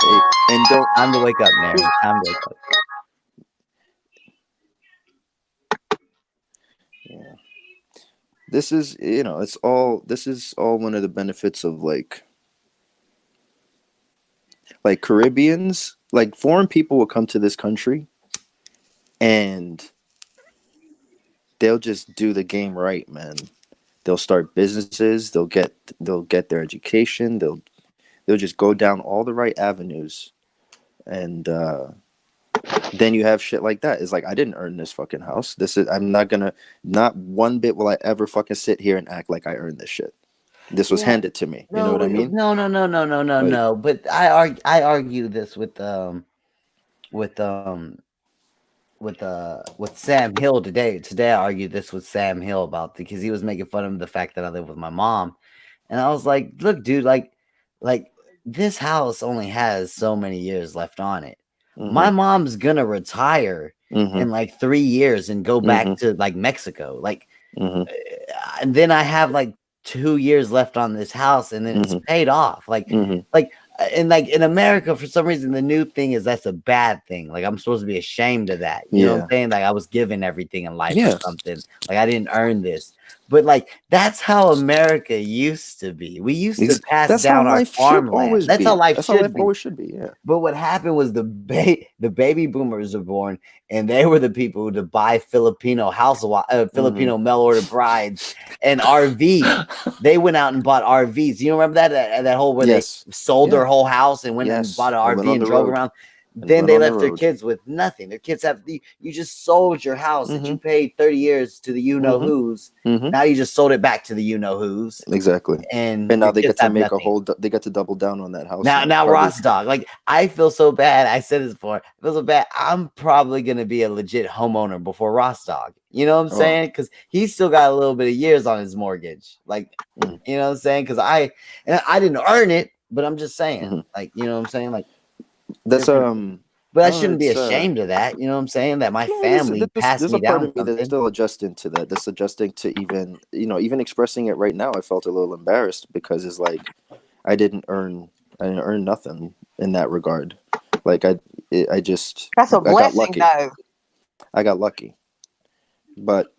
Hey, and don't. Time to wake up, Mary. Time to wake up. Yeah. This is, you know, this is all one of the benefits of like Caribbeans. Like foreign people will come to this country and they'll just do the game right, man. They'll start businesses, they'll get their education, they'll just go down all the right avenues. And then you have shit like that. It's like, I didn't earn this fucking house. Not one bit will I ever fucking sit here and act like I earned this shit. This was handed to me. You know what I mean? No. But I argue this with Sam Hill today. Today I argued this with Sam Hill about because he was making fun of the fact that I live with my mom, And I was like, look, dude, like this house only has so many years left on it. My mom's gonna retire in like 3 years and go back to like Mexico. Like, and then I have like 2 years left on this house, and then it's paid off. Like, and like in America, for some reason, the new thing is that's a bad thing. Like, I'm supposed to be ashamed of that. You know what I'm saying? Like, I was given everything in life or something. Like, I didn't earn this. But like, that's how America used to be. We used to pass down our farmland. That's how life always should be. Yeah. But what happened was the baby boomers were born, and they were the people to buy Filipino Filipino mail order brides and RVs. They went out and bought RVs. You remember that whole where they sold their whole house and went and bought an RV and drove around. Then they left their kids with nothing. Their kids you just sold your house that you paid 30 years to the you-know-who's. Now you just sold it back to the you-know-who's. Exactly. And now they get to make they get to double down on that house. Now Ross Dog, like, I feel so bad. I said this before. I feel so bad. I'm probably going to be a legit homeowner before Ross Dog. You know what I'm saying? Because he's still got a little bit of years on his mortgage. Like, you know what I'm saying? Because I didn't earn it, but I'm just saying, like, you know what I'm saying? Like, that's but I shouldn't be ashamed of that. You know what I'm saying? That my family passed me down. There's still adjusting to that. That's adjusting to even expressing it right now. I felt a little embarrassed because it's like I didn't earn nothing in that regard. Like I just that's a blessing though. I got lucky, but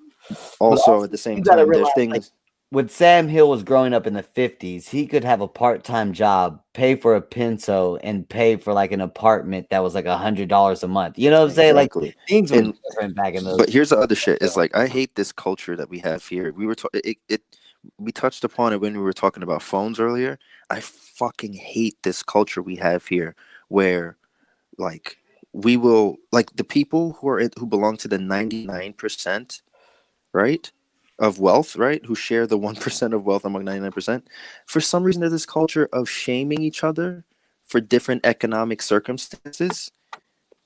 also at the same time, there's things. Like, when Sam Hill was growing up in the 50s, he could have a part-time job, pay for a Pinto, and pay for like an apartment that was like $100 a month. You know what I'm saying? Exactly. Like, things were different back in those. But here's the other shit. Is like I hate this culture that we have here. We touched upon it when we were talking about phones earlier. I fucking hate this culture we have here, where like we will like the people who belong to the 99%, right? Of wealth, right? Who share the 1% of wealth among 99%. For some reason, there's this culture of shaming each other for different economic circumstances.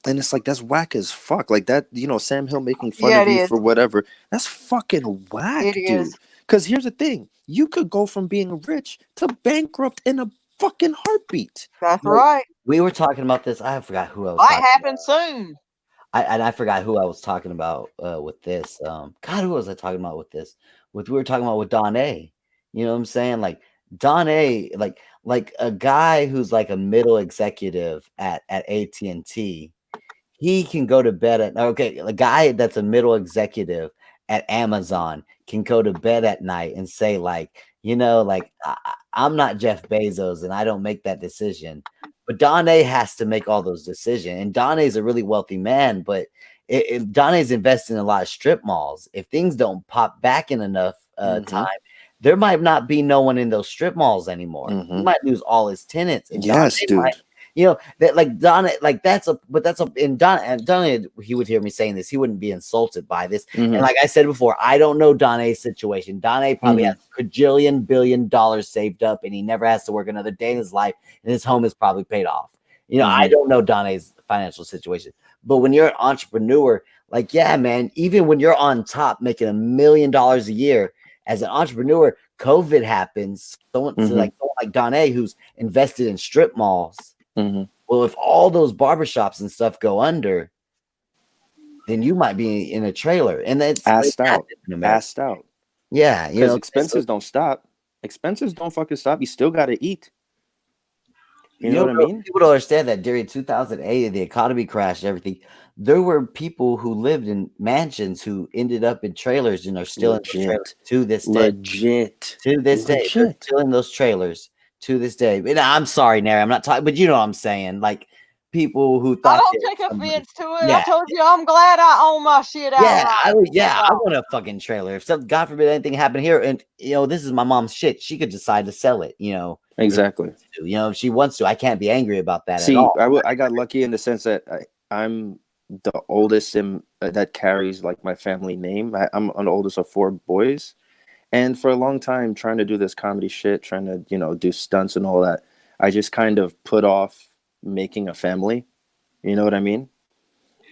And it's like, that's whack as fuck. Like that, Sam Hill making fun of you for whatever. That's fucking whack, dude. Because here's the thing. You could go from being rich to bankrupt in a fucking heartbeat. That's right. We were talking about this. I forgot who else. Might happen soon. I forgot who I was talking about with this. God, who was I talking about with this? We were talking about with Don A. You know what I'm saying? Like Don A, like a guy who's like a middle executive at AT&T. He can go to bed at a guy that's a middle executive at Amazon can go to bed at night and say like, I'm not Jeff Bezos and I don't make that decision. But Don A has to make all those decisions. And Don A is a really wealthy man, but if Don A's invested in a lot of strip malls, if things don't pop back in enough time, there might not be no one in those strip malls anymore. He might lose all his tenants. And yes, dude. That like Don, like that's a in Don, he would hear me saying this. He wouldn't be insulted by this. And like I said before, I don't know Don A's situation. Don A probably has $1 billion saved up, and he never has to work another day in his life, and his home is probably paid off. I don't know Don A's financial situation, but when you're an entrepreneur, like, yeah, man, even when you're on top making $1 million a year as an entrepreneur, COVID happens. Someone like Don A, who's invested in strip malls. Well, if all those barbershops and stuff go under, then you might be in a trailer, and that's assed out. Yeah, because expenses don't stop. Expenses don't fucking stop. You still got to eat. You know what I mean? People don't understand that during 2008, the economy crashed and everything. There were people who lived in mansions who ended up in trailers and are still in trailers to this day. To this day, they're still in those trailers. To this day, and I'm sorry, Nary, I'm not talking, but you know what I'm saying. Like people who thought I don't take offense to it. I told you I'm glad I own my shit out. I want a fucking trailer. If God forbid anything happened here, and this is my mom's shit, she could decide to sell it. Exactly. If she wants to, I can't be angry about that. See, at all. I got lucky in the sense that I'm the oldest that carries like my family name. I'm an oldest of 4 boys. And for a long time, trying to do this comedy shit, trying to, do stunts and all that, I just kind of put off making a family. You know what I mean?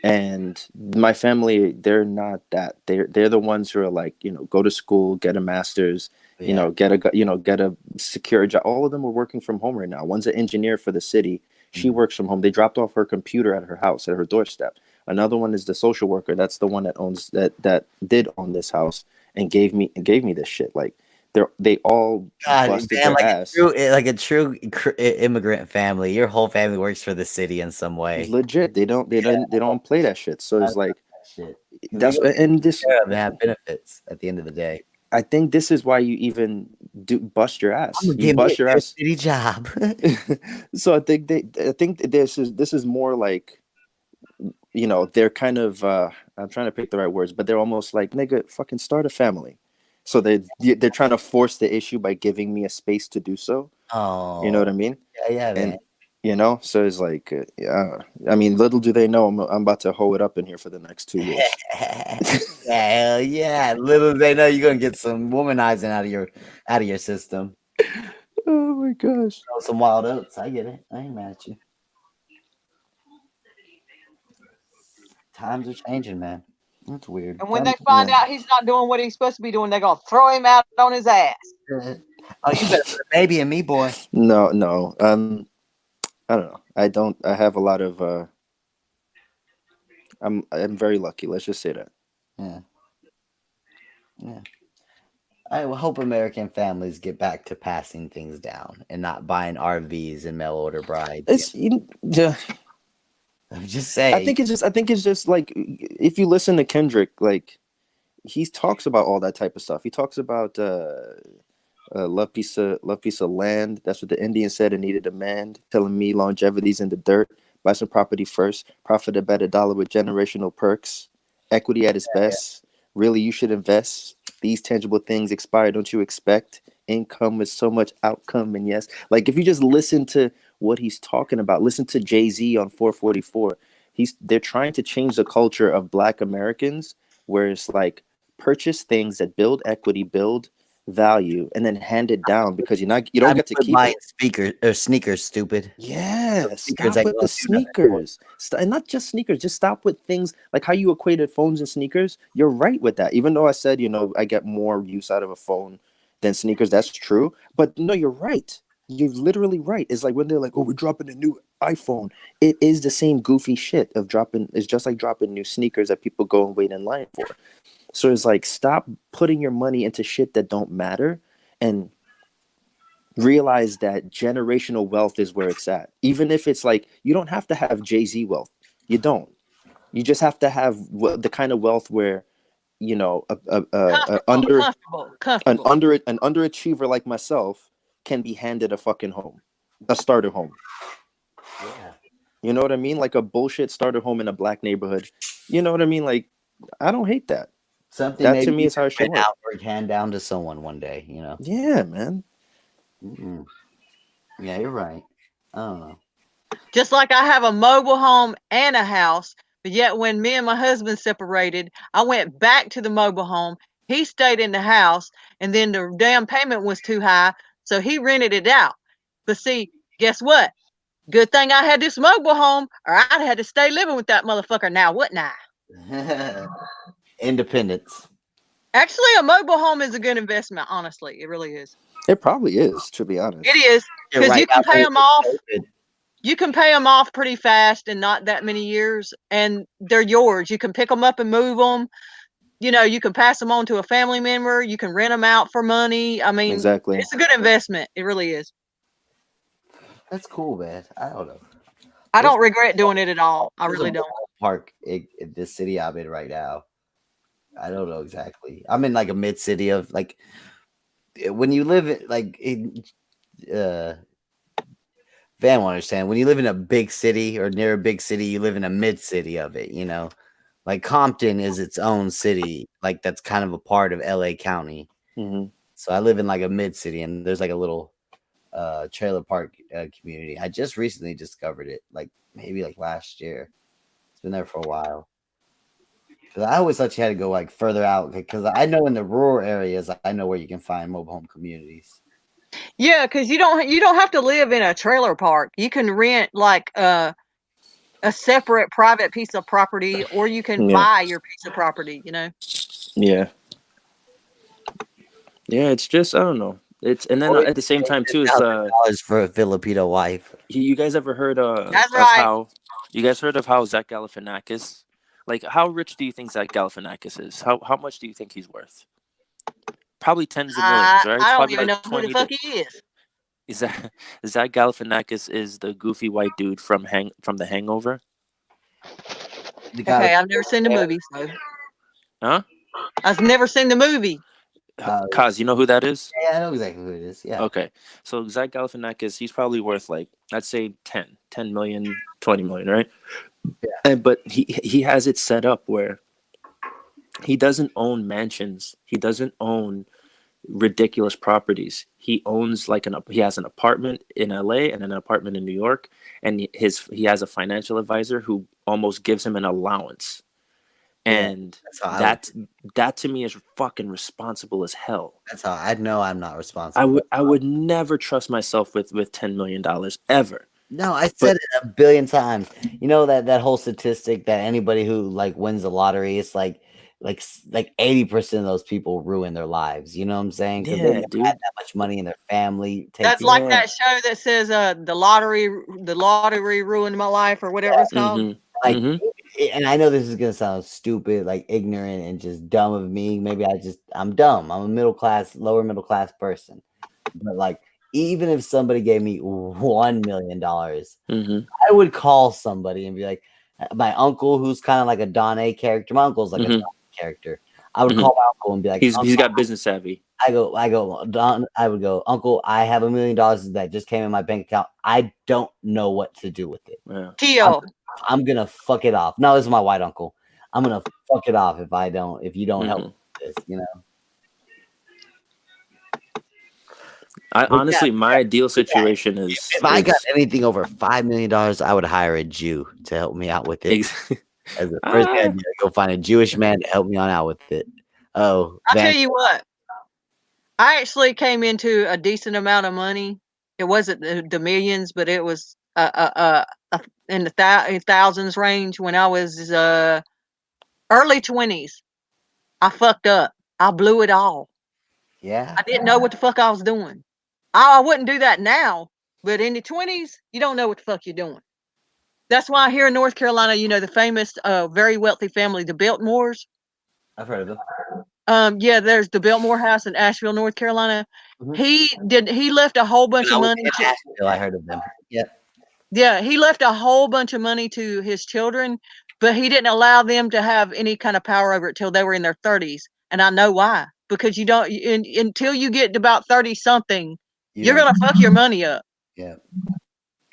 And my family, they're not that. They're the ones who are like, you know, go to school, get a master's, you know, get a secure job. All of them are working from home right now. One's an engineer for the city. She works from home. They dropped off her computer at her house, at her doorstep. Another one is the social worker. That's the one that owns that did own this house and gave me this shit. Like they all busted their ass. Like a true immigrant family. Your whole family works for the city in some way. Legit, they don't play that shit. So it's like that's and this they have benefits at the end of the day. I think this is why you even bust your ass. You bust your ass. City job. So I think this is more like, you know, they're kind of I'm trying to pick the right words, but they're almost like, nigga, fucking start a family. So they're trying to force the issue by giving me a space to do so. Oh, you know what I mean? Yeah, and man. you know, so it's like, I mean, little do they know I'm about to hoe it up in here for the next 2 years. Hell yeah! Little do they know you're gonna get some womanizing out of your system. Oh my gosh! Some wild oats. I get it. I ain't mad at you. Times are changing, man. That's weird. And when they find out he's not doing what he's supposed to be doing, they're gonna throw him out on his ass. Oh, you better put a baby in me, boy. No. I don't know. I have a lot of. I'm very lucky. Let's just say that. Yeah. I hope American families get back to passing things down and not buying RVs and mail order brides. I'm just saying. I think it's just like, if you listen to Kendrick, like, he talks about all that type of stuff. He talks about love piece of land. That's what the Indian said and needed a man. Telling me longevity's in the dirt. Buy some property first. Profit about $1 with generational perks. Equity at its best. Really, you should invest. These tangible things expire. Don't you expect? Income with so much outcome. And yes, like, if you just listen to what he's talking about, listen to Jay-Z on 444. They're trying to change the culture of Black Americans, where it's like, purchase things that build equity, build value, and then hand it down, because you don't get to keep it. Sneakers, stupid. Yeah, stop with the sneakers. And not just sneakers, just stop with things like how you equated phones and sneakers. You're right with that. Even though I said, you know, I get more use out of a phone than sneakers, that's true. But no, you're right. You're literally right. It's like when they're like, oh, we're dropping a new iPhone. It is the same goofy shit of dropping. It's just like dropping new sneakers that people go and wait in line for. So it's like, stop putting your money into shit that don't matter, and realize that generational wealth is where it's at. Even if it's like, you don't have to have Jay-Z wealth. You don't. You just have to have the kind of wealth where, you know, an underachiever like myself can be handed a fucking home, a starter home. Yeah. You know what I mean? Like a bullshit starter home in a Black neighborhood. You know what I mean? Like, I don't hate that. Something that to me is how it should work. Hand down to someone one day, you know? Yeah, man. Mm-mm. Yeah, you're right. I don't know. Just like I have a mobile home and a house, but yet when me and my husband separated, I went back to the mobile home. He stayed in the house, and then the damn payment was too high, so he rented it out. But see, guess what? Good thing I had this mobile home, or I'd had to stay living with that motherfucker now, wouldn't I? Independence. Actually, a mobile home is a good investment, honestly. It really is. It probably is, to be honest. It is, because right, you can pay them off. You can pay them off pretty fast in not that many years, and they're yours. You can pick them up and move them. You know, you can pass them on to a family member. You can rent them out for money. I mean, exactly. It's a good investment. It really is. That's cool, man. I don't know. I don't regret doing it at all. I really don't. Park in this city I'm in right now. I don't know exactly. I'm in like a mid city of like, when you live in Van will understand, when you live in a big city or near a big city, you live in a mid city of it, you know. Like Compton is its own city, like that's kind of a part of LA County. Mm-hmm. So I live in like a mid city, and there's like a little trailer park community. I just recently discovered it, like maybe like last year. It's been there for a while. Because I always thought you had to go like further out, because I know in the rural areas, I know where you can find mobile home communities. Yeah, because you don't have to live in a trailer park. You can rent like a separate private piece of property, or you can Yeah. buy your piece of property, you know? Yeah. Yeah, it's just I don't know. It's and then at the same time too, it's $1,000 for a Filipino wife. you guys ever heard That's of right. how you guys heard of how Zach Galifianakis, like how rich do you think Zach Galifianakis is? How much do you think he's worth? Probably tens of millions, right? I don't Probably even like know who the 20 fuck to, he is. Zach Galifianakis is the goofy white dude from The Hangover. Okay, I've never seen the movie, so Huh? I've never seen the movie. Kaz, you know who that is? Yeah, I know exactly who it is. Yeah. Okay. So Zach Galifianakis, he's probably worth like, I'd say 10 million, 20 million, right? Yeah. But he has it set up where he doesn't own mansions. He doesn't own ridiculous properties. He owns he has an apartment in LA and an apartment in New York, and he has a financial advisor who almost gives him an allowance. And that to me is fucking responsible as hell. That's how I know I'm not responsible. I would never trust myself with $10 million ever. No, I said it a billion times. You know that whole statistic that anybody who like wins the lottery, it's like 80% of those people ruin their lives. You know what I'm saying? Because they never had that much money in their family. That's like that show that says the lottery ruined my life or whatever it's called. And I know this is gonna sound stupid, like ignorant and just dumb of me. Maybe I'm dumb. I'm a lower middle class person. But like, even if somebody gave me $1 million, I would call somebody and be like, my uncle, who's kind of like a Don A character. My uncle's like a Don A character. I would call my uncle and be like, he's got business savvy. I would go, Uncle, I have $1 million that just came in my bank account. I don't know what to do with it. Yeah. I'm gonna fuck it off. No, this is my white uncle. I'm gonna fuck it off if you don't help with this, you know. Honestly, my ideal situation is if I got anything over $5 million, I would hire a Jew to help me out with it. As the first thing I do, go find a Jewish man to help me on out with it. Oh, I'll tell you what. I actually came into a decent amount of money. It wasn't the millions, but it was in the thousands range when I was early 20s. I fucked up. I blew it all. Yeah. I didn't know what the fuck I was doing. I wouldn't do that now, but in the 20s, you don't know what the fuck you're doing. That's why here in North Carolina, you know, the famous, very wealthy family, the Biltmores. I've heard of them. Yeah, there's the Biltmore House in Asheville, North Carolina. He left a whole bunch of money. Asheville, I heard of them. Yeah. Yeah, he left a whole bunch of money to his children, but he didn't allow them to have any kind of power over it till they were in their 30s. And I know why. Because you don't until you get to about 30 something, you're gonna fuck your money up. Yeah.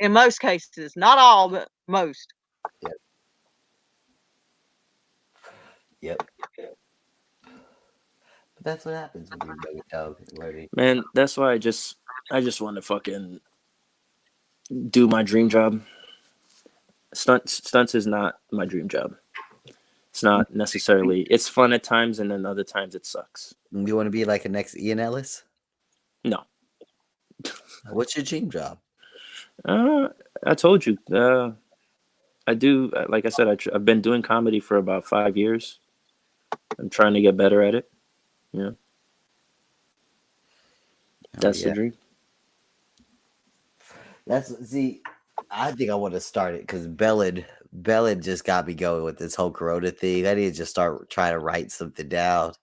In most cases, not all, but most. Yep. But that's what happens when you go dog. Man, that's why I just want to fucking do my dream job. Stunts is not my dream job. It's not necessarily. It's fun at times, and then other times it sucks. Do you want to be like a next IAN ELLIS? No. What's your dream job? I told you. I do. Like I said, I've been doing comedy for about 5 years. I'm trying to get better at it. Yeah. That's the dream. I think I want to start it because Bellad just got me going with this whole Corona thing. I need to just try to write something down.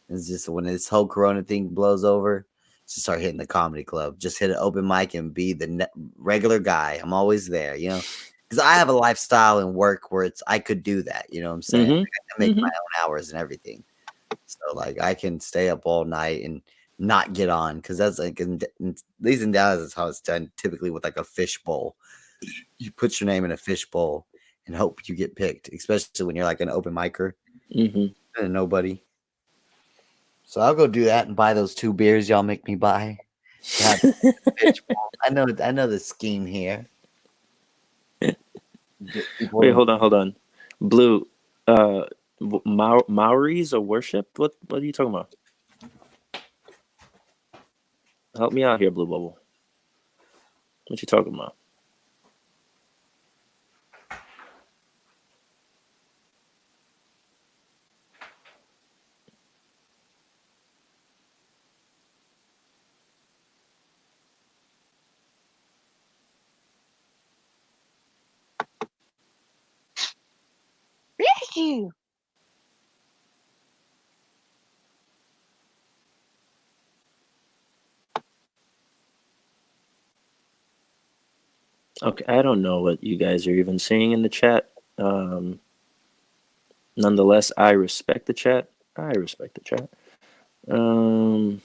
It's just when this whole Corona thing blows over, just start hitting the comedy club. Just hit an open mic and be the regular guy. I'm always there, you know, because I have a lifestyle and work where I could do that. You know what I'm saying? I can make my own hours and everything. So like I can stay up all night and not get on because that's like at least in Dallas is how it's done typically with like a fishbowl. You put your name in a fishbowl and hope you get picked, especially when you're like an open micer and nobody. So I'll go do that and buy those 2 beers y'all make me buy. I know the scheme here. Wait, hold on. Blue, Maoris or worship? What are you talking about? Help me out here, Blue Bubble. What you talking about? you. Okay, I don't know what you guys are even saying in the chat. Nonetheless, I respect the chat. I respect the chat. When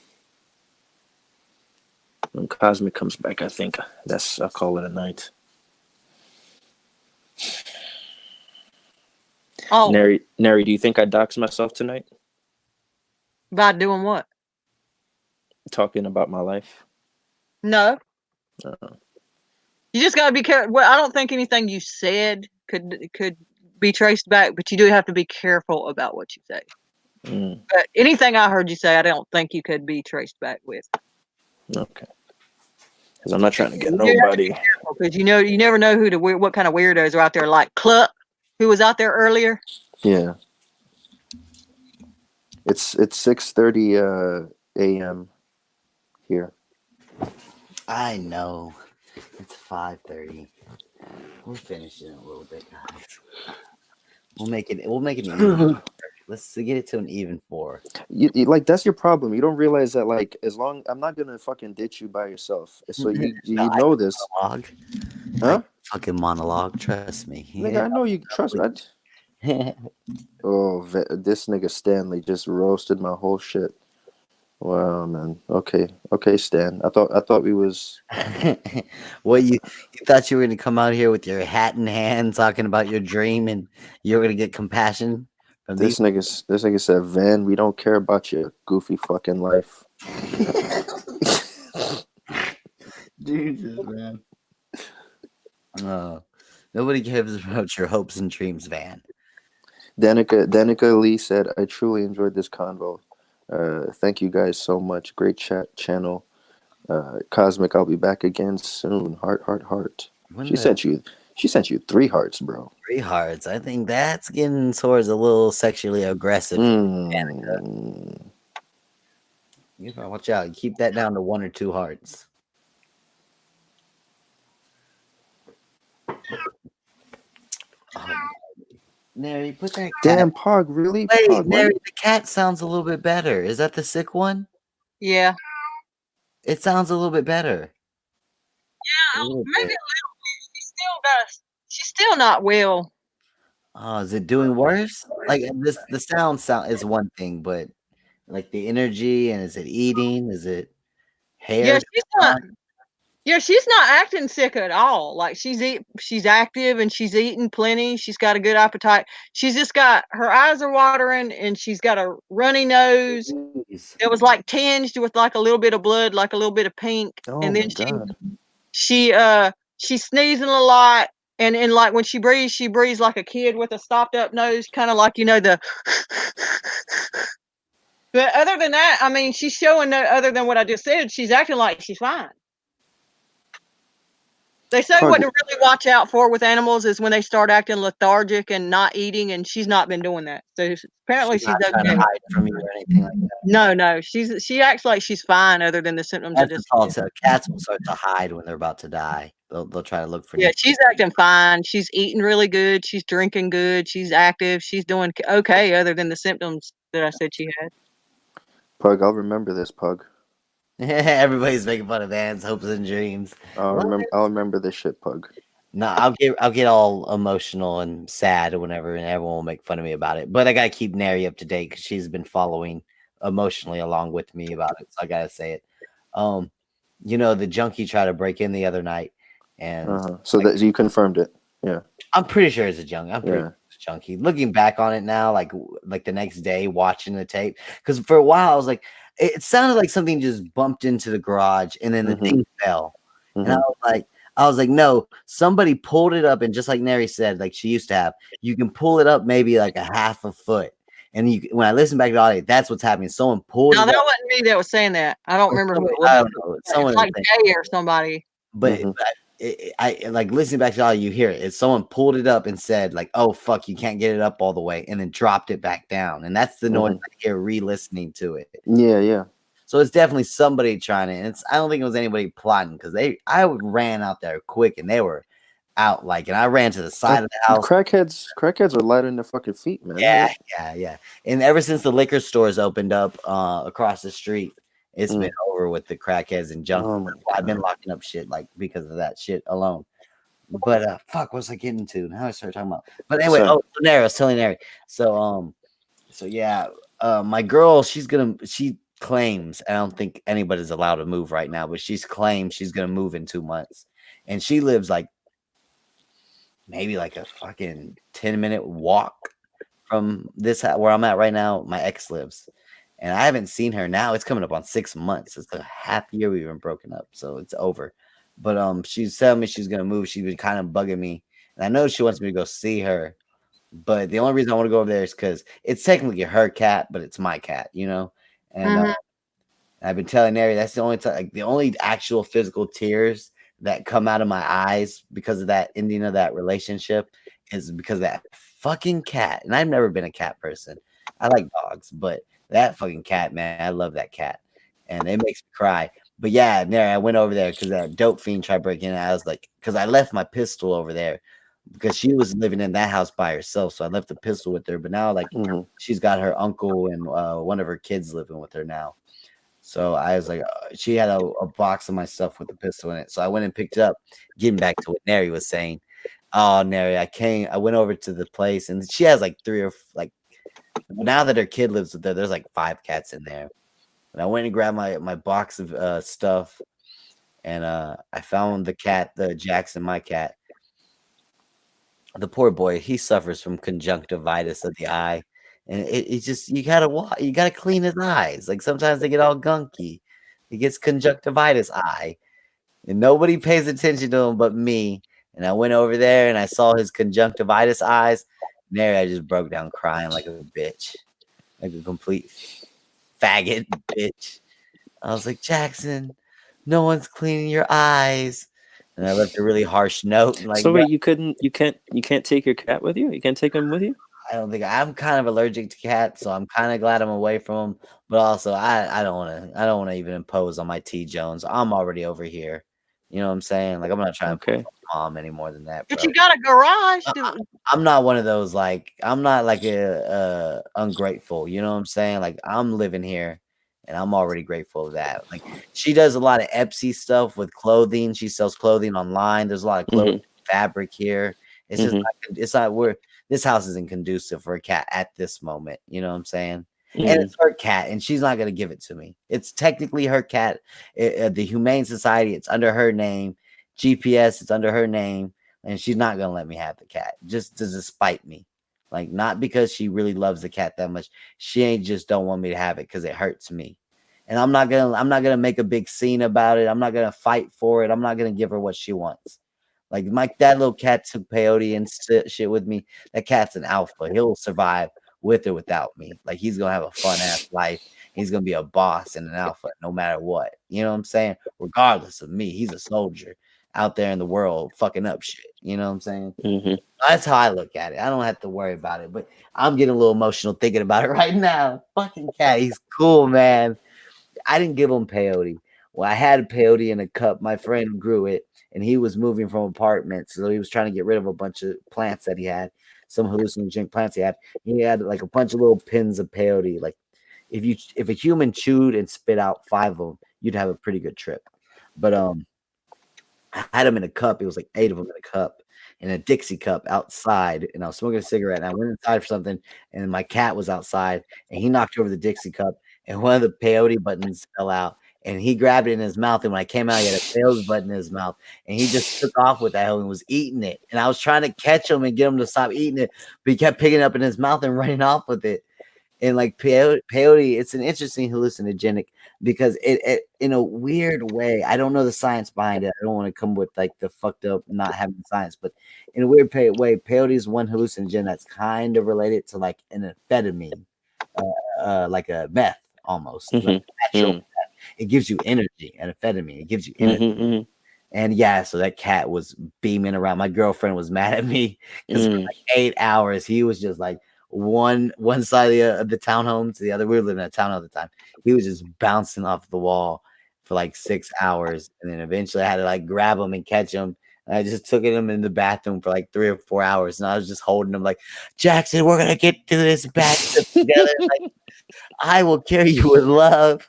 Cosmic comes back, I think I'll call it a night. Oh, Neri, do you think I doxed myself tonight? by doing what? Talking about my life? No. You just gotta be careful. Well, I don't think anything you said could be traced back, but you do have to be careful about what you say. But anything I heard you say, I don't think you could be traced back with. Okay. Because I'm not trying to get nobody. Because you never know what kind of weirdos are out there, like Cluck, who was out there earlier. Yeah. It's 6:30 a.m. here. I know. It's 5:30. We're finishing a little bit, guys. We'll make it even. Let's get it to an even 4. You like that's your problem. You don't realize that I'm not gonna fucking ditch you by yourself. So you know this. Monologue. Huh? Fucking monologue. Trust me. Nigga, I know you trust me. Oh, this nigga Stanley just roasted my whole shit. Wow, man. Okay, Stan. I thought we was. Well, you thought you were gonna come out here with your hat in hand, talking about your dream, and you were gonna get compassion from This nigga said, Van, we don't care about your goofy fucking life. Jesus, man. Nobody cares about your hopes and dreams, Van. Danica Lee said, I truly enjoyed this convo. Thank you guys so much. Great channel. Cosmic, I'll be back again soon. Heart. She sent you 3 hearts, bro. 3 hearts. I think that's getting towards a little sexually aggressive. You know, watch out. Keep that down to 1 or 2 hearts. Neri, put that cat. Damn, Pog, really? Wait, Pog, Neri, the cat sounds a little bit better. Is that the sick one? Yeah. It sounds a little bit better. Yeah, maybe a little bit. She's still not well. Oh, is it doing worse? Like the sound is one thing, but like the energy, and is it eating? Is it hair? Yeah, she's not. Yeah, she's not acting sick at all. Like she's active and she's eating plenty. She's got a good appetite. She's just got her eyes are watering and she's got a runny nose. It was like tinged with like a little bit of blood, like a little bit of pink. Oh, and then God. she's sneezing a lot. And like when she breathes like a kid with a stopped up nose, kind of like the. But other than that, I mean, she's showing no other than what I just said. She's acting like she's fine. They say what to really watch out for with animals is when they start acting lethargic and not eating, and she's not been doing that. So apparently she's not okay. trying to hide from you or anything like that. No, she acts like she's fine, other than the symptoms. Cats will start to hide when they're about to die. They'll try to look for. Yeah, she's acting fine. She's eating really good. She's drinking good. She's active. She's doing okay, other than the symptoms that I said she had. Pug, I'll remember this, Pug. Everybody's making fun of Van's hopes and dreams. I'll remember this shit, Pug. No, I'll get all emotional and sad or whatever, and everyone will make fun of me about it. But I gotta keep Neri up to date because she's been following emotionally along with me about it. So I gotta say it. The junkie tried to break in the other night, and so that you confirmed it. Yeah, I'm pretty sure it's a junkie. I'm pretty sure it's a junkie. Looking back on it now, like the next day watching the tape, because for a while I was like, it sounded like something just bumped into the garage and then the thing fell, and I was like, no, somebody pulled it up, and just like Neri said, like she used to have, you can pull it up maybe like a half a foot. And when I listen back to the audio, that's what's happening. Someone pulled it up. No, that wasn't me that was saying that. I don't remember who it was. I don't know. It's like Jay or somebody. But I like listening back to all you hear it. It's someone pulled it up and said like, "Oh fuck, you can't get it up all the way," and then dropped it back down. And that's the noise I hear re-listening to it. Yeah. So it's definitely somebody trying to. And I don't think it was anybody plotting because I ran out there quick and they were out like, and I ran to the side of the house. Crackheads are light on their fucking feet, man. Yeah. And ever since the liquor stores opened up across the street, it's been over with the crackheads and junk. I've been locking up shit like because of that shit alone. But fuck, what was I getting to? Now I started talking about. But anyway, so Nary, I was telling Nary. So yeah, my girl, she claims, I don't think anybody's allowed to move right now, but she's claimed she's gonna move in 2 months, and she lives like maybe like a fucking 10-minute walk from this where I'm at right now. My ex lives, and I haven't seen her now. It's coming up on 6 months. It's a half year we've been broken up, so it's over. But she's telling me she's gonna move. She's been kind of bugging me, and I know she wants me to go see her. But the only reason I want to go over there is because it's technically her cat, but it's my cat, you know. And I've been telling Nary that's the only time, like the only actual physical tears that come out of my eyes because of that ending of that relationship is because of that fucking cat. And I've never been a cat person. I like dogs, but that fucking cat, man, I love that cat, and it makes me cry. But yeah, Nary, I went over there because that dope fiend tried breaking in. I was like, because I left my pistol over there because she was living in that house by herself, so I left the pistol with her. But now, like, she's got her uncle and one of her kids living with her now. So I was like, she had a box of my stuff with the pistol in it. So I went and picked it up. Getting back to what Nary was saying. Oh, Nary, I went over to the place, and she has like 3 or like. Now that her kid lives with her, there's like 5 cats in there. And I went and grabbed my box of stuff, and I found the cat, the Jackson, my cat. The poor boy, he suffers from conjunctivitis of the eye, and it's just you gotta clean his eyes. Like sometimes they get all gunky. He gets conjunctivitis eye, and nobody pays attention to him but me. And I went over there and I saw his conjunctivitis eyes. There, I just broke down crying like a bitch, like a complete faggot bitch. I was like, Jackson, no one's cleaning your eyes. And I left a really harsh note. Like, so wait, you can't take your cat with you? You can't take him with you? I don't think I'm kind of allergic to cats, so I'm kind of glad I'm away from them. But also, I don't want to even impose on my T Jones. I'm already over here. You know what I'm saying? Like, I'm not trying to put my mom any more than that. But you got a garage. I'm not one of those, like, I'm not like a ungrateful. You know what I'm saying? Like, I'm living here, and I'm already grateful of that. Like, she does a lot of Etsy stuff with clothing. She sells clothing online. There's a lot of clothing fabric here. It's just it's not where this house isn't conducive for a cat at this moment. You know what I'm saying? And it's her cat, and she's not going to give it to me. It's technically her cat. The Humane Society, it's under her name. GPS, it's under her name, and she's not going to let me have the cat just to spite me. Like, not because she really loves the cat that much. She ain't just don't want me to have it because it hurts me. And I'm not gonna make a big scene about it. I'm not gonna fight for it. I'm not gonna give her what she wants. Like that little cat took peyote and shit with me. That cat's an alpha. He'll survive with or without me. Like, he's gonna have a fun ass life. He's gonna be a boss and an alpha no matter what. You know what I'm saying? Regardless of me, he's a soldier out there in the world fucking up shit. You know what I'm saying? That's how I look at it. I don't have to worry about it. But I'm getting a little emotional thinking about it right now. Fucking cat, he's cool, man. I didn't give him peyote. Well, I had peyote in a cup. My friend grew it, and he was moving from apartments, so he was trying to get rid of a bunch of plants that he had. Some hallucinogenic plants he had. He had like a bunch of little pins of peyote. Like if a human chewed and spit out 5 of them, you'd have a pretty good trip. But I had them in a cup. It was like 8 of them in a cup, in a Dixie cup outside. And I was smoking a cigarette. And I went inside for something, and my cat was outside, and he knocked over the Dixie cup, and one of the peyote buttons fell out. And he grabbed it in his mouth, and when I came out, he had a peyote button in his mouth, and he just took off with that and was eating it. And I was trying to catch him and get him to stop eating it, but he kept picking it up in his mouth and running off with it. And like peyote, it's an interesting hallucinogenic because it in a weird way, I don't know the science behind it. I don't want to come with like the fucked up not having science, but in a weird way, peyote is one hallucinogen that's kind of related to like an amphetamine, like a meth almost. Like natural meth. It gives you energy, and amphetamine. It gives you energy. And yeah, so that cat was beaming around. My girlfriend was mad at me because for like 8 hours, he was just like one side of the townhome to the other. We were living in a townhome at the time. He was just bouncing off the wall for like 6 hours, and then eventually I had to like grab him and catch him. I just took him in the bathroom for like 3 or 4 hours, and I was just holding him like, Jackson, we're gonna get through this bad trip together. Like, I will carry you with love.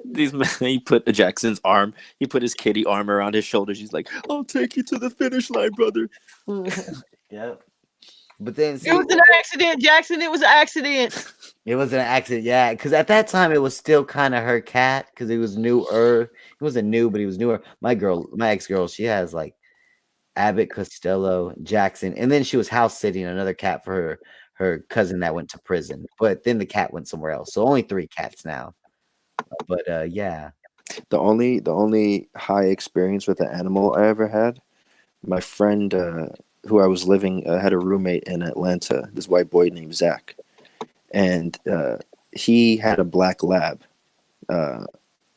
These men, he put Jackson's arm, he put his kitty arm around his shoulders. He's like, I'll take you to the finish line, brother. Yep. But then It was an accident, Jackson. It was an accident. It was an accident, yeah. Because at that time, it was still kind of her cat because he was newer. He wasn't new, but he was newer. My ex-girl, she has like Abbott, Costello, Jackson, and then she was house sitting another cat for her cousin that went to prison. But then the cat went somewhere else, so only 3 cats now. But yeah, the only high experience with an animal I ever had, my friend who I was living had a roommate in Atlanta, this white boy named Zach, and he had a black lab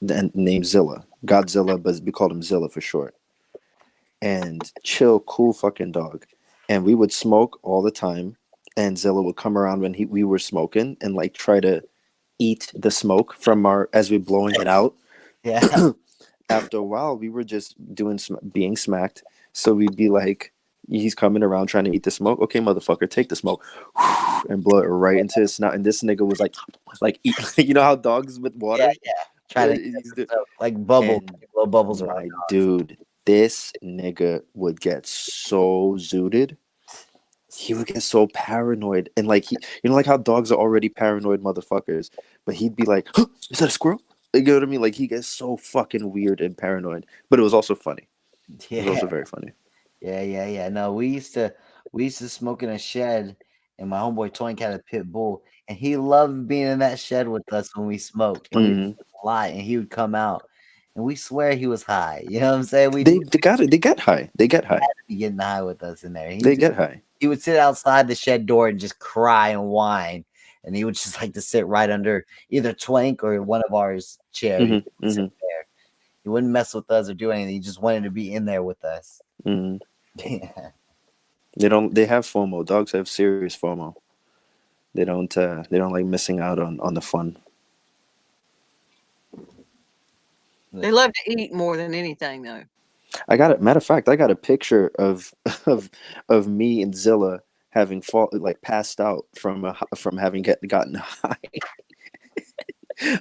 named Zilla, Godzilla, but we called him Zilla for short. And chill, cool fucking dog. And we would smoke all the time, and Zilla would come around when we were smoking and like try to eat the smoke from as we're blowing it out. Yeah. After a while, we were just being smacked. So we'd be like, he's coming around trying to eat the smoke. Okay, motherfucker, take the smoke and blow it right into his snout. And this nigga was like eat, you know how dogs with water? Yeah. Try to like bubble, blow bubbles around. Dude, this nigga would get so zooted. He would get so paranoid, and like like how dogs are already paranoid motherfuckers, but he'd be like, huh, "Is that a squirrel?" You know what I mean? Like he gets so fucking weird and paranoid, but it was also funny. Yeah. It was also very funny. Yeah. No, we used to smoke in a shed, and my homeboy Toink had a pit bull, and he loved being in that shed with us when we smoked. And we would lie, and he would come out, and we swear he was high. You know what I'm saying? They got high. They get high. He had to be getting high with us in there. They get high. He would sit outside the shed door and just cry and whine, and he would just like to sit right under either Twank or one of ours chair. Sit there. He wouldn't mess with us or do anything. He just wanted to be in there with us. Yeah. They have FOMO. Dogs have serious FOMO. They don't like missing out on the fun. They love to eat more than anything, though. Matter of fact, I got a picture of me and Zilla having passed out from having gotten high.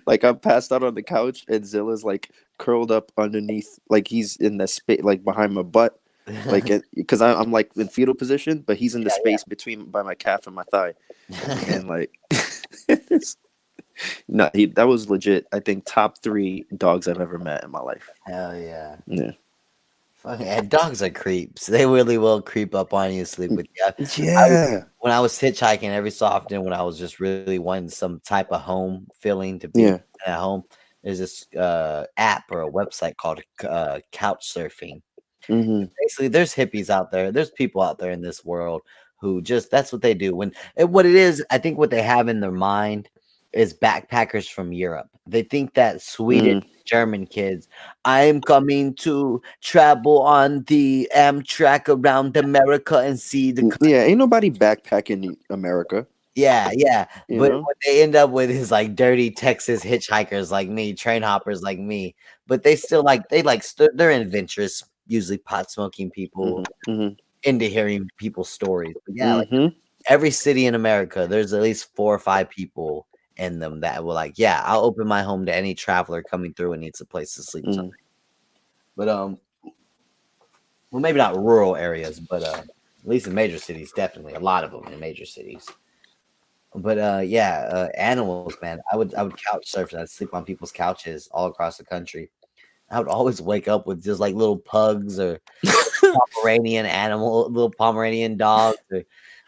Like I'm passed out on the couch, and Zilla's like curled up underneath, like he's in the space, like behind my butt, like because I'm like in fetal position, but he's in the space between by my calf and my thigh, and like no, that was legit. I think top 3 dogs I've ever met in my life. Hell yeah. Yeah. And dogs are creeps. They really will creep up on you, sleep with you. Yeah. When I was hitchhiking every so often, when I was just really wanting some type of home feeling to be at home, there's this app or a website called Couch Surfing. Basically, there's hippies out there. There's people out there in this world who that's what they do. What it is, I think what they have in their mind is backpackers from Europe. They think that Swedish, German kids, I'm coming to travel on the Amtrak around America and see the ain't nobody backpacking America. Yeah. But what they end up with is like dirty Texas hitchhikers like me, train hoppers like me. But they still they're adventurous, usually pot smoking people, into hearing people's stories. But yeah, every city in America, there's at least 4 or 5 people in them that will like, yeah, I'll open my home to any traveler coming through and needs a place to sleep. But well, maybe not rural areas, but at least in major cities, definitely a lot of them in major cities. But animals, man. I would couch surf. I'd sleep on people's couches all across the country. I would always wake up with just like little pugs or little Pomeranian dogs.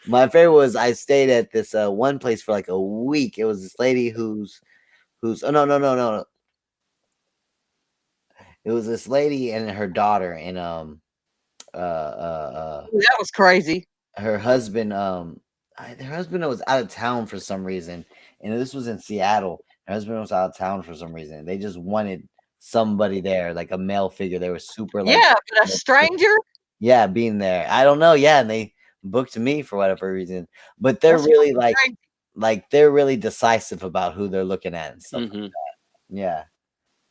My favorite was I stayed at this one place for like a week. It was this lady who's no. It was this lady and her daughter, and that was crazy. Her husband was out of town for some reason, and this was in Seattle. Her husband was out of town for some reason. They just wanted somebody there, like a male figure. They were super like, but a stranger. Yeah, being there. I don't know. Yeah, and they booked me for whatever reason, but they're really like they're really decisive about who they're looking at and stuff like that. Yeah,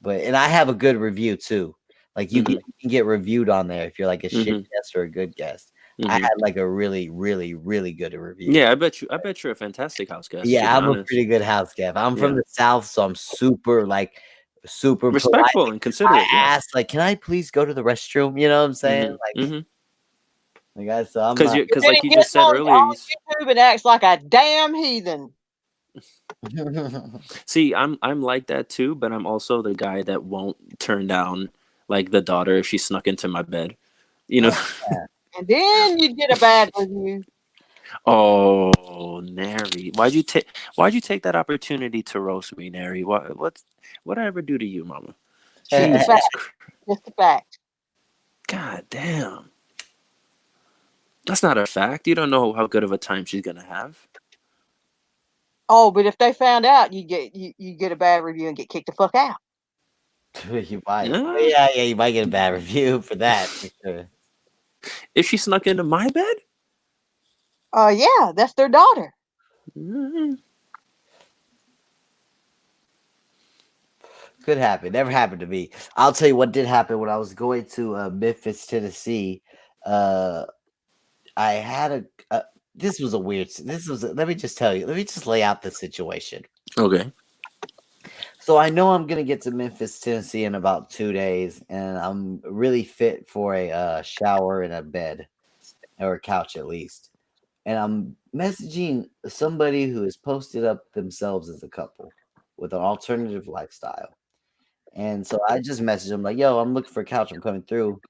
and I have a good review too. Like you can get reviewed on there if you're like a shit Mhm. guest or a good guest. I Mhm. had like a really, really, really good review. Yeah, I bet you're a fantastic house guest. to Yeah, be I'm a honest. pretty good house guest. I'm from Yeah. the South, so I'm super super Respectful polite. and considerate. I Yeah. asked like, "Can I please go to the restroom?" You know what I'm saying? Mhm. Like, Mhm. guys, so I'm Because Then like he you just gets said on earlier. YouTube and acts like a damn heathen. See, I'm like that too, but I'm also the guy that won't turn down like the daughter if she snuck into my bed. You know. And then you get a bad review. Oh, Nary, why'd you take that opportunity to roast me, Nary? What did I ever do to you, Mama? Jesus Christ. Just a fact. God damn. That's not a fact. You don't know how good of a time she's gonna have. Oh, but if they found out, you get a bad review and get kicked the fuck out. You might. Yeah, you might get a bad review for that. For sure. If she snuck into my bed? Yeah, that's their daughter. Could happen. Never happened to me. I'll tell you what did happen when I was going to Memphis, Tennessee. I had this was a weird. Let me just tell you. Let me just lay out the situation. Okay. So I know I'm gonna get to Memphis, Tennessee in about 2 days, and I'm really fit for a shower and a bed, or a couch at least. And I'm messaging somebody who has posted up themselves as a couple with an alternative lifestyle. And so I just messaged them like, "Yo, I'm looking for a couch. I'm coming through."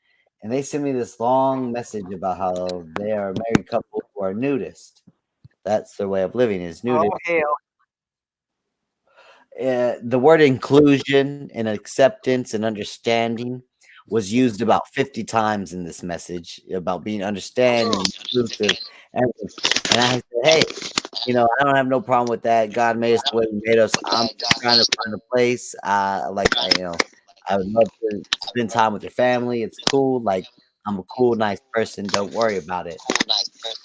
And they sent me this long message about how they are a married couple who are nudist. That's their way of living is nudist. Oh hell. The word inclusion and acceptance and understanding was used about 50 times in this message about being understanding, inclusive. And I said, "Hey, I don't have no problem with that. God made us the way He made us. I'm trying to find a place. I would love to spend time with your family. It's cool. Like, I'm a cool, nice person. Don't worry about it."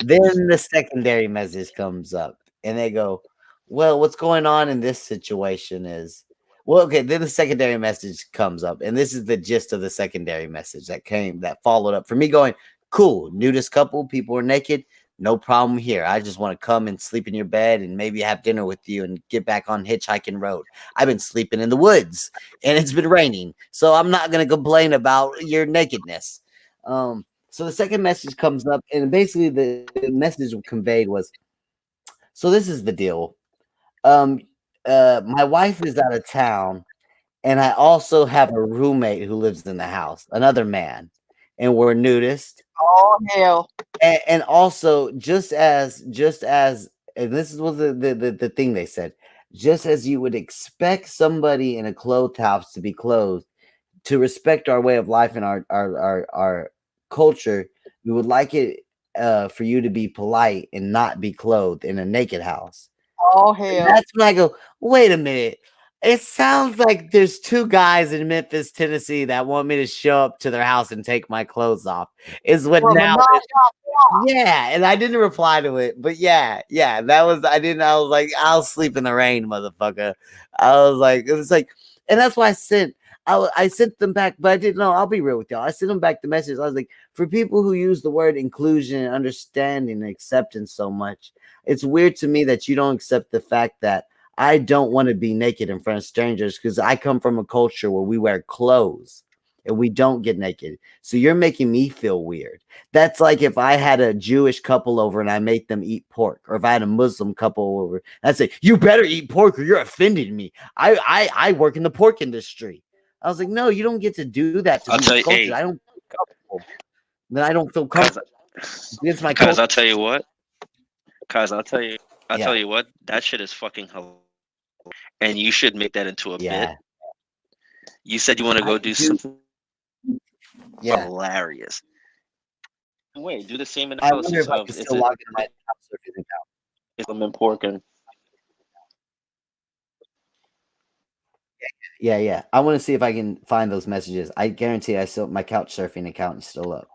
Then the secondary message comes up, and they go, "Well, what's going on in this situation is." Well, okay, then the secondary message comes up, and this is the gist of the secondary message that followed up for me going, "Cool, nudist couple, people are naked. No problem here. I just want to come and sleep in your bed and maybe have dinner with you and get back on hitchhiking road. I've been sleeping in the woods and it's been raining, so I'm not going to complain about your nakedness." So the second message comes up, and basically the message conveyed was, "So this is the deal. My wife is out of town, and I also have a roommate who lives in the house, another man, and we're nudists. Oh hell. And also, just as, and this was the thing they said, just as you would expect somebody in a clothed house to be clothed, to respect our way of life and our culture, we would like it for you to be polite and not be clothed in a naked house." Oh And hell. that's when I go, "Wait a minute. It sounds like there's two guys in Memphis, Tennessee that want me to show up to their house and take my clothes off." Is what From a now. non-stop. Yeah, and I didn't reply to it, but yeah, that was I was like, "I'll sleep in the rain, motherfucker." I was like, it was like, and that's why I sent them back, but I didn't know. I'll be real with y'all. I sent them back the message. I was like, for people who use the word inclusion and understanding and acceptance so much, it's weird to me that you don't accept the fact that I don't want to be naked in front of strangers because I come from a culture where we wear clothes and we don't get naked. So you're making me feel weird. That's like if I had a Jewish couple over and I make them eat pork, or if I had a Muslim couple over, I'd say, "You better eat pork or you're offending me. I work in the pork industry." I was like, "No, you don't get to do that to I'll me. tell you, Culture. hey, I don't feel comfortable. Then I don't feel comfortable. It's my Cause culture." I'll tell you what. Cause I'll tell Yeah. you what. That shit is fucking hilarious, and you should make that into a Yeah. bit. You said you want to go do something Yeah. hilarious. Wait, do the same I wonder analysis if I of can is still it log into my surfing account. Islam and pork and Yeah. I want to see if I can find those messages. I guarantee my couch surfing account is still up.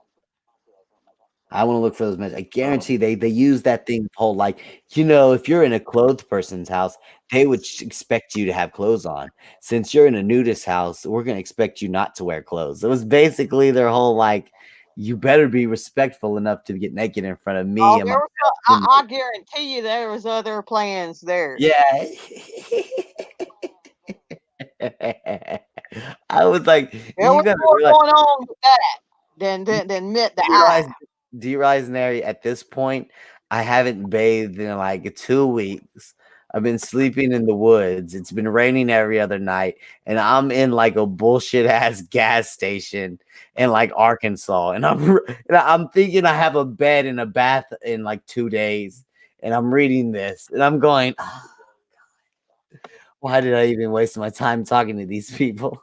I want to look for those messages. I guarantee they use that thing whole like, you know, if you're in a clothed person's house, they would expect you to have clothes on. Since you're in a nudist house, we're gonna expect you not to wear clothes. It was basically their whole like, you better be respectful enough to get naked in front of me Oh, and there my was I guarantee you there was other plans there. yeah. I was like, There you was gotta more realize going on with that than met the eye. do you realize, Nary, at this point, I haven't bathed in like 2 weeks. I've been sleeping in the woods. It's been raining every other night, and I'm in like a bullshit ass gas station in like Arkansas, and I'm thinking I have a bed and a bath in like 2 days, and I'm reading this, and I'm going, oh, why did I even waste my time talking to these people?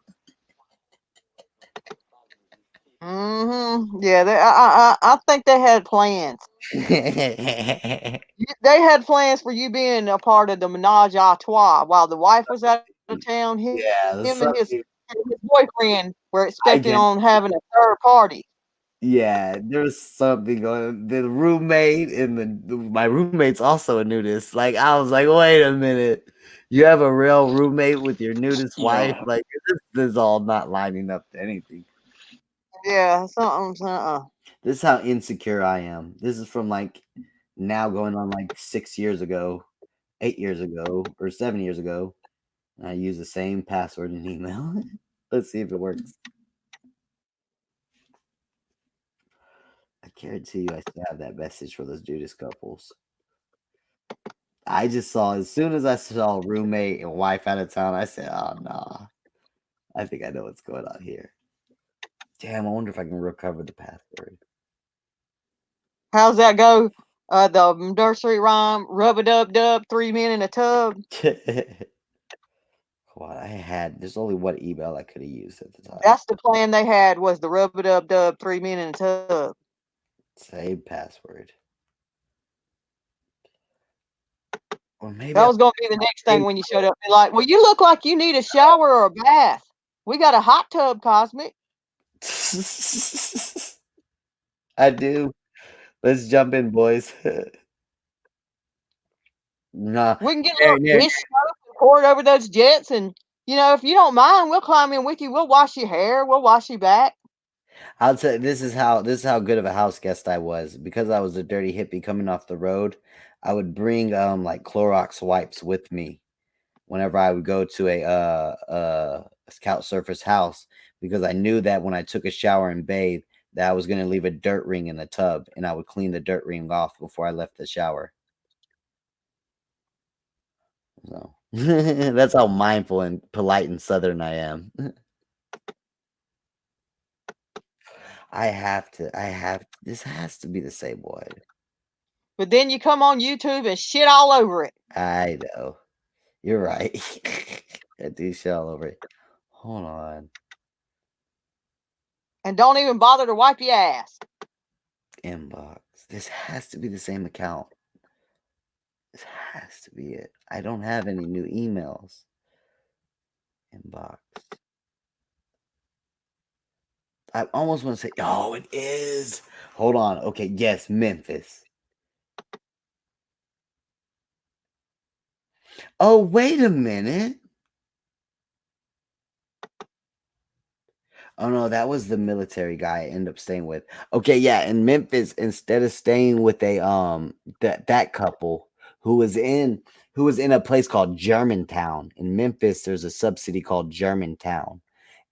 Yeah, I think they had plans. They had plans for you being a part of the menage a trois while the wife was out of town. Him and his boyfriend were expecting on having a third party. Yeah, there's something going on. The roommate and my roommate's also a nudist. Like, I was like, wait a minute. You have a real roommate with your nudist wife? Like, this is all not lining up to anything. Yeah, something. This is how insecure I am. This is from like now going on like 6 years ago, 8 years ago, or 7 years ago. And I use the same password in email. Let's see if it works. I guarantee you I still have that message for those Judas couples. I just saw, as soon as I saw roommate and wife out of town, I said, oh, no. I think I know what's going on here. Damn, I wonder if I can recover the password. How's that go? The nursery rhyme, rub-a-dub-dub, 3 men in a tub. What there's only one email I could have used at the time. That's the plan they had, was the rub-a-dub-dub, 3 men in a tub. Same password. Or maybe that was going to be the next thing when you showed up. Be like, well, you look like you need a shower or a bath. We got a hot tub, Cosmic. I do. Let's jump in, boys. Nah. We can get a little dish soap and pour it over those jets, and you know, if you don't mind, we'll climb in with you. We'll wash your hair. We'll wash your back. I'll tell you, this is how good of a house guest I was. Because I was a dirty hippie coming off the road, I would bring like Clorox wipes with me whenever I would go to a scout surfer's house, because I knew that when I took a shower and bathed, that I was going to leave a dirt ring in the tub, and I would clean the dirt ring off before I left the shower. So that's how mindful and polite and southern I am. This has to be the same one. But then you come on YouTube and shit all over it. I know. You're right. I do shit all over it. Hold on. And don't even bother to wipe your ass. Inbox. This has to be the same account. This has to be it. I don't have any new emails. Inbox. I almost want to say, oh, it is. Hold on. Okay, yes, Memphis. Oh, wait a minute. Oh no, that was the military guy I ended up staying with. Okay, yeah, in Memphis, instead of staying with a that couple who was in a place called Germantown. In Memphis, there's a sub-city called Germantown.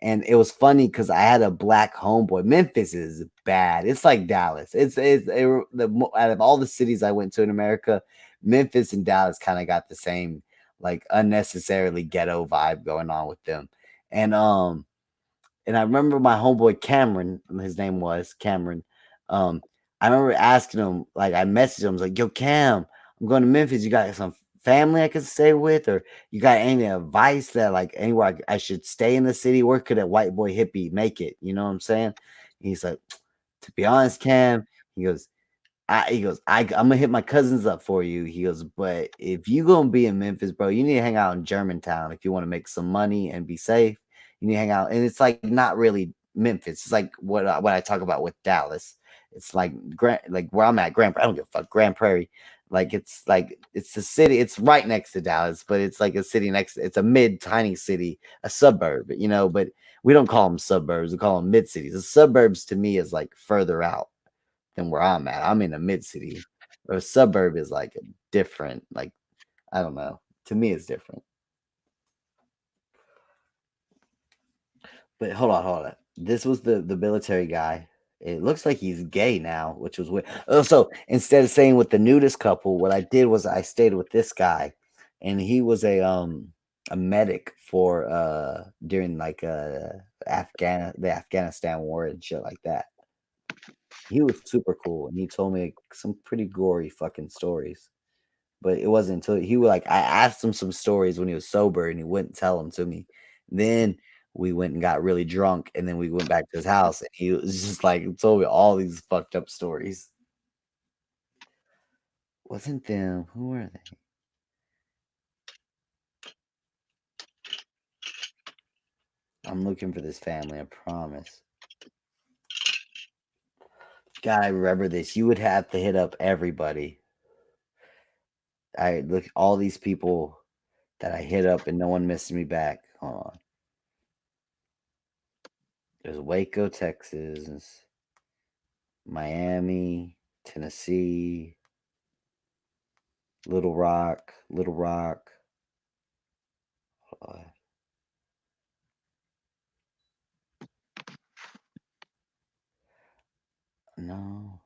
And it was funny because I had a black homeboy. Memphis is bad. It's like Dallas. Out of all the cities I went to in America, Memphis and Dallas kind of got the same like unnecessarily ghetto vibe going on with them. And I remember my homeboy Cameron, his name was Cameron. I remember asking him, like, I messaged him, I was like, yo, Cam, I'm going to Memphis. You got some family I could stay with? Or you got any advice that, like, anywhere I should stay in the city? Where could a white boy hippie make it? You know what I'm saying? And he's like, to be honest, Cam, he goes, I'm gonna hit my cousins up for you. He goes, but if you gonna be in Memphis, bro, you need to hang out in Germantown if you want to make some money and be safe. You need to hang out, and it's like not really Memphis. It's like what I talk about with Dallas. It's like where I'm at, I don't give a fuck, Grand Prairie. Like it's the city. It's right next to Dallas, but it's like a city it's a tiny city, a suburb, you know. But we don't call them suburbs. We call them mid cities. The suburbs to me is like further out than where I'm at. I'm in a mid city. Or a suburb is like a different, like, I don't know. To me, it's different. But hold on. This was the military guy. It looks like he's gay now, which was weird. Oh, so instead of staying with the nudist couple, what I did was I stayed with this guy, and he was a medic for during like the Afghanistan war and shit like that. He was super cool, and he told me some pretty gory fucking stories. But it wasn't until he was like, I asked him some stories when he was sober, and he wouldn't tell them to me. Then we went and got really drunk, and then we went back to his house, and he was just like told me all these fucked up stories. Wasn't them? Who were they? I'm looking for this family, I promise. Gotta remember this. You would have to hit up everybody. I look all these people that I hit up and no one missed me back. Hold on. There's Waco, Texas, Miami, Tennessee, Little Rock. No.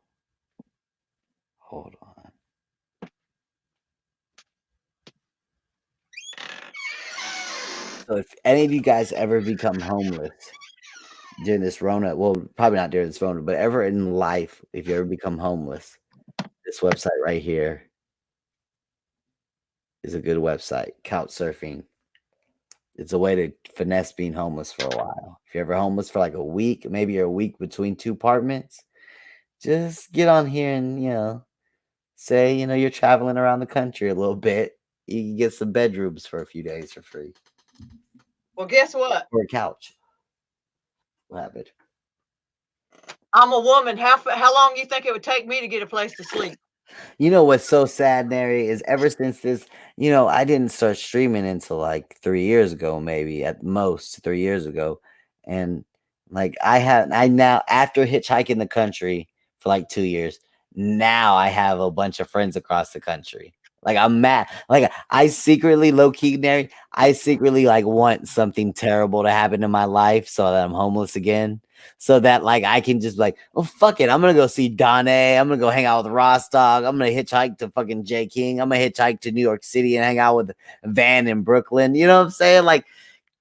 Hold on. So if any of you guys ever become homeless during this Rona, well, probably not during this Rona, but ever in life, if you ever become homeless, this website right here is a good website, couch surfing. It's a way to finesse being homeless for a while. If you're ever homeless for like a week, maybe you're a week between two apartments, just get on here and, say, you're traveling around the country a little bit. You can get some bedrooms for a few days for free. Well, guess what? For a couch. What happened? I'm a woman. How long do you think it would take me to get a place to sleep? You know what's so sad, Nary, is ever since this, I didn't start streaming until like 3 years ago, maybe at most 3 years ago. And like I now, after hitchhiking the country for like 2 years, now I have a bunch of friends across the country. Like I'm mad. Like I secretly, low key, Nary, I secretly like want something terrible to happen in my life so that I'm homeless again. So that like I can just like, oh fuck it, I'm gonna go see Donnie. I'm gonna go hang out with Rostock. I'm gonna hitchhike to fucking J King. I'm gonna hitchhike to New York City and hang out with Van in Brooklyn. You know what I'm saying? Like,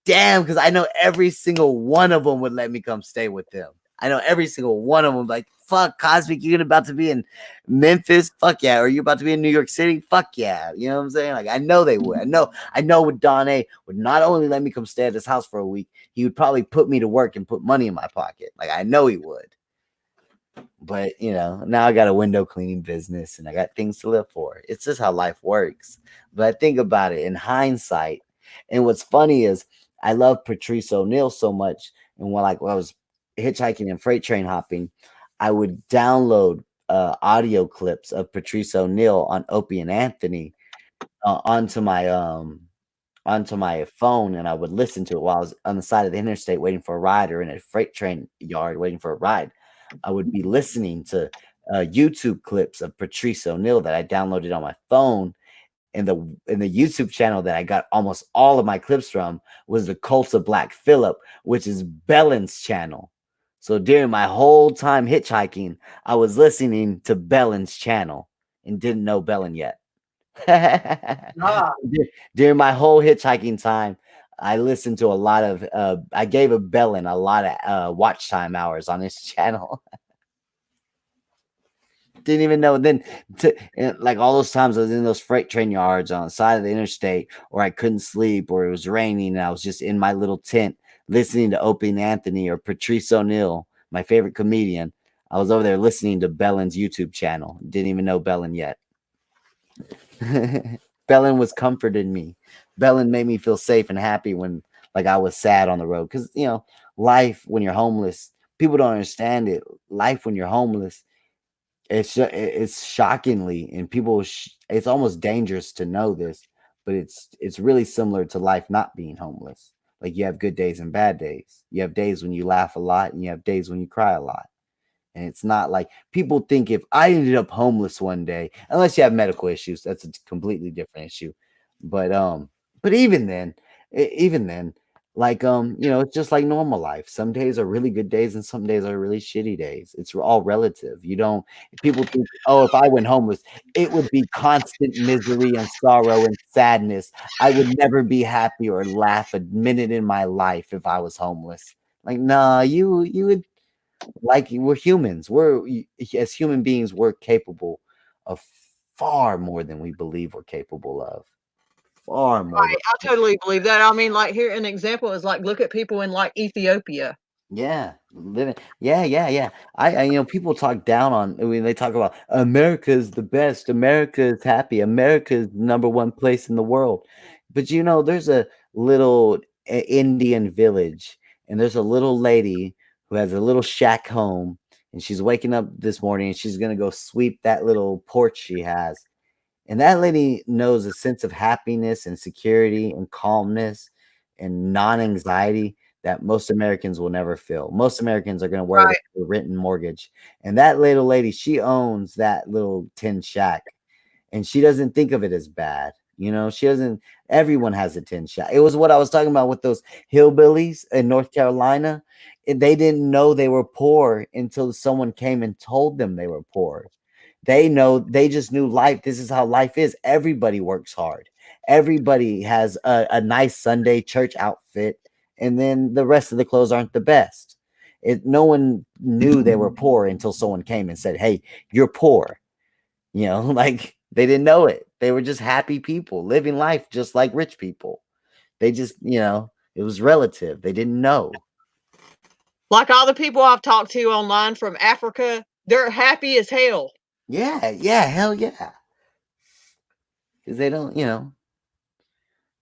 damn, because I know every single one of them would let me come stay with them. I know every single one of them. Like, fuck, Cosmic, you're about to be in Memphis? Fuck yeah. Or you're about to be in New York City? Fuck yeah. You know what I'm saying? Like, I know they would. I know with Don A would not only let me come stay at his house for a week, he would probably put me to work and put money in my pocket. Like, I know he would. But, now I got a window cleaning business and I got things to live for. It's just how life works. But I think about it in hindsight. And what's funny is I love Patrice O'Neal so much. And when I was hitchhiking and freight train hopping, I would download audio clips of Patrice O'Neal on Opie and Anthony onto my phone, and I would listen to it while I was on the side of the interstate waiting for a ride or in a freight train yard waiting for a ride. I would be listening to YouTube clips of Patrice O'Neal that I downloaded on my phone. And the YouTube channel that I got almost all of my clips from was the Cult of Black Phillip, which is Bellin's channel. So during my whole time hitchhiking, I was listening to Bellin's channel and didn't know Bellin yet. During my whole hitchhiking time, I listened to a lot of, I gave a Bellin a lot of watch time hours on his channel. Didn't even know. Then, like all those times I was in those freight train yards on the side of the interstate, or I couldn't sleep, or it was raining, and I was just in my little tent listening to Opie and Anthony or Patrice O'Neal, my favorite comedian. I was over there listening to Bellin's YouTube channel. Didn't even know Bellin yet. Bellin was comforting me. Bellin made me feel safe and happy when like I was sad on the road. Because life when you're homeless, people don't understand it. Life when you're homeless It's shockingly, and people it's almost dangerous to know this, but it's really similar to life not being homeless. Like you have good days and bad days. You have days when you laugh a lot, and you have days when you cry a lot. And it's not like people think if I ended up homeless one day, unless you have medical issues, that's a completely different issue. But even then, like it's just like normal life. Some days are really good days and some days are really shitty days. It's all relative. People think, oh, if I went homeless, it would be constant misery and sorrow and sadness. I would never be happy or laugh a minute in my life if I was homeless. Like, nah, you would. Like, we're humans. As human beings, we're capable of far more than we believe we're capable of. Far more. Right, I totally believe that. I mean, like, here an example is like, look at people in like Ethiopia. Yeah, living. Yeah. I people talk down on. I mean, they talk about America's the best. America is happy. America's number one place in the world. But there's a little Indian village, and there's a little lady who has a little shack home, and she's waking up this morning, and she's gonna go sweep that little porch she has. And that lady knows a sense of happiness and security and calmness and non-anxiety that most Americans will never feel. Most Americans are going to worry about the written mortgage. And that little lady, she owns that little tin shack. And she doesn't think of it as bad. She doesn't. Everyone has a tin shack. It was what I was talking about with those hillbillies in North Carolina. They didn't know they were poor until someone came and told them they were poor. They just knew life. This is how life is. Everybody works hard. Everybody has a nice Sunday church outfit, and then the rest of the clothes aren't the best. No one knew they were poor until someone came and said, hey, you're poor. Like they didn't know it. They were just happy people living life just like rich people. They just, it was relative. They didn't know. Like all the people I've talked to online from Africa, they're happy as hell. Yeah, hell yeah. Because they don't,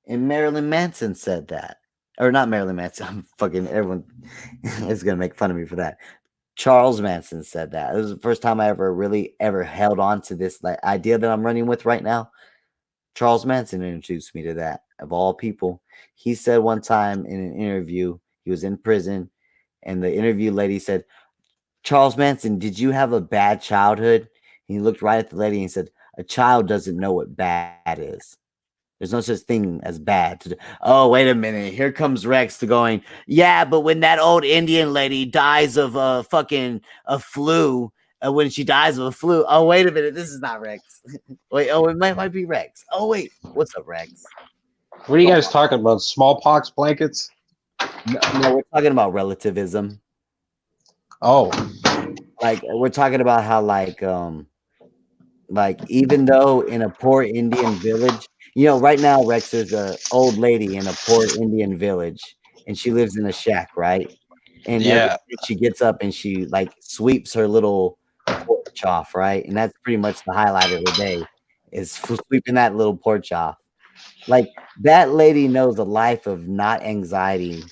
and Marilyn Manson said that. Or not Marilyn Manson. I'm fucking, everyone is going to make fun of me for that. Charles Manson said that. It was the first time I ever held on to this idea that I'm running with right now. Charles Manson introduced me to that, of all people. He said one time in an interview, he was in prison, and the interview lady said, Charles Manson, did you have a bad childhood? And he looked right at the lady and said, a child doesn't know what bad is. There's no such thing as bad. Oh, wait a minute. Here comes Rex to going, yeah, but when that old Indian lady dies of a flu, when she dies of a flu, oh, wait a minute. This is not Rex. Wait, oh, it might be Rex. Oh, wait. What's up, Rex? What are you guys talking about? Smallpox blankets? No, we're talking about relativism. Oh. Like, we're talking about how, like, even though in a poor Indian village, right now, Rex, there's an old lady in a poor Indian village, and she lives in a shack, right? And every day she gets up and she like sweeps her little porch off, right? And that's pretty much the highlight of the day, is sweeping that little porch off. Like, that lady knows a life of not anxiety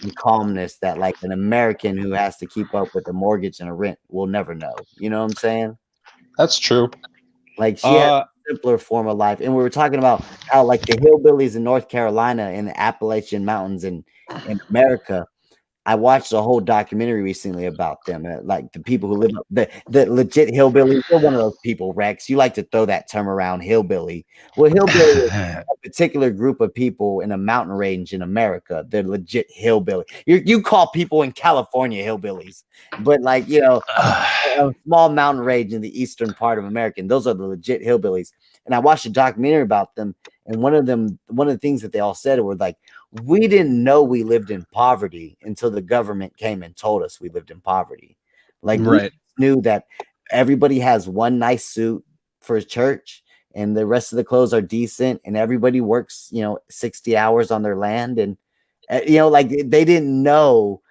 and calmness that like an American who has to keep up with a mortgage and a rent will never know. You know what I'm saying? That's true. Like, she has a simpler form of life. And we were talking about how like the hillbillies in North Carolina and the Appalachian Mountains in America. I watched a whole documentary recently about them, like the people who live the legit hillbilly. You're one of those people, Rex. You like to throw that term around, hillbilly. Well, hillbilly is a particular group of people in a mountain range in America. They're legit hillbilly. You call people in California hillbillies, but like, a small mountain range in the eastern part of America, and those are the legit hillbillies. And I watched a documentary about them, and one of the things that they all said were like, we didn't know we lived in poverty until the government came and told us we lived in poverty. Like, we knew that everybody has one nice suit for church and the rest of the clothes are decent, and everybody works, 60 hours on their land. And, like they didn't know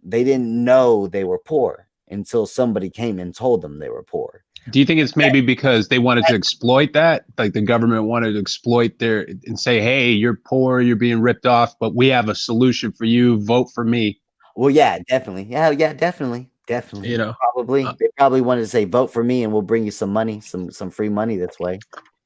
they were poor until somebody came and told them they were poor. Do you think it's maybe because they wanted to exploit that? Like the government wanted to exploit and say, hey, you're poor, you're being ripped off, but we have a solution for you. Vote for me. Well, yeah, definitely. Yeah, definitely. Definitely. You know, Probably. They probably wanted to say, vote for me and we'll bring you some money, some free money this way.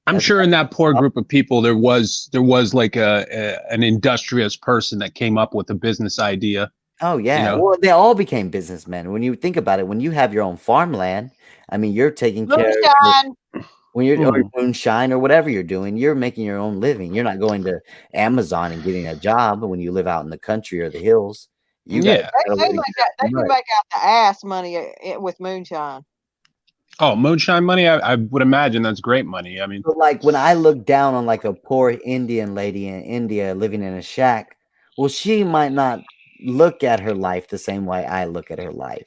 I'm sure in that poor group of people, there was like an industrious person that came up with a business idea. Oh yeah. You know? Well, they all became businessmen. When you think about it, when you have your own farmland, I mean, you're taking care of when you're or moonshine or whatever you're doing, you're making your own living. You're not going to Amazon and getting a job when you live out in the country or the hills. You they can make out the ass money with moonshine. Oh, moonshine money! I would imagine that's great money. I mean, but like when I look down on like a poor Indian lady in India living in a shack, well, she might not look at her life the same way I look at her life,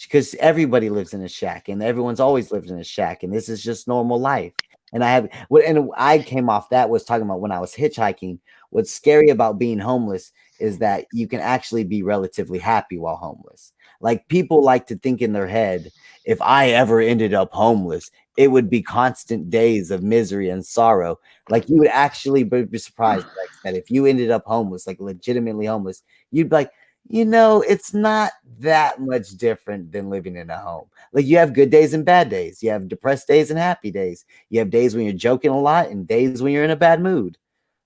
because everybody lives in a shack and everyone's always lived in a shack, and this is just normal life. And I came off that was talking about when I was hitchhiking. What's scary about being homeless is that you can actually be relatively happy while homeless. Like people like to think in their head, if I ever ended up homeless, it would be constant days of misery and sorrow. Like you would actually be surprised that if you ended up homeless, like legitimately homeless, you'd be like, you know, it's not that much different than living in a home. Like you have good days and bad days. You have depressed days and happy days. You have days when you're joking a lot and days when you're in a bad mood.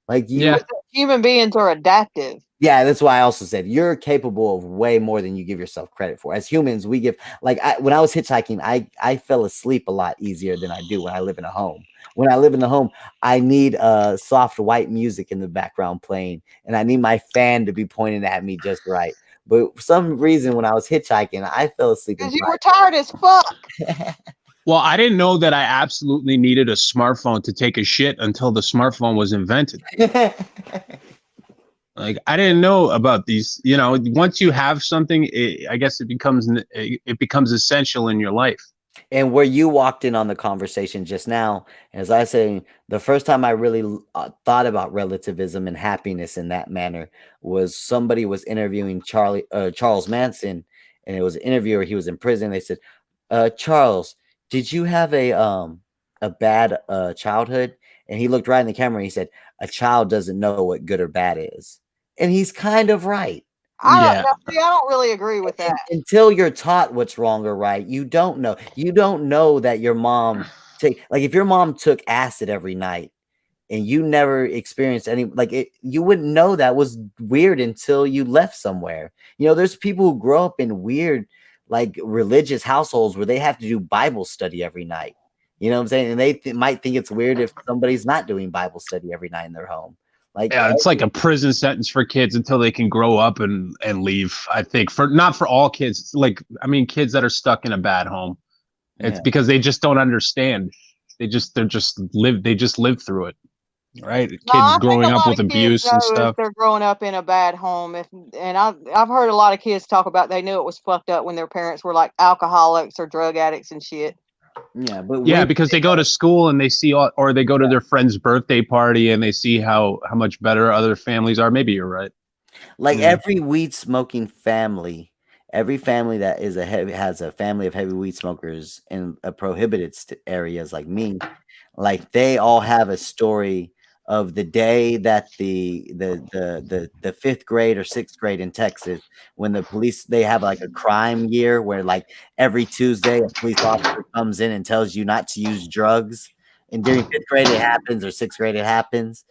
Like human beings are adaptive. Yeah, that's why I also said you're capable of way more than you give yourself credit for. As humans, we give when I was hitchhiking, I fell asleep a lot easier than I do when I live in a home. When I live in the home, I need soft white music in the background playing, and I need my fan to be pointing at me just right. But for some reason, when I was hitchhiking, I fell asleep. Because you were tired as fuck. Well, I didn't know that I absolutely needed a smartphone to take a shit until the smartphone was invented. Like I didn't know about these. You know, once you have something, I guess it becomes essential in your life. And where you walked in on the conversation just now, as I say, the first time I really thought about relativism and happiness in that manner was somebody was interviewing Charles Manson, and it was an interviewer. He was in prison. They said, Charles, did you have a bad childhood? And he looked right in the camera and he said, a child doesn't know what good or bad is. And he's kind of right. I don't really agree with that. Until you're taught what's wrong or right, you don't know. You don't know that your mom if your mom took acid every night and you never experienced any you wouldn't know that was weird until you left somewhere. You know, there's people who grow up in weird religious households where they have to do Bible study every night. You know what I'm saying? And they might think it's weird if somebody's not doing Bible study every night in their home. It's like a prison sentence for kids until they can grow up and leave. I think not for all kids. Kids that are stuck in a bad home. It's because they just don't understand. They just live through it. Right? Kids growing up with abuse and stuff. They're growing up in a bad home. I've heard a lot of kids talk about they knew it was fucked up when their parents were like alcoholics or drug addicts and shit. Yeah, because they go to school and they see or they go to their friend's birthday party and they see how much better other families are. Maybe you're right. Every weed smoking family, every family that has a family of heavy weed smokers in a prohibited areas like me, they all have a story of the day that the fifth grade or sixth grade in Texas, when the police, they have a crime year where every Tuesday a police officer comes in and tells you not to use drugs. And during fifth grade it happens, or sixth grade it happens.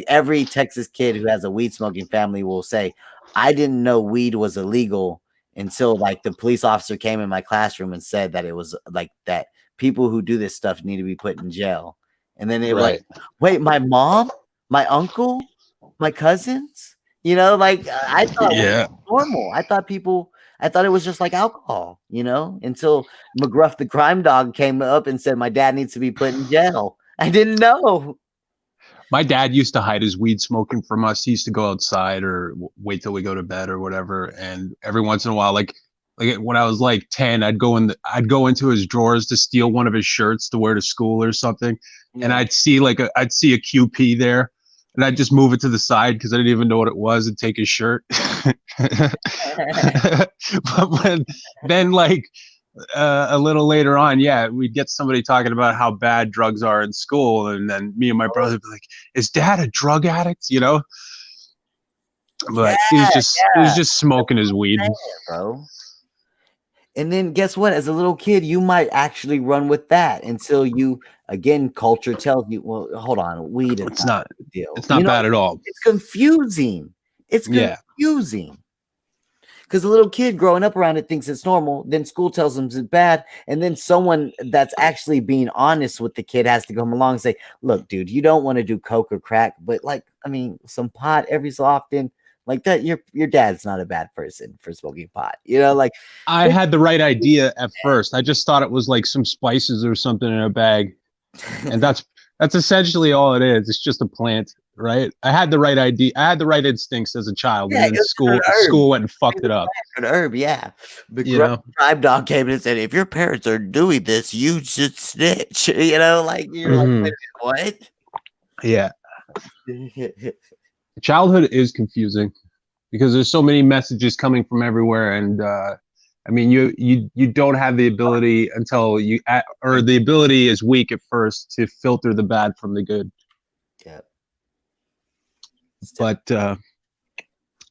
Every Texas kid who has a weed smoking family will say, I didn't know weed was illegal until the police officer came in my classroom and said that it was that people who do this stuff need to be put in jail. And then they were wait, my mom, my uncle, my cousins, I thought it was normal. I thought it was just like alcohol, until McGruff the crime dog came up and said my dad needs to be put in jail. I didn't know. My dad used to hide his weed smoking from us. He used to go outside or wait till we go to bed or whatever. And every once in a while, when I was 10, I'd go into his drawers to steal one of his shirts to wear to school or something. Yeah. And I'd see a QP there, and I'd just move it to the side because I didn't even know what it was, and take his shirt. But then a little later on, we'd get somebody talking about how bad drugs are in school, and then me and my brother would be like, "Is Dad a drug addict?" But he was just smoking his weed, bro. And then guess what? As a little kid, you might actually run with that until you, again, culture tells you, well, hold on, weed is not a big deal. It's not bad at all. It's confusing. It's confusing. Because a little kid growing up around it thinks it's normal. Then school tells them it's bad. And then someone that's actually being honest with the kid has to come along and say, look, dude, you don't want to do coke or crack, but like, I mean, some pot every so often. Like that, your dad's not a bad person for smoking pot. You know, like I had the right idea at first. I just thought it was like some spices or something in a bag. And that's essentially all it is. It's just a plant, right? I had the right idea. I had the right instincts as a child. Yeah, and then school went and fucked it up. An herb, yeah. The tribe dog came in and said, if your parents are doing this, you should snitch. You know, like you're like, what? Yeah. Childhood is confusing because there's so many messages coming from everywhere, and I mean, you don't have the ability until or the ability is weak at first to filter the bad from the good. Yeah. But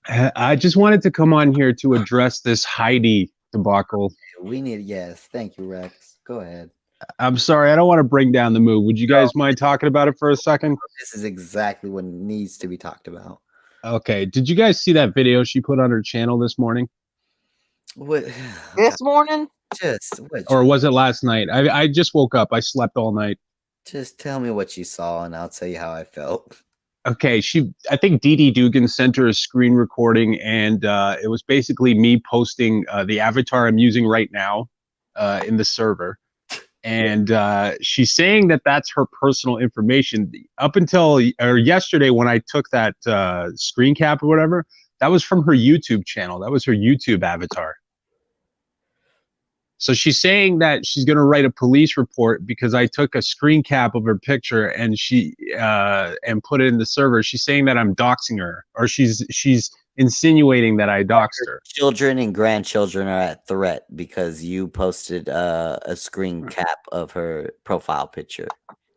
I just wanted to come on here to address this Heidi debacle. We need, yes. Thank you, Rex. Go ahead. I'm sorry, I don't want to bring down the mood. Would you guys mind talking about it for a second? This is exactly what needs to be talked about. Okay. Did you guys see that video she put on her channel this morning? What? This morning? Or was it last night? I just woke up. I slept all night. Just tell me what you saw and I'll tell you how I felt. Okay, I think Dee Dugan sent her a screen recording, and it was basically me posting the avatar I'm using right now in the server. And she's saying that that's her personal information. Up until yesterday when I took that screen cap or whatever, that was from her YouTube channel. That was her YouTube avatar. So she's saying that she's going to write a police report because I took a screen cap of her picture and and put it in the server. She's saying that I'm doxing her, or she's insinuating that I doxed her. Children and grandchildren are at threat because you posted a screen cap of her profile picture.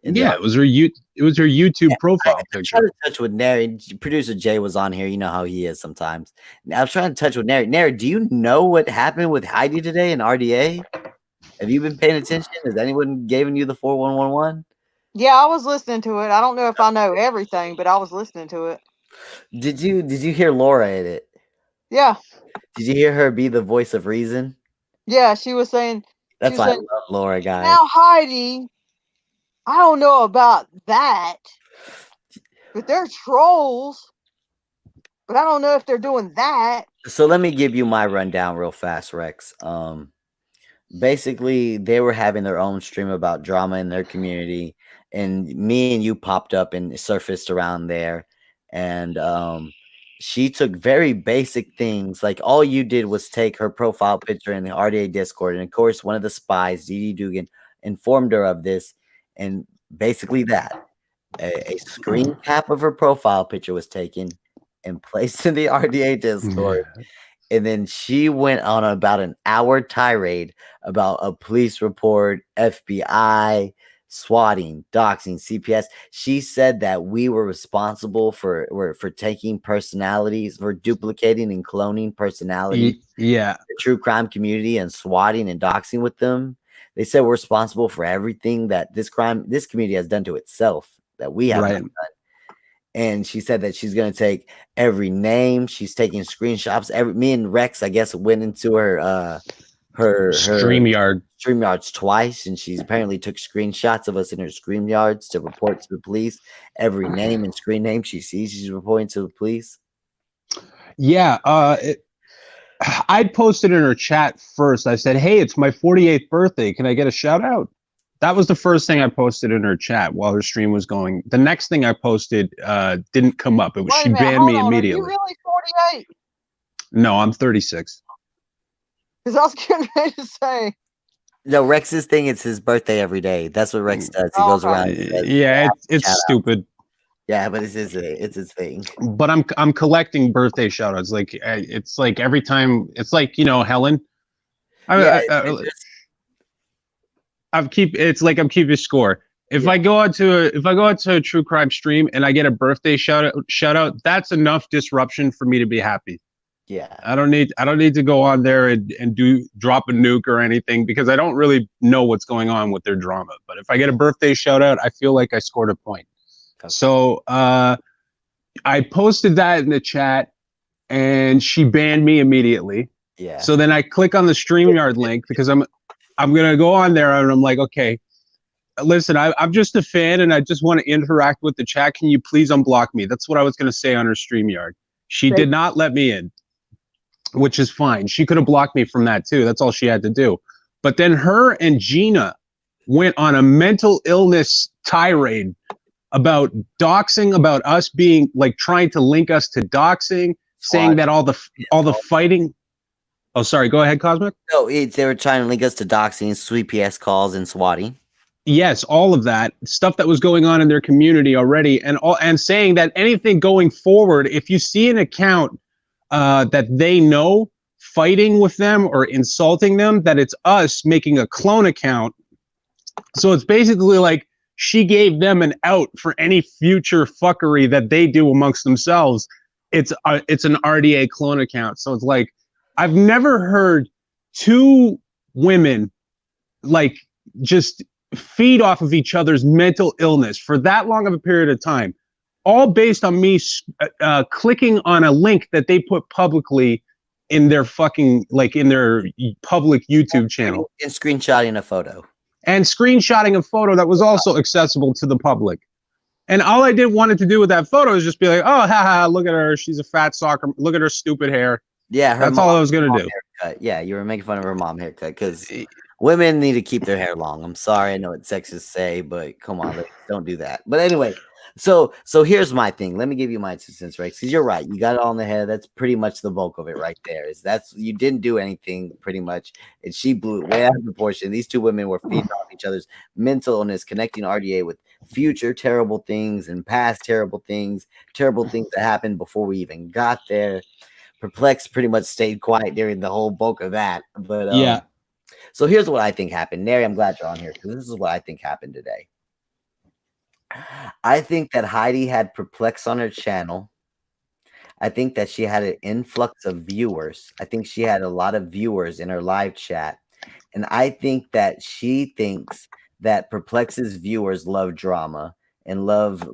Yeah, it was her YouTube profile picture. I was trying to touch with Nary. Producer Jay was on here. You know how he is sometimes. I was trying to touch with Nary. Nary, do you know what happened with Heidi today in RDA? Have you been paying attention? Has anyone given you the 4111? Yeah, I was listening to it. I don't know if I know everything, but I was listening to it. Did you hear Laura in it? Yeah. Did you hear her be the voice of reason? Yeah, she was saying. That's why I love Laura, guys. Now, Heidi, I don't know about that, but they're trolls. But I don't know if they're doing that. So let me give you my rundown real fast, Rex. Basically, they were having their own stream about drama in their community, and me and you popped up and surfaced around there. And she took very basic things, like all you did was take her profile picture in the RDA Discord, and of course one of the spies, Dee Dugan, informed her of this, and basically that a screen cap of her profile picture was taken and placed in the RDA Discord. And then she went on about an hour tirade about a police report, FBI, swatting, doxing, CPS. She said that we were responsible for taking personalities, for duplicating and cloning personalities. Yeah. The true crime community and swatting and doxing with them. They said we're responsible for everything that this community has done to itself that we haven't done. And she said that she's going to take every name. She's taking screenshots. Me and Rex, I guess, went into her StreamYards twice, and she's apparently took screenshots of us in her StreamYards to report to the police. Every name and screen name she sees, she's reporting to the police. Yeah, I'd posted in her chat first. I said, "Hey, it's my 48th birthday. Can I get a shout out?" That was the first thing I posted in her chat while her stream was going. The next thing I posted didn't come up. It was she banned me immediately. Are you really 48? No, I'm 36. Because I was getting ready to say. No, Rex's thing is his birthday every day. That's what Rex does. He goes around. Yeah, it's stupid. Yeah, but it's his thing. But I'm collecting birthday shout outs. Like it's like every time it's like, Helen. I'm keeping score. If I go out to a true crime stream and I get a birthday shout out, that's enough disruption for me to be happy. Yeah. I don't need to go on there and drop a nuke or anything because I don't really know what's going on with their drama. But if I get a birthday shout out, I feel like I scored a point. Okay. So I posted that in the chat and she banned me immediately. Yeah. So then I click on the StreamYard link because I'm gonna go on there and I'm like, okay, listen, I'm just a fan and I just want to interact with the chat. Can you please unblock me? That's what I was gonna say on her StreamYard. She did not let me in, which is fine. She could have blocked me from that too. That's all she had to do. But then her and Gina went on a mental illness tirade about doxing, about us being like trying to link us to doxing, saying that all the fighting. Oh, sorry. Go ahead, Cosmic. No, they were trying to link us to doxing, sweet PS calls, and swatting. Yes, all of that stuff that was going on in their community already, and saying that anything going forward, if you see an account that they know fighting with them or insulting them, that it's us making a clone account. So it's basically like she gave them an out for any future fuckery that they do amongst themselves. It's an RDA clone account. So it's like, I've never heard two women like just feed off of each other's mental illness for that long of a period of time, all based on me clicking on a link that they put publicly in their fucking, like in their public YouTube channel. And screenshotting a photo. And screenshotting a photo that was also accessible to the public. And all I wanted to do with that photo is just be like, oh, haha, look at her. She's a fat soccer. Look at her stupid hair. Yeah. That's all I was going to do. Haircut. Yeah, you were making fun of her mom haircut because women need to keep their hair long. I'm sorry. I know what sexist say, but come on, don't do that. But anyway, so here's my thing. Let me give you my 2 cents, right? Because you're right. You got it all in the head. That's pretty much the bulk of it right there. You didn't do anything pretty much. And she blew it way out of proportion. These two women were feeding off each other's mental illness, connecting RDA with future terrible things and past terrible things that happened before we even got there. Perplex pretty much stayed quiet during the whole bulk of that. But yeah. So here's what I think happened. Neri, I'm glad you're on here because this is what I think happened today. I think that Heidi had Perplex on her channel. I think that she had an influx of viewers. I think she had a lot of viewers in her live chat. And I think that she thinks that Perplex's viewers love drama and love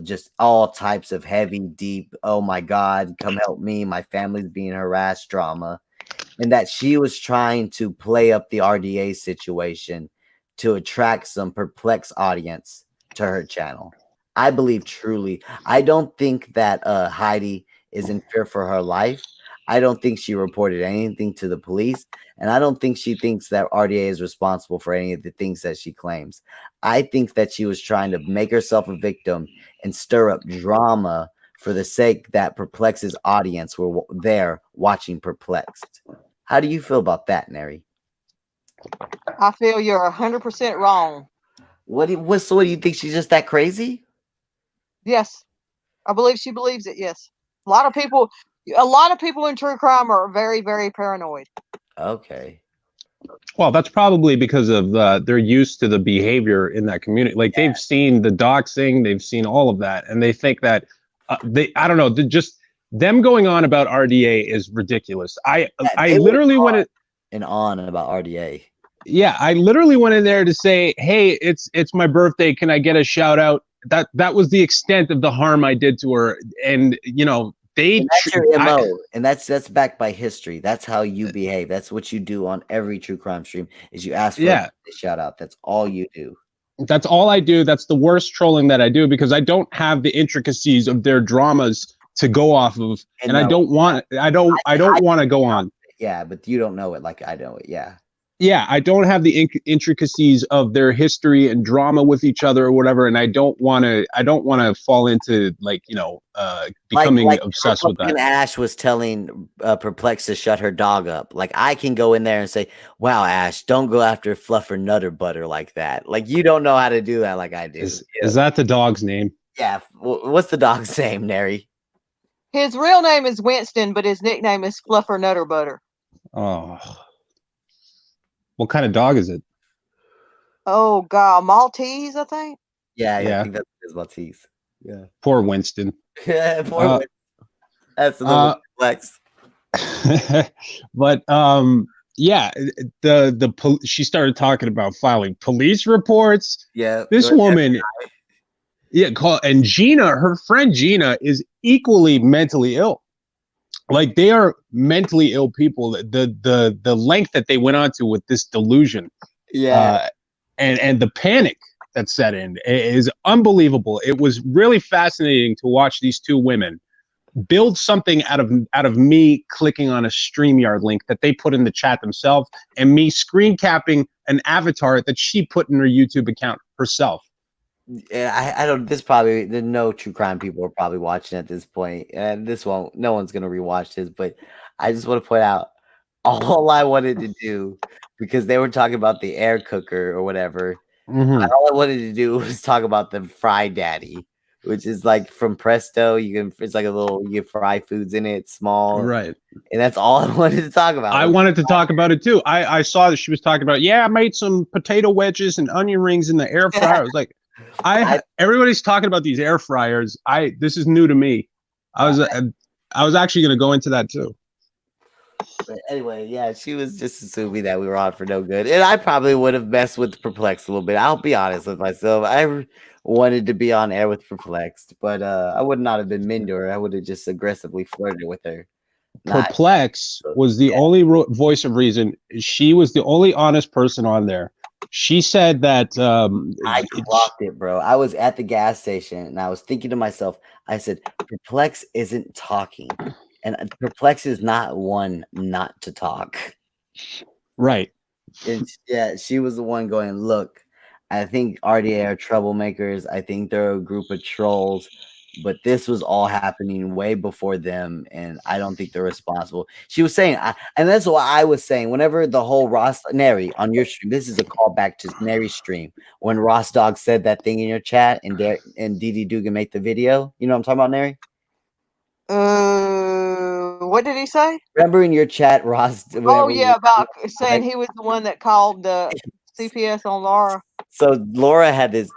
just all types of heavy, deep, oh my God, come help me, my family's being harassed drama. And that she was trying to play up the RDA situation to attract some Perplex audience to her channel. I believe truly. I don't think that Heidi is in fear for her life. I don't think she reported anything to the police. And I don't think she thinks that RDA is responsible for any of the things that she claims. I think that she was trying to make herself a victim and stir up drama for the sake that Perplex's audience were there watching Perplexed. How do you feel about that, Neri? I feel you're 100% wrong. What do you think? She's just that crazy? Yes, I believe she believes it. Yes, a lot of people in true crime are very, very paranoid. Okay. Well, that's probably because of they're used to the behavior in that community. Like they've seen the doxing, they've seen all of that, and they think that I don't know, just them going on about RDA is ridiculous. I literally went on about RDA. Yeah, I literally went in there to say, "Hey, it's my birthday. Can I get a shout out?" That was the extent of the harm I did to her, and you know that's your MO, and that's backed by history. That's how you behave. That's what you do on every true crime stream. Is you ask for a shout out. That's all you do. That's all I do. That's the worst trolling that I do because I don't have the intricacies of their dramas to go off of, and I don't want to go on. Yeah, but you don't know it like I know it. Yeah. Yeah, I don't have the intricacies of their history and drama with each other or whatever, and I don't want to fall into becoming obsessed with that. And Ash was telling Perplex to shut her dog up. Like I can go in there and say, "Wow, Ash, don't go after Fluffer Nutter Butter like that." Like you don't know how to do that like I do. Is that the dog's name? Yeah. What's the dog's name, Neri? His real name is Winston, but his nickname is Fluffer Nutter Butter. Oh. What kind of dog is it? Oh God, Maltese, I think. Yeah, I think that's Maltese. Yeah. Poor Winston. Yeah, poor Winston. That's a little flex. But yeah, she started talking about filing police reports. Yeah, this woman, yeah, and Gina, her friend Gina, is equally mentally ill. Like, they are mentally ill people. The length that they went on to with this delusion, and the panic that set in is unbelievable. It was really fascinating to watch these two women build something out of me clicking on a StreamYard link that they put in the chat themselves, and me screen capping an avatar that she put in her YouTube account herself. Yeah, I don't. This probably no true crime people are probably watching at this point, and no one's gonna rewatch this. But I just want to point out all I wanted to do, because they were talking about the air cooker or whatever. All I wanted to do was talk about the Fry Daddy, which is like from Presto. It's like you can fry foods in it, it's small, right? And that's all I wanted to talk about. I wanted to talk about it too. I saw that she was talking about, I made some potato wedges and onion rings in the air fryer. I was like, everybody's talking about these air fryers. This is new to me. I was actually going to go into that too. But anyway, yeah, she was just assuming that we were on for no good, and I probably would have messed with Perplexed a little bit. I'll be honest with myself. I wanted to be on air with Perplexed, but I would not have been mean to her. I would have just aggressively flirted with her. Perplex was the only voice of reason. She was the only honest person on there. She said that I clocked it, bro. I was at the gas station and I was thinking to myself, I said, Perplex isn't talking, and Perplex is not one not to talk. Right. And yeah, she was the one going, look, I think RDA are troublemakers. I think they're a group of trolls. But this was all happening way before them, and I don't think they're responsible. She was saying, and that's what I was saying. Whenever the whole Neri on your stream, this is a callback to Neri's stream when Ross Dog said that thing in your chat, and DD Dugan made the video. You know what I'm talking about, Neri? What did he say? Remember in your chat, Ross? Oh yeah, about saying he was the one that called the CPS on Laura. So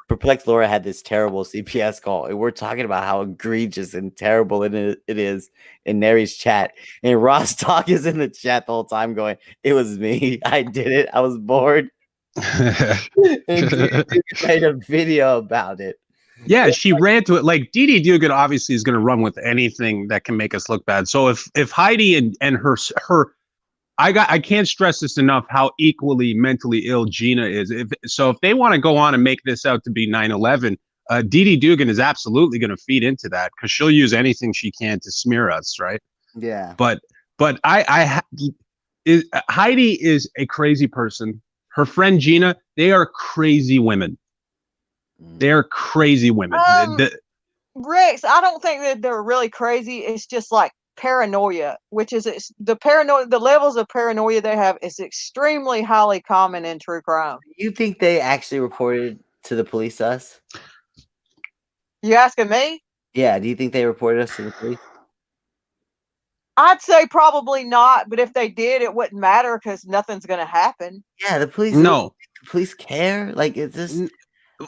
Perplexed Laura had this terrible CPS call, and we're talking about how egregious and terrible it is in Neri's chat. And Ross Talk is in the chat the whole time going, it was me. I did it. I was bored. And made a video about it. Yeah, she ran to it. Like, DD Dugan obviously is going to run with anything that can make us look bad. So if Heidi and her I can't stress this enough how equally mentally ill Gina is. If they want to go on and make this out to be 9/11, DD Dugan is absolutely going to feed into that, because she'll use anything she can to smear us, right? Yeah. But Heidi is a crazy person. Her friend Gina, they are crazy women. They are crazy women. Rex, I don't think that they're really crazy. It's just like paranoia, which is the levels of paranoia they have is extremely highly common in true crime. You think they actually reported to the police us? You asking me? Yeah, do you think they reported us to the police? I'd say probably not, but if they did, it wouldn't matter because nothing's going to happen. Yeah, the police. No, the police care. Like, it's just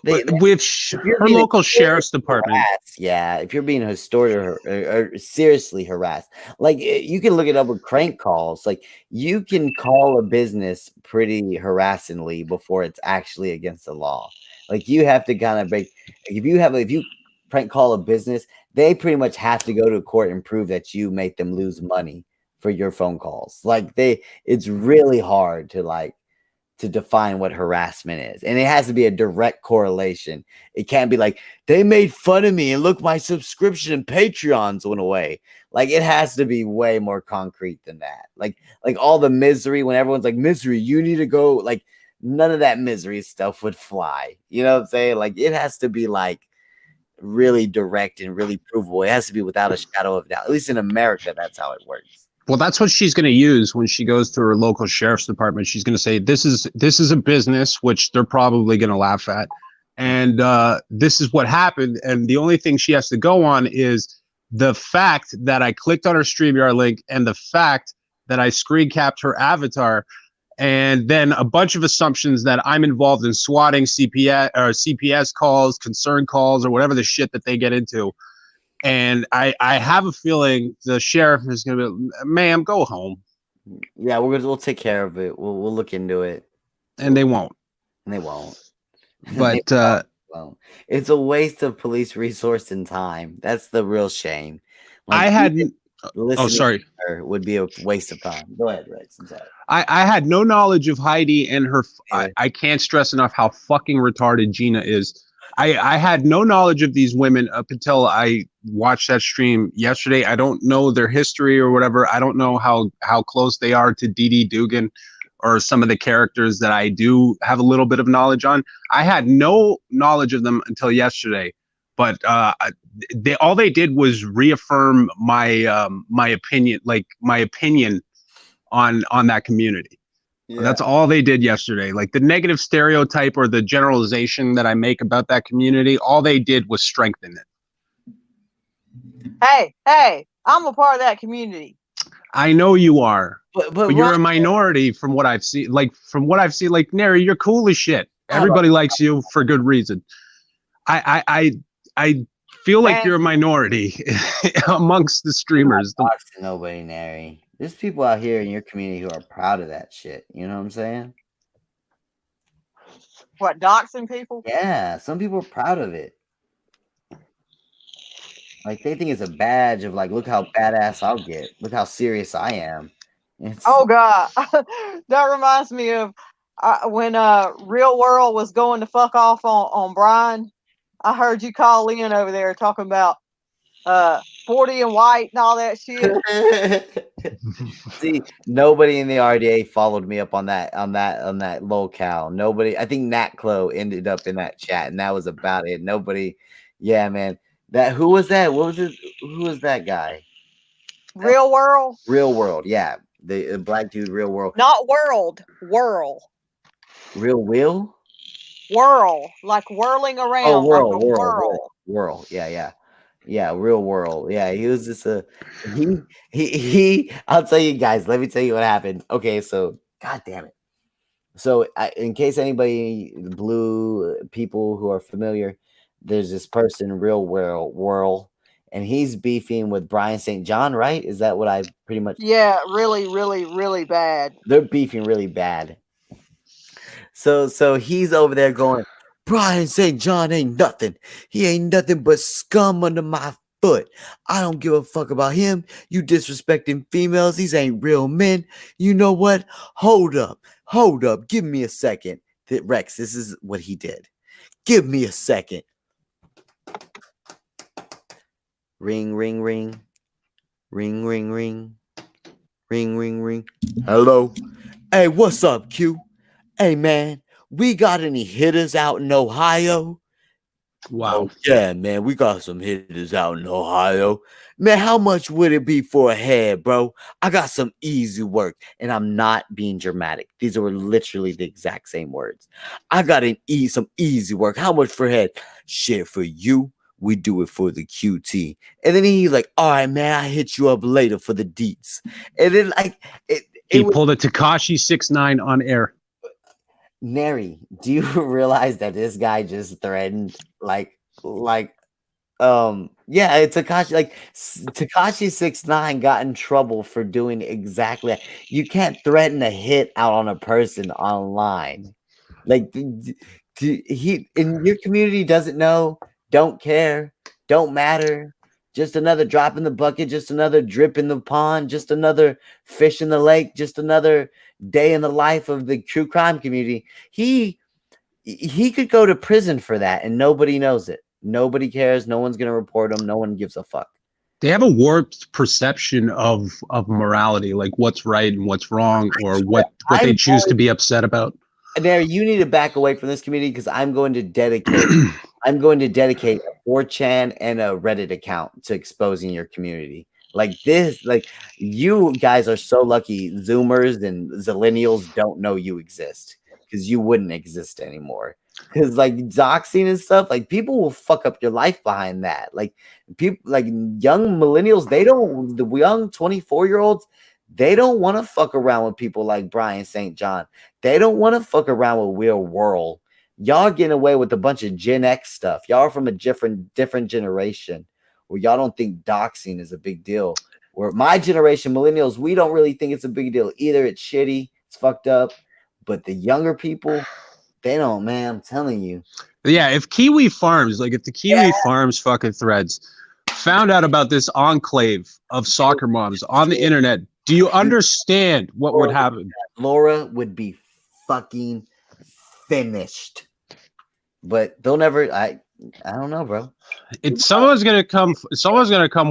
with her local sheriff's department. Yeah, if you're being extorted or seriously harassed, like, you can look it up with crank calls. Like, you can call a business pretty harassingly before it's actually against the law. Like, you have to kind of break. If you prank call a business, they pretty much have to go to court and prove that you make them lose money for your phone calls. Like, it's really hard to define what harassment is, and it has to be a direct correlation. It can't be like, they made fun of me and look, my subscription and Patreons went away. Like, it has to be way more concrete than that. Like all the misery, when everyone's like, misery, you need to go, like, none of that misery stuff would fly. You know what I'm saying? Like, it has to be like really direct and really provable. It has to be without a shadow of doubt. At least in America, that's how it works. Well, that's what she's going to use when she goes to her local sheriff's department. She's going to say, this is a business, which they're probably going to laugh at. And this is what happened. And the only thing she has to go on is the fact that I clicked on her StreamYard link and the fact that I screen capped her avatar, and then a bunch of assumptions that I'm involved in swatting CPS calls, concern calls, or whatever the shit that they get into. And I have a feeling the sheriff is going to be, ma'am, go home. Yeah, we'll take care of it. We'll look into it. And they won't. And they won't. But well, it's a waste of police resource and time. That's the real shame. Like, I had listening to her would be a waste of time. Go ahead, Rex. I'm sorry. I had no knowledge of Heidi and her. I can't stress enough how fucking retarded Gina is. I had no knowledge of these women up until I watched that stream yesterday. I don't know their history or whatever. I don't know how close they are to Dee Dee Dugan or some of the characters that I do have a little bit of knowledge on. I had no knowledge of them until yesterday, but all they did was reaffirm my my opinion on that community. Yeah. That's all they did yesterday. Like the negative stereotype or the generalization that I make about that community, all they did was strengthen it. Hey, I'm a part of that community. I know you are, but you're Ron, a minority from what I've seen. Like Neri, you're cool as shit. Everybody likes you for good reason. I feel like you're a minority amongst the streamers. Nobody, Neri. There's people out here in your community who are proud of that shit. You know what I'm saying? What, doxing people? Yeah, some people are proud of it. Like they think it's a badge of like, look how badass I'll get. Look how serious I am. Oh God, that reminds me of when Real World was going to fuck off on Brian. I heard you call in over there talking about 40 and white and all that shit. See, nobody in the RDA followed me up on that locale. Nobody. I think Nat Clo ended up in that chat, and that was about it. Nobody. Yeah, man. Who was that? What was it? Who was that guy? Real World. Real World. Yeah, the black dude. Real World. Not World. Whirl. Real Will. Whirl, like whirling around. Oh, whirl, like whirl. Yeah, Real World. Yeah, he was just he. I'll tell you guys. Let me tell you what happened. Okay, so God damn it. So, in case anybody, blue people who are familiar, there's this person, Real World, and he's beefing with Brian St. John, right? Is that what I pretty much? Yeah, really, really, really bad. They're beefing really bad. So he's over there going, Brian St. John ain't nothing. He ain't nothing but scum under my foot. I don't give a fuck about him. You disrespecting females. These ain't real men. You know what? Hold up. Give me a second. Rex, this is what he did. Give me a second. Ring, ring, ring. Ring, ring, ring. Ring, ring, ring. Hello. Hey, what's up, Q? Hey, man, we got any hitters out in Ohio? Wow. Yeah, man, we got some hitters out in Ohio. Man, how much would it be for a head, bro? I got some easy work, and I'm not being dramatic. These were literally the exact same words. I got some easy work. How much for a head? Shit, for you, we do it for the QT. And then he like, all right, man, I hit you up later for the deets. And then like he pulled a Tekashi 6ix9ine on air. Neri, do you realize that this guy just threatened Tekashi, like Tekashi 6ix9ine got in trouble for doing exactly that. You can't threaten a hit out on a person online. Like he in your community doesn't know, don't care, don't matter. Just another drop in the bucket, just another drip in the pond, just another fish in the lake, just another day in the life of the true crime community. He could go to prison for that, and nobody knows it. Nobody cares. No one's gonna report him. No one gives a fuck. They have a warped perception of morality, like what's right and what's wrong, or what they choose to be upset about. There, you need to back away from this community because I'm going to dedicate a 4chan and a Reddit account to exposing your community. Like this, like you guys are so lucky. Zoomers and Zillennials don't know you exist because you wouldn't exist anymore. Because like doxing and stuff, like people will fuck up your life behind that. Like people, like young millennials, the young 24-year-olds, they don't want to fuck around with people like Brian St. John. They don't want to fuck around with Real World. Y'all getting away with a bunch of Gen X stuff. Y'all are from a different generation. where y'all don't think doxing is a big deal. Where my generation, millennials, we don't really think it's a big deal either. It's shitty, it's fucked up, but the younger people, they don't, man. I'm telling you. Yeah, if Kiwi Farms, like if the Kiwi Farms fucking threads found out about this enclave of soccer moms on the internet, do you understand what would happen? Laura would be fucking finished. But they'll never. I don't know, bro. Someone's gonna come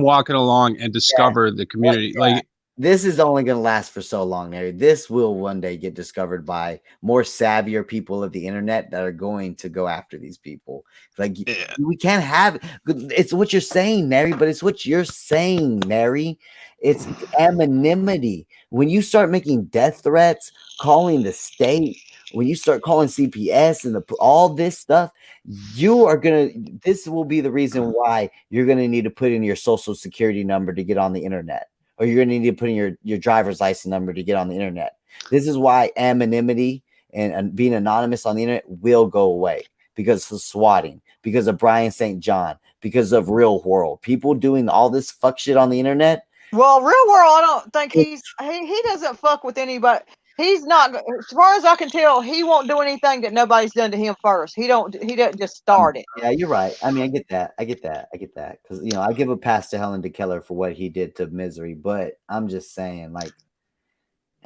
walking along and discover the community. Like, this is only going to last for so long, Mary. This will one day get discovered by more savvier people of the internet that are going to go after these people. Like, we can't have it's what you're saying, Mary, but it's what you're saying, Mary. It's anonymity. When you start making death threats, calling the state, when you start calling CPS and all this stuff, this will be the reason why you're going to need to put in your social security number to get on the internet. Or you're going to need to put in your driver's license number to get on the internet. This is why anonymity and being anonymous on the internet will go away, because of swatting, because of Brian St. John, because of Real World. People doing all this fuck shit on the internet. Well, Real World, I don't think he doesn't fuck with anybody. He's not, as far as I can tell, he won't do anything that nobody's done to him first. He doesn't just start it. Yeah, you're right. I mean, I get that. Because, I give a pass to Helen DeKeller for what he did to Misery, but I'm just saying, like,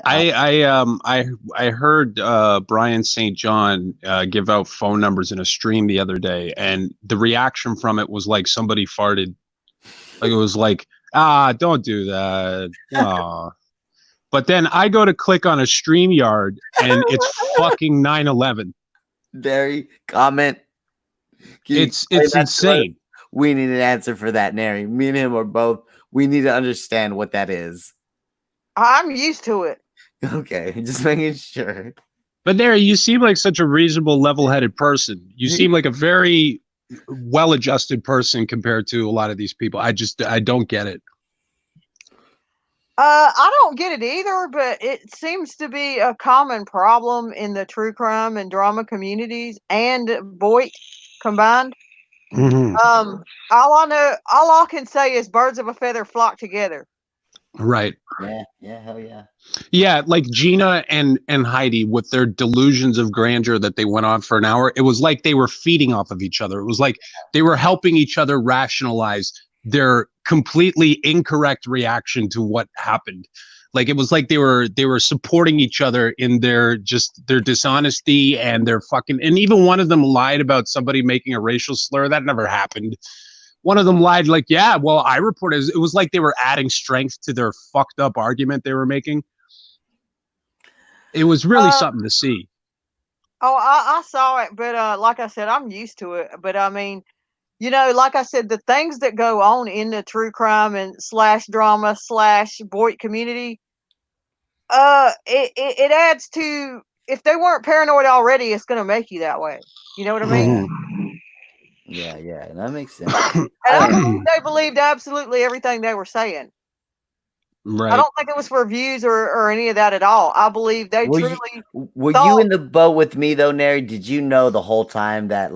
I heard Brian St. John give out phone numbers in a stream the other day, and the reaction from it was like somebody farted. Like, it was like, don't do that. But then I go to click on a StreamYard and it's fucking 9/11. Nary, comment. It's insane. We need an answer for that, Nary. Me and him are both. We need to understand what that is. I'm used to it. Okay, just making sure. But Nary, you seem like such a reasonable, level-headed person. You seem like a very well-adjusted person compared to a lot of these people. I don't get it. I don't get it either, but it seems to be a common problem in the true crime and drama communities and Voight combined. Mm-hmm. All I can say is birds of a feather flock together. Right. Yeah, hell yeah. Yeah, like Gina and Heidi with their delusions of grandeur that they went on for an hour. It was like they were feeding off of each other. It was like they were helping each other rationalize their completely incorrect reaction to what happened. Like, it was like they were supporting each other in their dishonesty and their fucking, and even one of them lied about somebody making a racial slur. That never happened. One of them lied like, yeah, well, I reported. It was like they were adding strength to their fucked up argument they were making. It was really something to see. Oh, I saw it, but like I said, I'm used to it. But I mean, like I said, the things that go on in the true crime and / drama / Voight community, it adds to, if they weren't paranoid already, it's going to make you that way. You know what I mean? Yeah, that makes sense. And I believe they believed absolutely everything they were saying. Right. I don't think it was for views or any of that at all. I believe they Were you in the boat with me though, Nary? Did you know the whole time that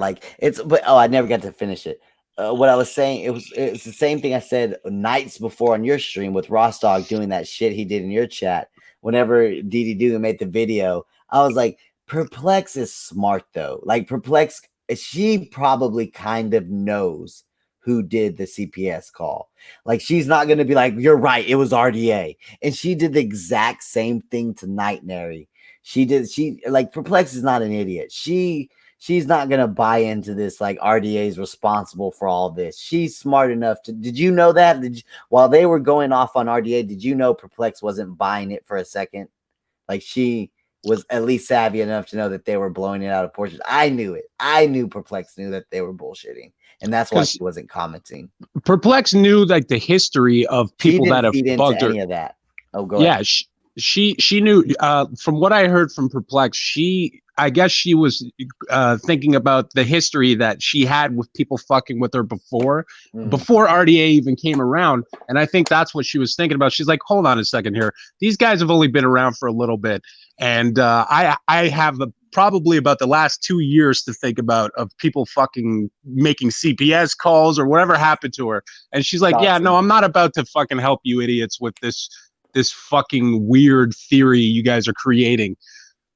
I never got to finish it. What I was saying, it's the same thing I said nights before on your stream with Ross Dog doing that shit he did in your chat. Whenever Dee Doo made the video, I was like, Perplex is smart though. Like, Perplex, she probably kind of knows who did the CPS call. Like, she's not going to be like, you're right, it was RDA. And she did the exact same thing tonight, Nary. Perplex is not an idiot. She's not going to buy into this, like, RDA is responsible for all this. She's smart enough to, did you know that? While they were going off on RDA, did you know Perplex wasn't buying it for a second? Like, she was at least savvy enough to know that they were blowing it out of proportion. I knew it. I knew Perplex knew that they were bullshitting. And that's why she wasn't commenting. Perplex knew like the history of people that have bugged her. Any of that. Oh, go ahead. She knew. From what I heard from Perplex, I guess she was thinking about the history that she had with people fucking with her before RDA even came around. And I think that's what she was thinking about. She's like, hold on a second here. These guys have only been around for a little bit. And I have a probably about the last 2 years to think about of people fucking making CPS calls or whatever happened to her. And she's like, yeah, no, I'm not about to fucking help you idiots with this fucking weird theory you guys are creating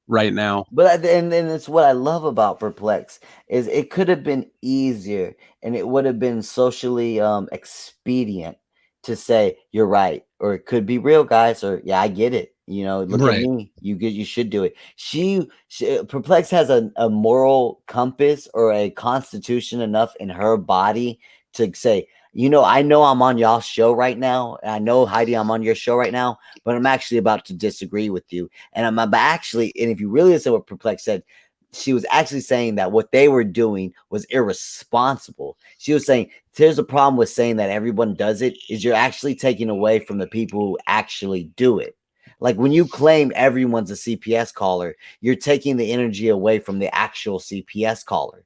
right now. But and it's what I love about Perplex is it could have been easier and it would have been socially expedient to say you're right, or it could be real, guys, or yeah, I get it. You know, look at me. You should do it. She Perplex has a moral compass or a constitution enough in her body to say, you know I'm on y'all's show right now. And I know, Heidi, I'm on your show right now, but I'm actually about to disagree with you. And I'm actually, and if you really listen to what Perplex said, she was actually saying that what they were doing was irresponsible. She was saying, here's a problem with saying that everyone does it, is you're actually taking away from the people who actually do it. Like when you claim everyone's a CPS caller, you're taking the energy away from the actual CPS caller.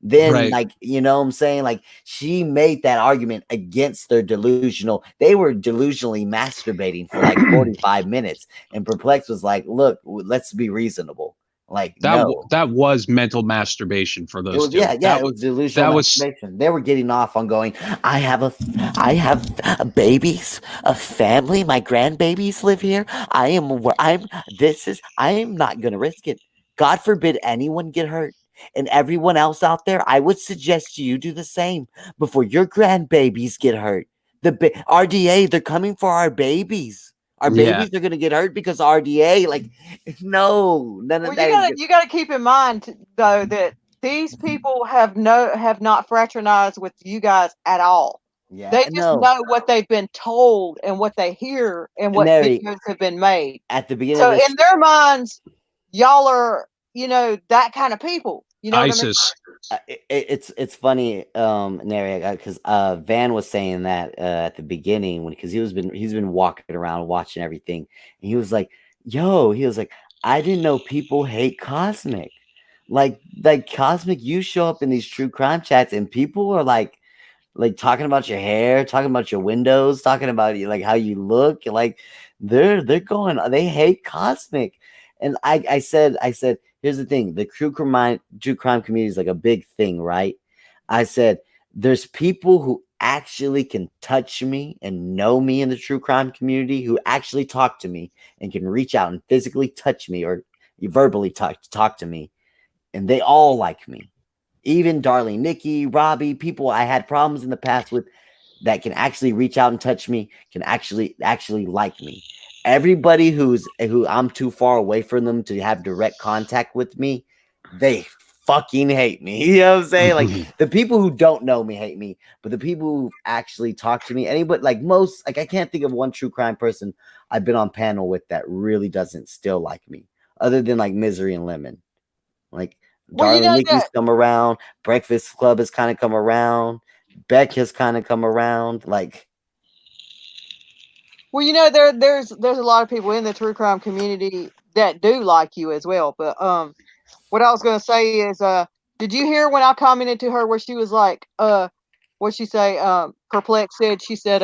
Then like, you know what I'm saying? Like she made that argument against their delusional. They were delusionally masturbating for like 45 minutes. And Perplex was like, look, let's be reasonable. Like that was mental masturbation for those two. Yeah, it was delusional masturbation. They were getting off on going, I have babies, a family, my grandbabies live here. I am not gonna risk it. God forbid anyone get hurt. And everyone else out there, I would suggest you do the same before your grandbabies get hurt. The RDA, they're coming for our babies. Our babies are going to get hurt because RDA. Like, no, none of that. You got to keep in mind though that these people have not fraternized with you guys at all. Yeah, they just know what they've been told and what they hear and what videos have been made at the beginning. So in their minds, y'all are that kind of people. You know ISIS. What I mean? It's funny, Neri, because Van was saying that at the beginning because he's been walking around watching everything, and he was like, I didn't know people hate Cosmic, like Cosmic. You show up in these true crime chats, and people are like talking about your hair, talking about your windows, talking about like how you look, like they hate Cosmic, and I said. Here's the thing. The true crime community is like a big thing, right? I said, there's people who actually can touch me and know me in the true crime community who actually talk to me and can reach out and physically touch me or verbally talk to me. And they all like me. Even Darling Nikki, Robbie, people I had problems in the past with that can actually reach out and touch me, can actually like me. Everybody who I'm too far away from them to have direct contact with me, they fucking hate me. You know what I'm saying? Like the people who don't know me hate me, but the people who actually talk to me, anybody I can't think of one true crime person I've been on panel with that really doesn't still like me, other than like Misery and Lemon. Like Darling Nikki's come around, Breakfast Club has kind of come around, Beck has kind of come around, like. Well, there's a lot of people in the true crime community that do like you as well. But what I was going to say is, did you hear when I commented to her where she was like, what'd she say? Perplex said, she said,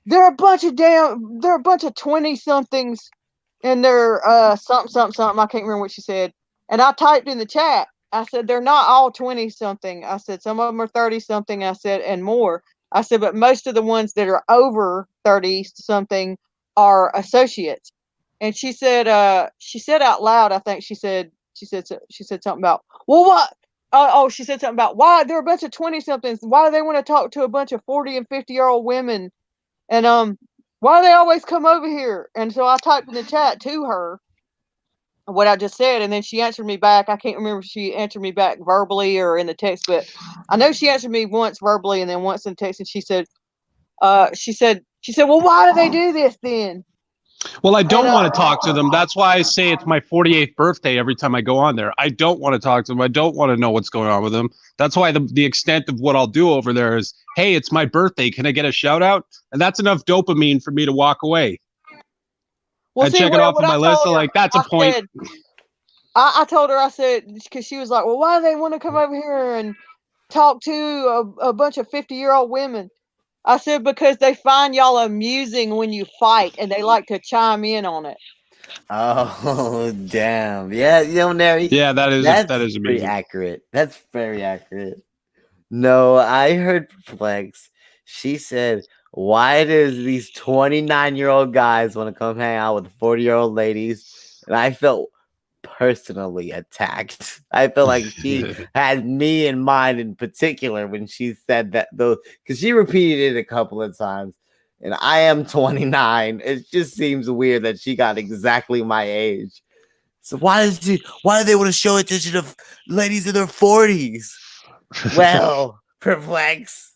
they're a bunch of 20-somethings and they're something. I can't remember what she said. And I typed in the chat. I said, they're not all 20-something. I said, some of them are 30-something. I said, and more. I said, but most of the ones that are over 30-something are associates. And she said out loud, I think she said something about, well, what? She said something about why they're a bunch of 20-somethings. Why do they want to talk to a bunch of 40 and 50-year-old women? And why do they always come over here? And so I typed in the chat to her what I just said, and then she answered me back. I can't remember if she answered me back verbally or in the text, but I know she answered me once verbally and then once in text. And she said, well, why do they do this then? Well, I don't want to talk to them. That's why I say it's my 48th birthday every time I go on there. I don't want to talk to them. I don't want to know what's going on with them. That's why the extent of what I'll do over there is, hey, it's my birthday. Can I get a shout out? And that's enough dopamine for me to walk away. Well, and check it off on my list. So like, that's a point. I told her, I said, because she was like, well, why do they want to come over here and talk to a bunch of 50-year-old women? I said, because they find y'all amusing when you fight and they like to chime in on it. Oh damn! Yeah, you know, Neri. Yeah, that is Pretty amazing. accurate. That's very accurate. No, I heard Flex. She said, "Why does these 29-year-old guys want to come hang out with 40-year-old ladies?" And I felt personally attacked. I feel like she had me in mind in particular when she said that, though, because she repeated it a couple of times. And I am 29. It just seems weird that she got exactly my age. So why do they want to show attention to ladies in their 40s? Well, perplex.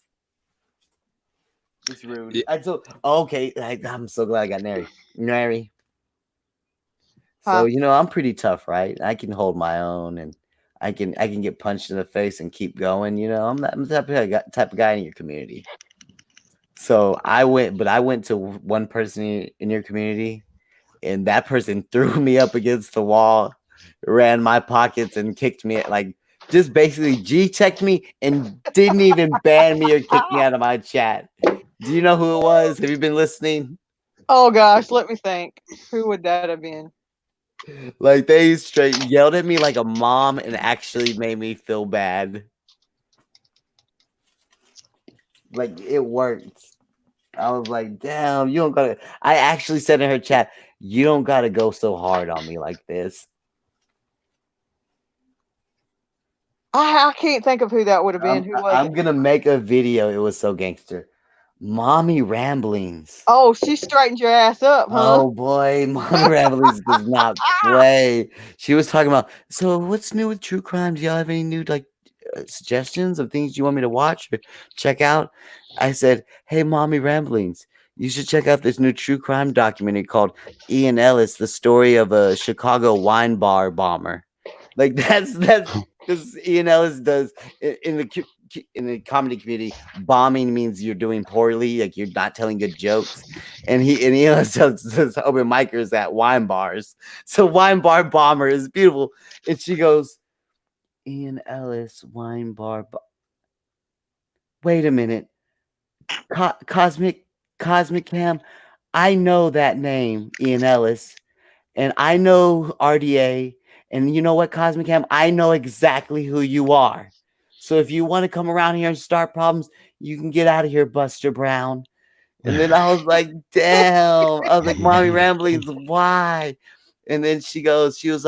It's rude. Okay, I'm so glad I got Nary. So I'm pretty tough, right? I can hold my own, and I can get punched in the face and keep going. I'm the type of guy in your community. So I went to one person in your community, and that person threw me up against the wall, ran my pockets, and kicked me just basically G-checked me and didn't even ban me or kick me out of my chat. Do you know who it was? Have you been listening? Oh gosh, let me think. Who would that have been? Like, they straight yelled at me like a mom and actually made me feel bad. Like, it worked. I was like, damn, you don't gotta. I actually said in her chat, you don't gotta go so hard on me like this. I can't think of who that would have been. Who was I'm gonna make a video. It was so gangster. Mommy Ramblings. Oh, she straightened your ass up, huh? Oh boy, Mommy Ramblings does not play. She was talking about, so what's new with true crime? Do y'all have any new suggestions of things you want me to watch or check out? I said, hey, Mommy Ramblings, you should check out this new true crime documentary called IAN ELLIS, the story of a Chicago wine bar bomber. Like, that's because IAN ELLIS does in the comedy community. Bombing means you're doing poorly, like you're not telling good jokes. And IAN ELLIS does open micers at wine bars. So wine bar bomber is beautiful. And she goes, IAN ELLIS wine bar. Wait a minute, CosmicCam. I know that name, IAN ELLIS, and I know RDA. And you know what, CosmicCam? I know exactly who you are. So if you want to come around here and start problems, you can get out of here, Buster Brown. And then I was like, damn. I was like, Mommy Ramblings, why? And then I was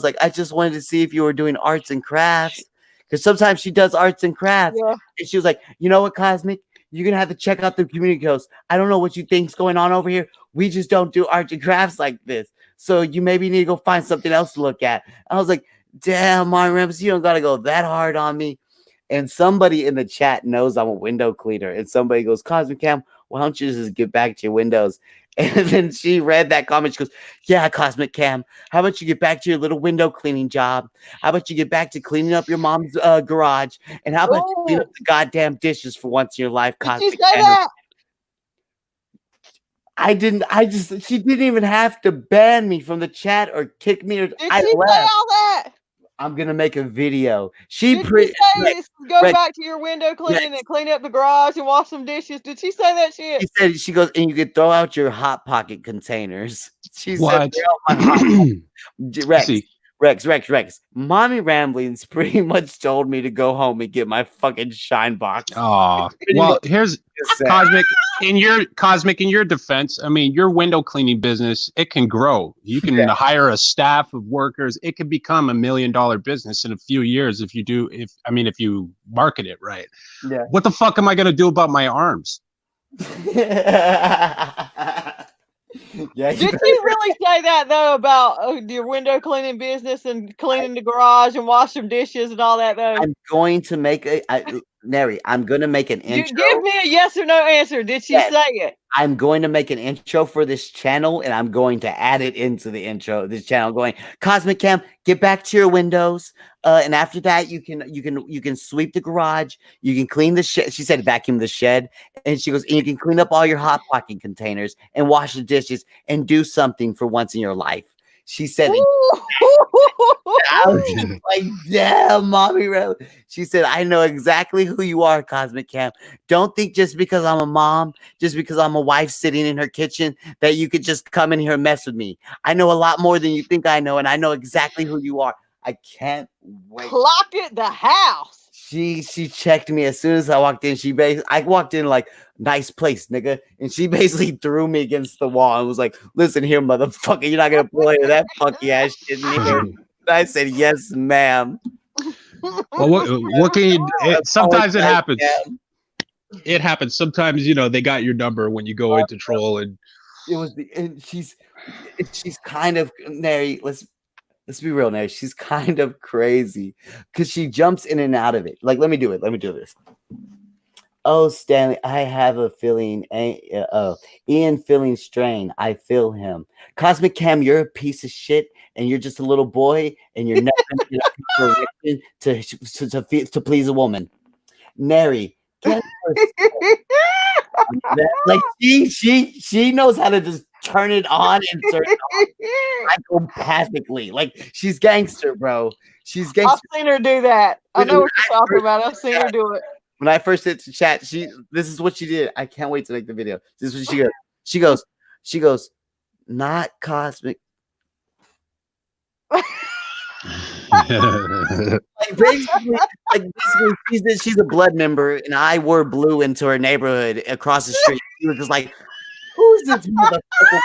like, I just wanted to see if you were doing arts and crafts. Because sometimes she does arts and crafts. Yeah. And she was like, you know what, Cosmic? You're going to have to check out the community post. I don't know what you think's going on over here. We just don't do arts and crafts like this. So you maybe need to go find something else to look at. I was like, damn, Mommy Ramblings, you don't got to go that hard on me. And somebody in the chat knows I'm a window cleaner. And somebody goes, CosmicCam, why don't you just get back to your windows? And then she read that comment. She goes, yeah, CosmicCam, how about you get back to your little window cleaning job? How about you get back to cleaning up your mom's garage? And how about you clean up the goddamn dishes for once in your life, CosmicCam? Did you say that? She didn't even have to ban me from the chat or kick me. Did she say all that? I'm gonna make a video. Go back to your window cleaning and clean up the garage and wash some dishes. Did she say that shit? She said, she goes, and you could throw out your Hot Pocket containers. She What? said, Rex. Mommy Ramblings pretty much told me to go home and get my fucking shine box. Oh, well, here's Cosmic. In your defense, I mean, your window cleaning business, it can grow. You can hire a staff of workers. It could become $1 million business in a few years if you market it right. Yeah. What the fuck am I gonna do about my arms? Yeah, did she really say that though about your window cleaning business and cleaning the garage and wash some dishes and all that though? I'm going to make I'm going to make an intro. Give me a yes or no answer. Did she say it? I'm going to make an intro for this channel, and I'm going to add it into the intro of this channel. Going, CosmicCam, get back to your windows, and after that, you can sweep the garage. You can clean the shed. She said vacuum the shed, and she goes, and you can clean up all your Hot Pocket containers and wash the dishes and do something for once in your life. She said, I was just like, damn, mommy. She said, I know exactly who you are, Cosmic Cam. Don't think just because I'm a mom, just because I'm a wife sitting in her kitchen, that you could just come in here and mess with me. I know a lot more than you think I know, and I know exactly who you are. I can't wait. Clocked it the house. She checked me as soon as I walked in. I walked in like, nice place, nigga. And she basically threw me against the wall and was like, listen here, motherfucker, you're not gonna pull any of that funky ass shit in here. And I said, yes, ma'am. Well, what can you? Sometimes it happens. It happens. Sometimes they got your number when you go into troll, and it was she's kind of Nary. Let's be real, Nary. She's kind of crazy because she jumps in and out of it. Like, let me do it. Let me do this. Oh, Stanley, I have a feeling. Ian feeling strain. I feel him. Cosmic Cam, you're a piece of shit, and you're just a little boy, and you're never going to please a woman. Nary, like she knows how to just turn it on and turn it off psychopathically. Like, she's gangster, bro. She's gangster. I've seen her do that. I know what you're talking about. I've seen her do it. When I first hit the chat, this is what she did. I can't wait to make the video. This is what she goes. She goes, not Cosmic. basically, she's a blood member, and I wore blue into her neighborhood across the street. She was just like, who's this motherfucker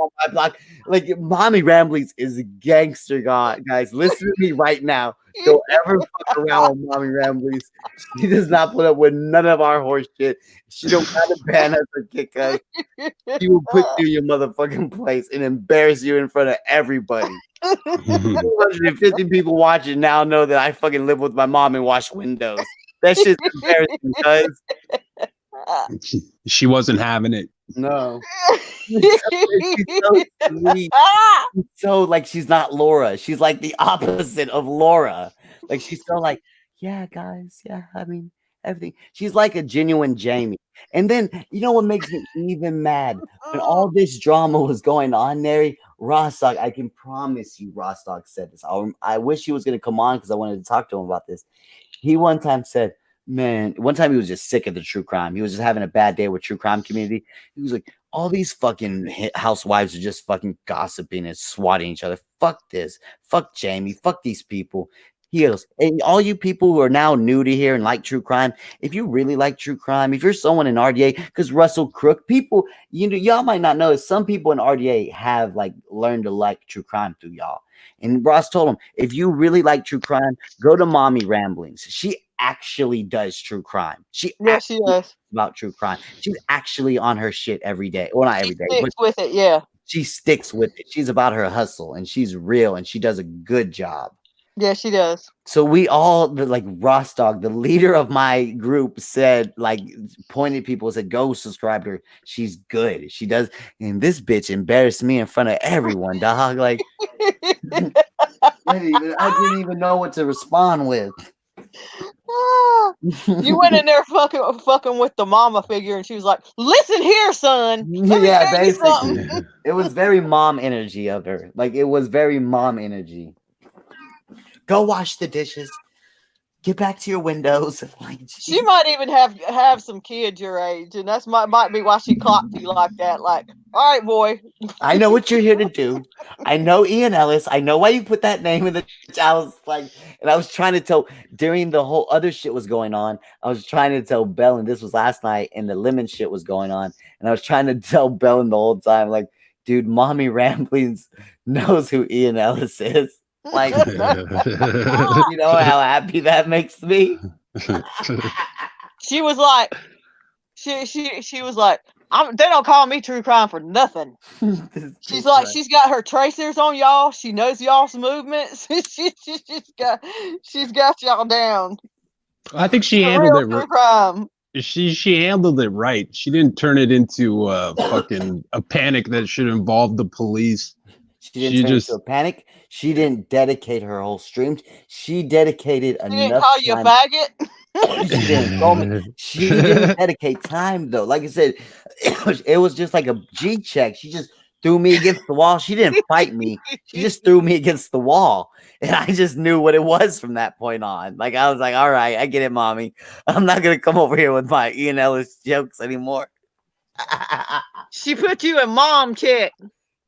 on my block? Like, Mommy Ramblings is a gangster, guys. Listen to me right now. Don't ever fuck around with Mommy Ramblings. She does not put up with none of our horse shit. She don't got to ban us or kick us. She will put you in your motherfucking place and embarrass you in front of everybody. 250 people watching now know that I fucking live with my mom and wash windows. That shit's embarrassing, cuz. She wasn't having it. No. She's so sweet. So, like, she's not Laura. She's like the opposite of Laura. Like, she's so like, yeah, guys. Yeah, I mean, everything. She's like a genuine Jamie. And then, you know what makes me even mad? When all this drama was going on, Nary, Rostock, I can promise you, Rostock said this. I wish he was going to come on because I wanted to talk to him about this. He one time said, man, one time he was just sick of the true crime. He was just having a bad day with true crime community. He was like, all these fucking housewives are just fucking gossiping and swatting each other. Fuck this. Fuck Jamie. Fuck these people. He goes, and all you people who are now new to here and like true crime, if you really like true crime, if you're someone in RDA, because Russell Crook, people, y'all might not know, some people in RDA have like learned to like true crime through y'all. And Ross told him, if you really like true crime, go to Mommy Ramblings. She actually does true crime. She does about true crime. She's actually on her shit every day. Well, not every day, but with it, yeah. She sticks with it. She's about her hustle, and she's real, and she does a good job. Yeah, she does. So we all, like Rostock, the leader of my group, said, like, pointed people, said, go subscribe to her. She's good. She does. And this bitch embarrassed me in front of everyone, dog. Like, I didn't even know what to respond with. You went in there fucking with the mama figure, and she was like, listen here, son. Yeah, basically. It was very mom energy of her. Like, it was very mom energy. Go wash the dishes. Get back to your windows. Like, she might even have some kids your age, and that's might be why she clocked you like that. Like, all right, boy. I know what you're here to do. I know Ian Ellis. I know why you put that name in the. I was like, and I was trying to tell during the whole other shit was going on. I was trying to tell Bellen, this was last night, and the lemon shit was going on, and I was trying to tell Bellen the whole time, like, dude, Mommy Ramblings knows who Ian Ellis is. Like, you know how happy that makes me. She was like, she was like, they don't call me true crime for nothing. She's like, she's got her tracers on y'all. She knows y'all's movements. she's got y'all down. I think she handled it right. She handled it right. She didn't turn it into fucking a panic that should involve the police. She didn't turn into a panic. She didn't dedicate her whole stream. She dedicated enough. She didn't call you a faggot. She didn't call me. She didn't dedicate time though. Like I said, it was just like a G check. She just threw me against the wall. She didn't fight me. She just threw me against the wall. And I just knew what it was from that point on. Like, I was like, all right, I get it, mommy. I'm not going to come over here with my IAN ELLIS jokes anymore. She put you in mom check.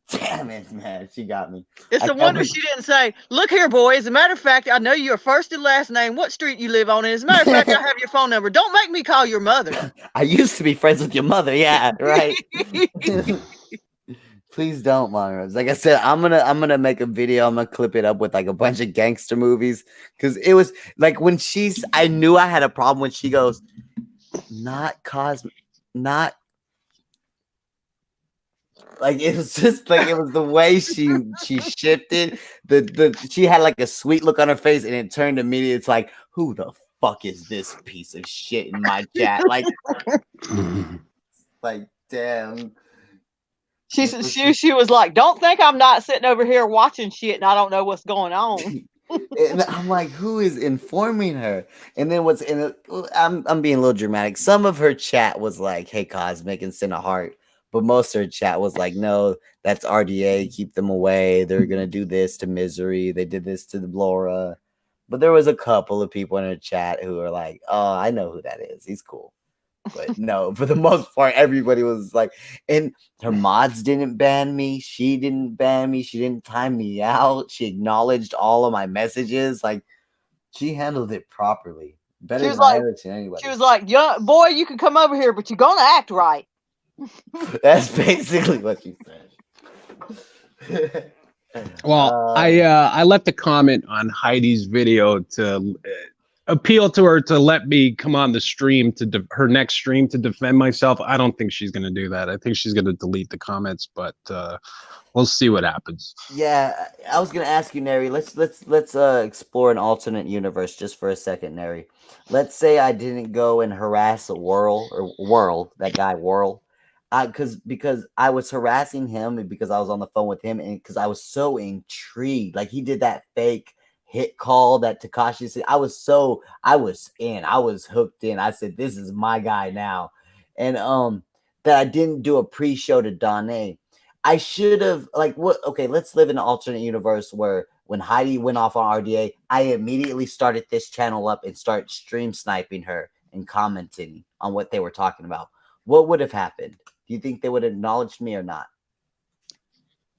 Damn it, man. She got me. It's a wonder she didn't say, look here, boy. As a matter of fact, I know your first and last name, what street you live on. And as a matter of fact, I have your phone number. Don't make me call your mother. I used to be friends with your mother. Yeah, right. Please don't, Monrose. Like I said, I'm gonna make a video. I'm gonna clip it up with like a bunch of gangster movies. Cause it was like when I knew I had a problem when she goes, not like it was just like it was the way she shifted. She had like a sweet look on her face, and it turned immediately. It's like, who the fuck is this piece of shit in my chat? Like damn. She was like, don't think I'm not sitting over here watching shit and I don't know what's going on. And I'm like, who is informing her? And then I'm being a little dramatic. Some of her chat was like, hey, Cosmic, and send a heart. But most of her chat was like, no, that's RDA. Keep them away. They're going to do this to Misery. They did this to Laura. But there was a couple of people in her chat who were like, oh, I know who that is. He's cool. But no, for the most part, everybody was like, and her mods didn't ban me. She didn't ban me. She didn't time me out. She acknowledged all of my messages. Like, she handled it properly. Better than I ever seen anybody. She was like, young boy, you can come over here, but you're going to act right. That's basically what she said. Well, I left a comment on Heidi's video to appeal to her to let me come on the stream to her next stream to defend myself. I don't think she's going to do that. I think she's going to delete the comments, but we'll see what happens. Yeah, I was going to ask you, Neri. Let's explore an alternate universe just for a second, Neri. Let's say I didn't go and harass Whirl, that guy Whirl. Because I was harassing him and because I was on the phone with him and because I was so intrigued. Like, he did that fake hit call that Tekashi said. I was hooked in. I said, this is my guy now. And that I didn't do a pre-show to Danae. I should have, like, what? Okay, let's live in an alternate universe where when Heidi went off on RDA, I immediately started this channel up and start stream sniping her and commenting on what they were talking about. What would have happened? Do you think they would have acknowledged me or not?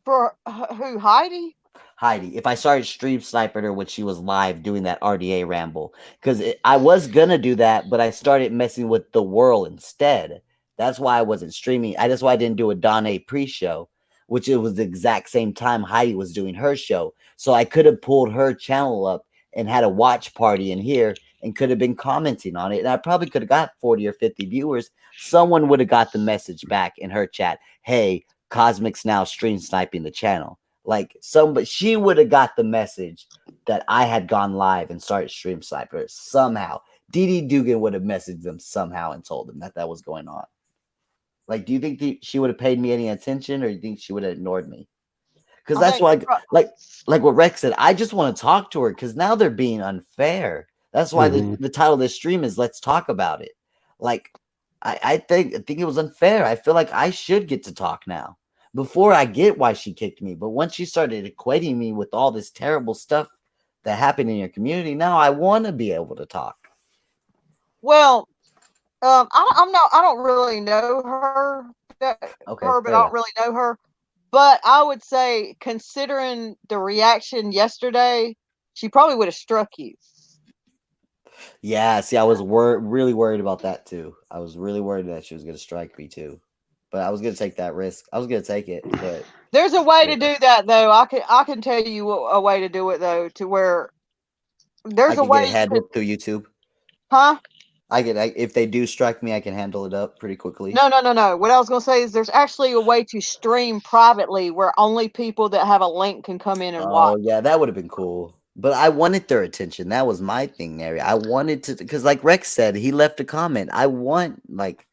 For who, Heidi? Heidi, if I started stream sniping her when she was live doing that RDA ramble, because I was gonna do that, but I started messing with the world instead. That's why I wasn't streaming. That's why I didn't do a Danae pre-show, which it was the exact same time Heidi was doing her show. So I could have pulled her channel up and had a watch party in here and could have been commenting on it. And I probably could have got 40 or 50 viewers. Someone would have got the message back in her chat. Hey, Cosmic's now stream sniping the channel. Like, she would have got the message that I had gone live and started stream sniping her somehow. Dee Dugan would have messaged them somehow and told them that was going on. Like, do you think she would have paid me any attention, or do you think she would have ignored me? Because that's why, like what Rex said, I just want to talk to her because now they're being unfair. That's why the title of this stream is "Let's Talk About It." Like, I think it was unfair. I feel like I should get to talk now. Before, I get why she kicked me, but once she started equating me with all this terrible stuff that happened in your community, now I want to be able to talk. Well, I don't really know her, but I don't really know her. But I would say, considering the reaction yesterday, she probably would have struck you. Yeah, see, I was really worried about that too. I was really worried that she was going to strike me too. But I was going to take that risk. I was going to take it. But there's a way to do that, though. I can tell you a way to do it, though, to where there's a way. I can handle it through YouTube. Huh? If they do strike me, I can handle it up pretty quickly. No. What I was going to say is there's actually a way to stream privately where only people that have a link can come in and watch. Oh, yeah, that would have been cool. But I wanted their attention. That was my thing, Mary. I wanted to, because like Rex said, he left a comment. I want, like,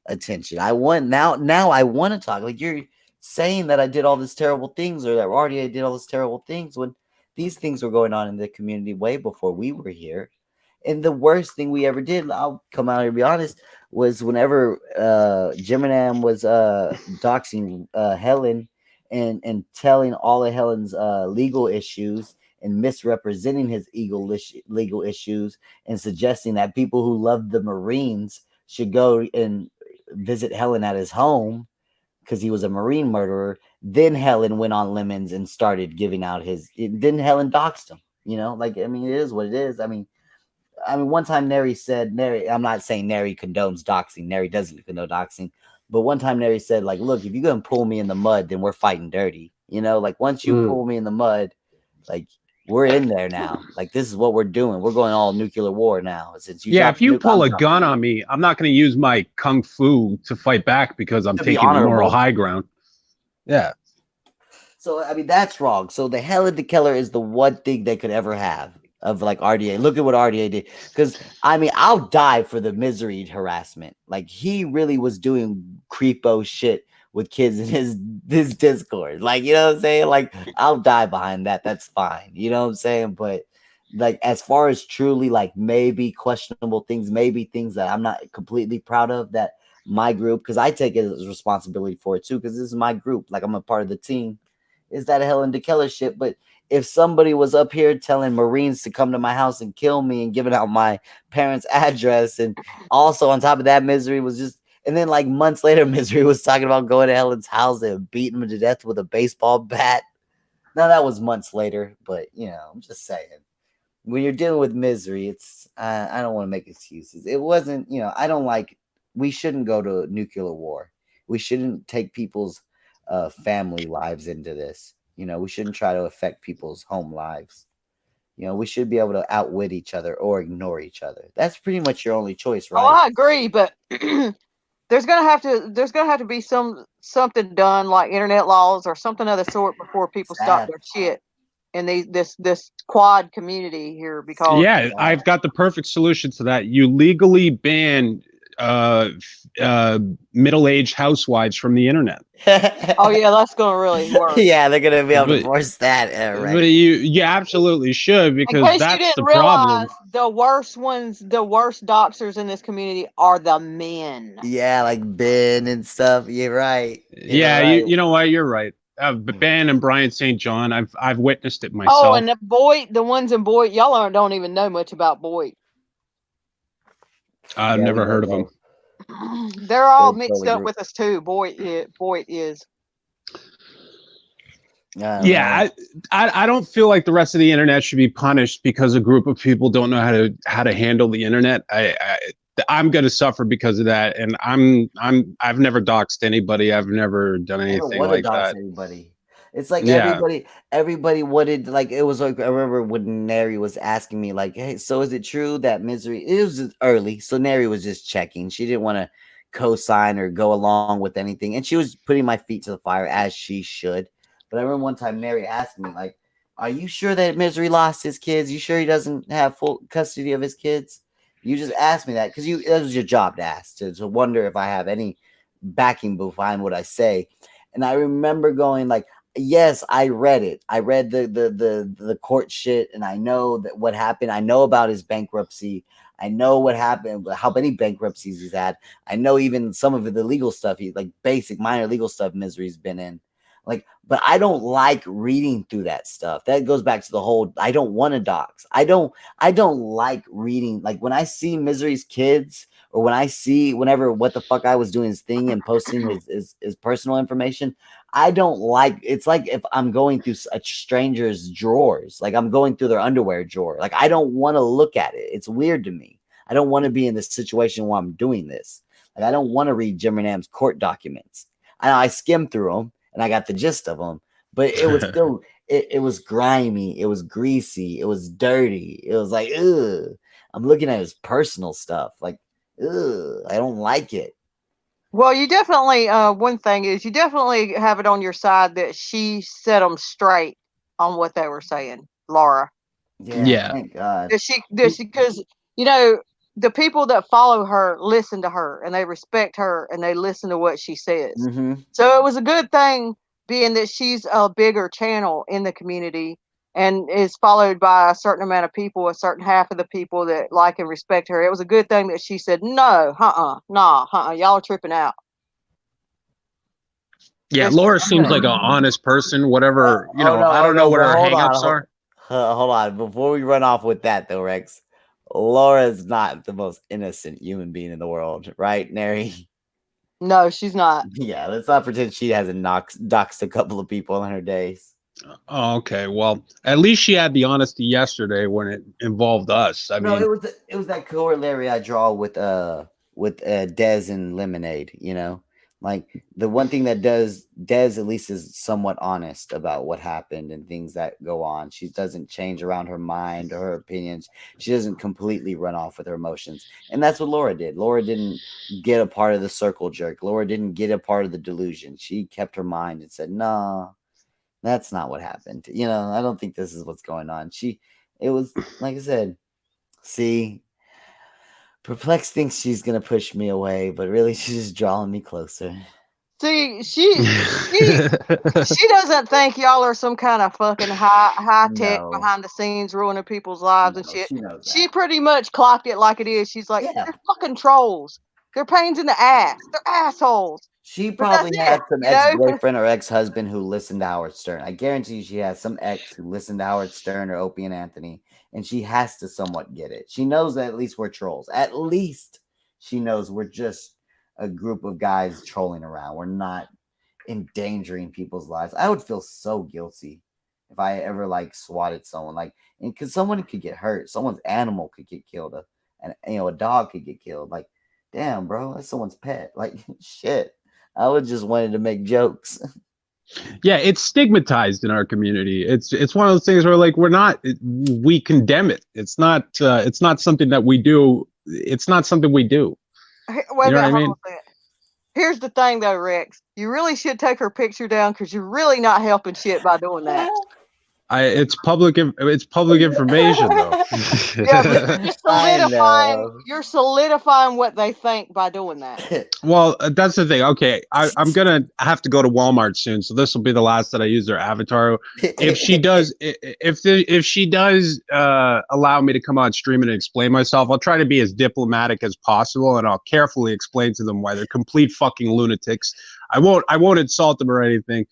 attention. I want, now I want to talk. Like, you're saying that I did all these terrible things, or that RDA did all these terrible things, when these things were going on in the community way before we were here. And the worst thing we ever did, I'll come out here and be honest, was whenever Gemini was doxing Helen, and telling all of Helen's legal issues and misrepresenting his legal issues and suggesting that people who love the Marines should go and visit Helen at his home because he was a Marine murderer. Then Helen went on lemons and started giving out then Helen doxed him, you know, like, I mean, it is what it is. I mean, one time Neri said, I'm not saying Neri condones doxing. Neri doesn't condone doxing. But one time Neri said, like, look, if you're going to pull me in the mud, then we're fighting dirty. You know, like, once you pull me in the mud, like, we're in there now. Like, this is what we're doing. We're going all nuclear war now. Since if you pull a gun on me, I'm not going to use my kung fu to fight back because I'm taking the moral high ground. Yeah. So, I mean, that's wrong. So the Helen DeKellar is the one thing they could ever have of like RDA. Look at what RDA did. Because, I mean, I'll die for the misery harassment. Like, he really was doing creepo shit with kids in his Discord. Like, you know what I'm saying? Like, I'll die behind that. That's fine. You know what I'm saying? But, like, as far as truly, like, maybe questionable things, maybe things that I'm not completely proud of, that my group, because I take it as responsibility for it too, because this is my group. Like, I'm a part of the team. Is that Helen DeKellar shit? But if somebody was up here telling Marines to come to my house and kill me and giving out my parents' address, and also on top of that, Misery was just, and then like months later, Misery was talking about going to Helen's house and beating him to death with a baseball bat. Now that was months later, but you know, I'm just saying, when you're dealing with Misery, it's I don't want to make excuses. It wasn't, you know, I don't like. We shouldn't go to nuclear war. We shouldn't take people's family lives into this. You know, we shouldn't try to affect people's home lives. You know, we should be able to outwit each other or ignore each other. That's pretty much your only choice, right? Oh, I agree, but there's gonna have to be something done, like internet laws or something of the sort, before people stop their shit in this quad community here. Because I've got the perfect solution to that. You legally ban middle-aged housewives from the internet. Oh yeah, that's gonna really work. Yeah, they're gonna be able to force that. Right? But you absolutely should, because in case that's you didn't the realize, problem. the worst doxers in this community are the men. Yeah, like Ben and stuff. You're right. You know what? You're right. Ben and Brian St. John. I've witnessed it myself. Oh, and the ones in Boyd, y'all don't even know much about Boyd. I've never heard of them. They're all mixed up with us too. Boyd is. I don't feel like the rest of the internet should be punished because a group of people don't know how to handle the internet. I'm gonna suffer because of that, and I've never doxed anybody. I've never done anything like that. Anybody. It's like everybody wanted, like, it was like, I remember when Neri was asking me, like, hey, so is it true that Misery, it was just early, so Neri was just checking. She didn't want to co-sign or go along with anything, and she was putting my feet to the fire, as she should. But I remember one time Neri asked me, like, are you sure that Misery lost his kids? You sure he doesn't have full custody of his kids? You just asked me that because that was your job to ask, to wonder if I have any backing behind what I say. And I remember going, like, yes, I read it. I read the court shit, and I know that what happened. I know about his bankruptcy. I know what happened, how many bankruptcies he's had. I know even some of the legal stuff, like basic minor legal stuff Misery's been in. Like, but I don't like reading through that stuff. That goes back to the whole, I don't want to dox. I don't like reading. Like, when I see Misery's kids, or whenever what the fuck I was doing his thing and posting his personal information, I don't like, it's like if I'm going through a stranger's drawers, like I'm going through their underwear drawer. Like, I don't want to look at it. It's weird to me. I don't want to be in this situation while I'm doing this. Like, I don't want to read Jim Renam's court documents. I skimmed through them and I got the gist of them, but it was still, it was grimy. It was greasy. It was dirty. It was like, ugh. I'm looking at his personal stuff. Like, ugh, I don't like it. Well, you definitely, one thing is, you definitely have it on your side that she set them straight on what they were saying, Laura. Yeah. Thank God. Because, you know, the people that follow her listen to her, and they respect her, and they listen to what she says. Mm-hmm. So it was a good thing, being that she's a bigger channel in the community and is followed by a certain amount of people, a certain half of the people that like and respect her. It was a good thing that she said, no, y'all are tripping out. Yeah, Laura seems like an honest person. Whatever, you know, I don't know what her hangups are. Hold on. Before we run off with that, though, Rex, Laura's not the most innocent human being in the world, right, Neri? No, she's not. Yeah, let's not pretend she hasn't doxed a couple of people in her days. Oh, okay. Well, at least she had the honesty yesterday when it involved us. I mean, it was that corollary I draw with Dez and Lemonade. You know, like the one thing that does Dez at least is somewhat honest about what happened and things that go on. She doesn't change around her mind or her opinions. She doesn't completely run off with her emotions, and that's what Laura did. Laura didn't get a part of the circle jerk. Laura didn't get a part of the delusion. She kept her mind and said, "No, that's not what happened. You know, I don't think this is what's going on." It was like I said. See, Perplex thinks she's gonna push me away, but really she's just drawing me closer. See, she doesn't think y'all are some kind of fucking high tech behind the scenes ruining people's lives and shit. She pretty much clocked it like it is. She's like, they're fucking trolls. They're pains in the ass. They're assholes. She probably had some ex-boyfriend or ex-husband who listened to Howard Stern. I guarantee you she has some ex who listened to Howard Stern or Opie and Anthony, and she has to somewhat get it. She knows that at least we're trolls. At least she knows we're just a group of guys trolling around. We're not endangering people's lives. I would feel so guilty if I ever like swatted someone, like, and because someone could get hurt, someone's animal could get killed, and a dog could get killed. Like, damn, bro, that's someone's pet. Like, shit. I would just wanted to make jokes. Yeah, it's stigmatized in our community. It's one of those things where like we condemn it. It's not something that we do. It's not something we do. Wait, you know what I mean? Here's the thing though, Rex. You really should take her picture down because you're really not helping shit by doing that. It's public information though. Yeah, you're solidifying what they think by doing that. Well, that's the thing. Okay, I'm gonna have to go to Walmart soon, so this will be the last that I use their avatar. If she does, if she does allow me to come on stream and explain myself, I'll try to be as diplomatic as possible, and I'll carefully explain to them why they're complete fucking lunatics. I won't insult them or anything.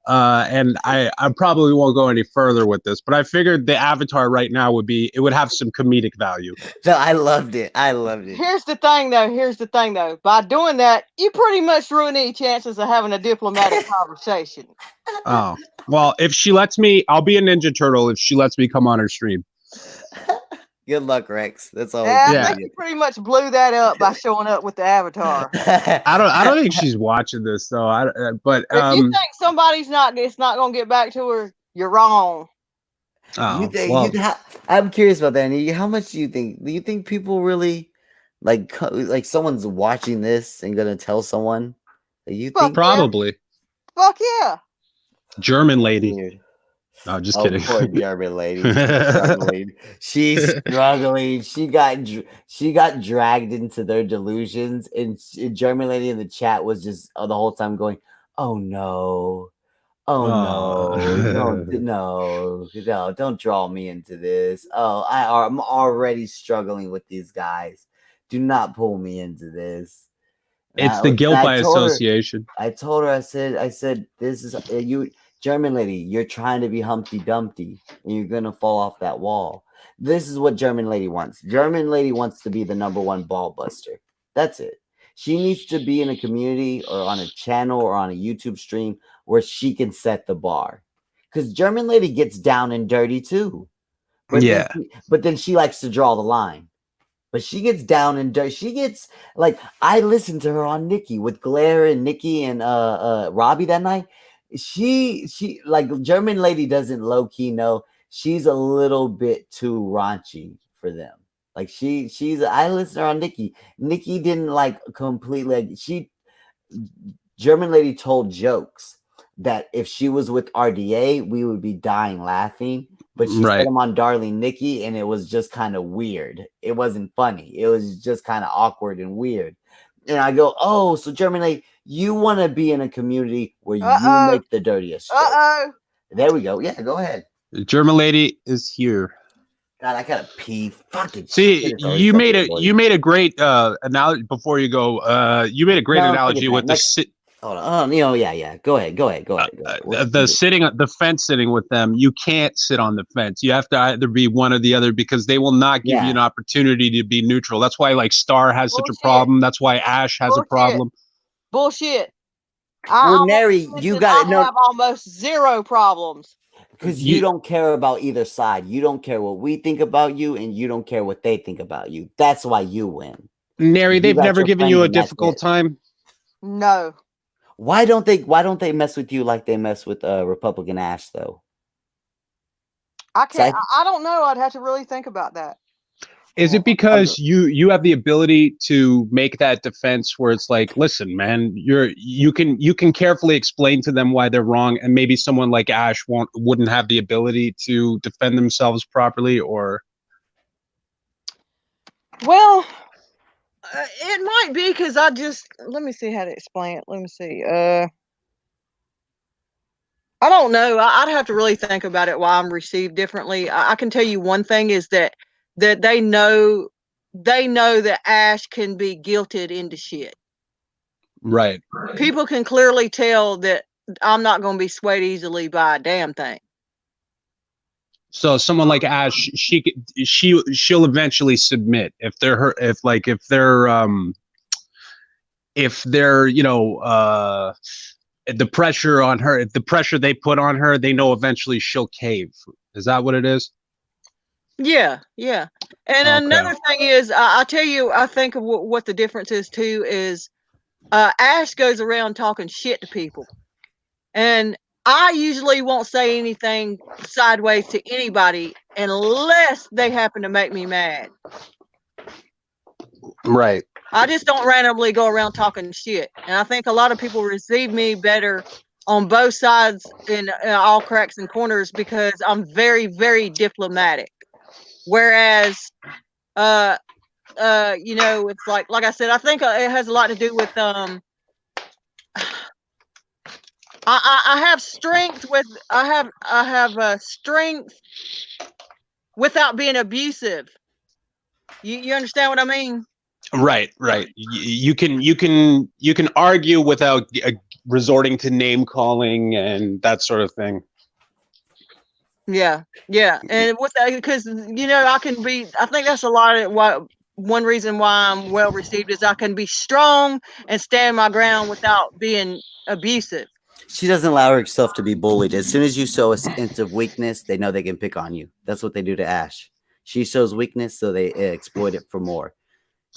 And I probably won't go any further with this, but I figured the avatar right now would have some comedic value. No, I loved it. Here's the thing though. By doing that, you pretty much ruin any chances of having a diplomatic conversation. Oh, well, if she lets me, I'll be a Ninja Turtle if she lets me come on her stream. Good luck, Rex. That's all. Yeah, I think you pretty much blew that up by showing up with the avatar. I don't think she's watching this though. But if you think somebody's it's not gonna get back to her, you're wrong. Oh, I'm curious about that. Annie. How much do you think? Do you think people really like someone's watching this and gonna tell someone? You think probably? Fuck yeah. German lady. Weird. No, just kidding. Poor German lady. She's struggling. She got dragged into their delusions, and German lady in the chat was just the whole time going, "Oh no, no, don't draw me into this. Oh, I'm already struggling with these guys. Do not pull me into this." It's the guilt by association. I told her, I said, this is you. German lady, you're trying to be Humpty Dumpty, and you're gonna fall off that wall. This is what German lady wants. German lady wants to be the #1 ball buster. That's it. She needs to be in a community or on a channel or on a YouTube stream where she can set the bar. Because German lady gets down and dirty too. But then she likes to draw the line. But she gets down and dirty. She gets like, I listened to her on Nikki with Glare and Nikki and Robbie that night. She like German lady doesn't low key know she's a little bit too raunchy for them. Like I listened to her on Nikki. Nikki didn't like completely. German lady told jokes that if she was with RDA, we would be dying laughing. But she said them on Darling Nikki, and it was just kind of weird. It wasn't funny. It was just kind of awkward and weird. And I go, oh, so German lady, you want to be in a community where you make the dirtiest jokes. There we go. Yeah, go ahead. The German lady is here. God, I gotta pee. Fucking see, you made a great analogy before you go. You made a great analogy with the Hold on. Yeah. Go ahead. The fence sitting with them, you can't sit on the fence. You have to either be one or the other because they will not give you an opportunity to be neutral. That's why like Star has such a problem. That's why Ash has a problem. Bullshit. Neri, you got I have almost zero problems. Because you don't care about either side. You don't care what we think about you, and you don't care what they think about you. That's why you win. Neri, they've never given you a difficult time. No. Why don't they mess with you like they mess with Republican Ash though? I can't. I don't know. I'd have to really think about that. Is it because you have the ability to make that defense where it's like, listen, man, you can carefully explain to them why they're wrong, and maybe someone like Ash wouldn't have the ability to defend themselves properly, or? Well, it might be because let me see how to explain it. Let me see. I don't know. I'd have to really think about it why I'm received differently. I can tell you one thing is that they know that Ash can be guilted into shit. Right. People can clearly tell that I'm not going to be swayed easily by a damn thing. So someone like Ash, she'll eventually submit if they're the pressure on her, if the pressure they put on her, they know eventually she'll cave. Is that what it is? Yeah. And another thing is, I'll tell you, I think of what the difference is too is Ash goes around talking shit to people. And I usually won't say anything sideways to anybody unless they happen to make me mad. Right. I just don't randomly go around talking shit. And I think a lot of people receive me better on both sides in all cracks and corners because I'm very, very diplomatic. Whereas, it's like I said, I think it has a lot to do with, I have strength I have strength without being abusive. You understand what I mean? Right. You can argue without resorting to name calling and that sort of thing. Yeah, and with that, because I think that's a lot of one reason why I'm well received is I can be strong and stand my ground without being abusive. She doesn't allow herself to be bullied. As soon as you show a sense of weakness, they know they can pick on you. That's what they do to Ash. She shows weakness, so they exploit it for more.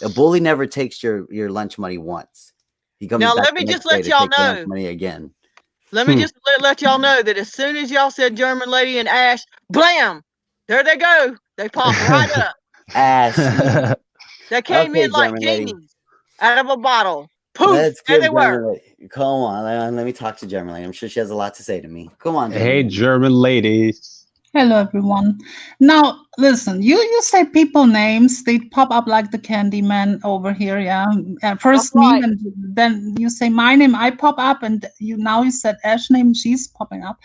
A bully never takes your lunch money once. He comes now. Back Let me just let y'all know. Money again. Let me just let y'all know that as soon as y'all said German lady and Ash, blam, there they go. They popped right up. Ash. They came in like genies out of a bottle. Poof, there they were. Come on, let me talk to German lady. I'm sure she has a lot to say to me. Come on, Hey, German lady. Hello, everyone. Now, listen, you say people names, they pop up like the Candyman over here, yeah? First me, and then you say my name, I pop up, and now you said Ash name, she's popping up.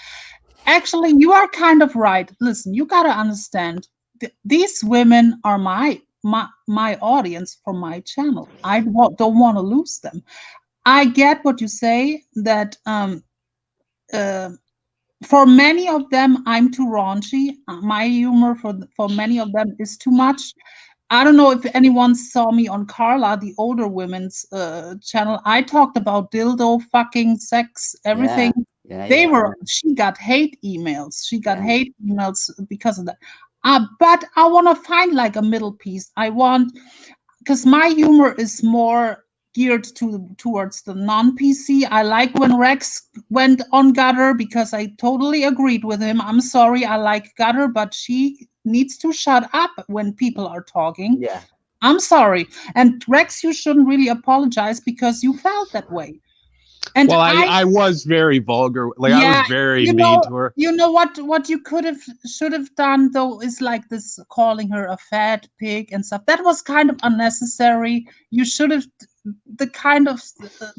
Actually, you are kind of right. Listen, you got to understand, these women are my audience for my channel. I don't want to lose them. I get what you say, that for many of them, I'm too raunchy. My humor for many of them is too much. I don't know if anyone saw me on Carla, the older women's channel. I talked about dildo, fucking, sex, everything. She got hate emails. She got hate emails because of that. But I want to find like a middle piece. Because my humor is more geared towards the non-PC. I like when Rex went on Gutter because I totally agreed with him. I'm sorry, I like Gutter, but she needs to shut up when people are talking. Yeah. I'm sorry. And Rex, you shouldn't really apologize because you felt that way. And I was very vulgar. I was very mean to her. You know what you should have done though is like this, calling her a fat pig and stuff. That was kind of unnecessary. You should have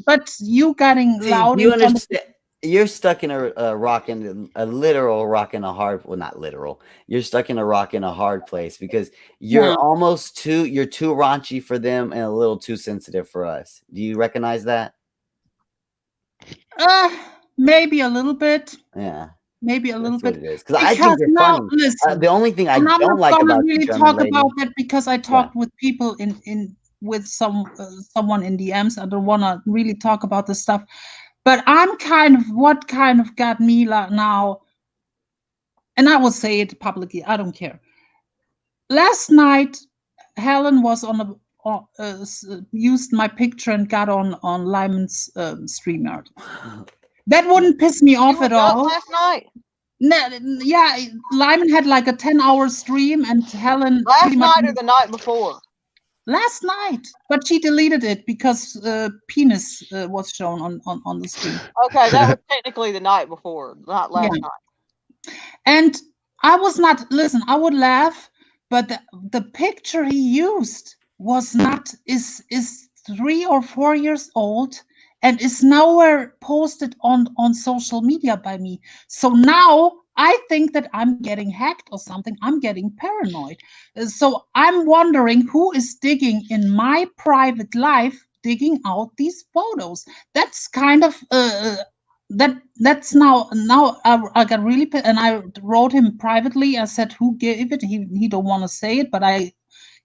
but you getting loud. You understand? You're stuck in a rock in a literal rock in a hard. Well, not literal. You're stuck in a rock in a hard place because you're you're too raunchy for them and a little too sensitive for us. Do you recognize that? Maybe a little bit. Yeah. Maybe a little That's bit. what it is. Because I think you're now, funny. listen, The only thing I and I'm don't not like gonna about you, really German talk lady. about that because I talked with people with someone in DMs. I don't want to really talk about this stuff, but I'm what kind of got me now, and I will say it publicly. I don't care. Last night, Helen was on used my picture and got on Lyman's StreamYard. That wouldn't piss me off at all. Last night. No, yeah, Lyman had like a 10-hour stream, and Helen last night or the night before. Last night, but she deleted it because penis was shown on the stream. Okay, that was technically the night before, not last night. And I was not, listen, I would laugh, but the picture he used was not, is 3 or 4 years old and is nowhere posted on social media by me. So now I think that I'm getting hacked or something. I'm getting paranoid. So I'm wondering who is digging in my private life, digging out these photos. That's kind of that's now I got really, and I wrote him privately. I said who gave it. He don't want to say it, but I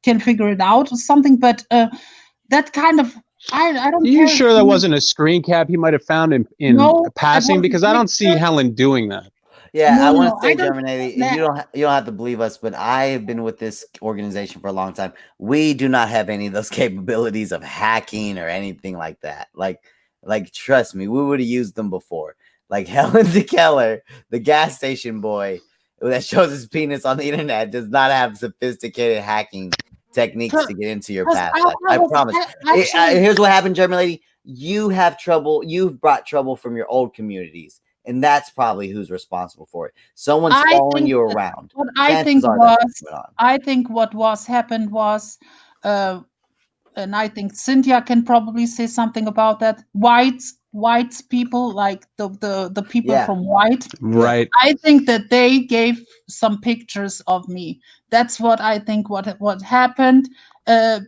can figure it out or something. But that kind of I don't. Are you sure that wasn't a screen cap he might have found in passing? Because I don't see Helen doing that. Yeah, I want to say, Germany, you don't have to believe us, but I have been with this organization for a long time. We do not have any of those capabilities of hacking or anything like that. Like trust me, we would have used them before. Like Helen DeKeller, the gas station boy that shows his penis on the internet, does not have sophisticated hacking techniques to get into your past life. I promise. Here's what happened, German lady. You have trouble. You've brought trouble from your old communities. And that's probably who's responsible for it. Someone's following you around. What I think what was happened was, and I think Cynthia can probably say something about that. White people, like the people from White, right? I think that they gave some pictures of me. That's what I think. What happened?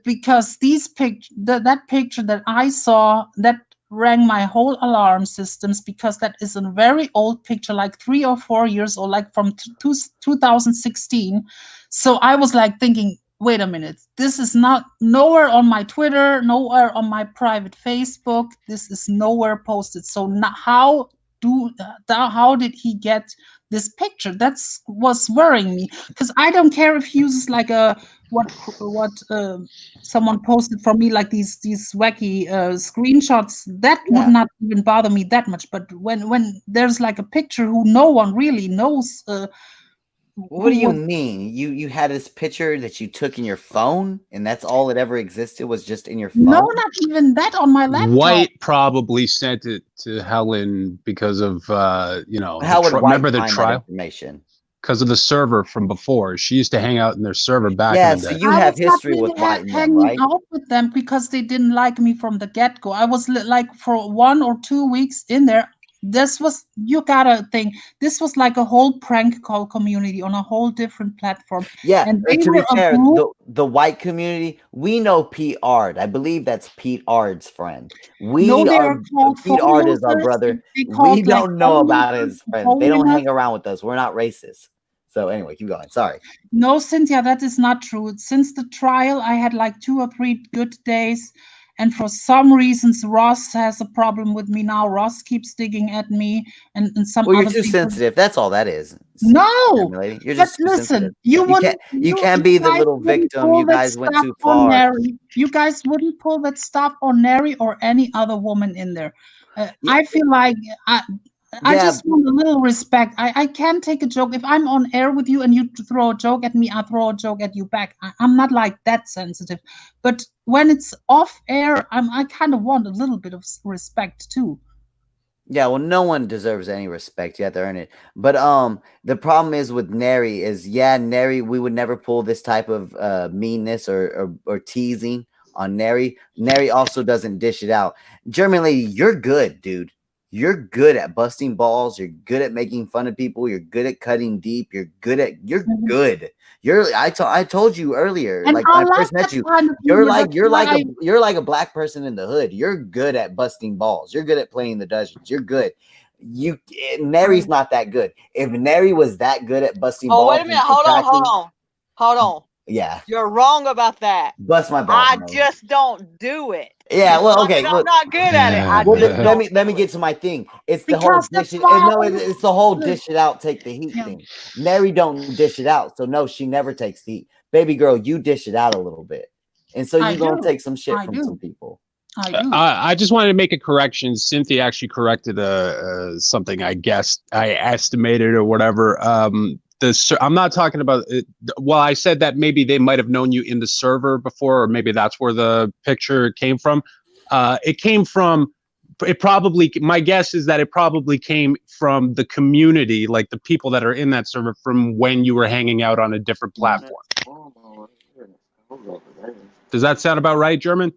Because that picture that I saw that rang my whole alarm systems, because that is a very old picture, like 3 or 4 years old, like from 2016. So I was like thinking, wait a minute, this is nowhere on my Twitter, nowhere on my private Facebook. This is nowhere posted. So how did he get this picture? That's was worrying me, because I don't care if he uses like what someone posted for me, like these wacky screenshots. That would not even bother me that much. But when there's like a picture who no one really knows. What do you mean? You had this picture that you took in your phone, and that's all it ever existed, was just in your phone? No, not even that, on my laptop. White probably sent it to Helen because of How would White remember the find that trial information? Because of the server from before. She used to hang out in their server back in the day. So you have history with White and them, right? Out with them because they didn't like me from the get-go. I was like for 1 or 2 weeks in there. This was, you gotta think, this was like a whole prank call community on a whole different platform. Yeah, and to be fair, the White community, we know Pete Ard. I believe that's Pete Ard's friend. Pete Ard is our brother. We don't know about his friends. They don't hang around with us. We're not racist. So anyway, keep going. Sorry. No, Cynthia, that is not true. Since the trial, I had like 2 or 3 good days. And for some reasons, Ross has a problem with me now. Ross keeps digging at me, and some. Well, you're too sensitive. That's all that is. No, you're just listen. You can't be the little victim. You guys went too far. You guys wouldn't pull that stuff on Neri or any other woman in there. I feel like I just want a little respect. I can take a joke. If I'm on air with you and you throw a joke at me, I throw a joke at you back. I'm not like that sensitive. But when it's off air, I kind of want a little bit of respect too. Yeah, well, no one deserves any respect. You have to earn it. But the problem is with Neri is, Neri, we would never pull this type of meanness or teasing on Neri. Neri also doesn't dish it out. German lady, you're good, dude. You're good at busting balls. You're good at making fun of people. You're good at cutting deep. You're good. I told you earlier, And like I when I like first met that you, kind of you're humor. like That's you're why like a you're like a black person in the hood. You're good at busting balls. You're good at playing the dungeons. You're good. Mary's not that good. If Mary was that good at busting balls, wait a minute. Hold on. Yeah, You're wrong about that. bust my balls. I Mary. just don't do it. Yeah, It's well, not okay. that I'm not good at it. I just Let me get to my thing. It's the Because whole that's dish it. why No, it's the whole dish it out, take the heat thing. Mary don't dish it out, so no, she never takes the heat. Baby girl, you dish it out a little bit, and so you're gonna take some shit from some people. I just wanted to make a correction. Cynthia actually corrected something I guessed, I estimated or whatever. I'm not talking about it. Well, I said that maybe they might have known you in the server before, or maybe that's where the picture came from. My guess is that it probably came from the community, like the people that are in that server from when you were hanging out on a different platform. Does that sound about right, German?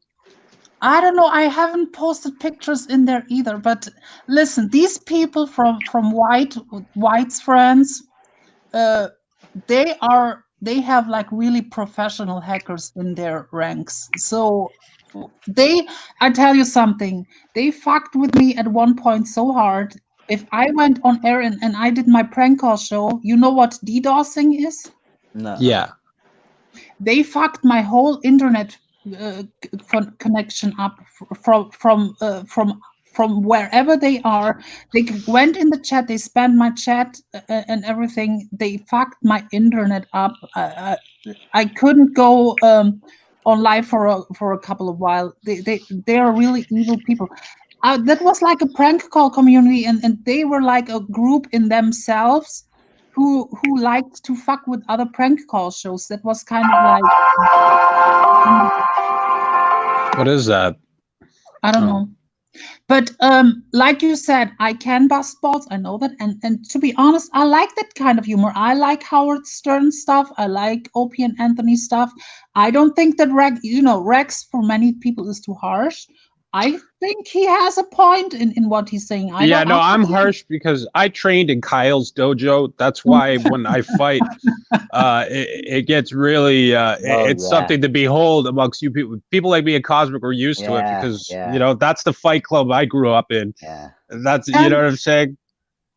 I don't know. I haven't posted pictures in there either. But listen, these people from White's friends, they have like really professional hackers in their ranks. So I tell you something, they fucked with me at one point so hard. If I went on air and I did my prank call show, you know what DDoSing is? No. Yeah. They fucked my whole internet connection up from wherever they are. They went in the chat, they spammed my chat and everything. They fucked my internet up. I couldn't go on live for a couple of while. They are really evil people. That was like a prank call community, and they were like a group in themselves who liked to fuck with other prank call shows. That was kind of like what is that? I don't know. But like you said, I can bust balls. I know that, and to be honest, I like that kind of humor. I like Howard Stern stuff. I like Opie and Anthony stuff. I don't think that Rex for many people is too harsh. I think he has a point in what he's saying. I'm harsh because I trained in Kyle's dojo. That's why when I fight, it gets really it's something to behold amongst you people. People like me and Cosmic were used to it because that's the fight club I grew up in. Yeah, that's you know what I'm saying.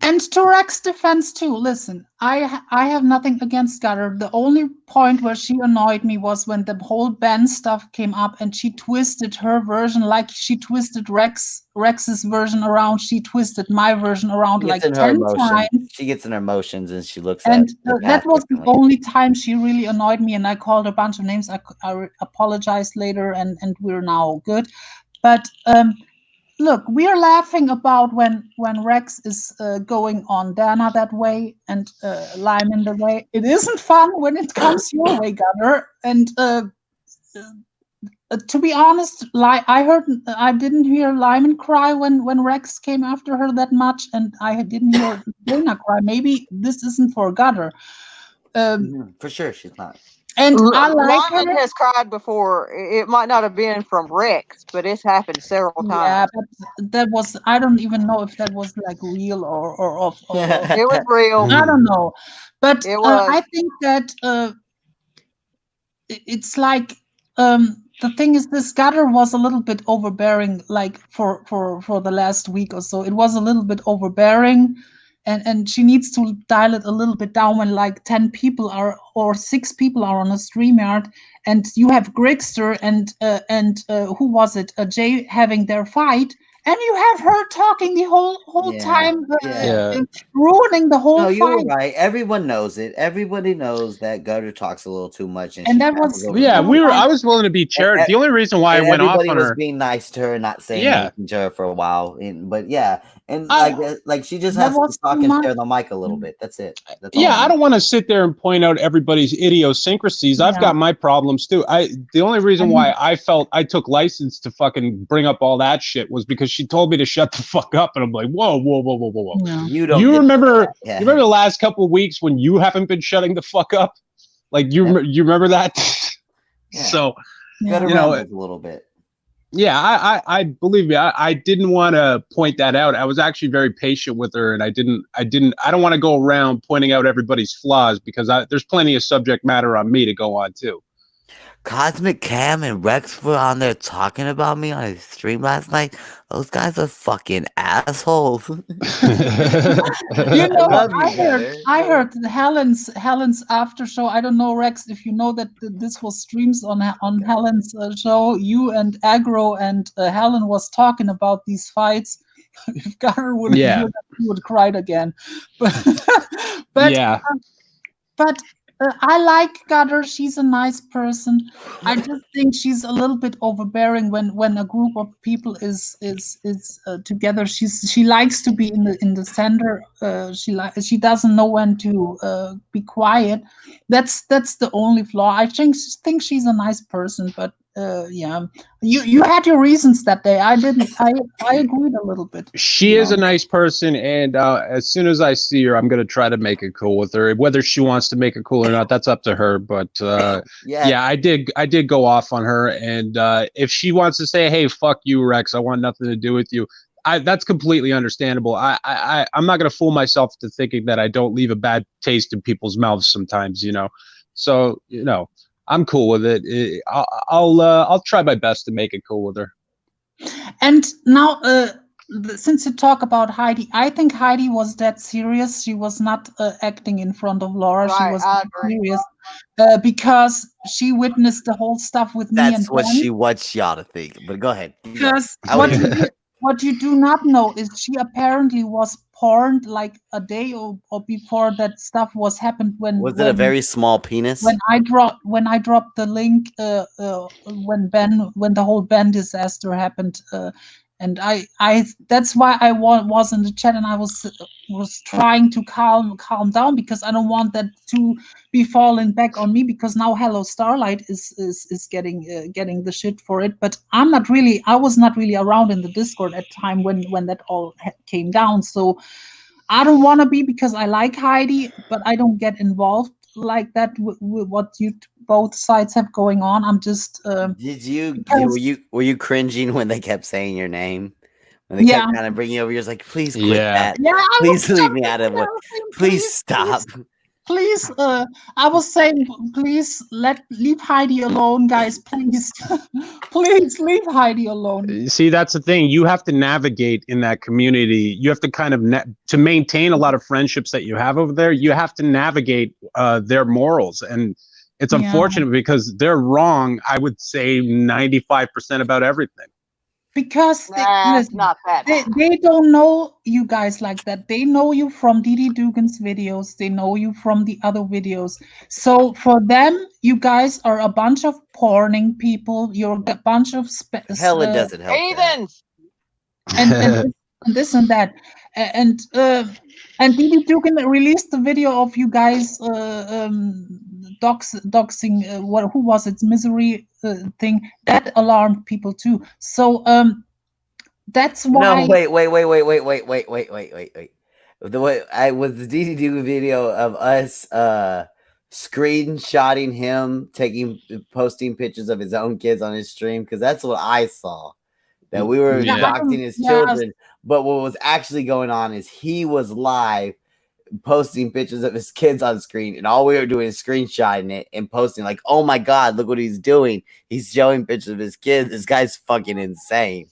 And to Rex's defense too, listen, I have nothing against Gutter. The only point where she annoyed me was when the whole Ben stuff came up and she twisted her version, like she twisted Rex's version around. She twisted my version around like 10 times. She gets in her emotions and she looks and at that was the only time she really annoyed me, and I called a bunch of names. I apologized later, and we're now good. But look, we are laughing about when Rex is going on Dana that way and Lyman the way. It isn't fun when it comes your way, Gunner. And to be honest, I didn't hear Lyman cry when Rex came after her that much, and I didn't hear Dana cry. Maybe this isn't for Gunner. For sure, she's not. And I like Lyman has cried before. It might not have been from Rex, but it's happened several times. Yeah, but that was, I don't even know if that was like real or it was real. I don't know. But I think that it's like the thing is, this Gutter was a little bit overbearing, like for the last week or so. It was a little bit overbearing. And she needs to dial it a little bit down when like 10 people are or 6 people are on a StreamYard, and you have Grigster and who was it? Jay having their fight, and you have her talking the whole time, ruining the whole fight. You're right. Everyone knows it. Everybody knows that Gutter talks a little too much, and that was I was willing to be charitable. The only reason why I went off on her, everybody was being nice to her, not saying anything to her for a while. But like she just has to talk and share the mic a little bit. That's it. That's all I don't want to sit there and point out everybody's idiosyncrasies. I've got my problems too. The only reason why I felt I took license to fucking bring up all that shit was because she told me to shut the fuck up, and I'm like, whoa. Yeah. You remember the last couple of weeks when you haven't been shutting the fuck up? Like you remember that? So a little bit. Yeah, I believe me. I didn't want to point that out. I was actually very patient with her, and I don't want to go around pointing out everybody's flaws because there's plenty of subject matter on me to go on too. CosmicCam and Rex were on there talking about me on his stream last night. Those guys are fucking assholes. You know, I heard Helen's after show. I don't know, Rex, if you know that this was streams on Helen's show. You and Agro and Helen was talking about these fights. If Garner would hear that, he would cry again. But yeah. But I like Gutter. She's a nice person. I just think she's a little bit overbearing when a group of people is together. She likes to be in the center. She doesn't know when to be quiet. That's the only flaw. I think she's a nice person, but yeah, you had your reasons that day. I didn't. I agreed a little bit. She is a nice person, and as soon as I see her, I'm gonna try to make it cool with her. Whether she wants to make it cool or not, that's up to her. But yeah, I did go off on her, and if she wants to say, "Hey, fuck you, Rex, I want nothing to do with you," that's completely understandable. I'm not gonna fool myself to thinking that I don't leave a bad taste in people's mouths sometimes, you know. So I'm cool with it. I'll try my best to make it cool with her. And now, since you talk about Heidi, I think Heidi was that serious. She was not acting in front of Laura. She was serious because she witnessed the whole stuff with me. That's what she wants y'all to think. But go ahead. Because what you do not know is she apparently was porned like a day or before that stuff was happened. Was it a very small penis? When I dropped the link when the whole Ben disaster happened, and I that's why I was in the chat, and I was trying to calm down because I don't want that to be falling back on me, because now Hello Starlight is getting the shit for it. But I was not really around in the Discord at the time when that all came down. So I don't want to be, because I like Heidi, but I don't get involved like that with what both sides have going on. I'm just were you cringing when they kept saying your name? When they kept kind of bringing you over, you're like, please quit that. Yeah, please leave me out of it. Please stop. Please, I was saying, please leave Heidi alone, guys. Please, please leave Heidi alone. See, that's the thing. You have to navigate in that community. You have to kind of to maintain a lot of friendships that you have over there. You have to navigate their morals, and it's unfortunate because they're wrong. I would say 95% about everything. Because they don't know you guys like that. They know you from Didi Dugan's videos. They know you from the other videos. So for them, you guys are a bunch of porning people. You're a bunch of hell, it doesn't help. Heathens. And this and that. And Didi Dugan released the video of you guys doxing who was it, Misery thing that alarmed people too. So that's why. No, wait. The way I was the Didi Dugan video of us screenshotting him posting pictures of his own kids on his stream, because that's what I saw. That we were doxing his children, but what was actually going on is he was live posting pictures of his kids on screen, and all we were doing is screenshotting it and posting like, oh my god, look what he's doing. He's showing pictures of his kids. This guy's fucking insane.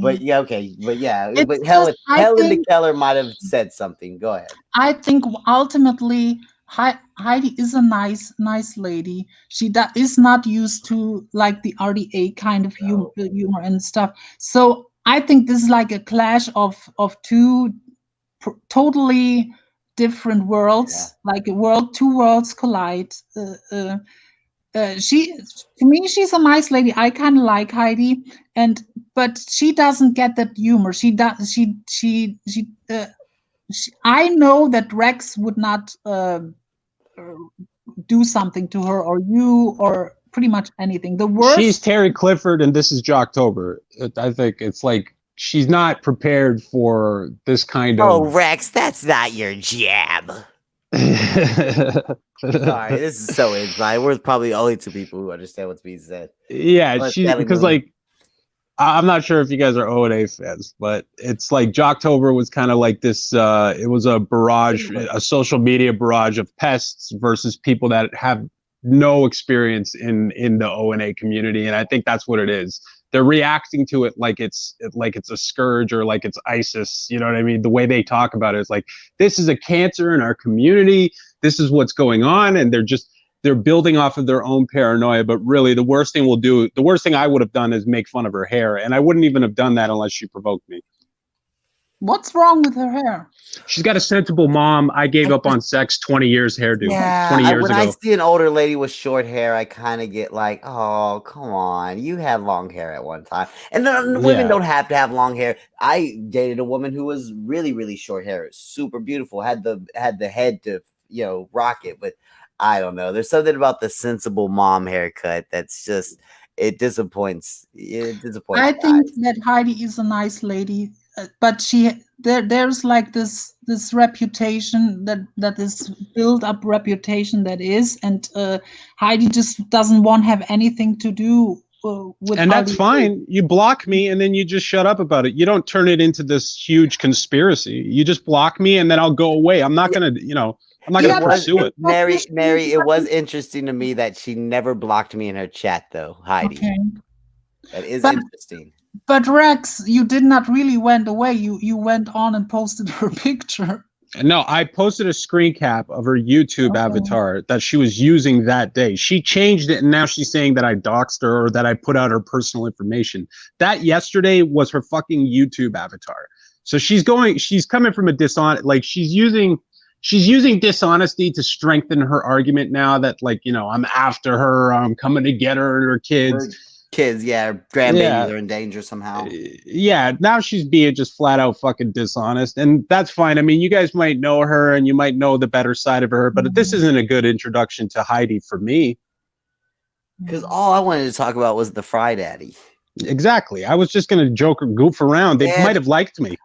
But yeah, okay. But yeah, but Helen the Keller might have said something. Go ahead. I think ultimately Heidi is a nice lady. She is not used to like the RDA kind of humor and stuff. So I think this is like a clash of two totally different worlds, like two worlds collide. To me, she's a nice lady. I kind of like Heidi, but she doesn't get that humor. I know that Rex would not do something to her or you or pretty much anything. The worst. She's Terry Clifford, and this is Jocktober. I think it's like she's not prepared for this kind of. Oh, Rex, that's not your jam. Sorry, this is so inside. We're probably only two people who understand what's being said. Yeah, because like I'm not sure if you guys are O&A fans, but it's like Jocktober was kind of like this. It was a barrage, a social media barrage of pests versus people that have no experience in the O&A community, and I think that's what it is. They're reacting to it like it's a scourge or like it's ISIS. You know what I mean? The way they talk about it is like, this is a cancer in our community. This is what's going on, and they're building off of their own paranoia. But really, the worst thing I would have done is make fun of her hair, and I wouldn't even have done that unless she provoked me. What's wrong with her hair? She's got a sensible mom. I gave up on sex 20 years hairdo. Yeah, 20 years when ago. I see an older lady with short hair, I kind of get like, oh, come on. You had long hair at one time. And then women don't have to have long hair. I dated a woman who was really, really short hair. Super beautiful. Had the head to, rock it. But I don't know. There's something about the sensible mom haircut that's just, it disappoints. I think that Heidi is a nice lady. But there's like this reputation that is built up reputation that is, and Heidi just doesn't want to have anything to do with. And that's fine. You block me, and then you just shut up about it. You don't turn it into this huge conspiracy. You just block me, and then I'll go away. I'm not gonna, I'm not gonna pursue it. Mary, it was interesting to me that she never blocked me in her chat, though. Heidi, that is interesting. But Rex, you did not really went away. You went on and posted her picture. No, I posted a screen cap of her YouTube avatar that she was using that day. She changed it, and now she's saying that I doxed her or that I put out her personal information. That yesterday was her fucking YouTube avatar. So she's coming from a dishonest, like she's using dishonesty to strengthen her argument now that, like, I'm after her, I'm coming to get her and her kids. Grandbabies are in danger somehow. Now she's being just flat out fucking dishonest, and that's fine. I mean, you guys might know her and you might know the better side of her, but this isn't a good introduction to Heidi for me. Because all I wanted to talk about was the Fry Daddy. Exactly. I was just gonna joke or goof around. They might have liked me.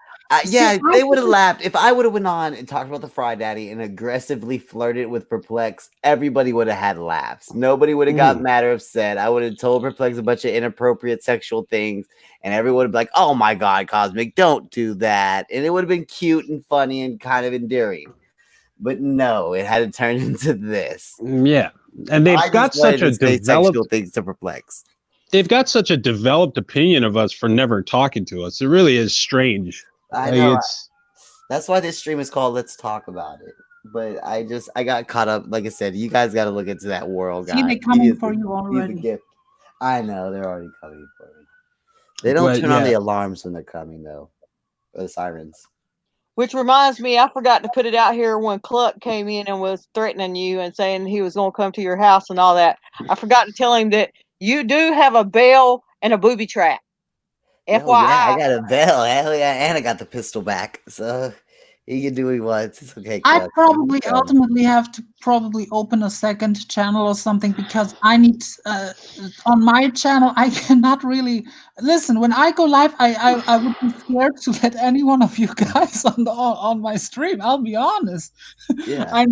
They would have laughed. If I would have went on and talked about the Fry Daddy and aggressively flirted with Perplex, everybody would have had laughs. Nobody would have got mad or upset. I would have told Perplex a bunch of inappropriate sexual things, and everyone would be like, oh my God, Cosmic, don't do that. And it would have been cute and funny and kind of endearing. But no, it had to turn into this. Yeah. And they've got such a developed things to Perplex. They've got such a developed opinion of us for never talking to us. It really is strange. I know. That's why this stream is called Let's Talk About It. But I got caught up. Like I said, you guys got to look into that world, guys. See, they're coming for you already. I know, they're already coming for me. They don't turn on the alarms when they're coming, though. Or the sirens. Which reminds me, I forgot to put it out here when Cluck came in and was threatening you and saying he was going to come to your house and all that. I forgot to tell him that you do have a bell and a booby trap. FYI. Oh, yeah, I got a bell. Hell yeah, and I got the pistol back. So he can do what he wants. It's okay. I probably ultimately have to open a second channel or something, because I need on my channel I cannot really listen when I go live. I would be scared to let any one of you guys on my stream. I'll be honest. Yeah.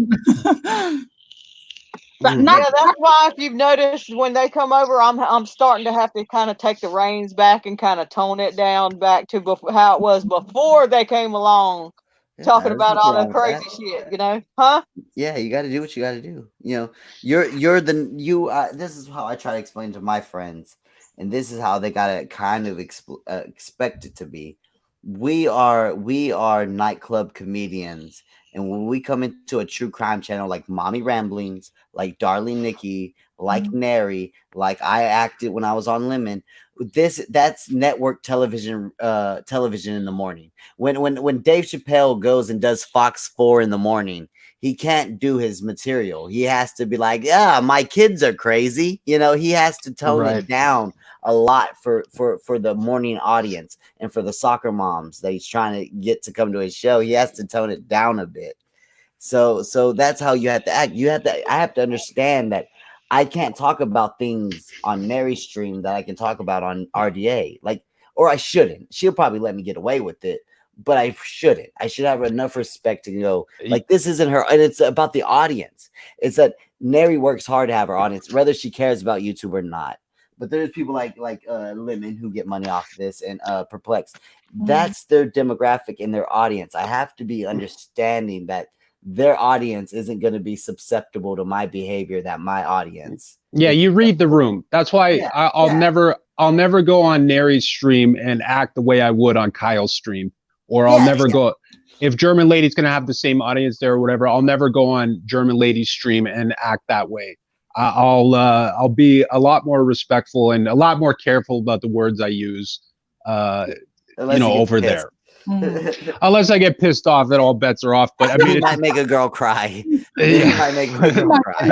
But that's why if you've noticed when they come over, I'm starting to have to kind of take the reins back and kind of tone it down back to how it was before they came along, talking about all the crazy shit, huh? Yeah, you got to do what you got to do. This is how I try to explain to my friends, and this is how they got to kind of expect it to be. We are nightclub comedians. And when we come into a true crime channel like Mommy Ramblings, like Darling Nikki, like Neri, like I acted when I was on Lemon, that's network television in the morning. When Dave Chappelle goes and does Fox 4 in the morning, he can't do his material. He has to be like, yeah, my kids are crazy. He has to tone it down a lot for the morning audience and for the soccer moms that he's trying to get to come to his show. He has to tone it down a bit. So that's how you have to act. I have to understand that I can't talk about things on Mary's stream that I can talk about on RDA. Or I shouldn't. She'll probably let me get away with it, but I shouldn't. I should have enough respect to go, like, this isn't her. And it's about the audience. It's that Neri works hard to have her audience, whether she cares about YouTube or not. but there's people like Lemon who get money off this, and Perplex. That's their demographic and their audience. I have to be understanding that their audience isn't going to be susceptible to my behavior that my audience. Yeah, you read the room. That's why I'll never go on Neri's stream and act the way I would on Kyle's stream, or I'll never go. If German Lady's gonna have the same audience there or whatever, I'll never go on German Lady's stream and act that way. I'll be a lot more respectful and a lot more careful about the words I use. Over there. Unless I get pissed off, then all bets are off. But I mean, it might make a girl cry. It might make a girl cry.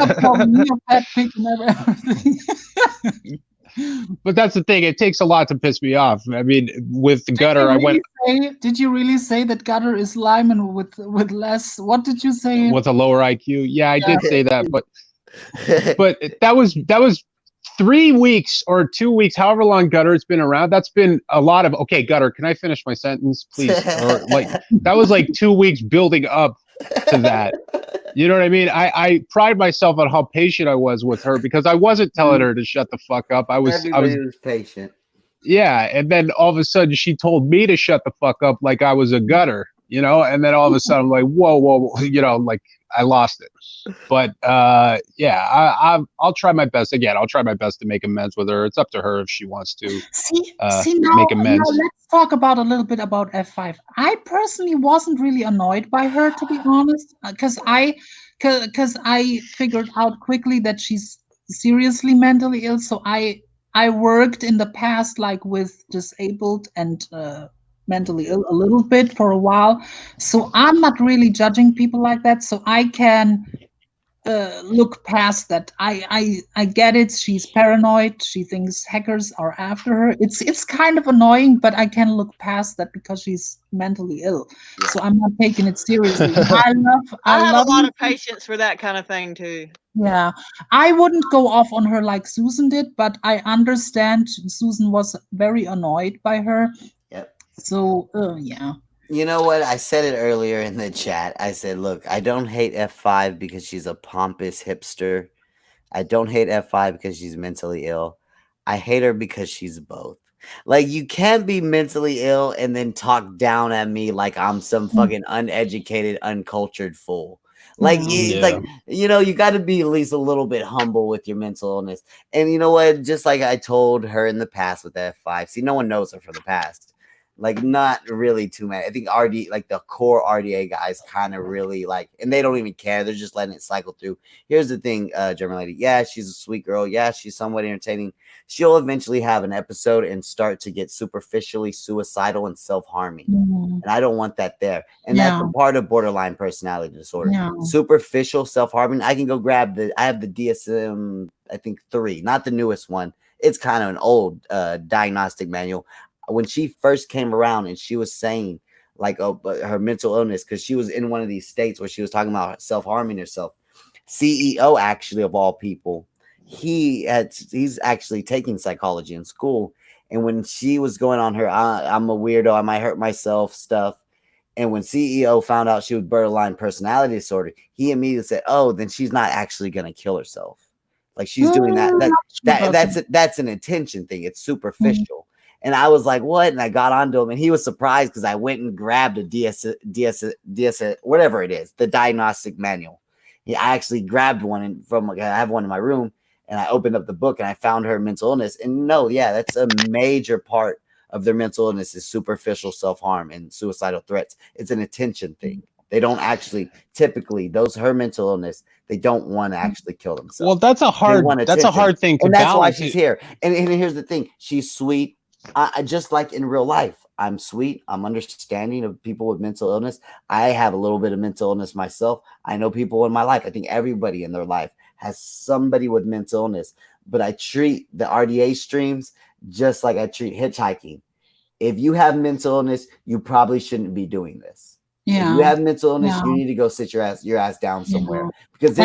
But that's the thing. It takes a lot to piss me off. I mean, with the Gutter, Did you really say that Gutter is Lyman with less? What did you say? With a lower IQ? Yeah, I did say that, but that was 3 weeks or 2 weeks, however long Gutter's been around. That's been a lot of. Okay, Gutter, can I finish my sentence, please? Or that was like 2 weeks building up to that. You know what I mean? I pride myself on how patient I was with her, because I wasn't telling her to shut the fuck up. I was patient. Yeah, and then all of a sudden she told me to shut the fuck up like I was a Gutter, and then all of a sudden I'm like, whoa, like I lost it. But I'll try my best. Again, I'll try my best to make amends with her. It's up to her if she wants to make amends. Now let's talk about a little bit about F5. I personally wasn't really annoyed by her, to be honest, because I figured out quickly that she's seriously mentally ill. So I worked in the past with disabled and mentally ill a little bit for a while. So I'm not really judging people like that. So I can look past that. I get it. She's paranoid. She thinks hackers are after her. It's kind of annoying, but I can look past that because she's mentally ill. Yeah. So I'm not taking it seriously. I have a lot of patience for that kind of thing too. Yeah, I wouldn't go off on her like Susan did, but I understand Susan was very annoyed by her. Yep. So, yeah. You know what? I said it earlier in the chat. I said, look, I don't hate F5 because she's a pompous hipster. I don't hate F5 because she's mentally ill. I hate her because she's both. Like, you can't be mentally ill and then talk down at me like I'm some fucking uneducated, uncultured fool. Like, you got to be at least a little bit humble with your mental illness. And you know what? Just like I told her in the past with F5, see, no one knows her from the past. Like, not really too many. I think the core RDA guys kind of really and they don't even care. They're just letting it cycle through. Here's the thing, German Lady. Yeah, she's a sweet girl. Yeah, she's somewhat entertaining. She'll eventually have an episode and start to get superficially suicidal and self-harming. And I don't want that there. And that's a part of borderline personality disorder. Superficial self-harming. I can go grab I have the DSM, I think 3, not the newest one. It's kind of an old diagnostic manual. When she first came around and she was saying her mental illness, because she was in one of these states where she was talking about self-harming herself. CEO, actually, of all people, he's actually taking psychology in school. And when she was going on her, I'm a weirdo, I might hurt myself stuff. And when CEO found out she was borderline personality disorder, he immediately said, oh, then she's not actually going to kill herself. Like, she's doing that. That's an intention thing. It's superficial. And I was like, what? And I got onto him, and he was surprised because I went and grabbed a DS, whatever it is, the diagnostic manual. I actually grabbed one I have one in my room, and I opened up the book and I found her mental illness. And that's a major part of their mental illness is superficial self-harm and suicidal threats. It's an attention thing. They don't actually typically her mental illness. They don't want to actually kill themselves. Well, that's a hard thing to balance. And that's why she's here. And here's the thing: she's sweet. Just like in real life, I'm sweet. I'm understanding of people with mental illness. I have a little bit of mental illness myself. I know people in my life. I think everybody in their life has somebody with mental illness. But I treat the RDA streams just like I treat hitchhiking. If you have mental illness, you probably shouldn't be doing this. Yeah. If you have mental illness, you need to go sit your ass down somewhere, because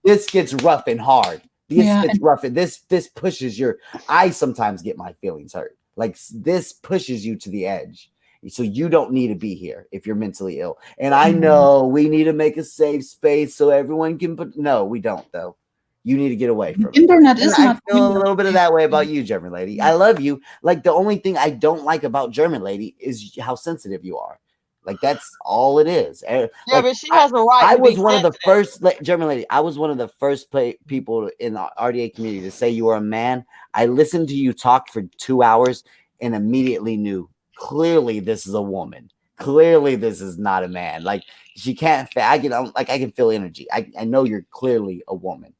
this gets rough and hard. It's rough. And this pushes I sometimes get my feelings hurt. Like, this pushes you to the edge. So you don't need to be here if you're mentally ill. And I know we need to make a safe space so everyone can no, we don't though. You need to get away from it. Internet is I not. feel a little bit of that way about you, German lady. I love you. Like, the only thing I don't like about German lady is how sensitive you are. Like, that's all it is. Yeah, like, but she has a right. I to was be one of the sensitive. first German lady. I was one of the first people in the RDA community to say you are a man. I listened to you talk for 2 hours and immediately knew clearly this is a woman. Clearly this is not a man. Like, she can't. I can feel energy. I know you're clearly a woman,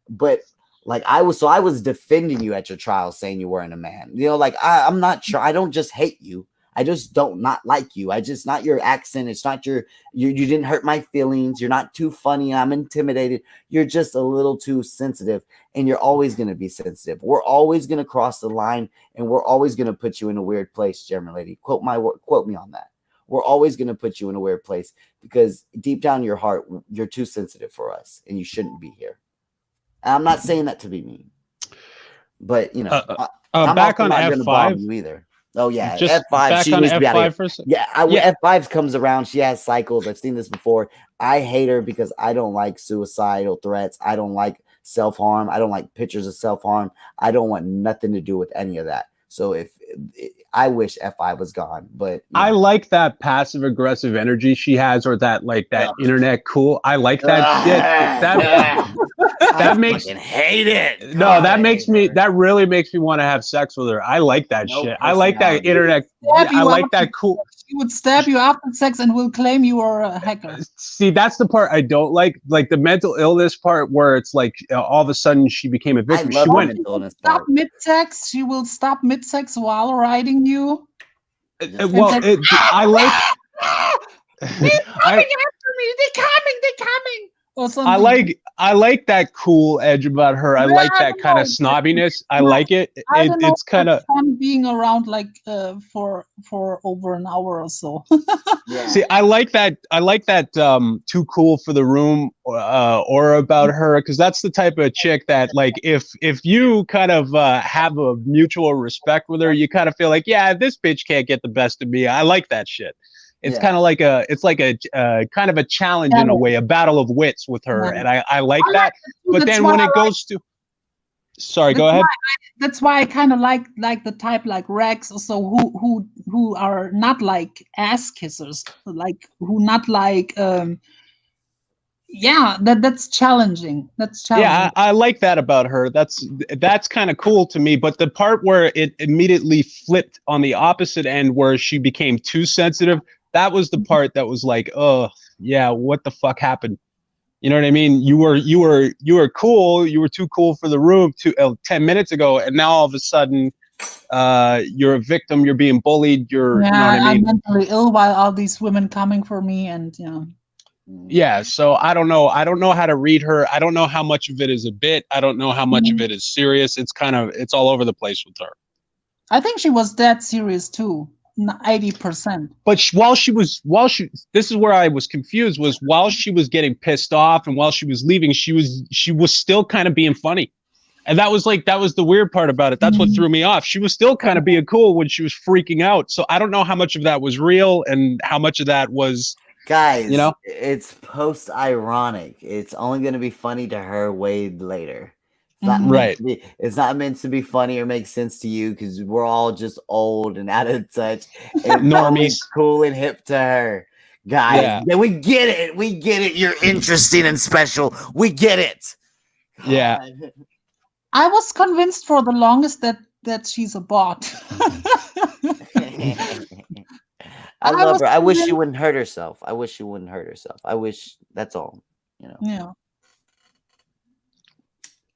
but like I was defending you at your trial, saying you weren't a man. You know, like I'm not sure. I don't just hate you. I just don't not like you. I just not your accent. It's not you didn't hurt my feelings. You're not too funny. I'm intimidated. You're just a little too sensitive, and you're always going to be sensitive. We're always going to cross the line, and we're always going to put you in a weird place, German lady. Quote me on that. We're always going to put you in a weird place because deep down in your heart, you're too sensitive for us, and you shouldn't be here. And I'm not saying that to be mean, but you know, I'm back on not going to bomb F5. you either. Oh yeah, Just F5. back She on needs to be out of F5 here. for Yeah, F5 comes around. She has cycles. I've seen this before. I hate her because I don't like suicidal threats. I don't like self-harm. I don't like pictures of self-harm. I don't want nothing to do with any of that. So I wish F5 was gone, but I like that passive aggressive energy she has, or that internet cool. I like that shit. That makes hate it. No, that really makes me want to have sex with her. I like that shit. I like that internet. I like that cool. She would stab you after sex and will claim you are a hacker. See, that's the part I don't like the mental illness part, where it's like all of a sudden she became a victim. She went stop mid-sex. She will stop mid-sex while riding you. I like. They're coming after me. They're coming. Or something. I like that cool edge about her. I like that kind of snobbiness. I like it. It's kind of fun being around like for over an hour or so. See, I like that. I like that too cool for the room aura about her, because that's the type of chick that, like, if you kind of have a mutual respect with her, you kind of feel like, yeah, this bitch can't get the best of me. I like that shit. It's kind of like a kind of a challenge in a way, a battle of wits with her, and I like that. But then when it goes to, sorry, go ahead. That's why I kind of like the type like Rex or so who are not like ass kissers, like who not like that's challenging. That's challenging. Yeah, I like that about her. That's kind of cool to me. But the part where it immediately flipped on the opposite end, where she became too sensitive, that was the part that was like, oh yeah, what the fuck happened? You know what I mean? You were cool. You were too cool for the room 10 minutes ago, and now all of a sudden, you're a victim. You're being bullied. You know what I mean? I'm mentally ill while all these women coming for me, and Yeah, so I don't know. I don't know how to read her. I don't know how much of it is a bit. I don't know how much of it is serious. It's all over the place with her. I think she was dead serious too, 80%. But this is where I was confused, was while she was getting pissed off and while she was leaving, she was still kind of being funny. And that was the weird part about it. That's what threw me off. She was still kind of being cool when she was freaking out. So I don't know how much of that was real and how much of that was, guys, you know, it's post-ironic. It's only going to be funny to her way later. It's not right. It's not meant to be funny or make sense to you, because we're all just old and out of touch. And normies, cool and hip to her, guys. Yeah, we get it. We get it. You're interesting and special. We get it. God. Yeah. I was convinced for the longest that she's a bot. I love her. I wish she wouldn't hurt herself. I wish, that's all, you know. Yeah.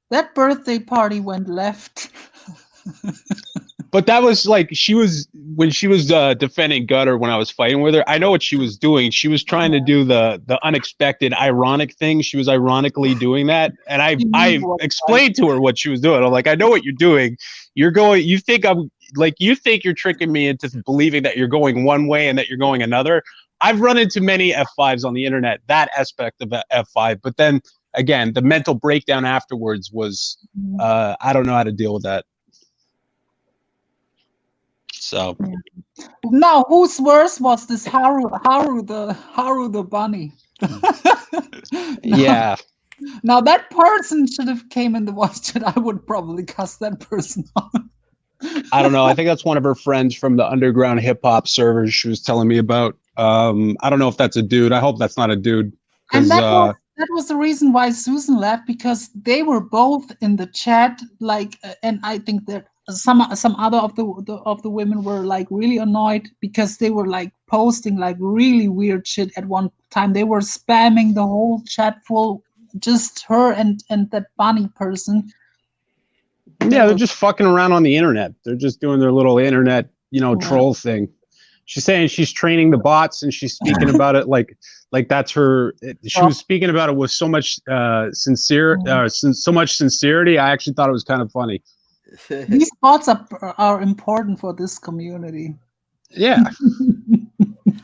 That birthday party went left. But that was like, when she was defending Gutter when I was fighting with her, I know what she was doing. She was trying to do the unexpected, ironic thing. She was ironically doing that. And I explained to her what she was doing. I'm like, I know what you're doing. You think you're tricking me into believing that you're going one way and that you're going another. I've run into many F5s on the internet, that aspect of F5. But then again, the mental breakdown afterwards was, I don't know how to deal with that. So now, whose worse was this Haru the bunny? Yeah. Now that person should have came in the voice chat. I would probably cuss that person out. I don't know. I think that's one of her friends from the underground hip hop servers she was telling me about. I don't know if that's a dude. I hope that's not a dude. And that was the reason why Susan left, because they were both in the chat, like, and I think that some other of the women were like really annoyed because they were like posting like really weird shit at one time. They were spamming the whole chat full, just her and that bunny person. Yeah, they're just fucking around on the internet. They're just doing their little internet, troll thing. She's saying she's training the bots, and she's speaking about it like that's her. She was speaking about it with so much so much sincerity. I actually thought it was kind of funny. These bots are important for this community. Yeah.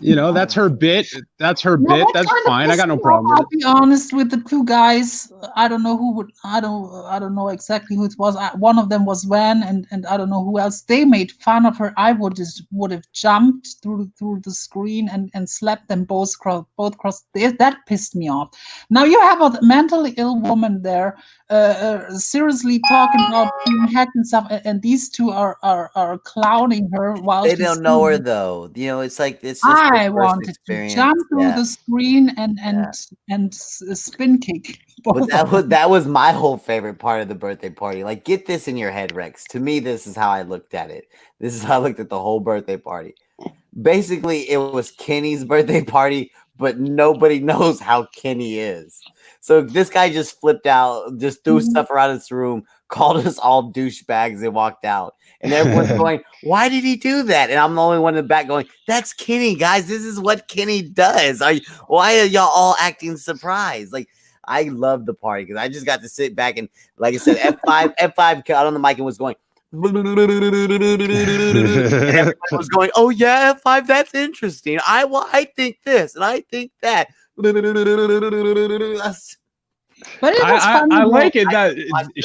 That's her bit. That's her bit. That's fine. I got no problem with it. I'll be honest with the two guys. I don't know who would. I don't know exactly who it was. One of them was Van, and I don't know who else. They made fun of her. I would have jumped through the screen and slapped them both across. That pissed me off. Now you have a mentally ill woman there, seriously talking about being hacked and stuff, and these two are clowning her while they don't know her though. It's like it's just I wanted to jump through the screen and spin kick. But that was my whole favorite part of the birthday party. Like, get this in your head, Rex. To me, this is how I looked at it. This is how I looked at the whole birthday party. Basically, it was Kenny's birthday party, but nobody knows how Kenny is. So this guy just flipped out, just threw stuff around his room, called us all douchebags, and walked out. And everyone's going, why did he do that? And I'm the only one in the back going, that's Kenny, guys. This is what Kenny does. Why are y'all all acting surprised? Like, I love the party because I just got to sit back and, like I said, F5 got on the mic and was going, and everyone was going, oh yeah, F5, that's interesting. I think this and I think that. But it was fun. I like it that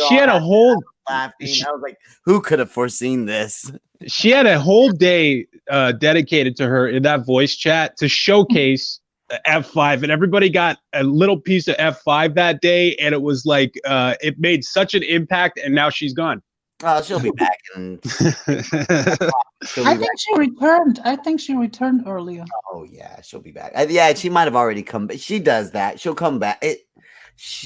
she had a whole laughing. I was like, who could have foreseen this? She had a whole day dedicated to her in that voice chat to showcase F5, and everybody got a little piece of F5 that day, and it was like it made such an impact, and now she's gone. Oh, she'll be back. I think she returned. I think she returned earlier. Oh yeah, she'll be back. Yeah, she might have already come back. She does that. She'll come back.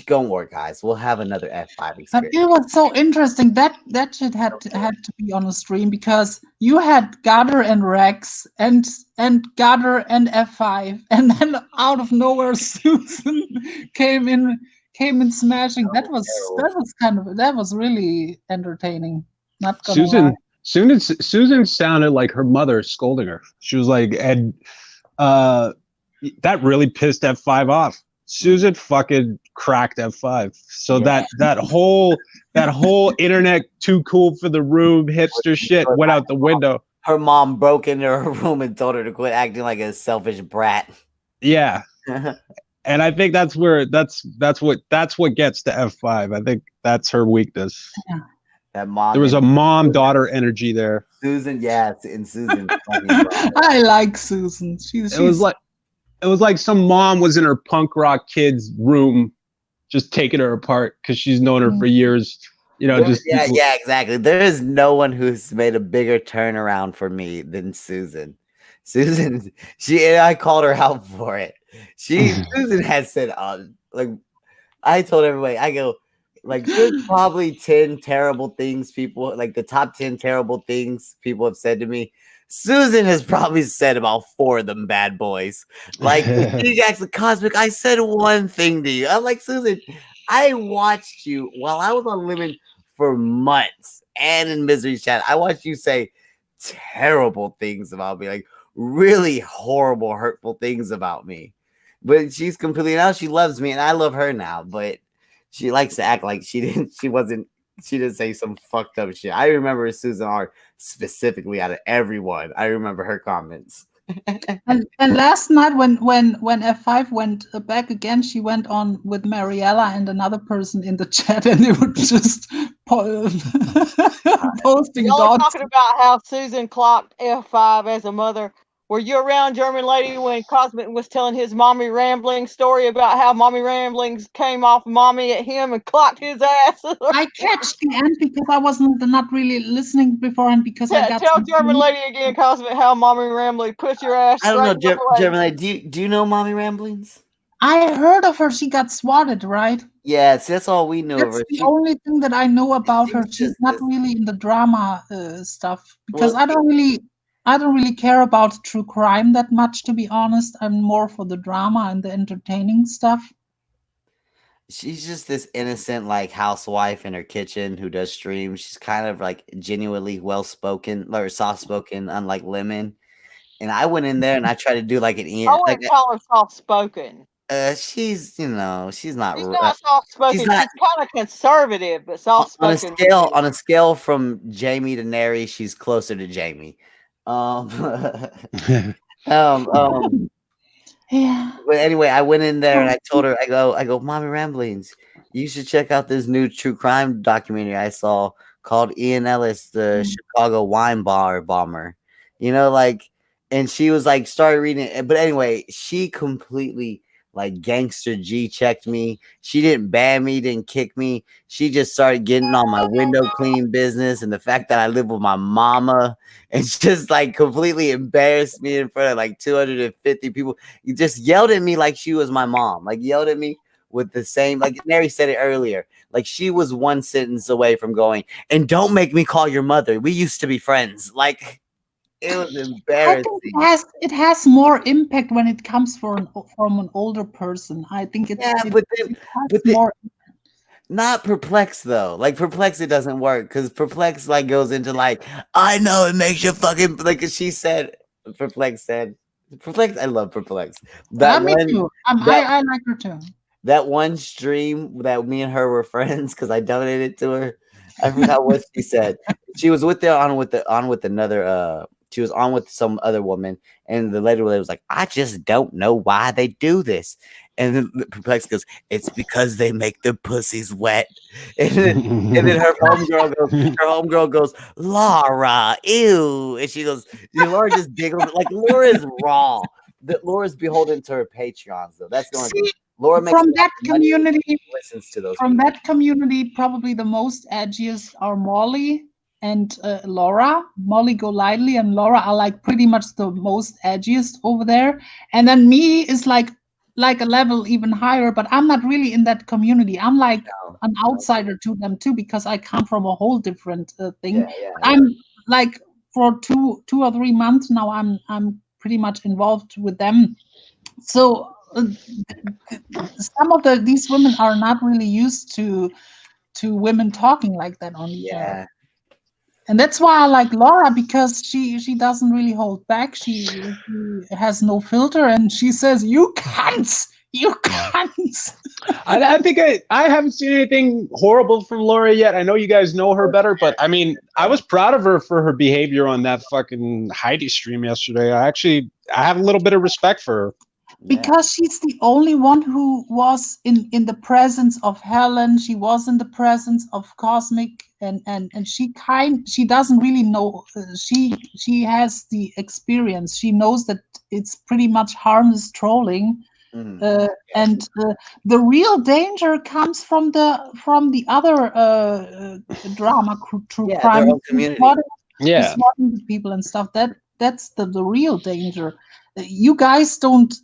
Don't worry, guys. We'll have another F5 experience. It was so interesting that shit had to be on a stream because you had Gutter and Rex and Gutter and F5, and then out of nowhere Susan came in smashing. That was really entertaining. Not gonna lie. Susan sounded like her mother scolding her. She was like, and that really pissed F5 off. Susan fucking cracked F5. So that whole internet too cool for the room hipster shit went out the window. Her mom broke into her room and told her to quit acting like a selfish brat. Yeah. And I think that's what gets to F5. I think that's her weakness. Yeah. That mom. There was a mom-daughter energy there. Susan, and Susan. I like Susan. It was like some mom was in her punk rock kid's room, just taking her apart because she's known her for years. Yeah, exactly. There is no one who's made a bigger turnaround for me than Susan. Susan, I called her out for it. Susan has said, like, I told everybody, I go, like, there's probably 10 terrible things people, like the top 10 terrible things people have said to me. Susan has probably said about 4 of them bad boys. Like, she actually, Cosmic, I said one thing to you. I'm like, Susan, I watched you while I was on Lemon for months and in Misery Chat. I watched you say terrible things about me, like really horrible, hurtful things about me. But she's completely, now she loves me and I love her now, but she likes to act like she didn't say some fucked up shit. I remember Susan R specifically out of everyone. I remember her comments. and last night when F5 went back again, she went on with Mariella and another person in the chat, and they were just posting Y'all dogs. talking about how Susan clocked F5 as a mother. Were you around, German lady, when Cosmic was telling his mommy rambling story about how mommy ramblings came off mommy at him and clocked his ass? I catch the end because I wasn't not really listening beforehand because I got Tell German lady again, Cosmic, how mommy rambling put your ass I don't know, straight away. German lady. Do you know Mommy Ramblings? I heard of her. She got swatted, right? Yes, that's all we know of That's her. the only thing that I know about her. She's not really in the drama stuff because Well, I don't really care about true crime that much, to be honest. I'm more for the drama and the entertaining stuff. She's just this innocent like housewife in her kitchen who does streams. She's kind of like genuinely well spoken or soft spoken, unlike Lemon. And I went in there and I tried to do like an I wouldn't call her soft spoken. She's she's not She's not soft spoken. She's kind of conservative, but soft spoken. On a scale from Jamie to Neri, she's closer to Jamie. Yeah. But anyway, I went in there and I told her, I go, Mommy Ramblings, you should check out this new true crime documentary I saw called IAN ELLIS, the Chicago wine bar bomber. You know, like, and she was like, started reading it. But anyway, she completely like gangster G checked me. She didn't ban me, didn't kick me. She just started getting on my window cleaning business and the fact that I live with my mama and just like completely embarrassed me in front of like 250 people. You just yelled at me like she was my mom, like yelled at me with the same, like Mary said it earlier, like she was one sentence away from going, and don't make me call your mother. We used to be friends. Like, it was embarrassing. I think it has more impact when it comes from an older person. I think it has more. Not Perplex though. Like Perplex, it doesn't work because Perplex like goes into like, I know it makes you fucking like she said. Perplex said, Perplex. I love Perplex. Me too. I like her too. That one stream that me and her were friends because I donated to her. I forgot what she said. She was with another. She was on with some other woman, and the lady was like, I just don't know why they do this. And then Perplex goes, it's because they make their pussies wet. And then her homegirl goes, Laura, ew. And she goes, Laura just giggles. Like Laura is raw. Laura's beholden to her Patreons, though. That's the only thing. Laura makes from that community. Listens to those from people. that community, probably the most edgiest are Molly and Laura. Molly Golightly and Laura are like pretty much the most edgiest over there. And then me is like a level even higher, but I'm not really in that community. I'm like an outsider to them too because I come from a whole different thing. I'm like for two or 3 months now. I'm pretty much involved with them. So some of these women are not really used to women talking like that on the air. And that's why I like Laura, because she doesn't really hold back. She has no filter, and she says, "You cunts, you cunts." I think I haven't seen anything horrible from Laura yet. I know you guys know her better, but I mean, I was proud of her for her behavior on that fucking Heidi stream yesterday. I have a little bit of respect for her. Because she's the only one who was in the presence of Helen. She was in the presence of Cosmic, and she doesn't really know. She has the experience. She knows that it's pretty much harmless trolling, and the real danger comes from the other drama true crime community. Swatting people and stuff. That's the real danger. You guys don't.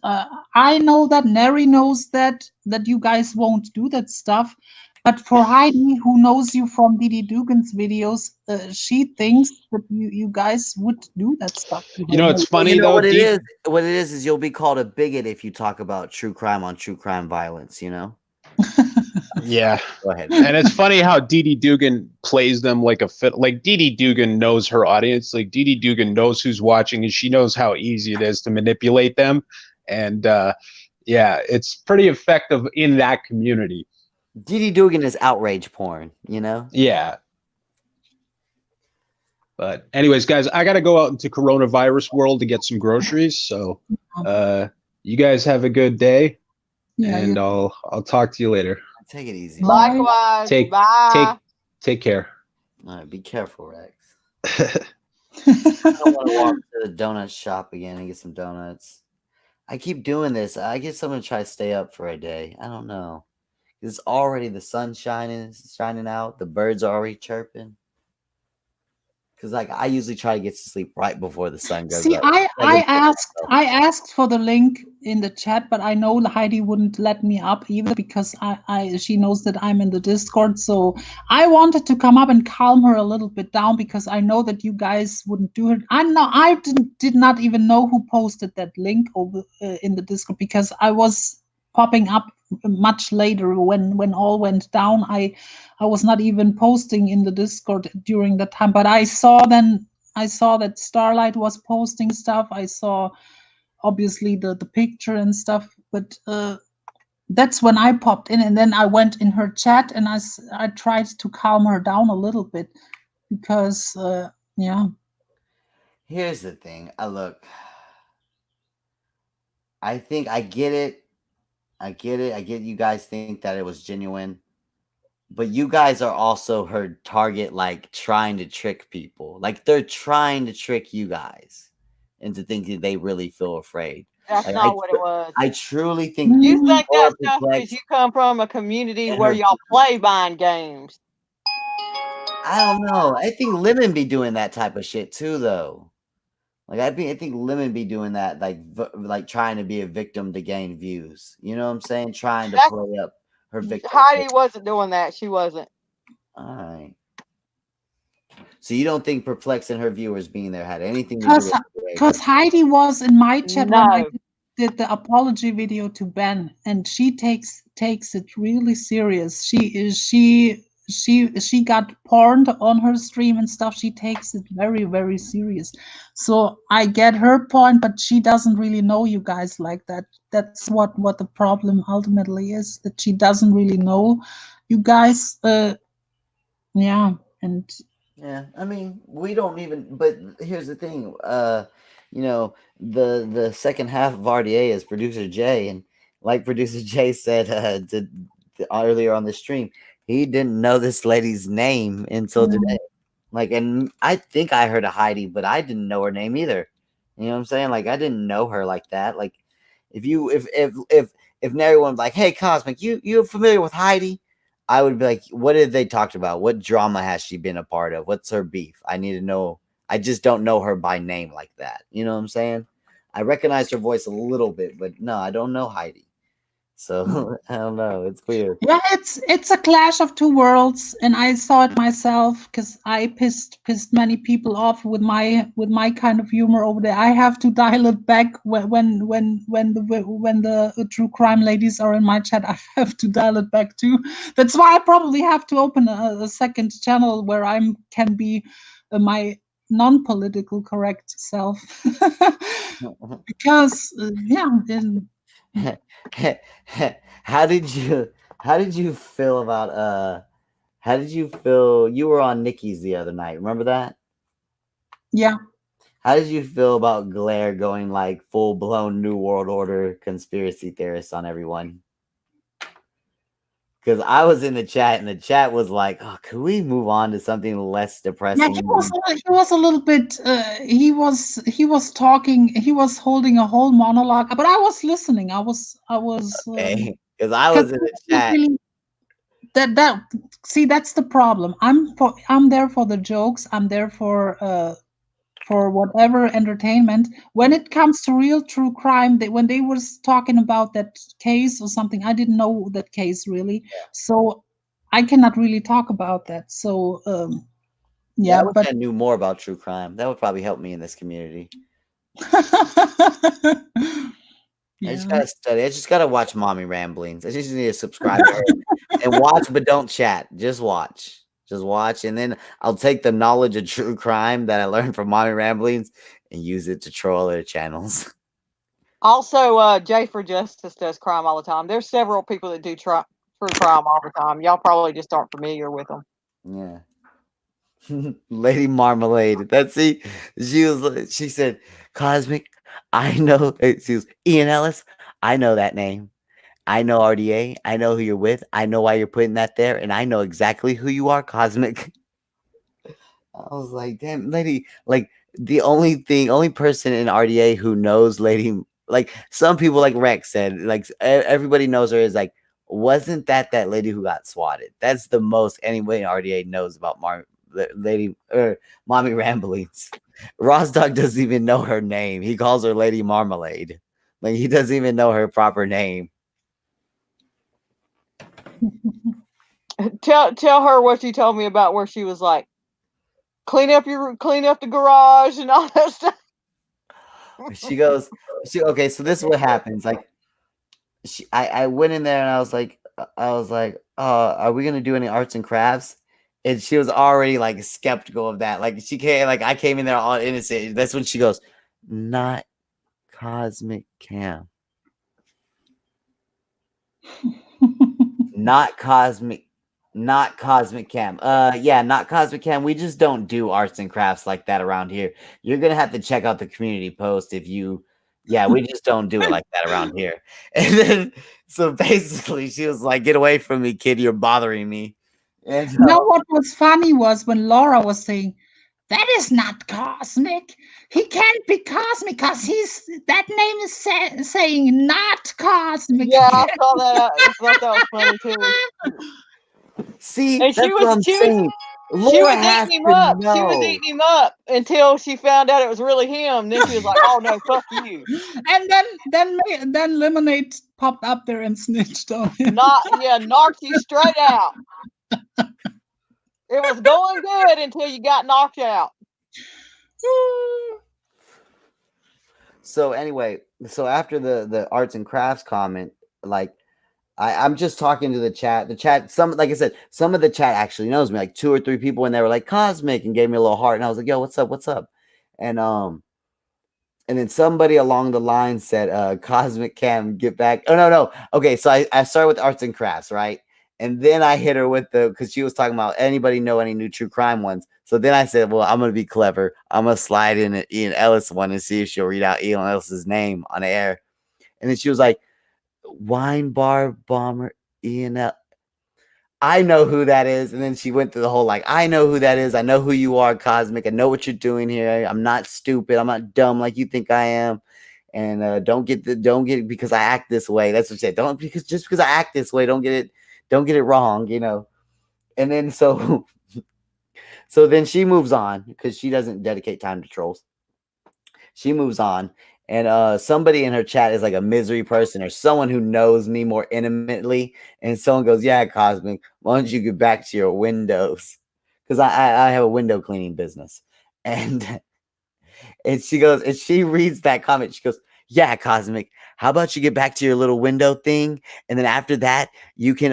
I know that Neri knows that you guys won't do that stuff. But for Heidi, who knows you from Didi Dugan's videos, she thinks that you guys would do that stuff. You know, it's funny though. What it is you'll be called a bigot if you talk about true crime on true crime violence. You know. Yeah. Go ahead. And it's funny how Didi Dugan plays them like a fit. Like Didi Dugan knows her audience. Like Didi Dugan knows who's watching, and she knows how easy it is to manipulate them. And it's pretty effective in that community. Didi Dugan is outrage porn, you know? Yeah. But anyways, guys, I got to go out into coronavirus world to get some groceries. So you guys have a good day. Yeah, and I'll talk to you later. Take it easy. Likewise. Take care. All right, be careful, Rex. want to walk to the donut shop again and get some donuts. I keep doing this. I guess I'm gonna try to stay up for a day. I don't know. It's already the sun shining out. The birds are already chirping. Because like I usually try to get to sleep right before the sun goes See, up. I asked for the link in the chat, but I know Heidi wouldn't let me up either because she knows that I'm in the Discord. So I wanted to come up and calm her a little bit down because I know that you guys wouldn't do it. I did not even know who posted that link over in the Discord because I was popping up much later when all went down. I was not even posting in the Discord during that time, but I saw that Starlight was posting stuff. I saw obviously the picture and stuff, but that's when I popped in, and then I went in her chat and I tried to calm her down a little bit because yeah. Here's the thing. I think I get it. I get you guys think that it was genuine. But you guys are also her target, like trying to trick people. Like they're trying to trick you guys into thinking they really feel afraid. That's Like, not what it was. I truly think You think people are that stuff perplexed. because you come from a community And where her- y'all play mind games. I don't know. I think Lemon be doing that type of shit too, though. Like I think Lemon be doing that, like trying to be a victim to gain views. You know what I'm saying? Trying to play up her victim. Heidi wasn't doing that. She wasn't. All right. So you don't think perplexing her viewers being there had anything to do with it? Because Heidi was in my chat when I did the apology video to Ben, and she takes it really serious. She got porned on her stream and stuff. She takes it very, very serious. So I get her point, but she doesn't really know you guys like that. That's what the problem ultimately is, that she doesn't really know you guys. Yeah, and yeah, I mean, we don't even. But here's the thing. The second half of RDA is Producer Jay, and like Producer Jay said earlier on the stream, he didn't know this lady's name until today. Like, and I think I heard of Heidi, but I didn't know her name either. You know what I'm saying? Like, I didn't know her like that. Like, if everyone's like, "Hey, Cosmic, you familiar with Heidi?" I would be like, "What did they talk about? What drama has she been a part of? What's her beef? I need to know." I just don't know her by name like that. You know what I'm saying? I recognize her voice a little bit, but no, I don't know Heidi. So I don't know. It's weird. Yeah, it's a clash of two worlds, and I saw it myself because I pissed many people off with my kind of humor over there. I have to dial it back when the true crime ladies are in my chat. I have to dial it back too. That's why I probably have to open a second channel where I can be my non-political correct self because How did you feel about how did you feel you were on Nikki's the other night? Remember that? Yeah. How did you feel about Glare going like full-blown New World Order conspiracy theorist on everyone? Because I was in the chat and the chat was like, "Oh, could we move on to something less depressing?" Yeah, he was a little bit. He was talking. He was holding a whole monologue, but I was listening. I was. Okay, because I was in the chat. Really, see, that's the problem. I'm there for the jokes. I'm there for whatever entertainment. When it comes to real true crime, when they was talking about that case or something, I didn't know that case really, so I cannot really talk about that. So yeah, I wish but I knew more about true crime. That would probably help me in this community. I just gotta study. I just gotta watch Mommy Ramblings. I just need to subscribe to her and watch, but don't chat. Just watch. Just watch, and then I'll take the knowledge of true crime that I learned from Mommy Ramblings and use it to troll other channels. Also, Jay for Justice does crime all the time. There's several people that do true crime all the time. Y'all probably just aren't familiar with them. Yeah. Lady Marmalade. That's it. She said, "Cosmic, I know." She was IAN ELLIS. I know that name. I know RDA. I know who you're with. I know why you're putting that there, and I know exactly who you are, Cosmic. I was like, damn, lady, like the only person in RDA who knows Lady, like some people, like Rex said, like everybody knows her is like, wasn't that lady who got swatted? That's the most anybody in RDA knows about Lady Mommy Ramblings. Ross Dog doesn't even know her name. He calls her Lady Marmalade. Like he doesn't even know her proper name. Tell her what you told me about where she was like, clean up the garage and all that stuff. She goes, okay, so this is what happens. Like I went in there and I was like, are we gonna do any arts and crafts? And she was already like skeptical of that. Like she came, like I came in there all innocent. That's when she goes, not Cosmic Cam. Not Cosmic Cam. Yeah, not Cosmic Cam. We just don't do arts and crafts like that around here. You're gonna have to check out the community post if you. Yeah, we just don't do it like that around here. And then, so basically, she was like, "Get away from me, kid! You're bothering me." And what was funny was when Laura was saying, "That is not Cosmic. He can't be Cosmic because that name is saying not Cosmic." Yeah, I saw that. I thought that was funny too. See, and that's what I'm saying. She was eating him up. She was eating him up until she found out it was really him. Then she was like, "Oh no, fuck you!" And then Lemonade popped up there and snitched on him. Knocked you straight out. It was going good until you got knocked out. So anyway, so after the arts and crafts comment, like I'm just talking to the chat. The chat, like I said, some of the chat actually knows me. Like 2 or 3 people, and they were like Cosmic and gave me a little heart, and I was like, "Yo, what's up? What's up?" And then somebody along the line said, "Cosmic Cam, get back." Oh no. Okay, so I started with arts and crafts, right? And then I hit her with because she was talking about anybody know any new true crime ones. So then I said, well, I'm going to be clever. I'm going to slide in an Ian Ellis one and see if she'll read out Ian Ellis's name on the air. And then she was like, Wine Bar Bomber Ian Ellis. I know who that is. And then she went through the whole, like, I know who that is. I know who you are, Cosmic. I know what you're doing here. I'm not stupid. I'm not dumb like you think I am. And don't get because I act this way. That's what she said. Just because I act this way, don't get it wrong, you know. And then so then she moves on because she doesn't dedicate time to trolls. She moves on, and somebody in her chat is like a misery person or someone who knows me more intimately, and someone goes, "Yeah, Cosmic, why don't you get back to your windows?" Because I have a window cleaning business, and she goes, and she reads that comment. She goes, "Yeah, Cosmic, how about you get back to your little window thing? And then after that, you can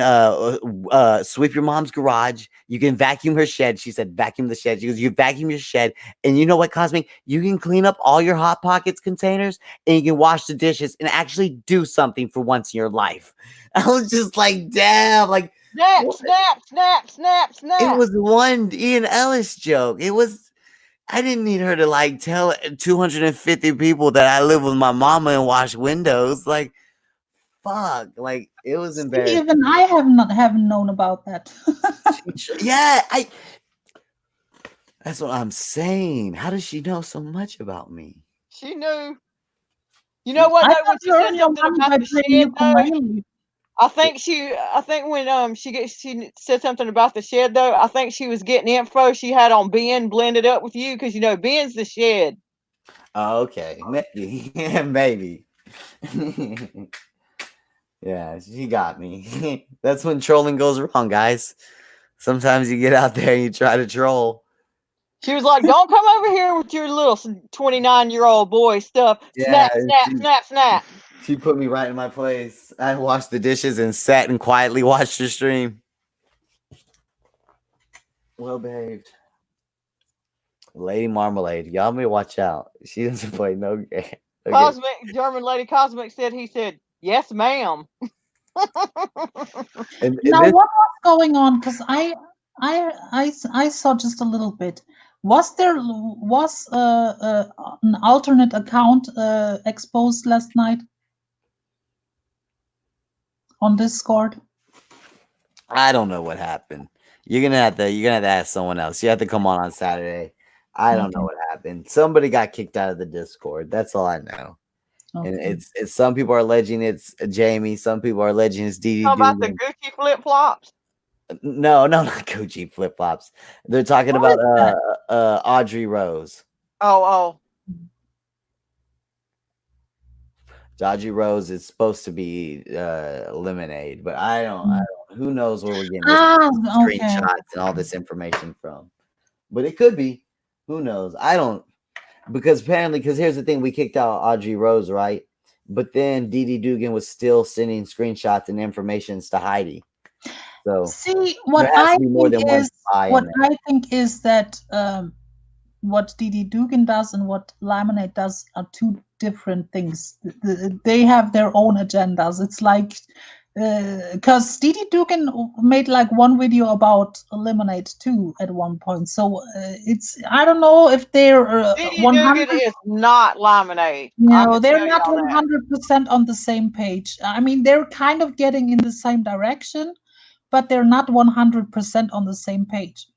sweep your mom's garage. You can vacuum her shed." She said, vacuum the shed. She goes, you vacuum your shed. And you know what, Cosmic? You can clean up all your Hot Pockets containers and you can wash the dishes and actually do something for once in your life. I was just like, damn, like snap. It was one Ian Ellis joke. I didn't need her to like tell 250 people that I live with my mama and wash windows. Like, fuck. Like, it was embarrassing. Even I haven't known about that. Yeah, that's what I'm saying. How does she know so much about me? She knew. You know what? When she said something about the shed, though, I think when she said something about the shed, though, I think she was getting info she had on Ben blended up with you because, you know, Ben's the shed. Oh, okay. Maybe. Maybe. Yeah, she got me. That's when trolling goes wrong, guys. Sometimes you get out there and you try to troll. She was like, "Don't come over here with your little 29-year-old boy stuff." Yeah, Snap. She put me right in my place. I washed the dishes and sat and quietly watched the stream. Well behaved. Lady Marmalade. Y'all may watch out. She doesn't play no game. Cosmic, German Lady Cosmic said, "Yes, ma'am." Now, what was going on? Because I saw just a little bit. Was an alternate account exposed last night on Discord? I don't know what happened. You're gonna have to ask someone else. You have to come on Saturday. I don't know what happened. Somebody got kicked out of the Discord. That's all I know. And it's some people are alleging it's Jamie. Some people are alleging it's DD. Talking about the Gucci flip flops. No, not Gucci flip flops. They're talking about Audrey Rose. Oh. Audrey Rose is supposed to be Lemonade, but I don't. Who knows where we're getting this screenshots and all this information from? But it could be. Who knows? I don't. Because here's the thing: we kicked out Audrey Rose, right? But then DD Dugan was still sending screenshots and informations to Heidi. So see what I think is that what DD Dugan does and what Laminate does are two different things. They have their own agendas. It's like because DD Dugan made like one video about Eliminate too at one point. So I don't know if they're DD Dugan is not Laminate. No, they're not 100% on the same page. I mean, they're kind of getting in the same direction, but they're not 100% on the same page.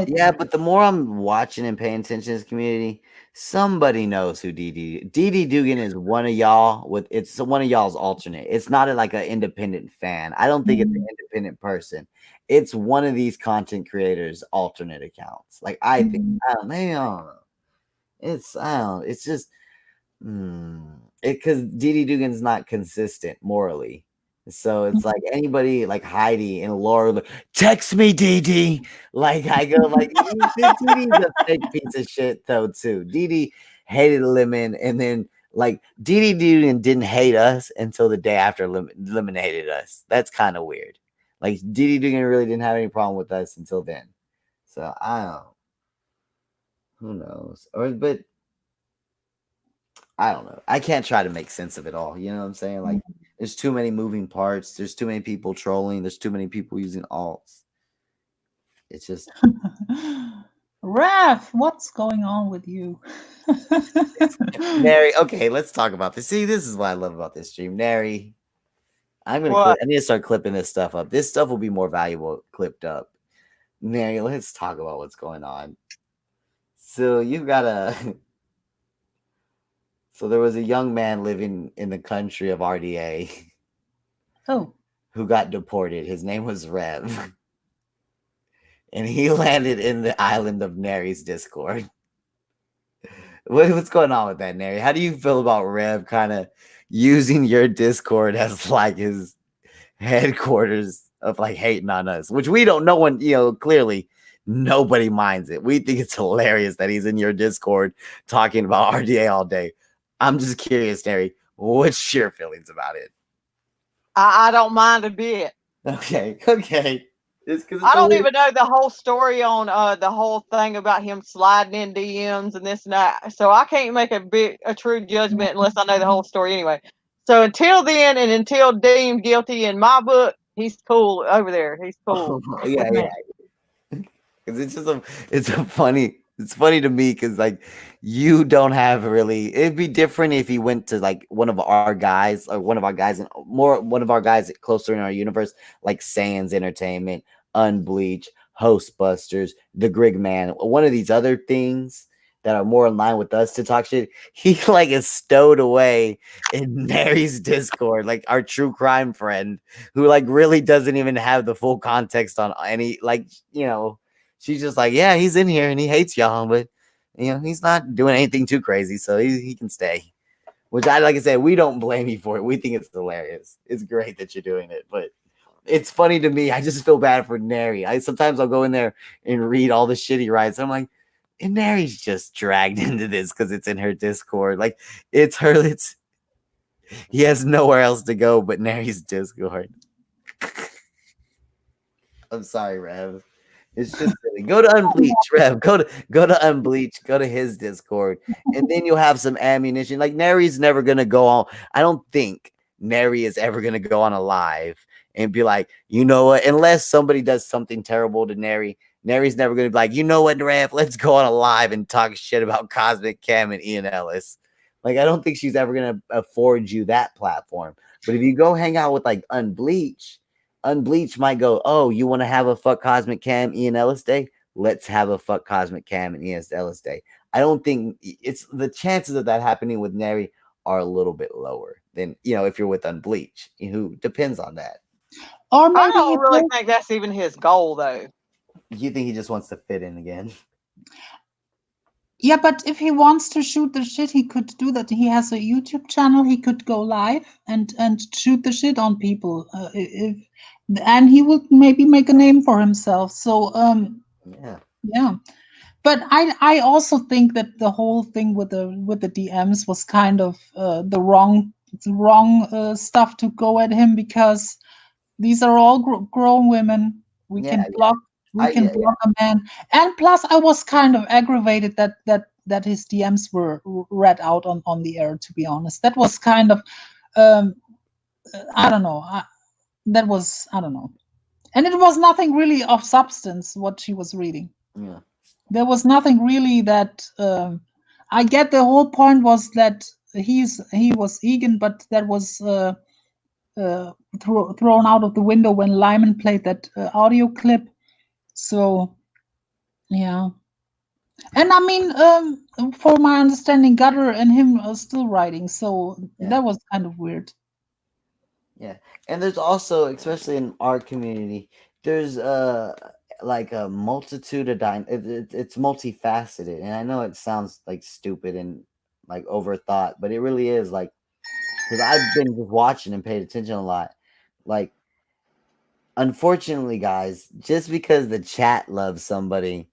Yeah, but the more I'm watching and paying attention to this community, somebody knows who DD Dugan is. One of y'all it's one of y'all's alternate. It's not like an independent fan. I don't think it's an independent person. It's one of these content creators' alternate accounts. Like I think, I don't know. It's just because DD Dugan's not consistent morally. So it's like anybody like Heidi and Laura, text me, DD. Like I go, like DD's a fake piece of shit though too. DD hated Lemon, and then like DD didn't hate us until the day after Lemon hated us. That's kind of weird. Like DD really didn't have any problem with us until then. So I don't know. Who knows? But I don't know. I can't try to make sense of it all. You know what I'm saying? Like, there's too many moving parts. There's too many people trolling. There's too many people using alts. It's just. Raph, what's going on with you? Nary, okay, let's talk about this. See, this is what I love about this stream. Nary, I need to start clipping this stuff up. This stuff will be more valuable clipped up. Nary, let's talk about what's going on. So you got a. So there was a young man living in the country of RDA. Oh. Who got deported. His name was Rev. And he landed in the island of Neri's Discord. What's going on with that, Neri? How do you feel about Rev kind of using your Discord as like his headquarters of like hating on us? Which we don't, no one, clearly nobody minds it. We think it's hilarious that he's in your Discord talking about RDA all day. I'm just curious, Neri, what's your feelings about it? I don't mind a bit. Okay. I don't even know the whole story on the whole thing about him sliding in DMs and this and that. So I can't make a true judgment unless I know the whole story anyway. So until then, and until deemed guilty in my book, he's cool over there. He's cool. Yeah. Because it's funny to me because like you don't have really. It'd be different if he went to like one of our guys closer in our universe, like Sans Entertainment, Unbleach, Hostbusters, The Grig Man, one of these other things that are more in line with us to talk shit. He like is stowed away in Mary's Discord, like our true crime friend, who like really doesn't even have the full context on any She's just like, yeah, he's in here and he hates y'all, but he's not doing anything too crazy, so he can stay. Which like I said, we don't blame you for it. We think it's hilarious. It's great that you're doing it, but it's funny to me. I just feel bad for Neri. Sometimes I'll go in there and read all the shit he writes. I'm like, and Neri's just dragged into this because it's in her Discord. Like it's her. He has nowhere else to go but Neri's Discord. I'm sorry, Rev. It's just silly. Go to Unbleach, Rev. Go to Unbleach. Go to his Discord, and then you'll have some ammunition. Like Neri's never gonna go on. I don't think Neri is ever gonna go on a live and be like, you know what? Unless somebody does something terrible to Neri, Neri's never gonna be like, you know what, Rev? Let's go on a live and talk shit about CosmicCam and IAN ELLIS. Like I don't think she's ever gonna afford you that platform. But if you go hang out with like Unbleach Unbleached might go, oh, you want to have a fuck Cosmic Cam IAN ELLIS day? Let's have a fuck Cosmic Cam and IAN ELLIS day. I don't think it's the chances of that happening with Neri are a little bit lower than, you know, if you're with Unbleached, who depends on that. Or I maybe don't really think that's even his goal, though. You think he just wants to fit in again? Yeah, but if he wants to shoot the shit, he could do that. He has a YouTube channel. He could go live and shoot the shit on people. And he would maybe make a name for himself. So yeah. But I also think that the whole thing with the DMs was kind of the wrong stuff to go at him, because these are all grown women. We can block. We can block a man. And plus, I was kind of aggravated that his DMs were read out on the air. To be honest, that was kind of I don't know. That was, I don't know. And it was nothing really of substance what she was reading. Yeah. There was nothing really that I get. The whole point was that he was Egan, but that was thrown out of the window when Lyman played that audio clip. So yeah. And I mean, for my understanding, Gutter and him are still writing, so that was kind of weird. Yeah, and there's also, especially in our community, there's like a multitude of it's multifaceted, and I know it sounds like stupid and like overthought, but it really is, like, because I've been just watching and paid attention a lot. Like, unfortunately, guys, just because the chat loves somebody,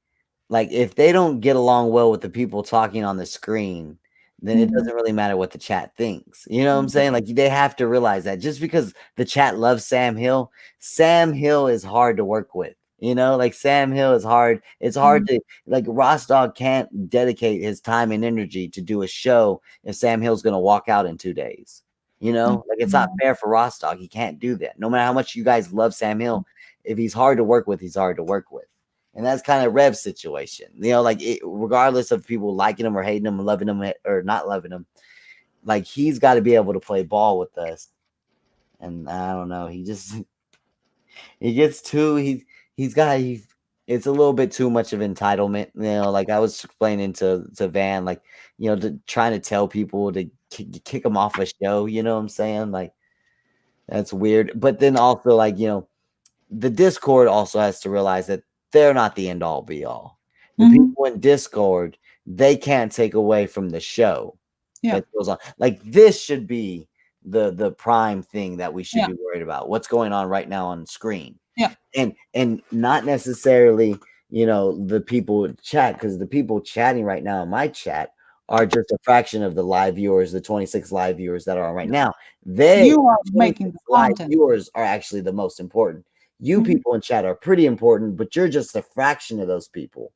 like, if they don't get along well with the people talking on the screen, then it doesn't really matter what the chat thinks. You know what I'm saying? Like, they have to realize that just because the chat loves Sam Hill is hard to work with. You know, like, Sam Hill is hard. It's hard to, like, Ross Dog can't dedicate his time and energy to do a show if Sam Hill's going to walk out in 2 days. You know, like, it's not fair for Ross Dog. He can't do that. No matter how much you guys love Sam Hill, if he's hard to work with, he's hard to work with. And that's kind of Rev's situation, you know, like, regardless of people liking him or hating him, loving him or not loving him, like, he's got to be able to play ball with us. And I don't know, he gets too, it's a little bit too much of entitlement, you know. Like, I was explaining to Van, like, you know, trying to tell people to kick him off a show, you know what I'm saying? Like, that's weird. But then also, like, you know, the Discord also has to realize that they're not the end all be all. The people in Discord, they can't take away from the show that goes on. Like, this should be the prime thing that we should be worried about. What's going on right now on screen. Yeah. And not necessarily, you know, the people chat, because the people chatting right now in my chat are just a fraction of the live viewers, the 26 live viewers that are on right now. You are making the live content. viewers are actually the most important. You people in chat are pretty important, but you're just a fraction of those people.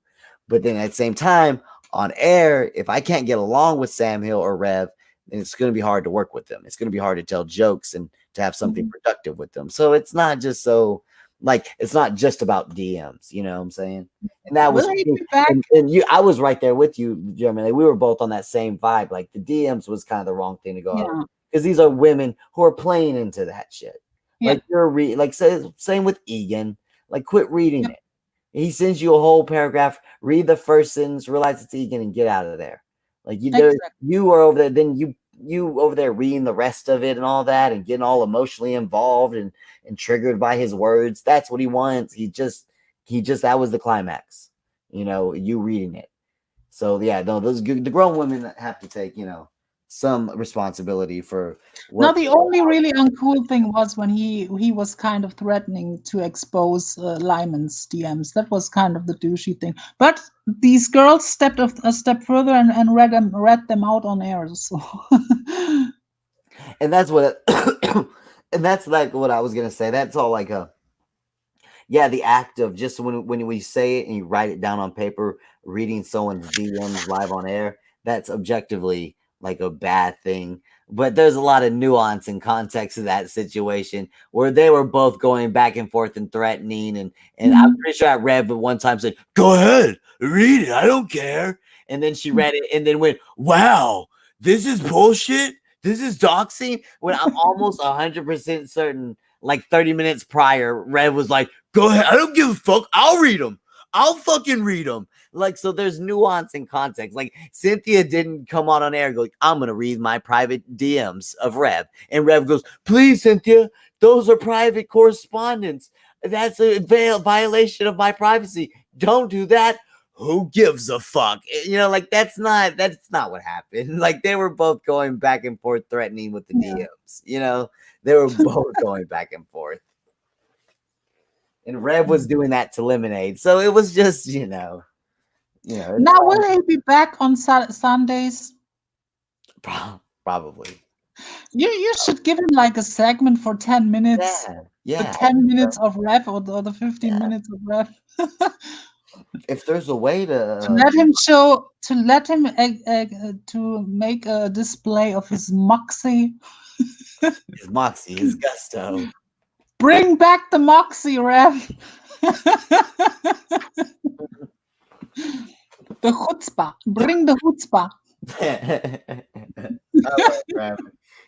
But then at the same time, on air, if I can't get along with Sam Hill or Rev, then it's going to be hard to work with them. It's going to be hard to tell jokes and to have something productive with them. So it's not just so, like, it's not just about DMs, you know what I'm saying? And that was, and you, I was right there with you, Jeremy. Like, we were both on that same vibe. Like, the DMs was kind of the wrong thing to go on, because these are women who are playing into that shit. Like, you're like, same with Egan. Like, quit reading it. He sends you a whole paragraph, read the first sentence, realize it's Egan, and get out of there. Like, you are over there, then you over there reading the rest of it and all that, and getting all emotionally involved and triggered by his words. That's what he wants. He just that was the climax, you know, you reading it. So yeah, no, the grown women have to take, you know, some responsibility for what. Now, the only really uncool thing was when he was kind of threatening to expose Lyman's DMs. That was kind of the douchey thing. But these girls stepped a step further and read them out on air. So. And that's what, and that's like what I was gonna say. That's all like the act of just when we say it and you write it down on paper, reading someone's DMs live on air, that's objectively like a bad thing. But there's a lot of nuance and context to that situation where they were both going back and forth and threatening, and I'm pretty sure I read at one time said, "Go ahead, read it, I don't care." And then she read it and then went, "Wow, this is bullshit. This is doxing." When I'm almost 100% certain like 30 minutes prior, Rev was like, go ahead, I don't give a fuck, I'll read them. I'll fucking read them. Like, so there's nuance and context. Like, Cynthia didn't come on air and go, I'm going to read my private DMs of Rev. And Rev goes, please, Cynthia, those are private correspondence. That's a violation of my privacy. Don't do that. Who gives a fuck? You know, like, that's not what happened. Like, they were both going back and forth threatening with the DMs. You know, they were both going back and forth. And Rev was doing that to Lemonade. So it was just, you know. Now, will he be back on Sundays? Probably. You should give him like a segment for 10 minutes. Yeah. The 10 minutes of Rev or the 15 minutes of Rev. If there's a way to to make a display of his moxie. His moxie, his gusto. Bring back the moxie, Rev. The chutzpah. Bring the chutzpah.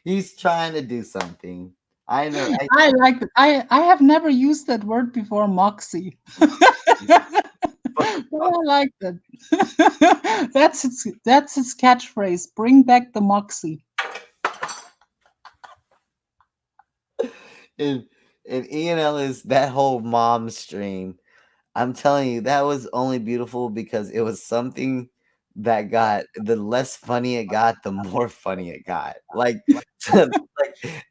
He's trying to do something. I know. I like it. I have never used that word before, moxie. I like that. That's its catchphrase. Bring back the moxie. And IAN ELLIS, that whole mom stream, I'm telling you, that was only beautiful because it was something that got, the less funny it got, the more funny it got. Like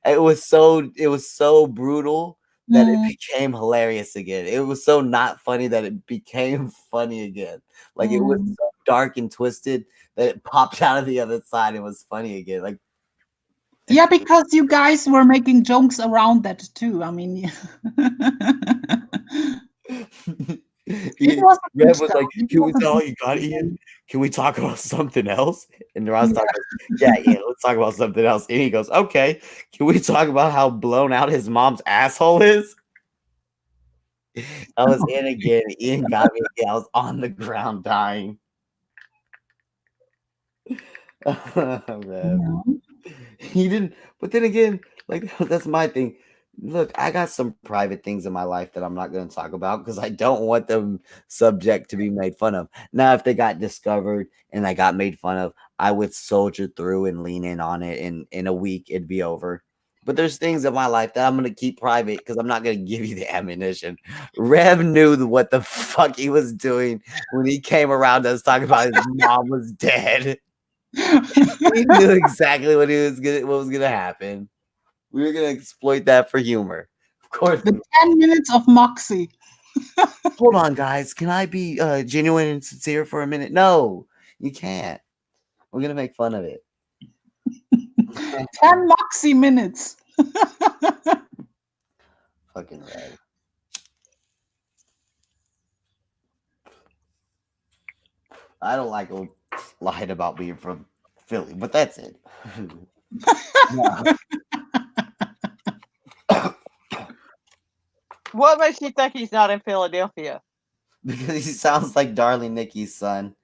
it was so brutal that it became hilarious again. It was so not funny that it became funny again. Like it was so dark and twisted that it popped out of the other side and was funny again. Like, yeah, because you guys were making jokes around that too. I mean, Rev was like, "Can we tell you got Ian? Can we talk about something else?" And Ross goes, "Yeah, Ian, let's talk about something else." And he goes, "Okay, can we talk about how blown out his mom's asshole is?" I was in again. Ian got me again. I was on the ground dying. Oh, man. He didn't, but then again, like that's my thing. Look, I got some private things in my life that I'm not going to talk about because I don't want them subject to be made fun of. Now, if they got discovered and I got made fun of, I would soldier through and lean in on it, and in a week it'd be over. But there's things in my life that I'm going to keep private because I'm not going to give you the ammunition. Rev knew what the fuck he was doing when he came around us talking about his mom was dead. He knew exactly what was gonna happen. We were gonna exploit that for humor. Of course. The 10 minutes of moxie. Hold on, guys. Can I be genuine and sincere for a minute? No, you can't. We're gonna make fun of it. 10 moxie minutes. Fucking Red. I don't like lying about being from Philly, but that's it. What makes you think he's not in Philadelphia? Because he sounds like Darling Nikki's son.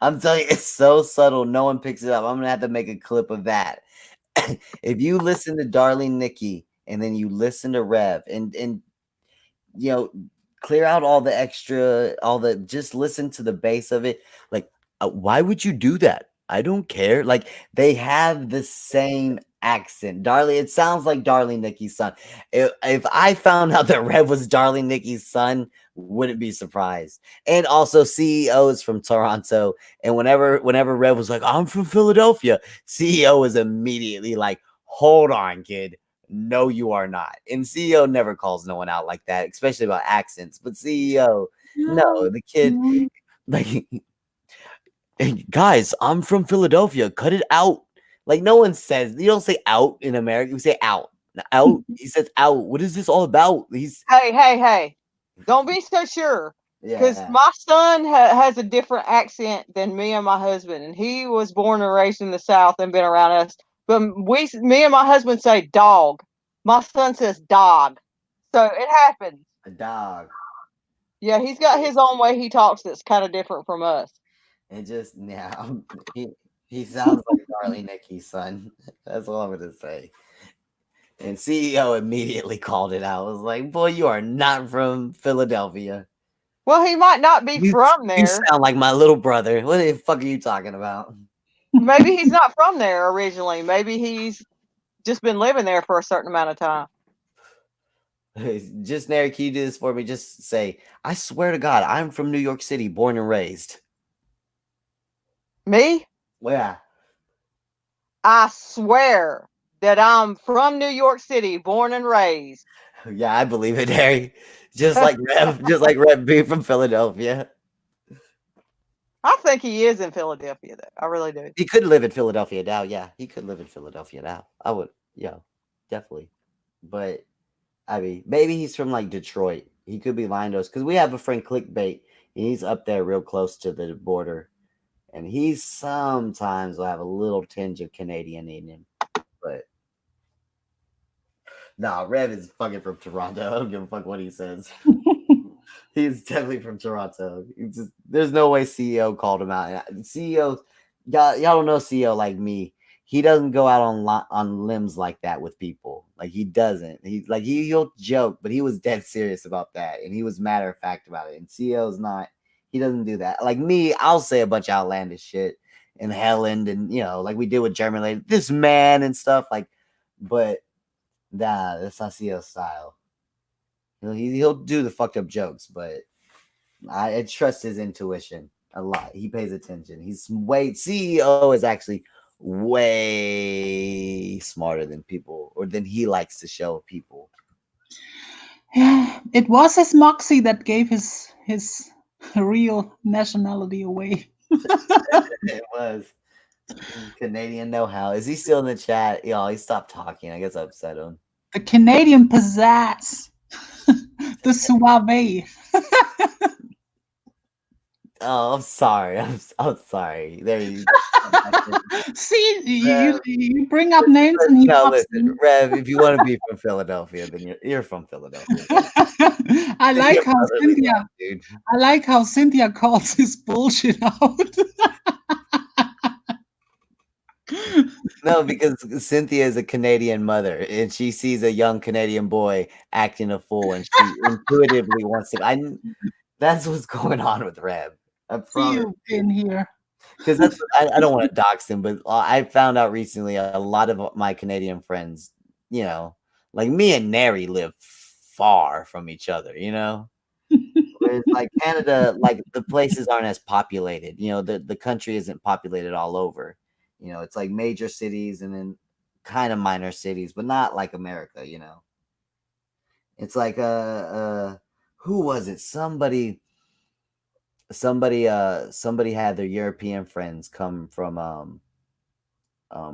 I'm telling you, it's so subtle. No one picks it up. I'm going to have to make a clip of that. If you listen to Darling Nikki and then you listen to Rev and you know, clear out all the extra, just listen to the base of it. Like, why would you do that? I don't care. Like, they have the same accent. It sounds like Darling Nikki's son. If I found out that Rev was Darling Nikki's son, wouldn't be surprised. And also CEO is from Toronto. And whenever Rev was like, I'm from Philadelphia, CEO was immediately like, hold on, kid. No, you are not. And CEO never calls no one out like that, especially about accents. But CEO, no, the kid, like, hey, guys, I'm from Philadelphia. Cut it out. Like, no one says, you don't say out in America. We say out. Out. He says out. What is this all about? Hey. Don't be so sure. Because my son has a different accent than me and my husband. And he was born and raised in the South and been around us. But me and my husband say dog. My son says dog. So it happens. A dog. Yeah, he's got his own way he talks that's kind of different from us. It just, he sounds like Darling Nikki's son. That's all I'm going to say. And CEO immediately called it out. I was like, boy, you are not from Philadelphia. Well, he might not be from You there. sound like my little brother. What the fuck are you talking about? Maybe he's not from there originally. Maybe he's just been living there for a certain amount of time. Just Nary, can you do this for me? Just say, I swear to God, I'm from New York City, born and raised. Me? Well, yeah. I swear that I'm from New York City, born and raised. Yeah, I believe it, Harry. Just like Rev B from Philadelphia. I think he is in Philadelphia, though. I really do. He could live in Philadelphia now. Yeah, he could live in Philadelphia now. I would, yeah, definitely. But I mean, maybe he's from like Detroit. He could be lying to us because we have a friend, Clickbait, and he's up there real close to the border. And he sometimes will have a little tinge of Canadian in him. But nah, Rev is fucking from Toronto. I don't give a fuck what he says. He's definitely from Toronto. There's no way CEO called him out. CEO, y'all don't know CEO like me. He doesn't go out on limbs like that with people. Like he doesn't. He'll joke, but he was dead serious about that, and he was matter of fact about it. And CEO's not. He doesn't do that. Like me, I'll say a bunch of outlandish shit in Helland, and like we did with German lady, this man and stuff. Like, but nah, that's not CEO's style. He'll do the fucked up jokes, but I trust his intuition a lot. He pays attention. CEO is actually way smarter than people, or than he likes to show people. Yeah, it was his moxie that gave his real nationality away. It was Canadian know-how. Is he still in the chat? He stopped talking. I guess I upset him. The Canadian pizzazz. The suave. Oh, I'm sorry. I'm sorry. There you See, you bring up names and he no, pops listen, in. Rev, if you want to be from Philadelphia, then you're from Philadelphia. I like how Cynthia. Life, dude. I like how Cynthia calls his bullshit out. No, because Cynthia is a Canadian mother, and she sees a young Canadian boy acting a fool, and she intuitively wants to. That's what's going on with Rev. I promise. You in here. Because I don't want to dox him, but I found out recently a lot of my Canadian friends, like me and Nary live far from each other, Whereas like Canada, like the places aren't as populated, the country isn't populated all over. It's like major cities and then kind of minor cities, but not like America, It's like who was it? Somebody had their European friends come from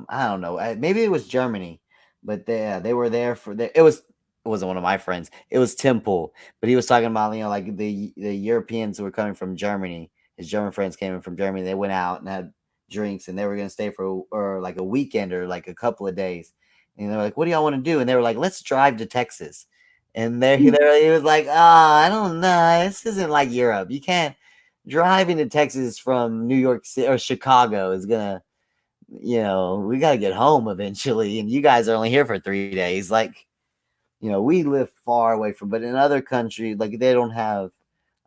I don't know, maybe it was Germany, but they were there for it wasn't one of my friends. It was Temple, but he was talking about like the Europeans who were coming from Germany. His German friends came in from Germany. They went out and had drinks, and they were going to stay for like a weekend or like a couple of days. And they're like, "What do y'all want to do?" And they were like, "Let's drive to Texas." And he was like, I don't know. This isn't like Europe. You can't driving to Texas from New York City or Chicago is gonna, we gotta get home eventually. And you guys are only here for 3 days. Like, we live far away from, but in other countries, like they don't have.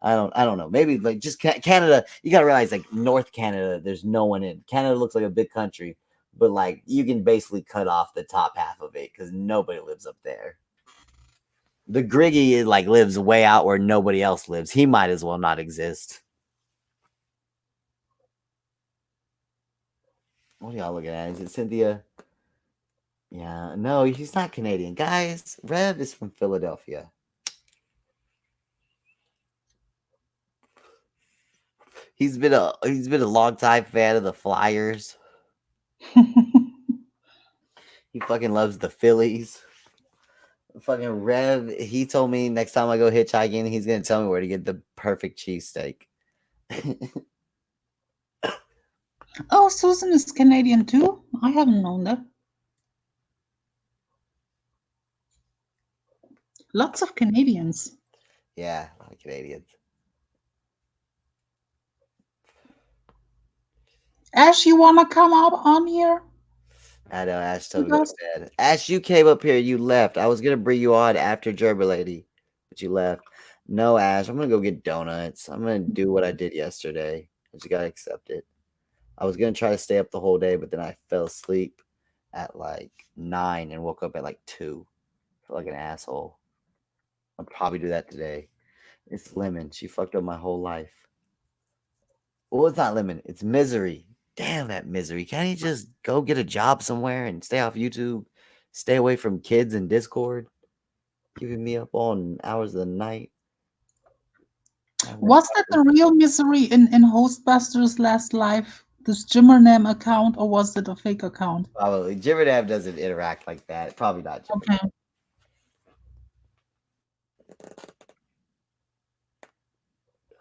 I don't know. Maybe like just Canada. You gotta realize like North Canada, there's no one in. Canada looks like a big country, but like you can basically cut off the top half of it because nobody lives up there. The Griggy like lives way out where nobody else lives. He might as well not exist. What are y'all looking at? Is it Cynthia? Yeah, no, he's not Canadian. Guys, Rev is from Philadelphia. He's been a long time fan of the Flyers. He fucking loves the Phillies. Fucking Rev, he told me next time I go hitchhiking, he's gonna tell me where to get the perfect cheesesteak. Oh, Susan is Canadian too? I haven't known that. Lots of Canadians. Yeah, a lot of Canadians. Ash, you wanna come up on here? I know Ash told me to go to bed. Ash, you came up here. You left. I was gonna bring you on after Gerber Lady, but you left. No, Ash. I'm gonna go get donuts. I'm gonna do what I did yesterday. I just gotta accept it. I was gonna try to stay up the whole day, but then I fell asleep at like 9 and woke up at like 2. Feel like an asshole. I'll probably do that today. It's Lemon. She fucked up my whole life. Well, it's not Lemon. It's Misery. Damn that Misery. Can't he just go get a job somewhere and stay off YouTube? Stay away from kids and Discord? Keeping me up on hours of the night. Was that the real Misery in Hostbusters last live? This Jimmernam account, or was it a fake account? Probably. Jimmernam doesn't interact like that. Probably not Jimmernam. Okay.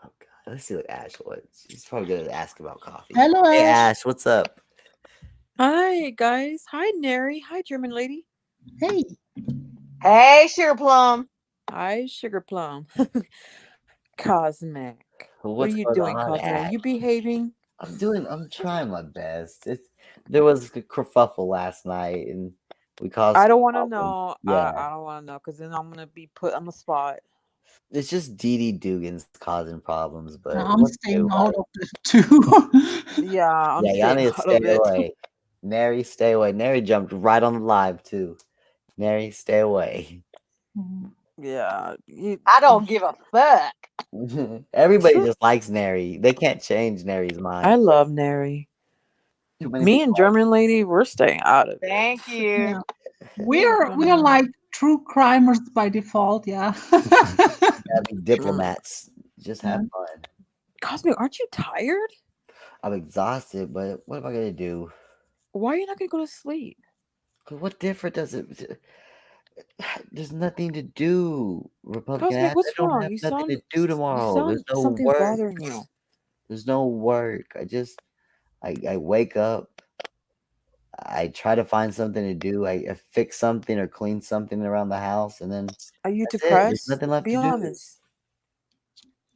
Oh, God. Let's see what Ash wants. She's probably going to ask about coffee. Hello, Hey, Ash. Ash. What's up? Hi, guys. Hi, Neri. Hi, German lady. Hey. Hey, Sugar Plum. Hi, Sugar Plum. Cosmic. What are What's you going doing, on, Cosmic? Are Ash? you behaving? I'm trying my best. There was a kerfuffle last night, and we caused. I don't want to problems. know. Yeah, I don't want to know because then I'm gonna be put on the spot. it's just Dee Dee Dugan's causing problems, but I'm what to staying do? out of it too. Yeah, I'm Yeah, y'all staying need to out stay of it. away. Neri, stay away. Neri jumped right on the live too. Neri, stay away. Yeah. I don't give a fuck. Everybody just likes Neri. They can't change Neri's mind. I love Neri. Too many Me people and German lady, we're staying out of it. Thank you. Yeah. We're like true crimers by default, yeah. gotta be diplomats. Just have fun. Cosmic, aren't you tired? I'm exhausted, but what am I gonna do? Why are you not gonna go to sleep? What different does it? There's nothing to do. Republican Cosmic, ass. what's I don't wrong? have You nothing to sound do tomorrow. There's no something's work. bothering you. There's no work. I wake up. I try to find something to do. I fix something or clean something around the house, and then Are you that's it. There's depressed? nothing left Be to do. honest.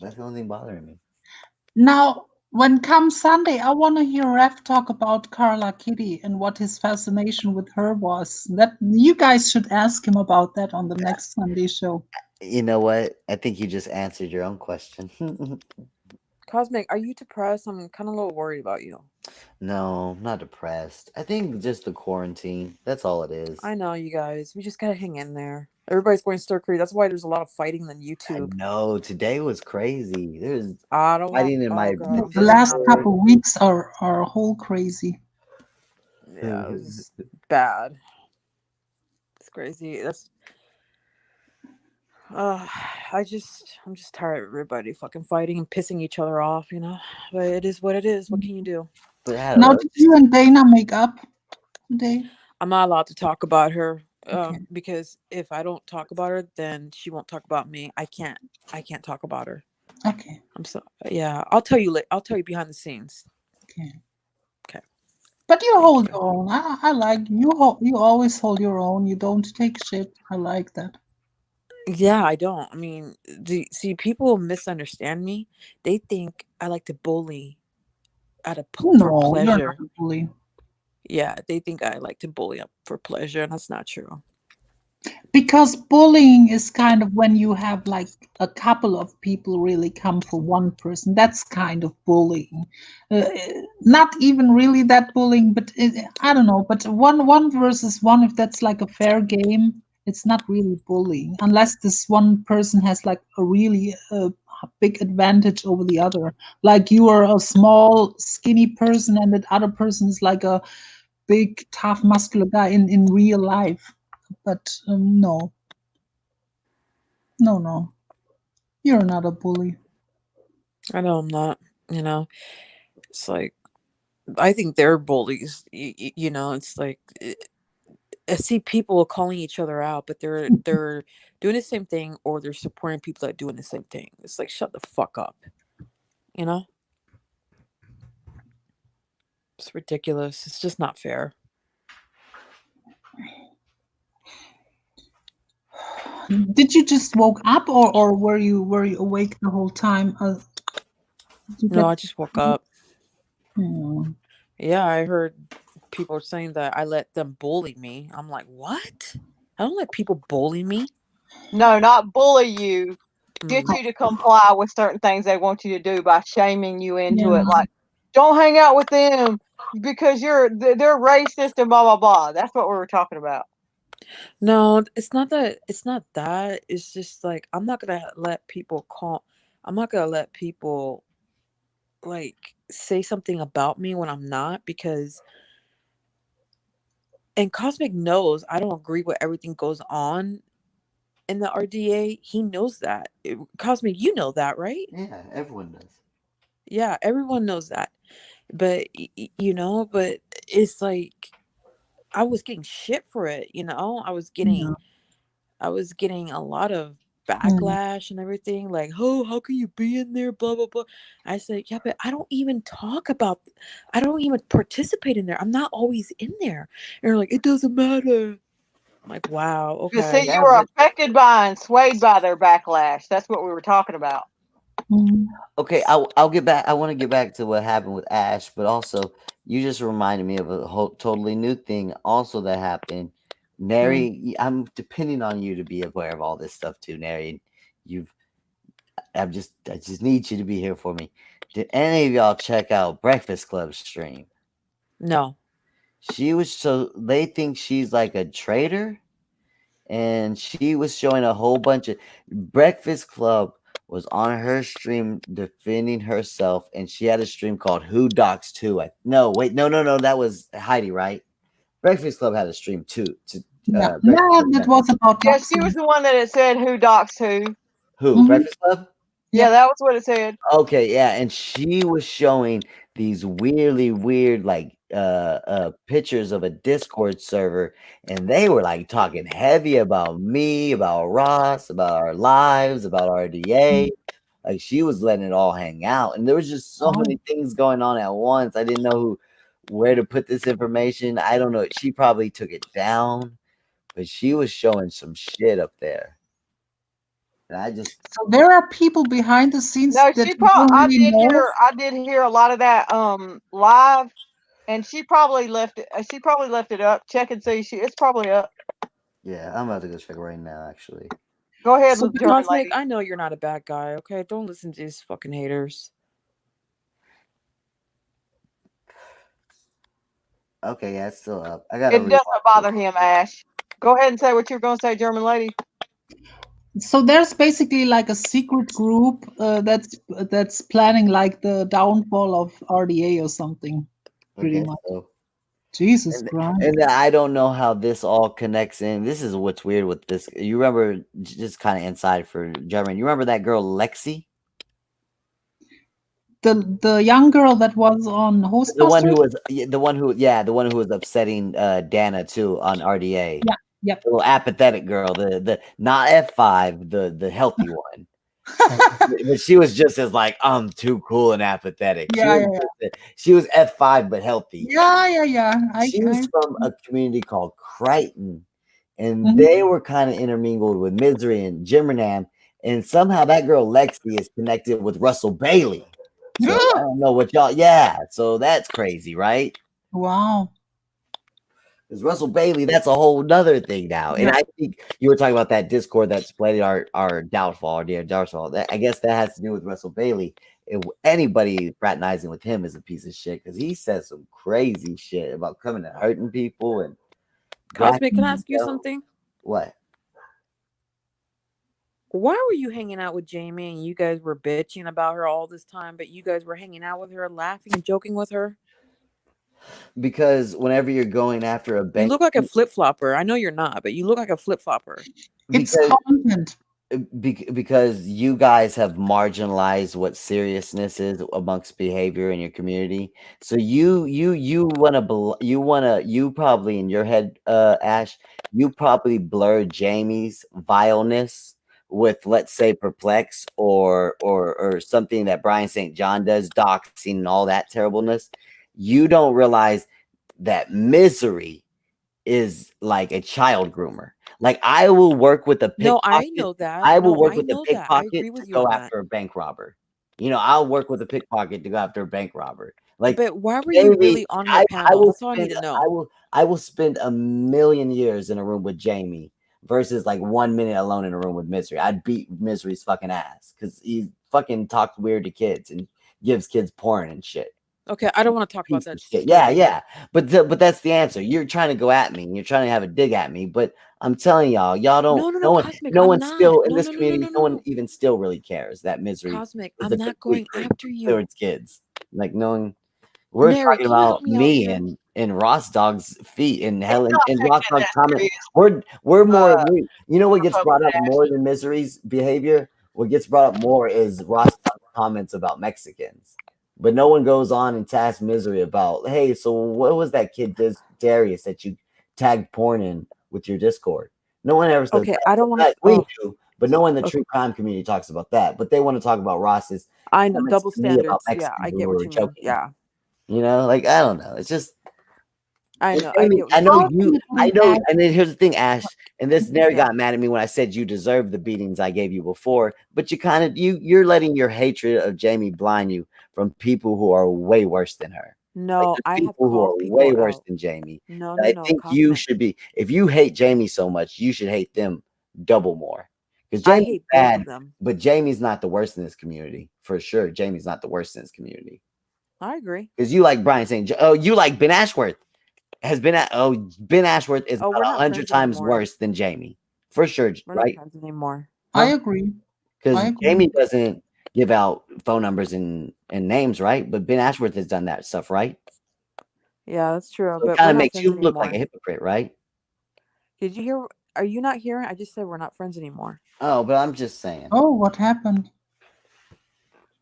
That's the only thing bothering me. Now, when comes Sunday, I want to hear Ref talk about Carla Kitty and what his fascination with her was. That you guys should ask him about that on the next Sunday show. You know what? I think you just answered your own question. Cosmic, are you depressed? I'm kind of a little worried about you. No, I'm not depressed. I think just the quarantine. That's all it is. I know, you guys. We just gotta hang in there. Everybody's going Subcrie. That's why there's a lot of fighting on YouTube. No, today was crazy. There's I don't fighting in my. The last couple weeks are a whole crazy. Yeah, it was bad. It's crazy. That's. I'm just tired of everybody fucking fighting and pissing each other off, you know. But it is what it is. What can you do? Now, did you and Dana make up today? I'm not allowed to talk about her because if I don't talk about her, then she won't talk about me. I can't talk about her. Okay. I'll tell you I'll tell you behind the scenes. Okay. But you hold your own. I like you. You always hold your own. You don't take shit. I like that. Yeah, I don't. I mean, people misunderstand me. They think I like to bully for pleasure. You're not a bully. Yeah, they think I like to bully up for pleasure, and that's not true. Because bullying is kind of when you have like a couple of people really come for one person. That's kind of bullying. Not even really that bullying, but I don't know. But one versus one, if that's like a fair game, it's not really bullying unless this one person has like a really big advantage over the other. Like you are a small, skinny person, and that other person is like a big, tough, muscular guy in real life. But no, you're not a bully. I know I'm not. You know, it's like I think they're bullies. You know, it's like I see people calling each other out, but they're doing the same thing, or they're supporting people that are doing the same thing. It's like shut the fuck up. You know, it's ridiculous. It's just not fair. Did you just woke up, or were you awake the whole time? No, I just woke up. Hmm. Yeah, I heard people are saying that I let them bully me. I'm like, what? I don't let people bully me. No, not bully you. Get you to comply with certain things they want you to do by shaming you into it. Like, don't hang out with them because they're racist and blah blah blah. That's what we were talking about. No, it's not that. It's not that. It's just like I'm not gonna let people I'm not gonna let people like say something about me when I'm not, because. And Cosmic knows I don't agree with everything goes on in the RDA. He knows that. Cosmic, you know that, right? Yeah, everyone does. Yeah, everyone knows that. But but it's like I was getting shit for it, I was getting a lot of backlash and everything, like, oh, how can you be in there, blah blah blah. I said, yeah, but I don't even participate in there. I'm not always in there. And they're like, it doesn't matter. I'm like, wow, You okay. see, you were affected by and swayed by their backlash. That's what we were talking about. Okay, I'll get back. I want to get back to what happened with Ash, but also you just reminded me of a whole totally new thing also that happened. Neri, I'm depending on you to be aware of all this stuff too, Neri. I just need you to be here for me. Did any of y'all check out Breakfast Club stream? No. They think she's like a traitor, and she was showing a whole bunch of Breakfast Club was on her stream defending herself, and she had a stream called Who Docs 2. No, that was Heidi, right? Breakfast Club had a stream too. That was about Yeah, she was the one that had said Who Docs Who. Who? Breakfast Club? Yeah, that was what it said. Okay, yeah, and she was showing these weirdly weird like pictures of a Discord server, and they were like talking heavy about me, about Ross, about our lives, about RDA. Like she was letting it all hang out, and there was just so many things going on at once. I didn't know where to put this information. I don't know. She probably took it down, but she was showing some shit up there. And so there are people behind the scenes No, that she probably. know. I did hear a lot of that live, and she probably left it. She probably left it up. Check and see. It's probably up. Yeah, I'm about to go check right now. Actually, go ahead, Cosmic. Lady. I know you're not a bad guy. Okay, don't listen to these fucking haters. Okay, yeah, it's still up. I gotta. It doesn't bother him, Ash. Go ahead and say what you're going to say, German lady. So there's basically like a secret group that's planning like the downfall of RDA or something. Pretty much. So. Jesus Christ. And I don't know how this all connects in. This is what's weird with this. You remember, just kind of inside for German. You remember that girl Lexi? The young girl that was on Hostbusters? The one who was upsetting Dana too on RDA. Yeah, yep. The little apathetic girl, the not F5, the healthy one. But she was just as like, I'm too cool and apathetic. She was F5 but healthy. Yeah. She's from a community called Crichton, and they were kind of intermingled with Misery and Jimmernan, and somehow that girl Lexi is connected with Russell Bailey. So I don't know what y'all. Yeah, so that's crazy, right? Wow. Because Russell Bailey, that's a whole nother thing now. And I think you were talking about that Discord that split our downfall, or downfall. I guess that has to do with Russell Bailey. Anybody fraternizing with him is a piece of shit, because he says some crazy shit about coming and hurting people. And Cosmic, can I ask you something? What? Why were you hanging out with Jamie and you guys were bitching about her all this time, but you guys were hanging out with her, laughing and joking with her? Because whenever you're going after a bank, you look like a flip-flopper. I know you're not, but you look like a flip-flopper. It's content. Because you guys have marginalized what seriousness is amongst behavior in your community. So you probably in your head, Ash, you probably blurred Jamie's vileness with, let's say, Perplex or something that Brian St. John does, doxing and all that terribleness. You don't realize that Misery is like a child groomer. Like, I will work with a pickpocket. No, I know that. I will work with a pickpocket to go after a bank robber. I'll work with a pickpocket to go after a bank robber. Like, but why were you really on the panel? That's all I need to know. I will spend a million years in a room with Jamie versus like 1 minute alone in a room with Misery. I'd beat Misery's fucking ass because he fucking talks weird to kids and gives kids porn and shit. Okay, I don't want to talk about that shit. Yeah. But that's the answer. You're trying to go at me. You're trying to have a dig at me. But I'm telling y'all don't. No one still in this community. No one even still really cares that Misery. Cosmic, I'm not going after you. Towards kids, like knowing we're talking about me and Ross Dog's feet and Helen and Ross Dog's comment. We're more. You know what gets brought up more than Misery's behavior? What gets brought up more is Ross Dog's comments about Mexicans. But no one goes on and tasks Misery about, hey, so what was that kid Darius that you tagged porn in with your Discord? No one ever says okay, that. I don't want to. We do, but no one in the true crime community talks about that. But they want to talk about Ross's. I know double standards. Yeah, I get what you mean. Yeah, you know, like I don't know. It's just. I know. I know you. I know. And then here's the thing, Ash. And this Nary got mad at me when I said you deserve the beatings I gave you before. But you kind of you're letting your hatred of Jamie blind you from people who are way worse than her. No, like I have people who are way worse than Jamie. I think you should be. If you hate Jamie so much, you should hate them double more. Because Jamie's bad, but Jamie's not the worst in this community for sure. Jamie's not the worst in this community. I agree. Because you like Brian saying, oh, you like Ben Ashworth. Ben Ashworth is 100 times worse than Jamie for sure, right? Not anymore. I agree. Because Jamie doesn't give out phone numbers and names, right? But Ben Ashworth has done that stuff, right? Yeah, that's true. So but it kind of makes you look like a hypocrite, right? Did you hear? Are you not hearing? I just said we're not friends anymore. Oh, but I'm just saying. Oh, what happened?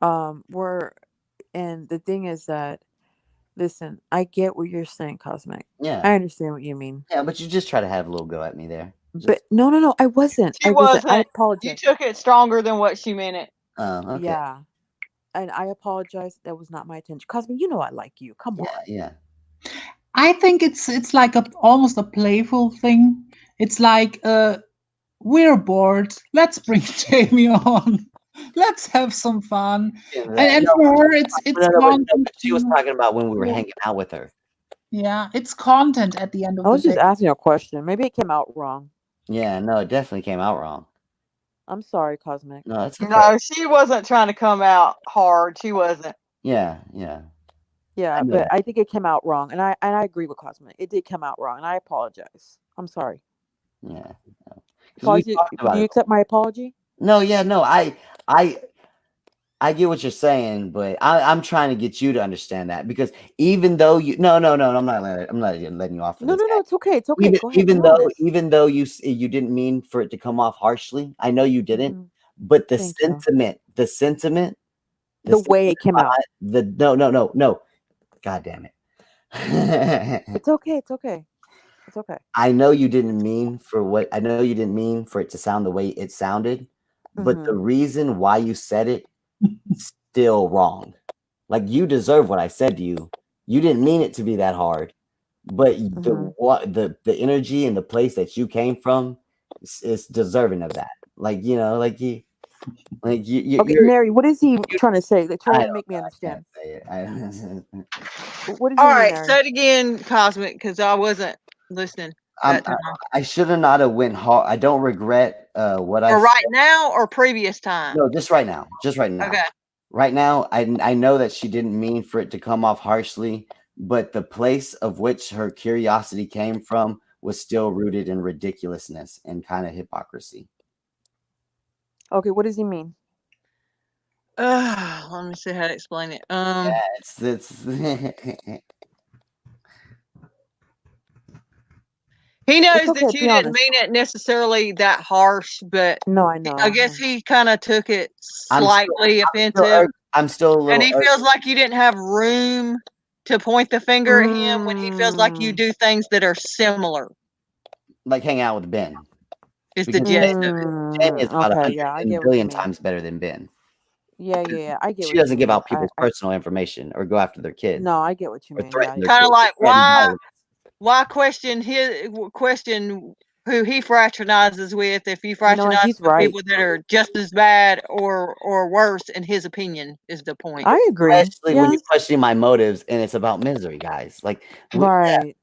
And the thing is that. Listen, I get what you're saying, Cosmic. Yeah. I understand what you mean. Yeah, but you just try to have a little go at me there. But no, I wasn't. She wasn't. I apologize. You took it stronger than what she meant it. Oh, okay. Yeah. And I apologize. That was not my intention. Cosmic, you know I like you. Come on. Yeah. I think it's like almost a playful thing. It's like we're bored. Let's bring Jamie on. Let's have some fun. And for her, it's content. She was talking about when we were hanging out with her. Yeah, it's content at the end of the day. I was just asking a question. Maybe it came out wrong. Yeah, no, it definitely came out wrong. I'm sorry, Cosmic. No, it's okay. No, she wasn't trying to come out hard. She wasn't. Yeah. But I think it came out wrong, and I agree with Cosmic. It did come out wrong, and I apologize. I'm sorry. Yeah. Do you accept my apology? No, I get what you're saying, but I'm trying to get you to understand that because even though you I'm not letting you off. No, it's okay. It's okay. Even though you didn't mean for it to come off harshly, I know you didn't, but the sentiment, the way it came out. No. God damn it. It's okay. I know you didn't mean for it to sound the way it sounded, but the reason why you said it still wrong. Like you deserve what I said to you. You didn't mean it to be that hard, but the energy and the place that you came from is deserving of that. Like you know, like you. Okay, Mary, what is he trying to say? They're trying to make me understand. What is all right, say it again, Cosmic, because I wasn't listening. I should have not have went hard. I don't regret what I said. Right now or previous time? No, just right now. Okay. Right now, I know that she didn't mean for it to come off harshly, but the place of which her curiosity came from was still rooted in ridiculousness and kind of hypocrisy. Okay, what does he mean? Let me see how to explain it. He knows that you didn't mean it necessarily that harsh, but no, I know. I guess he kind of took it slightly offensive. I'm still a little, and he feels like you didn't have room to point the finger at him when he feels like you do things that are similar. Like hang out with Ben. Is the gist of it. Ben is about 100 billion times better than Ben. Yeah. I get. She doesn't give out people's personal information or go after their kids. No, I get what you mean. Kind of like why question who he fraternizes with, if he You know what? fraternizes He's with right. people that are just as bad or worse, in his opinion, is the point. I agree. Especially when you're questioning my motives and it's about misery, guys. Like, Right.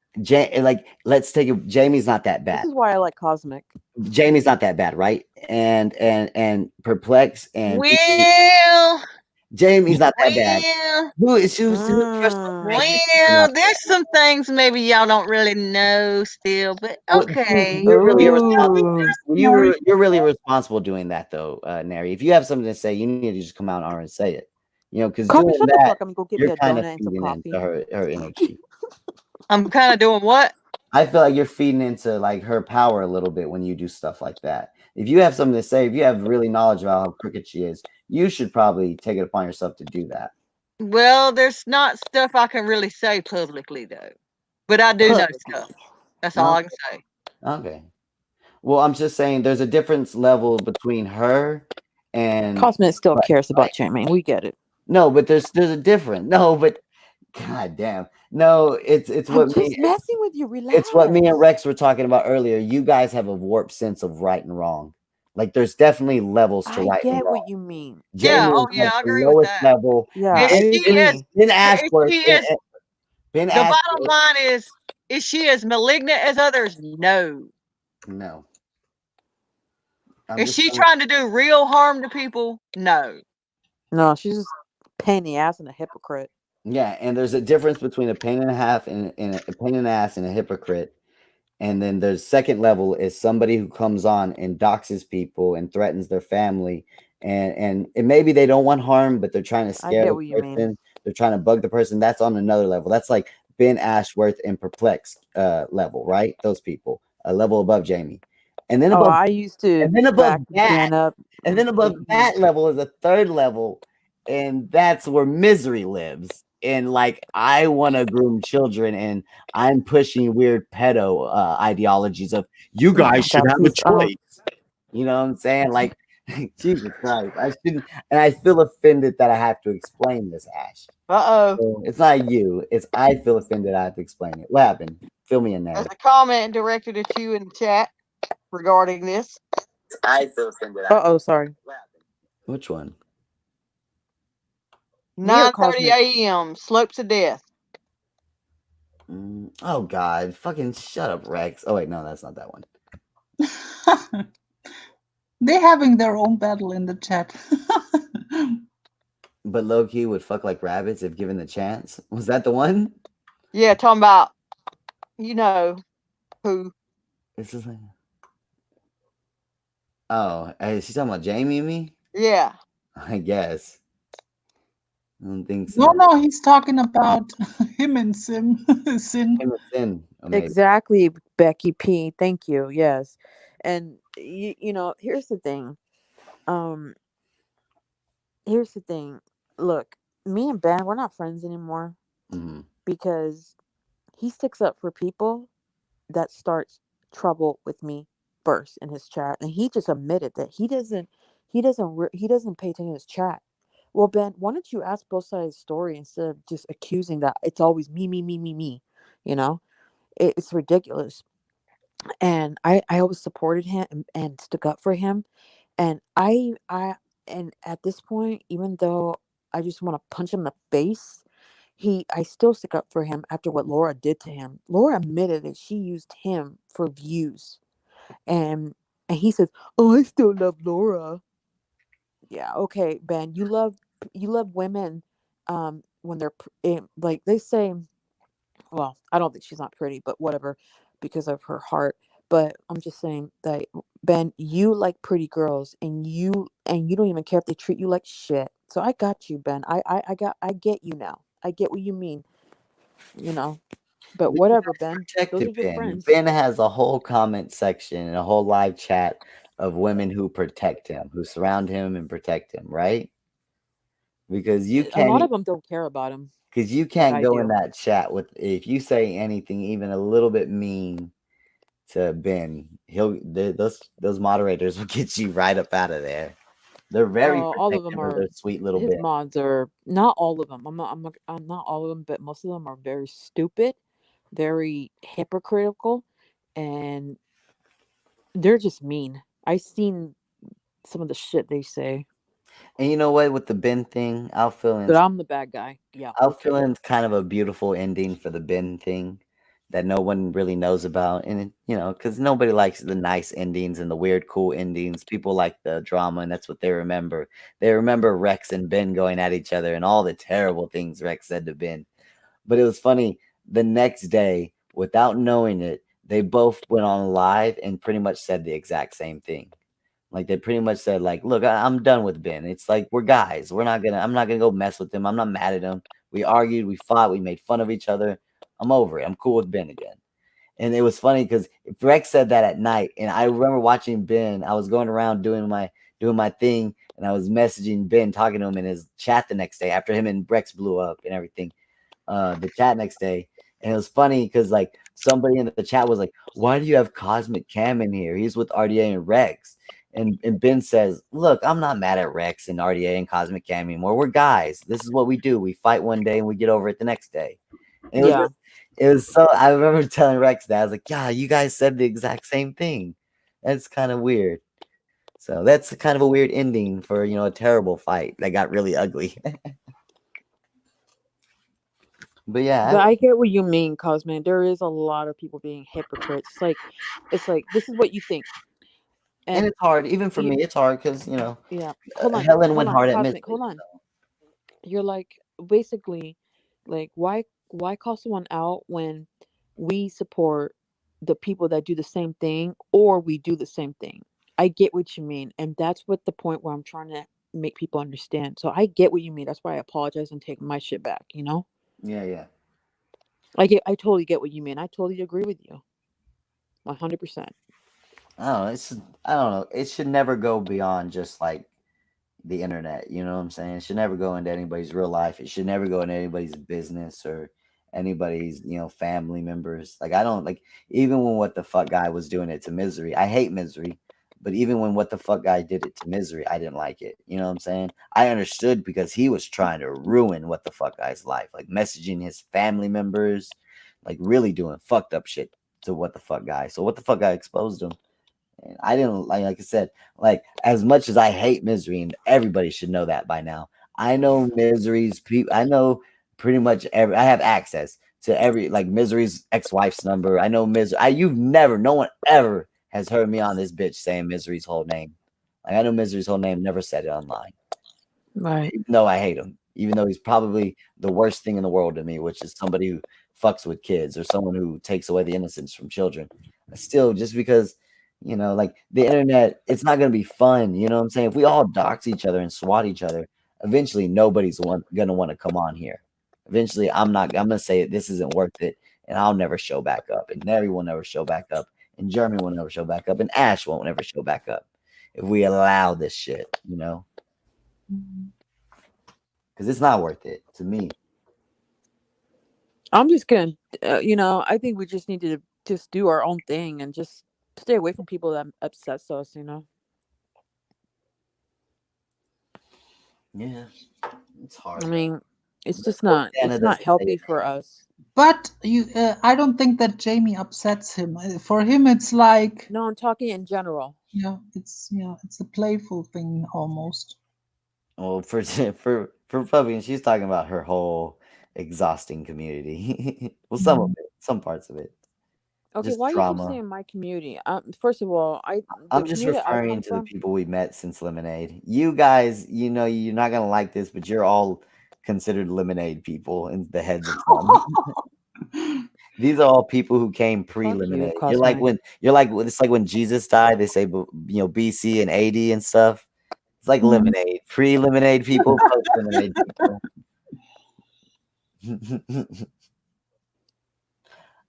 like let's take it. Jamie's not that This bad. is why I like Cosmic. Jamie's not that bad, right? And Perplex and Well, Jamie's not that bad. well, Who is who's well, there's some things maybe y'all don't really know still, but okay. You're really irresponsible. You're really responsible doing that though, Neri. If you have something to say, you need to just come out and say it. You know, because Coffee, doing shut the that, fuck up and go get me you're a kind of donut and some feeding coffee. into her energy. I'm kind of doing what? I feel like you're feeding into like her power a little bit when you do stuff like that. If you have something to say, if you have really knowledge about how crooked she is, you should probably take it upon yourself to do that. Well, there's not stuff I can really say publicly though, but I do know stuff. That's all I can say. Okay. Well, I'm just saying there's a difference level between her and Cosmic still cares about Jamie. We get it. No, but there's a difference. No, but god damn. No, it's I'm what just messing with you. Relax. It's what me and Rex were talking about earlier. You guys have a warped sense of right and wrong. Like there's definitely levels to I right and get wrong. what you mean. Yeah, Jamie is I at the agree with lowest that. level. Yeah, I agree. Ben Ashworth. The bottom line is she as malignant as others? No. No. Is she trying to do real harm to people? No. No, she's just pain in the ass and a hypocrite. Yeah, and there's a difference between a pain and a half and a pain in the ass and a hypocrite. And then the second level is somebody who comes on and doxes people and threatens their family. And maybe they don't want harm, but they're trying to scare get the what you mean. person. They're trying to bug the person. That's on another level. That's like Ben Ashworth and Perplex level, right? Those people, a level above Jamie. And then above, I used to and then above back that, Dan up. and then above that level is a third level, and that's where misery lives. And like, I want to groom children, and I'm pushing weird pedo ideologies of you guys should have a choice. You know what I'm saying? Like, Jesus Christ, I shouldn't. And I feel offended that I have to explain this, Ash. So it's not you. It's I feel offended I have to explain it. What happened? Fill me in there. There's a comment directed at you in the chat regarding this. I feel offended. Sorry. Which one? 9:30 a.m. Slopes of death. Oh God! Fucking shut up, Rex. Oh wait, no, that's not that one. They're having their own battle in the chat. But low-key would fuck like rabbits if given the chance. Was that the one? Yeah, talking about, you know, who. This is like... Oh, is she talking about Jamie and me? Yeah. I guess. I don't think so. No, he's talking about him and Sin. Him and Sin. Exactly, Becky P. Thank you. Yes. And you know, here's the thing. Here's the thing. Look, me and Ben, we're not friends anymore because he sticks up for people that starts trouble with me first in his chat, and he just admitted that he doesn't pay attention to his chat. Well, Ben, why don't you ask both sides of the story instead of just accusing that it's always me? You know, it's ridiculous. And I always supported him and stuck up for him. And and at this point, even though I just want to punch him in the face, I still stick up for him after what Laura did to him. Laura admitted that she used him for views. And he says, "Oh, I still love Laura." Yeah, okay, Ben, you love women when they're like they say, well, I don't think she's not pretty, but whatever, because of her heart. But I'm just saying that, Ben, you like pretty girls, and you don't even care if they treat you like shit. So I got you, Ben. I get you now. I get what you mean. You know. But whatever, Ben. Those are your friends. Ben has a whole comment section and a whole live chat of women who protect him, who surround him and protect him, right? Because you can't. A lot of them don't care about him. Because you can't go in that chat with, if you say anything even a little bit mean to Ben, those moderators will get you right up out of there. They're very all of them are their sweet little his bit. mods are not all of them. I'm not all of them, but most of them are very stupid, very hypocritical, and They're just mean. I've seen some of the shit they say. And you know what? With the Ben thing, But I'm the bad guy. Yeah. I'll Okay. fill in kind of a beautiful ending for the Ben thing that no one really knows about. And, because nobody likes the nice endings and the weird, cool endings. People like the drama, and that's what they remember. They remember Rex and Ben going at each other and all the terrible things Rex said to Ben. But it was funny. The next day, without knowing it, they both went on live and pretty much said the exact same thing. Like they pretty much said, like, look, I'm done with Ben. It's like we're guys. I'm not gonna go mess with him. I'm not mad at him. We argued, we fought, we made fun of each other. I'm over it. I'm cool with Ben again. And it was funny because Rex said that at night, and I remember watching Ben. I was going around doing my thing, and I was messaging Ben, talking to him in his chat the next day after him and Rex blew up and everything. The chat next day, and it was funny because like somebody in the chat was like, "Why do you have CosmicCam in here? He's with RDA and Rex." And Ben says, "Look, I'm not mad at Rex and RDA and CosmicCam anymore. We're guys. This is what we do. We fight one day and we get over it the next day." And it was so. I remember telling Rex that I was like, "Yeah, you guys said the exact same thing. That's kind of weird." So that's kind of a weird ending for a terrible fight that got really ugly. But yeah, But I get what you mean, Cosman. There is a lot of people being hypocrites. It's like this is what you think. And it's hard, even for me. It's hard because Yeah. Hold on. Helen went hard at Cosmic, Misty. hold on. You're like basically like why call someone out when we support the people that do the same thing or we do the same thing? I get what you mean, and that's what the point where I'm trying to make people understand. So I get what you mean. That's why I apologize and take my shit back, Yeah. I totally get what you mean. I totally agree with you. 100%. I don't know. It should never go beyond just like the internet. You know what I'm saying? It should never go into anybody's real life. It should never go into anybody's business or anybody's family members. Like I don't like even when what the fuck guy was doing it to Misery. I hate Misery, but even when what the fuck guy did it to Misery, I didn't like it. You know what I'm saying? I understood because he was trying to ruin what the fuck guy's life, like messaging his family members, like really doing fucked up shit to what the fuck guy. So what the fuck guy exposed him. And I didn't like I said, like as much as I hate Misery, and everybody should know that by now. I know Misery's people. I know pretty much every. I have access to every like Misery's ex-wife's number. I know Misery. No one ever has heard me on this bitch saying Misery's whole name. Like I know Misery's whole name. Never said it online. Right. Even though I hate him, even though he's probably the worst thing in the world to me, which is somebody who fucks with kids or someone who takes away the innocence from children. Still, just because. Like the internet, it's not going to be fun. You know what I'm saying? If we all dox each other and swat each other, eventually nobody's going to want to come on here. Eventually, I'm going to say this isn't worth it, and I'll never show back up, and Neri will never show back up, and Jeremy will never show back up, and Ash won't never show back up if we allow this shit, because it's not worth it to me. I'm just going to, I think we just need to just do our own thing and just stay away from people that upsets us, Yeah, it's hard. I mean, it's just not. It's not healthy for us. But I don't think that Jamie upsets him. For him, it's like no. I'm talking in general. Yeah, it's a playful thing almost. Well, for Republican, she's talking about her whole exhausting community. Well, some of it, some parts of it. Okay, why you keep saying my community? First of all, I'm just referring to the people we met since Lemonade. You guys, you're not gonna like this, but you're all considered Lemonade people in the heads of some. These are all people who came pre-Lemonade. You're like it's like when Jesus died. They say BC and AD and stuff. It's like Lemonade, pre-Lemonade people, post-Lemonade people.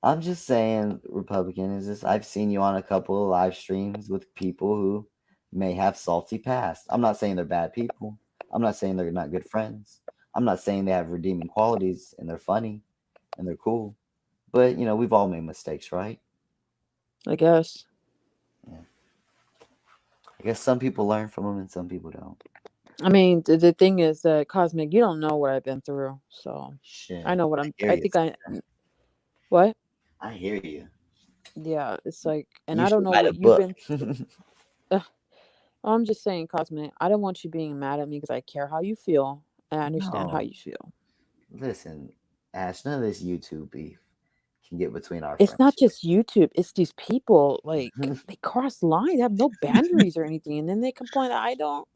I'm just saying, Republican, I've seen you on a couple of live streams with people who may have salty past. I'm not saying they're bad people. I'm not saying they're not good friends. I'm not saying they have redeeming qualities and they're funny and they're cool. But, we've all made mistakes, right? I guess. Yeah. I guess some people learn from them and some people don't. I mean, the thing is that Cosmic, you don't know what I've been through. So, shit. I know what I think I... What? I hear you. Yeah, it's like, and You I don't should know write a what you've book. been. Ugh, I'm just saying, Cosmic. I don't want you being mad at me because I care how you feel and I understand how No. you feel. Listen, Ash, none of this YouTube beef can get between our It's not friendship. just YouTube. It's these people. Like they cross lines. They have no boundaries or anything, and then they complain that I don't.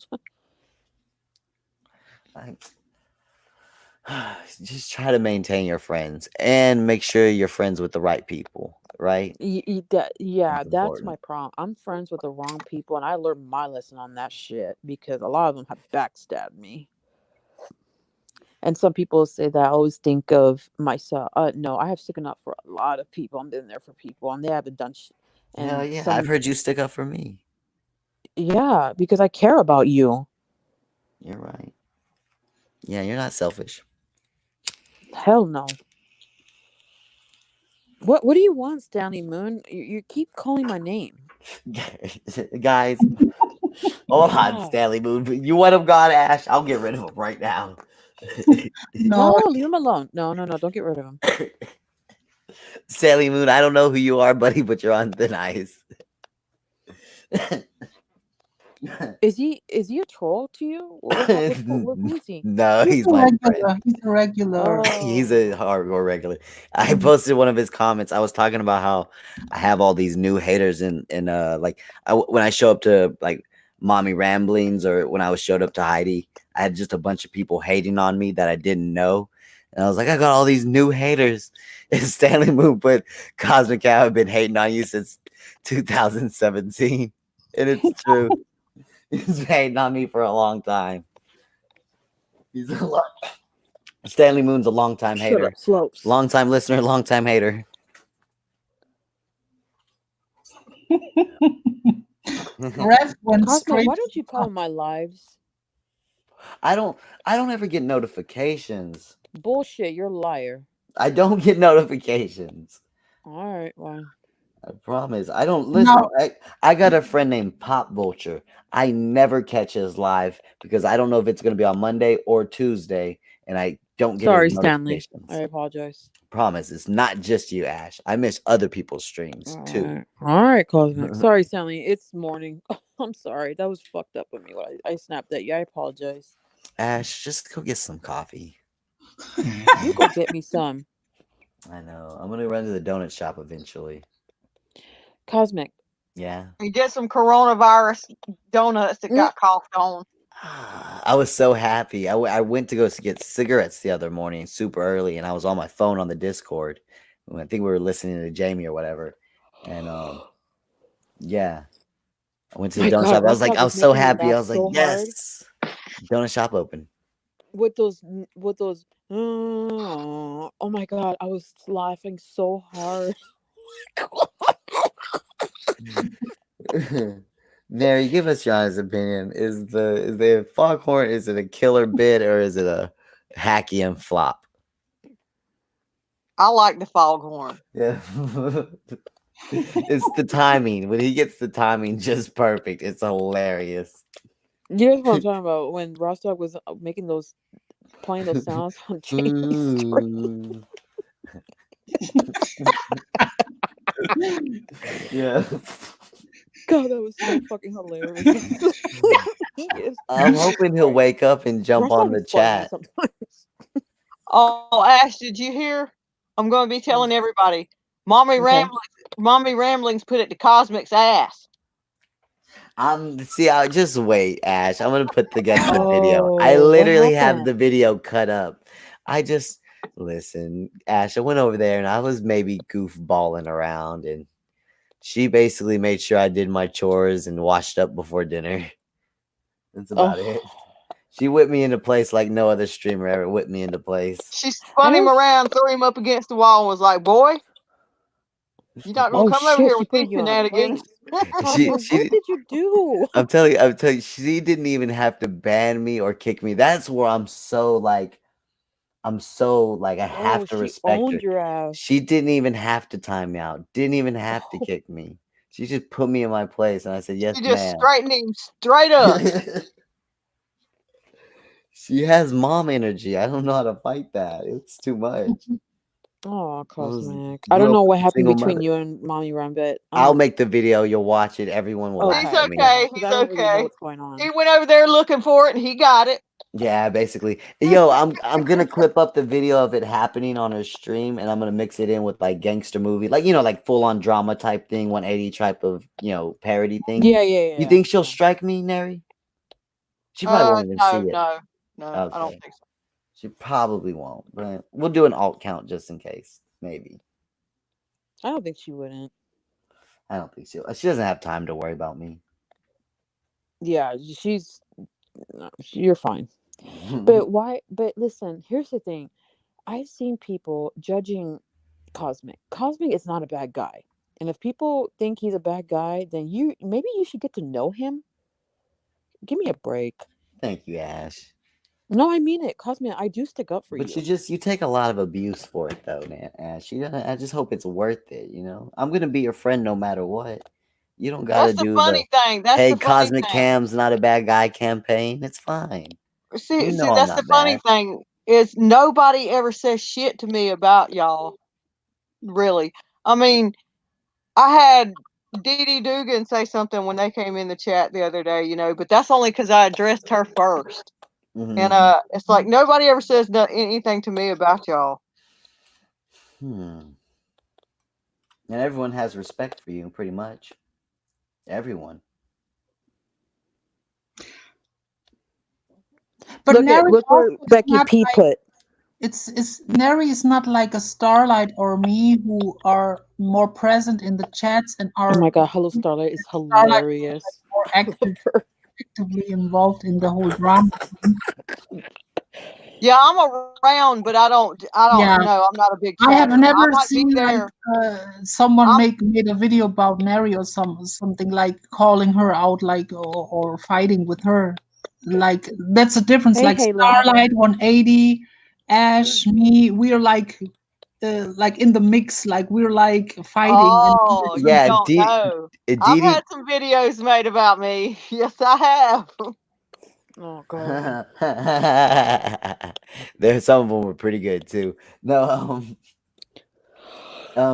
Just try to maintain your friends and make sure you're friends with the right people, right? Yeah, That's that's my important. problem. I'm friends with the wrong people, and I learned my lesson on that shit because a lot of them have backstabbed me. And some people say that I always think of myself. No, I have sticking up for a lot of people. I've been there for people, and they haven't done shit. Hell And yeah, I've some, heard you stick up for me. yeah, because I care about you. You're right. Yeah, you're not selfish. Hell no. What do you want, Stanley Moon? You keep calling my name. Guys, hold on, God. Stanley Moon. You want him gone, Ash? I'll get rid of him right now. No, leave him alone. No, don't get rid of him. Stanley Moon, I don't know who you are, buddy, but you're on thin ice. Is he a troll to you? Who is he? No, he's my friend. He's a regular. He's a hardcore regular. I posted one of his comments. I was talking about how I have all these new haters in like when I show up to like mommy ramblings or when I showed up to Heidi, I had just a bunch of people hating on me that I didn't know. And I was like, I got all these new haters. And Stanley Moon put CosmicCam, I've been hating on you since 2017. And it's true. He's been hating on me for a long time. He's a lot. Stanley Moon's a long-time Shut hater. up, Slopes. Long-time listener, long-time hater. Cosmo, why don't you call my lives? I don't ever get notifications. Bullshit, you're a liar. I don't get notifications. All right, well. I promise. I don't listen. I got a friend named Pop Vulture. I never catch his live because I don't know if it's going to be on Monday or Tuesday, and I don't get Sorry, his Stanley. notifications. I apologize. Promise, it's not just you, Ash. I miss other people's streams too. All right, Cosmic. Sorry, Stanley. It's morning. I'm sorry. That was fucked up of me. I snapped at you. I apologize. Ash, just go get some coffee. You go get me some. I know. I'm gonna run to the donut shop eventually. Cosmic. Yeah. You get some coronavirus donuts that got coughed on. I was so happy. I went to go get cigarettes the other morning, super early, and I was on my phone on the Discord. I think we were listening to Jamie or whatever, and yeah, I went to the donut shop. I was like, I was so happy. I was like, yes, donut shop open. With those, oh my god, I was laughing so hard. Mary, give us your honest opinion. Is the foghorn, is it a killer bit or is it a hacky and flop? I like the foghorn. Yeah. It's the timing. When he gets the timing just perfect, it's hilarious. You know what I'm talking about? When Rostock was making playing those sounds on Jamie's stream. Yeah. God, that was so fucking hilarious. I'm hoping he'll wake up and jump on the chat. Oh, Ash, did you hear? I'm going to be telling everybody. Mommy Ramblings put it to Cosmic's ass. See, I'll just wait, Ash. I'm gonna put together the video. I literally have the video cut up. Listen, Ash. I went over there and I was maybe goofballing around, and she basically made sure I did my chores and washed up before dinner. That's about it. She whipped me into place like no other streamer ever whipped me into place. She spun him around, threw him up against the wall, and was like, "Boy, you're not gonna come over here with these shenanigans." What did you do? I'm telling you, she didn't even have to ban me or kick me. That's where I have to respect her. Your ass. She didn't even have to time me out. Didn't even have to kick me. She just put me in my place, and I said, "Yes, You just ma'am." straightened him straight up. She has mom energy. I don't know how to fight that. It's too much. Oh, Cosmic. I don't know what happened between you and Mommy Run, but I'll make the video. You'll watch it. Everyone will laugh He's at me. okay. He's I don't okay. really know what's going on. He went over there looking for it, and he got it. Yeah, basically. Yo, I'm gonna clip up the video of it happening on her stream, and I'm gonna mix it in with like gangster movie, like like full on drama type thing, 180 type of parody thing. Yeah, yeah, yeah. You think she'll strike me, Neri? She probably won't even see it. No, Okay. I don't think so. She probably won't, but we'll do an alt count just in case, maybe. I don't think she wouldn't. I don't think so. She doesn't have time to worry about me. Yeah, you're fine. But why? But listen, here's the thing. I've seen people judging Cosmic. Cosmic is not a bad guy. And if people think he's a bad guy, then maybe you should get to know him. Give me a break. Thank you, Ash. No, I mean it. Cosmic, I do stick up for you. But you take a lot of abuse for it though, man. Ash. I just hope it's worth it, I'm gonna be your friend no matter what. You don't gotta That's the funny thing. That's hey, the funny Cosmic thing. Cam's not a bad guy campaign. It's fine. See, that's the funny thing is nobody ever says shit to me about y'all. Really. I mean, I had Dee Dugan say something when they came in the chat the other day, but that's only because I addressed her first. Mm-hmm. And it's like nobody ever says anything to me about y'all. And everyone has respect for you, pretty much. Everyone. But Neri look where Becky P put. It's Neri is not like a Starlight or me who are more present in the chats and are. Oh my god, Hello Starlight is hilarious. More actively involved in the whole drama. Yeah, I'm around, but I don't know. I'm not a big chatter. I have never I seen like someone made a video about Neri or something like calling her out, like or fighting with her. Like that's a difference. Hey, like Halo. Starlight 180, Ash, me, we're like in the mix, like we're like fighting. Oh, and you don't know. I've had some videos made about me. Yes, I have. Oh god. There's some of them were pretty good too. No, yeah,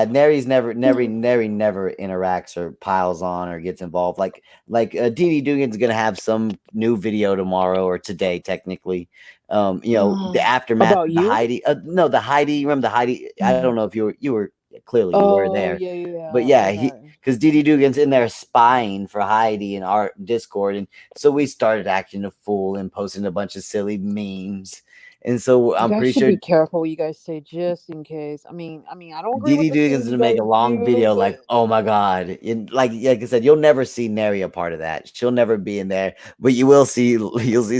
Neri never interacts or piles on or gets involved. Like Dee Dugan's gonna have some new video tomorrow or today, technically. The aftermath about of the you? Heidi. No, the Heidi. Remember the Heidi? I don't know if you were clearly you were there. Yeah. But yeah, because Dee Dugan's in there spying for Heidi in our Discord, and so we started acting a fool and posting a bunch of silly memes. And so I'm pretty sure be careful what you guys say, just in case. I mean, I don't agree Dee Dugan's gonna make a long video like, oh my god, like I said, you'll never see Neri a part of that. She'll never be in there, but you'll see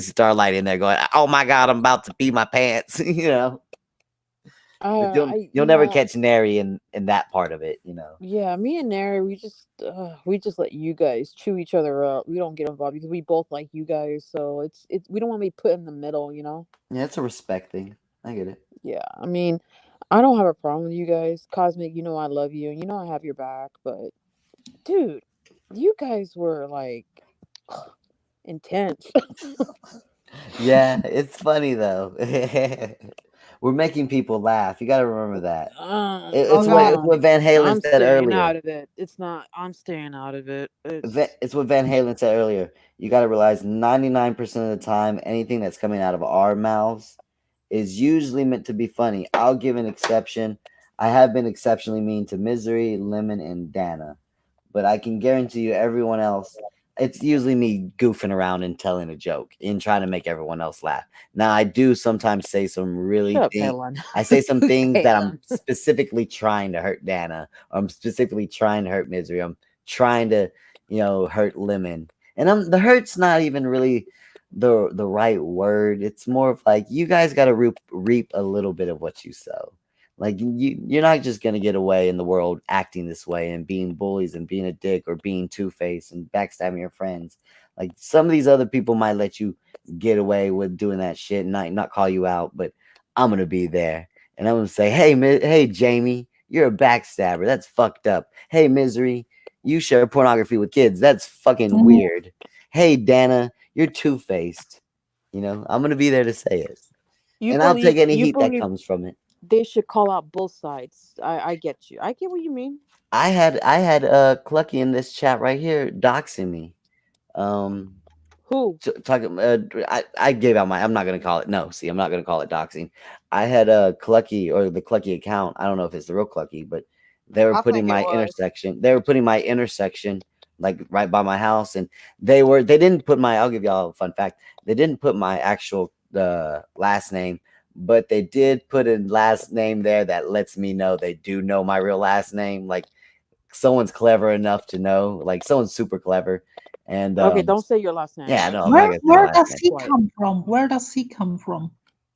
Starlight in there going, oh my god, I'm about to pee my pants, You'll never catch Neri in that part of it, Yeah, me and Neri, we just let you guys chew each other up. We don't get involved because we both like you guys, so it's we don't want to be put in the middle, Yeah, it's a respect thing. I get it. Yeah, I mean, I don't have a problem with you guys. Cosmic, I love you, and I have your back, but dude, you guys were like intense. Yeah, it's funny though. We're making people laugh. You got to remember that. It's what Van Halen said earlier. Out of it. It's not. I'm staying out of it. It's what Van Halen said earlier. You got to realize 99% of the time, anything that's coming out of our mouths is usually meant to be funny. I'll give an exception. I have been exceptionally mean to Misery, Lemon, and Dana, but I can guarantee you, everyone else, it's usually me goofing around and telling a joke and trying to make everyone else laugh. Now, I do sometimes say some really I say some things that I'm specifically trying to hurt Dana, or I'm specifically trying to hurt Misery. I'm trying to, hurt Lemon. And the hurt's not even really the right word. It's more of like, you guys got to reap a little bit of what you sow. Like you're not just gonna get away in the world acting this way and being bullies and being a dick or being two-faced and backstabbing your friends. Like some of these other people might let you get away with doing that shit and not call you out, but I'm gonna be there and I'm gonna say, hey Jamie, you're a backstabber. That's fucked up. Hey Misery, you share pornography with kids. That's fucking weird. Hey Dana, you're two-faced. I'm gonna be there to say it, and I'll take any heat that comes from it. they should call out both sides. I get you. I get what you mean. I had Clucky in this chat right here doxing me. Who? Talking, I gave out my. I'm not gonna call it. No, see, I'm not gonna call it doxing. I had a Clucky or the Clucky account. I don't know if it's the real Clucky, but they were I putting think it my was. intersection. They were putting my intersection like right by my house, and they didn't put my. I'll give y'all a fun fact. They didn't put my actual last name, but they did put a last name there that lets me know they do know my real last name. Like someone's clever enough to know. Like someone's super clever. And Okay, don't say your last name. yeah, no, I'm not gonna say my Where last does name. he come from? Where does he come from?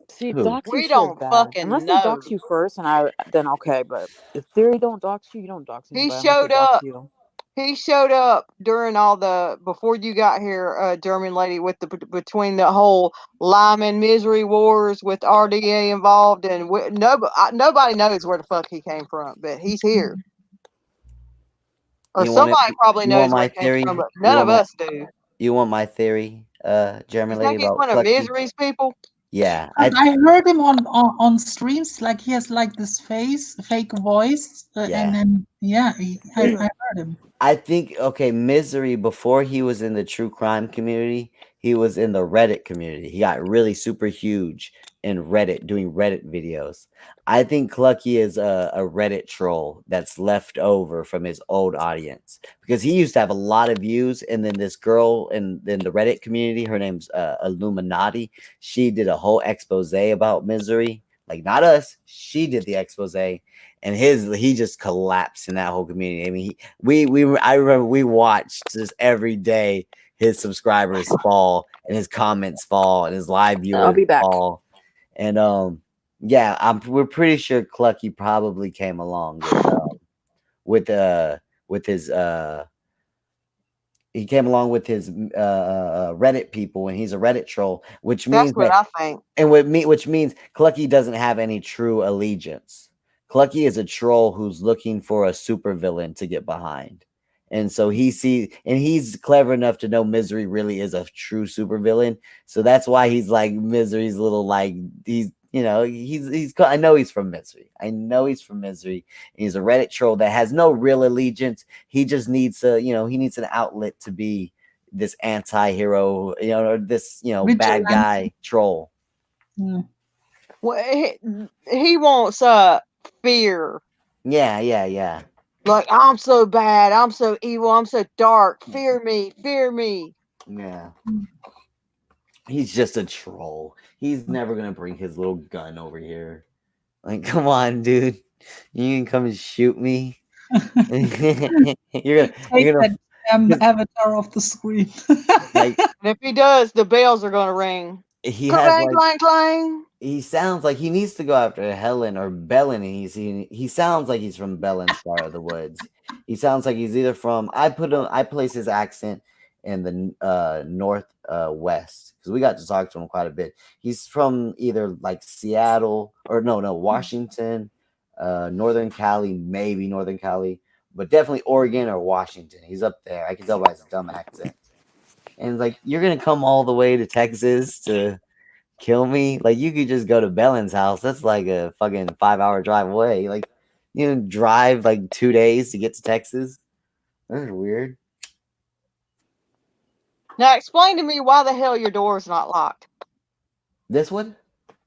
See, Who? doxing's We so don't bad. fucking Unless they know. dox you first, and then okay. But if they don't dox you, you don't dox He anybody unless they showed dox up. you. He showed up during all the before you got here, German lady, with the between the whole Lyman misery wars with RDA involved, and nobody knows where the fuck he came from, but he's here. Or You want somebody it? probably You want knows where my he came theory? from, but You none want of my? us do. You want my theory, German You lady, think he's about one of Clucky? misery's people? Yeah, I heard him on streams, like he has like this fake voice, Yeah. and then I heard him. I think Misery, before he was in the true crime community, he was in the Reddit community. He got really super huge in Reddit, doing Reddit videos. I think Clucky is a Reddit troll that's left over from his old audience, because he used to have a lot of views, and then this girl in the Reddit community, her name's Illuminati. She did a whole expose about Misery, like not us. She did the expose, and he just collapsed in that whole community. I mean, I remember we watched just every day his subscribers fall and his comments fall and his live viewers I'll be back. fall. And yeah, we're pretty sure Clucky probably came along with his he came along with his Reddit people, and he's a Reddit troll, which means That's what I think. and which means Clucky doesn't have any true allegiance. Clucky is a troll who's looking for a supervillain to get behind. And so he's clever enough to know Misery really is a true supervillain. So that's why he's like Misery's little, like, he's I know he's from Misery. I know he's from Misery. He's a Reddit troll that has no real allegiance. He just needs he needs an outlet to be this anti-hero, or this, bad guy troll. Well, he wants fear. Yeah. Like, I'm so bad, I'm so evil, I'm so dark. Fear me, fear me. Yeah. He's just a troll. He's never gonna bring his little gun over here. Like, come on, dude. You can come and shoot me. you're gonna that avatar off the screen. like, and if he does, the bells are gonna ring. he Clang, has like clang, clang. he sounds like he needs to go after Helen or Belen. He sounds like he's from Belen's part of the woods. He sounds like he's either from I place his accent in the north west, because we got to talk to him quite a bit. He's from either like Seattle or no Washington, Northern Cali, maybe Northern Cali, but definitely Oregon or Washington. He's up there. I can tell by his dumb accent. And it's like, you're gonna come all the way to Texas to kill me? Like, you could just go to Belen's house. That's like a fucking 5-hour drive away. Like, drive like 2 days to get to Texas. That's weird. Now explain to me why the hell your door is not locked. This one?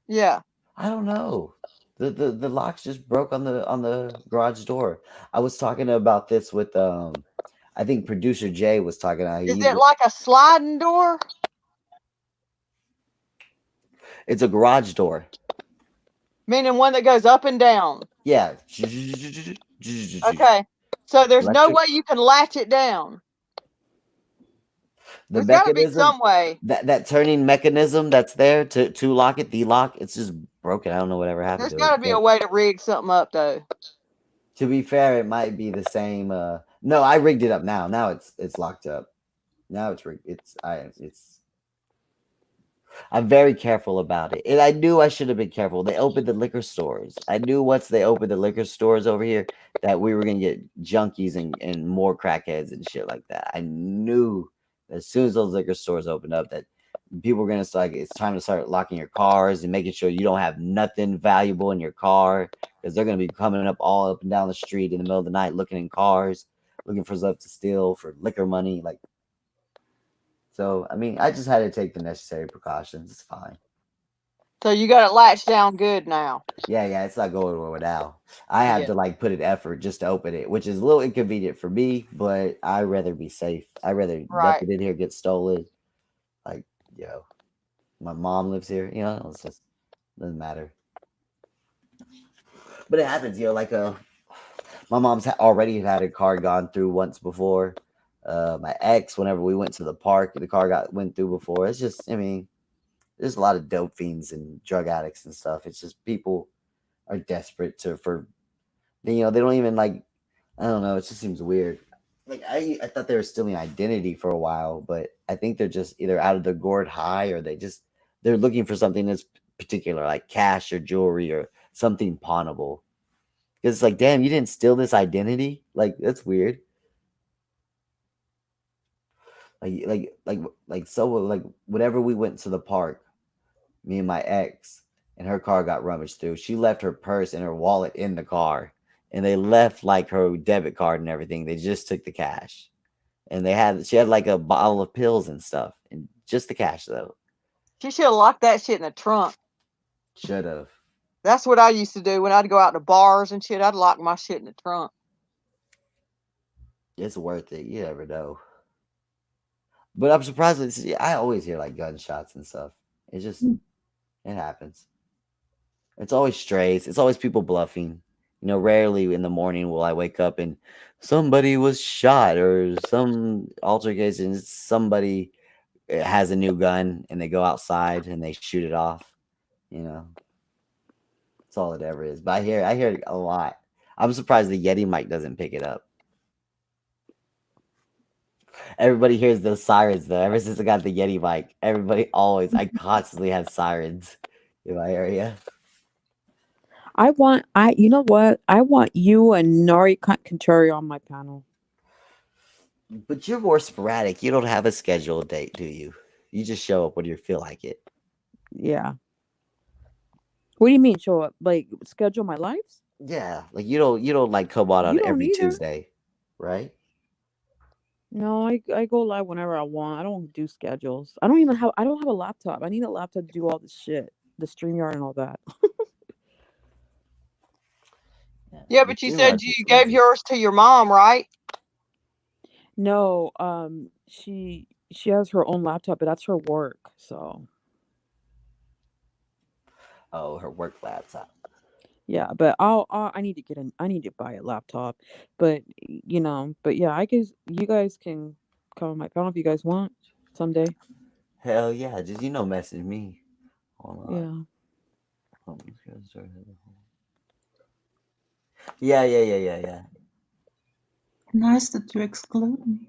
Yeah. I don't know. The locks just broke on the garage door. I was talking about this with I think producer Jay was talking about. Is it like a sliding door? It's a garage door. Meaning one that goes up and down. Yeah. Okay. So there's no Electric. way you can latch it down. The There's gotta be mechanism, some way. that turning mechanism that's there to lock it, the lock, it's just broken. I don't know whatever happened There's to gotta it. be a way to rig something up though. To be fair, it might be the same. No, I rigged it up now. Now it's locked up. Now it's rigged. I'm very careful about it. And I knew I should have been careful. They opened the liquor stores. I knew once they opened the liquor stores over here that we were gonna get junkies and more crackheads and shit like that. I knew as soon as those liquor stores opened up that People are gonna start. It's time to start locking your cars and making sure you don't have nothing valuable in your car, because they're gonna be coming up all up and down the street in the middle of the night, looking in cars, looking for stuff to steal for liquor money. Like, so I mean, I just had to take the necessary precautions. It's fine. So you got it latched down good now. Yeah, it's not going over now. I have to like put an effort just to open it, which is a little inconvenient for me, but I'd rather be safe. I'd rather nothing in here get stolen. Like, my mom lives here, it's just doesn't matter. But it happens, like my mom's already had a car gone through once before. My ex, whenever we went to the park, the car went through before. It's just, I mean, there's a lot of dope fiends and drug addicts and stuff. It's just people are desperate they don't even like, I don't know. It just seems weird. Like I thought they were stealing identity for a while, but I think they're just either out of their gourd high, or they're looking for something that's particular, like cash or jewelry or something pawnable. Because it's like, damn, you didn't steal this identity? Like, that's weird. So whenever we went to the park, me and my ex, and her car got rummaged through, she left her purse and her wallet in the car, and they left like her debit card and everything. They just took the cash, and she had like a bottle of pills and stuff, and just the cash though. She should have locked that shit in the trunk. Should have. That's what I used to do when I'd go out to bars and shit. I'd lock my shit in the trunk. It's worth it. You never know. But I'm surprised. I always hear like gunshots and stuff. It just, it happens. It's always strays. It's always people bluffing. Rarely in the morning will I wake up and somebody was shot or some altercation. Somebody has a new gun and they go outside and they shoot it off. That's all it ever is. But I hear it a lot. I'm surprised the Yeti mic doesn't pick it up. Everybody hears those sirens though. Ever since I got the Yeti mic, I constantly have sirens in my area. You know what? I want you and Nari Contrary on my panel. But you're more sporadic. You don't have a scheduled date, do you? You just show up when you feel like it. Yeah. What do you mean show up? Like schedule my lives? Yeah. Like you don't like come on every Tuesday, right? No, I go live whenever I want. I don't do schedules. I don't have a laptop. I need a laptop to do all this shit. The StreamYard and all that. Yeah, but you said you gave yours to your mom, right? No, she has her own laptop, but that's her work. So. Oh, her work laptop. Yeah, but I need to buy a laptop, but yeah, you guys can come on my panel if you guys want someday. Hell yeah, just message me. Hold on. Yeah. Yeah. Nice that you exclude me.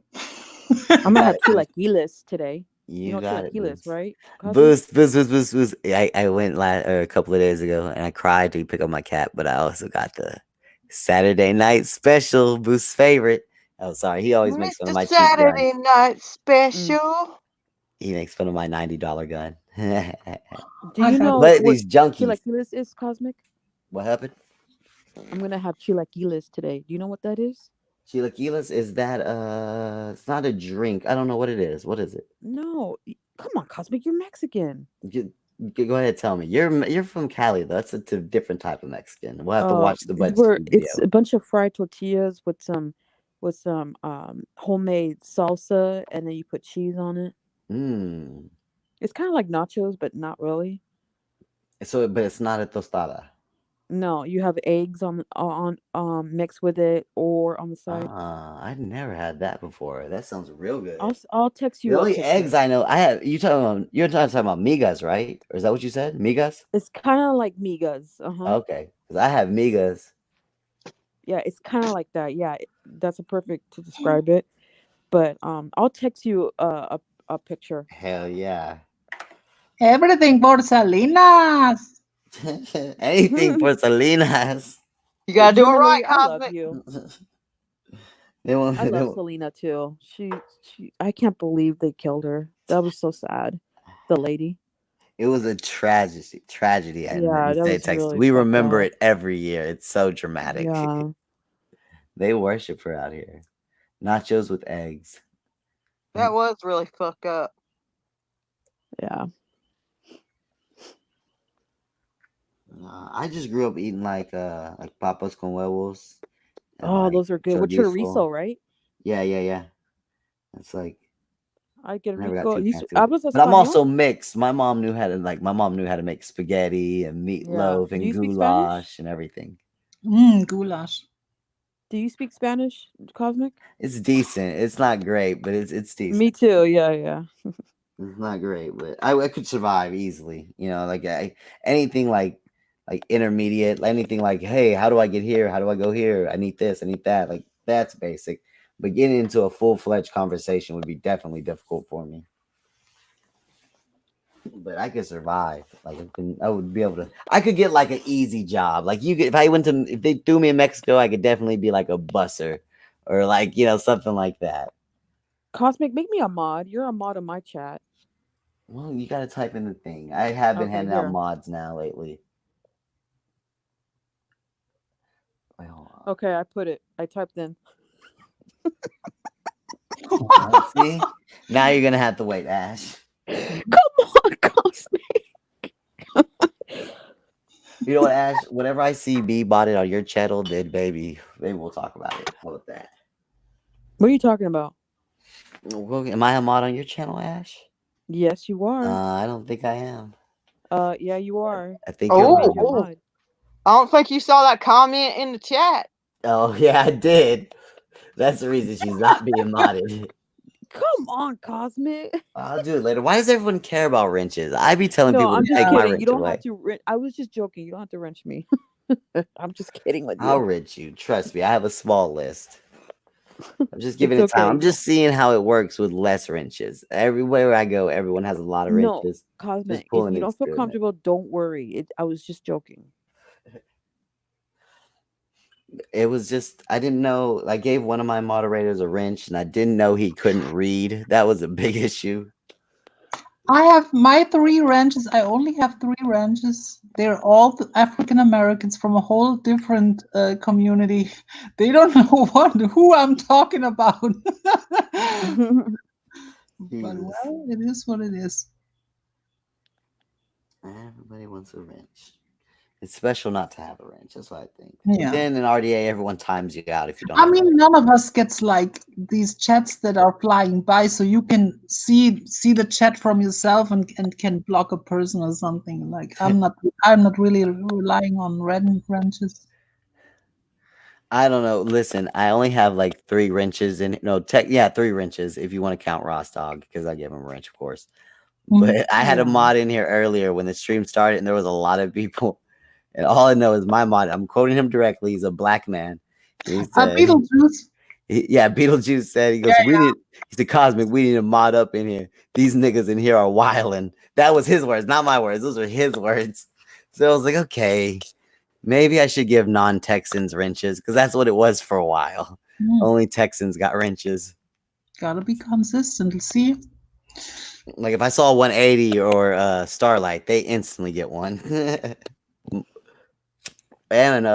I'm gonna have chilaquiles today. You got it, chilaquiles, right? Boost. I went a couple of days ago and I cried to pick up my cat, but I also got the Saturday night special, Boost's favorite. Oh, sorry. He always makes fun of my cheap gun. Saturday night special. He makes fun of my $90 gun. Do you know what these junkies? Chilaquiles is, Cosmic? What happened? I'm gonna have chilaquiles today. Do you know what that is? Chilaquiles, is that it's not a drink. I don't know what it is. What is it? No, come on, Cosmic, you're Mexican. Go ahead, tell me. You're from Cali though. That's a different type of Mexican. We'll have to watch the video. It's a bunch of fried tortillas with some homemade salsa, and then you put cheese on it. It's kind of like nachos, but not really. But it's not a tostada. No, you have eggs on mixed with it or on the side. I've never had that before. That sounds real good. I'll text you. The only eggs I know I have. You're talking about migas, right? Or is that what you said? Migas? It's kind of like migas. Okay, because I have migas. Yeah, it's kind of like that. Yeah, that's a perfect to describe it. But I'll text you a picture. Hell yeah! Everything for Salinas. Anything for Salinas. You gotta do it right, I love you. I love Selena too. She I can't believe they killed her. That was so sad. The lady. It was a tragedy in Yeah, the that state was of Texas. really We fucked remember up. it every year. It's so dramatic. Yeah. They worship her out here. Nachos with eggs. That was really fucked up. Yeah. I just grew up eating like papas con huevos. and, Oh, like, those are good. With chorizo, right? Yeah. It's like I get never got rico. too You, fancy with it. hablas But I'm español? also mixed. My mom knew how to make spaghetti and Yeah. meatloaf Do and you speak Spanish? goulash and everything. Goulash. Do you speak Spanish, Cosmic? It's decent. It's not great, but it's decent. Me too. Yeah. It's not great, but I could survive easily. You know, like anything like intermediate, anything like, hey, how do I get here? How do I go here? I need this, I need that. Like that's basic. But getting into a full-fledged conversation would be definitely difficult for me. But I could survive. Like I would be able to. I could get like an easy job. Like if they threw me in Mexico, I could definitely be like a busser or like something like that. Cosmic, make me a mod. You're a mod in my chat. Well, you gotta type in the thing. I have been Okay, handing out here. mods now lately. Wait, hold on. Okay, I put it. I typed in. See? Now you're gonna have to wait, Ash. Come on, Cosmic. You know what, Ash? Whatever I see B bought it on your channel, then maybe we'll talk about it. How about that? What are you talking about? Well, am I a mod on your channel, Ash? Yes, you are. I don't think I am. Yeah, you are. I think you're Oh, mod. I don't think you saw that comment in the chat. Oh yeah, I did. That's the reason she's not being modded. Come on, Cosmic. I'll do it later. Why does everyone care about wrenches? I be telling people I'm to just take my kidding. wrench You don't away. have to wrench. I was just joking. You don't have to wrench me. I'm just kidding with you. I'll wrench you. Trust me. I have a small list. I'm just giving it It's time. okay. I'm just seeing how it works with less wrenches. Everywhere I go, everyone has a lot of No, wrenches. Cosmic, if pulling you don't it's feel good. comfortable, don't worry. I was just joking. It was just, I didn't know. I gave one of my moderators a wrench and I didn't know he couldn't read. That was a big issue. I have my 3 wrenches. I only have 3 wrenches. They're all African Americans from a whole different community. They don't know who I'm talking about. But well, it is what it is. Everybody wants a wrench. It's special not to have a wrench. That's what I think. Yeah. Then in RDA, everyone times you out if you don't. I mean, none of us gets like these chats that are flying by, so you can see the chat from yourself and can block a person or something. Like I'm not really relying on wrenches. I don't know. Listen, I only have like 3 wrenches in 3 wrenches if you want to count Ross Dog, because I gave him a wrench, of course. But I had a mod in here earlier when the stream started, and there was a lot of people. And all I know is my mod. I'm quoting him directly. He's a black man. He said, Beetlejuice. Beetlejuice said, he goes, he said, Cosmic, we need a mod up in here. These niggas in here are wildin'. That was his words, not my words. Those were his words. So I was like, okay, maybe I should give non-Texans wrenches, because that's what it was for a while. Only Texans got wrenches. Gotta be consistent. See? Like if I saw 180 or Starlight, they instantly get one. And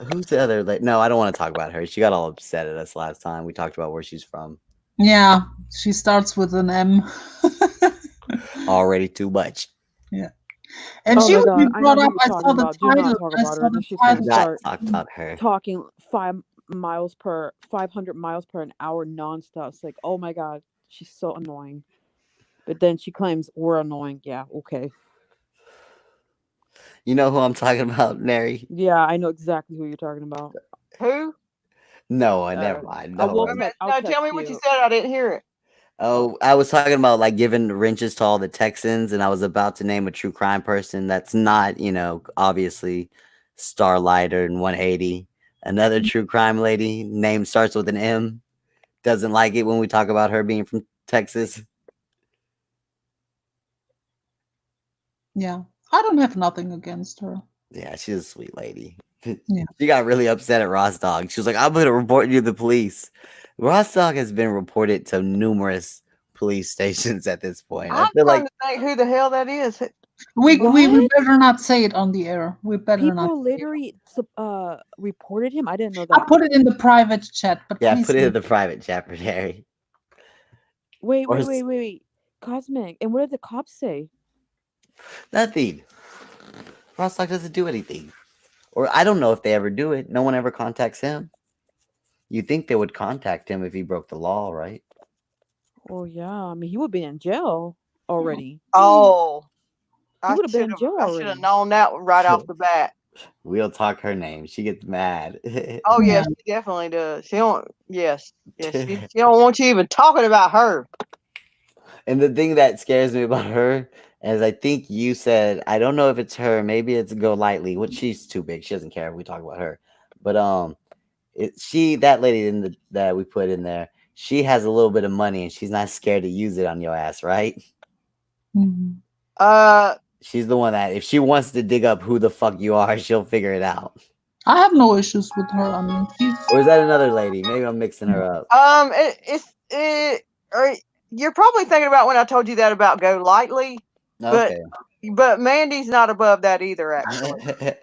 who's the other? No, I don't want to talk about her. She got all upset at us last time. We talked about where she's from. Yeah, she starts with an M. Already too much. Yeah. And she would be brought up. I saw the title. Do not talk about her. Then she's gonna start talk about her. Talking 500 miles per an hour nonstop. It's like, oh my god, she's so annoying. But then she claims we're annoying. Yeah, okay. You know who I'm talking about, Neri? Yeah, I know exactly who you're talking about. Who? No, never mind. No, tell me what you said. I didn't hear it. Oh, I was talking about like giving wrenches to all the Texans, and I was about to name a true crime person that's not, obviously Starlight or 180. Another true crime lady, name starts with an M. Doesn't like it when we talk about her being from Texas. Yeah, I don't have nothing against her. Yeah, she's a sweet lady. Yeah. She got really upset at Ross Dog. She was like, I'm going to report you to the police. Ross Dog has been reported to numerous police stations at this point. I I'm feel trying like to think who the hell that is. We What? better not say it on the air. We better not. People literally reported him. I didn't know I that. put it in the private chat, but yeah, please put it in leave. the private chat for Harry. Wait, Or wait. Cosmic. And what did the cops say? Nothing. Rostock doesn't do anything. Or I don't know if they ever do it. No one ever contacts him. You think they would contact him if he broke the law, right? Oh yeah, I mean he would be in jail already. Oh, He would have been in jail I should have already. known that right off the bat. We'll talk her name. She gets mad. Oh yes, she definitely does. She don't. Yes, she don't want you even talking about her. And the thing that scares me about her is I think you said, I don't know if it's her, maybe it's Go Lightly, which she's too big. She doesn't care if we talk about her. But that lady that we put in there, she has a little bit of money and she's not scared to use it on your ass, right? She's the one that if she wants to dig up who the fuck you are, she'll figure it out. I have no issues with her. I mean, Or is that another lady? Maybe I'm mixing her up. You're probably thinking about when I told you that about Go Lightly, Okay. but Mandy's not above that either, actually.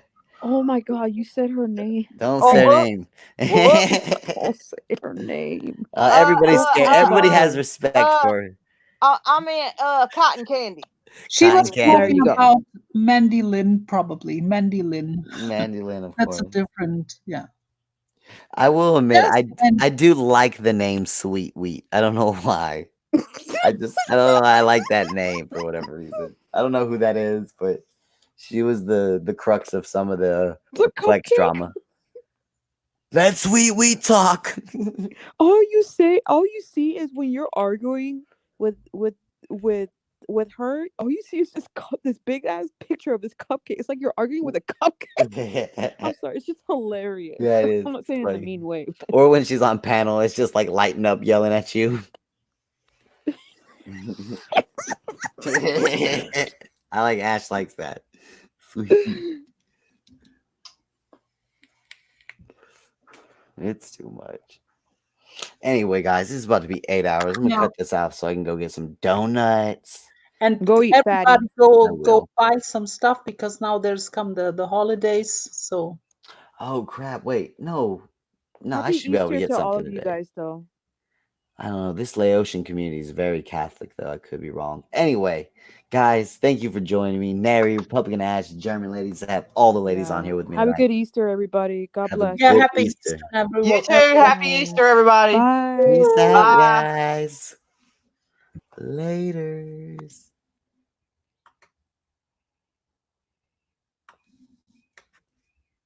Oh my god, you said her name. Don't say her name. Don't say her name. Everybody's scared. Everybody has respect for her. I meant Cotton Candy. she was Cotton Candy. talking about Mandy Lynn, probably. Mandy Lynn. Mandy Lynn, of That's course. a different, yeah. I will admit, Yes, I do like the name Sweet Wheat. I don't know why. I don't know. I like that name for whatever reason. I don't know who that is, but she was the crux of some of the Flex drama. Let Sweet Wheat talk. All you see is when you're arguing with her, all you see is just this big ass picture of this cupcake. It's like you're arguing with a cupcake. I'm sorry, it's just hilarious. Yeah, it is. I'm not saying it in a mean way. Or when she's on panel, it's just like lighting up, yelling at you. I like Ash likes that. Sweet. It's too much. Anyway, guys, this is about to be 8 hours. I'm gonna cut this out so I can go get some donuts. And go eat, everybody fatty. go buy some stuff because now there's come the holidays. So. Oh crap! Wait, no, I Happy should be able to Easter get to all something of you today. guys, though. I don't know. This Laotian community is very Catholic, though. I could be wrong. Anyway, guys, thank you for joining me. Nary, Republican Ash, German ladies. I have all the ladies on here with me. Have a tonight. good Easter, everybody. God Have a bless. good Happy Easter. everyone. You too. Happy Easter, everybody. Bye. Peace out, Bye. guys. Laters.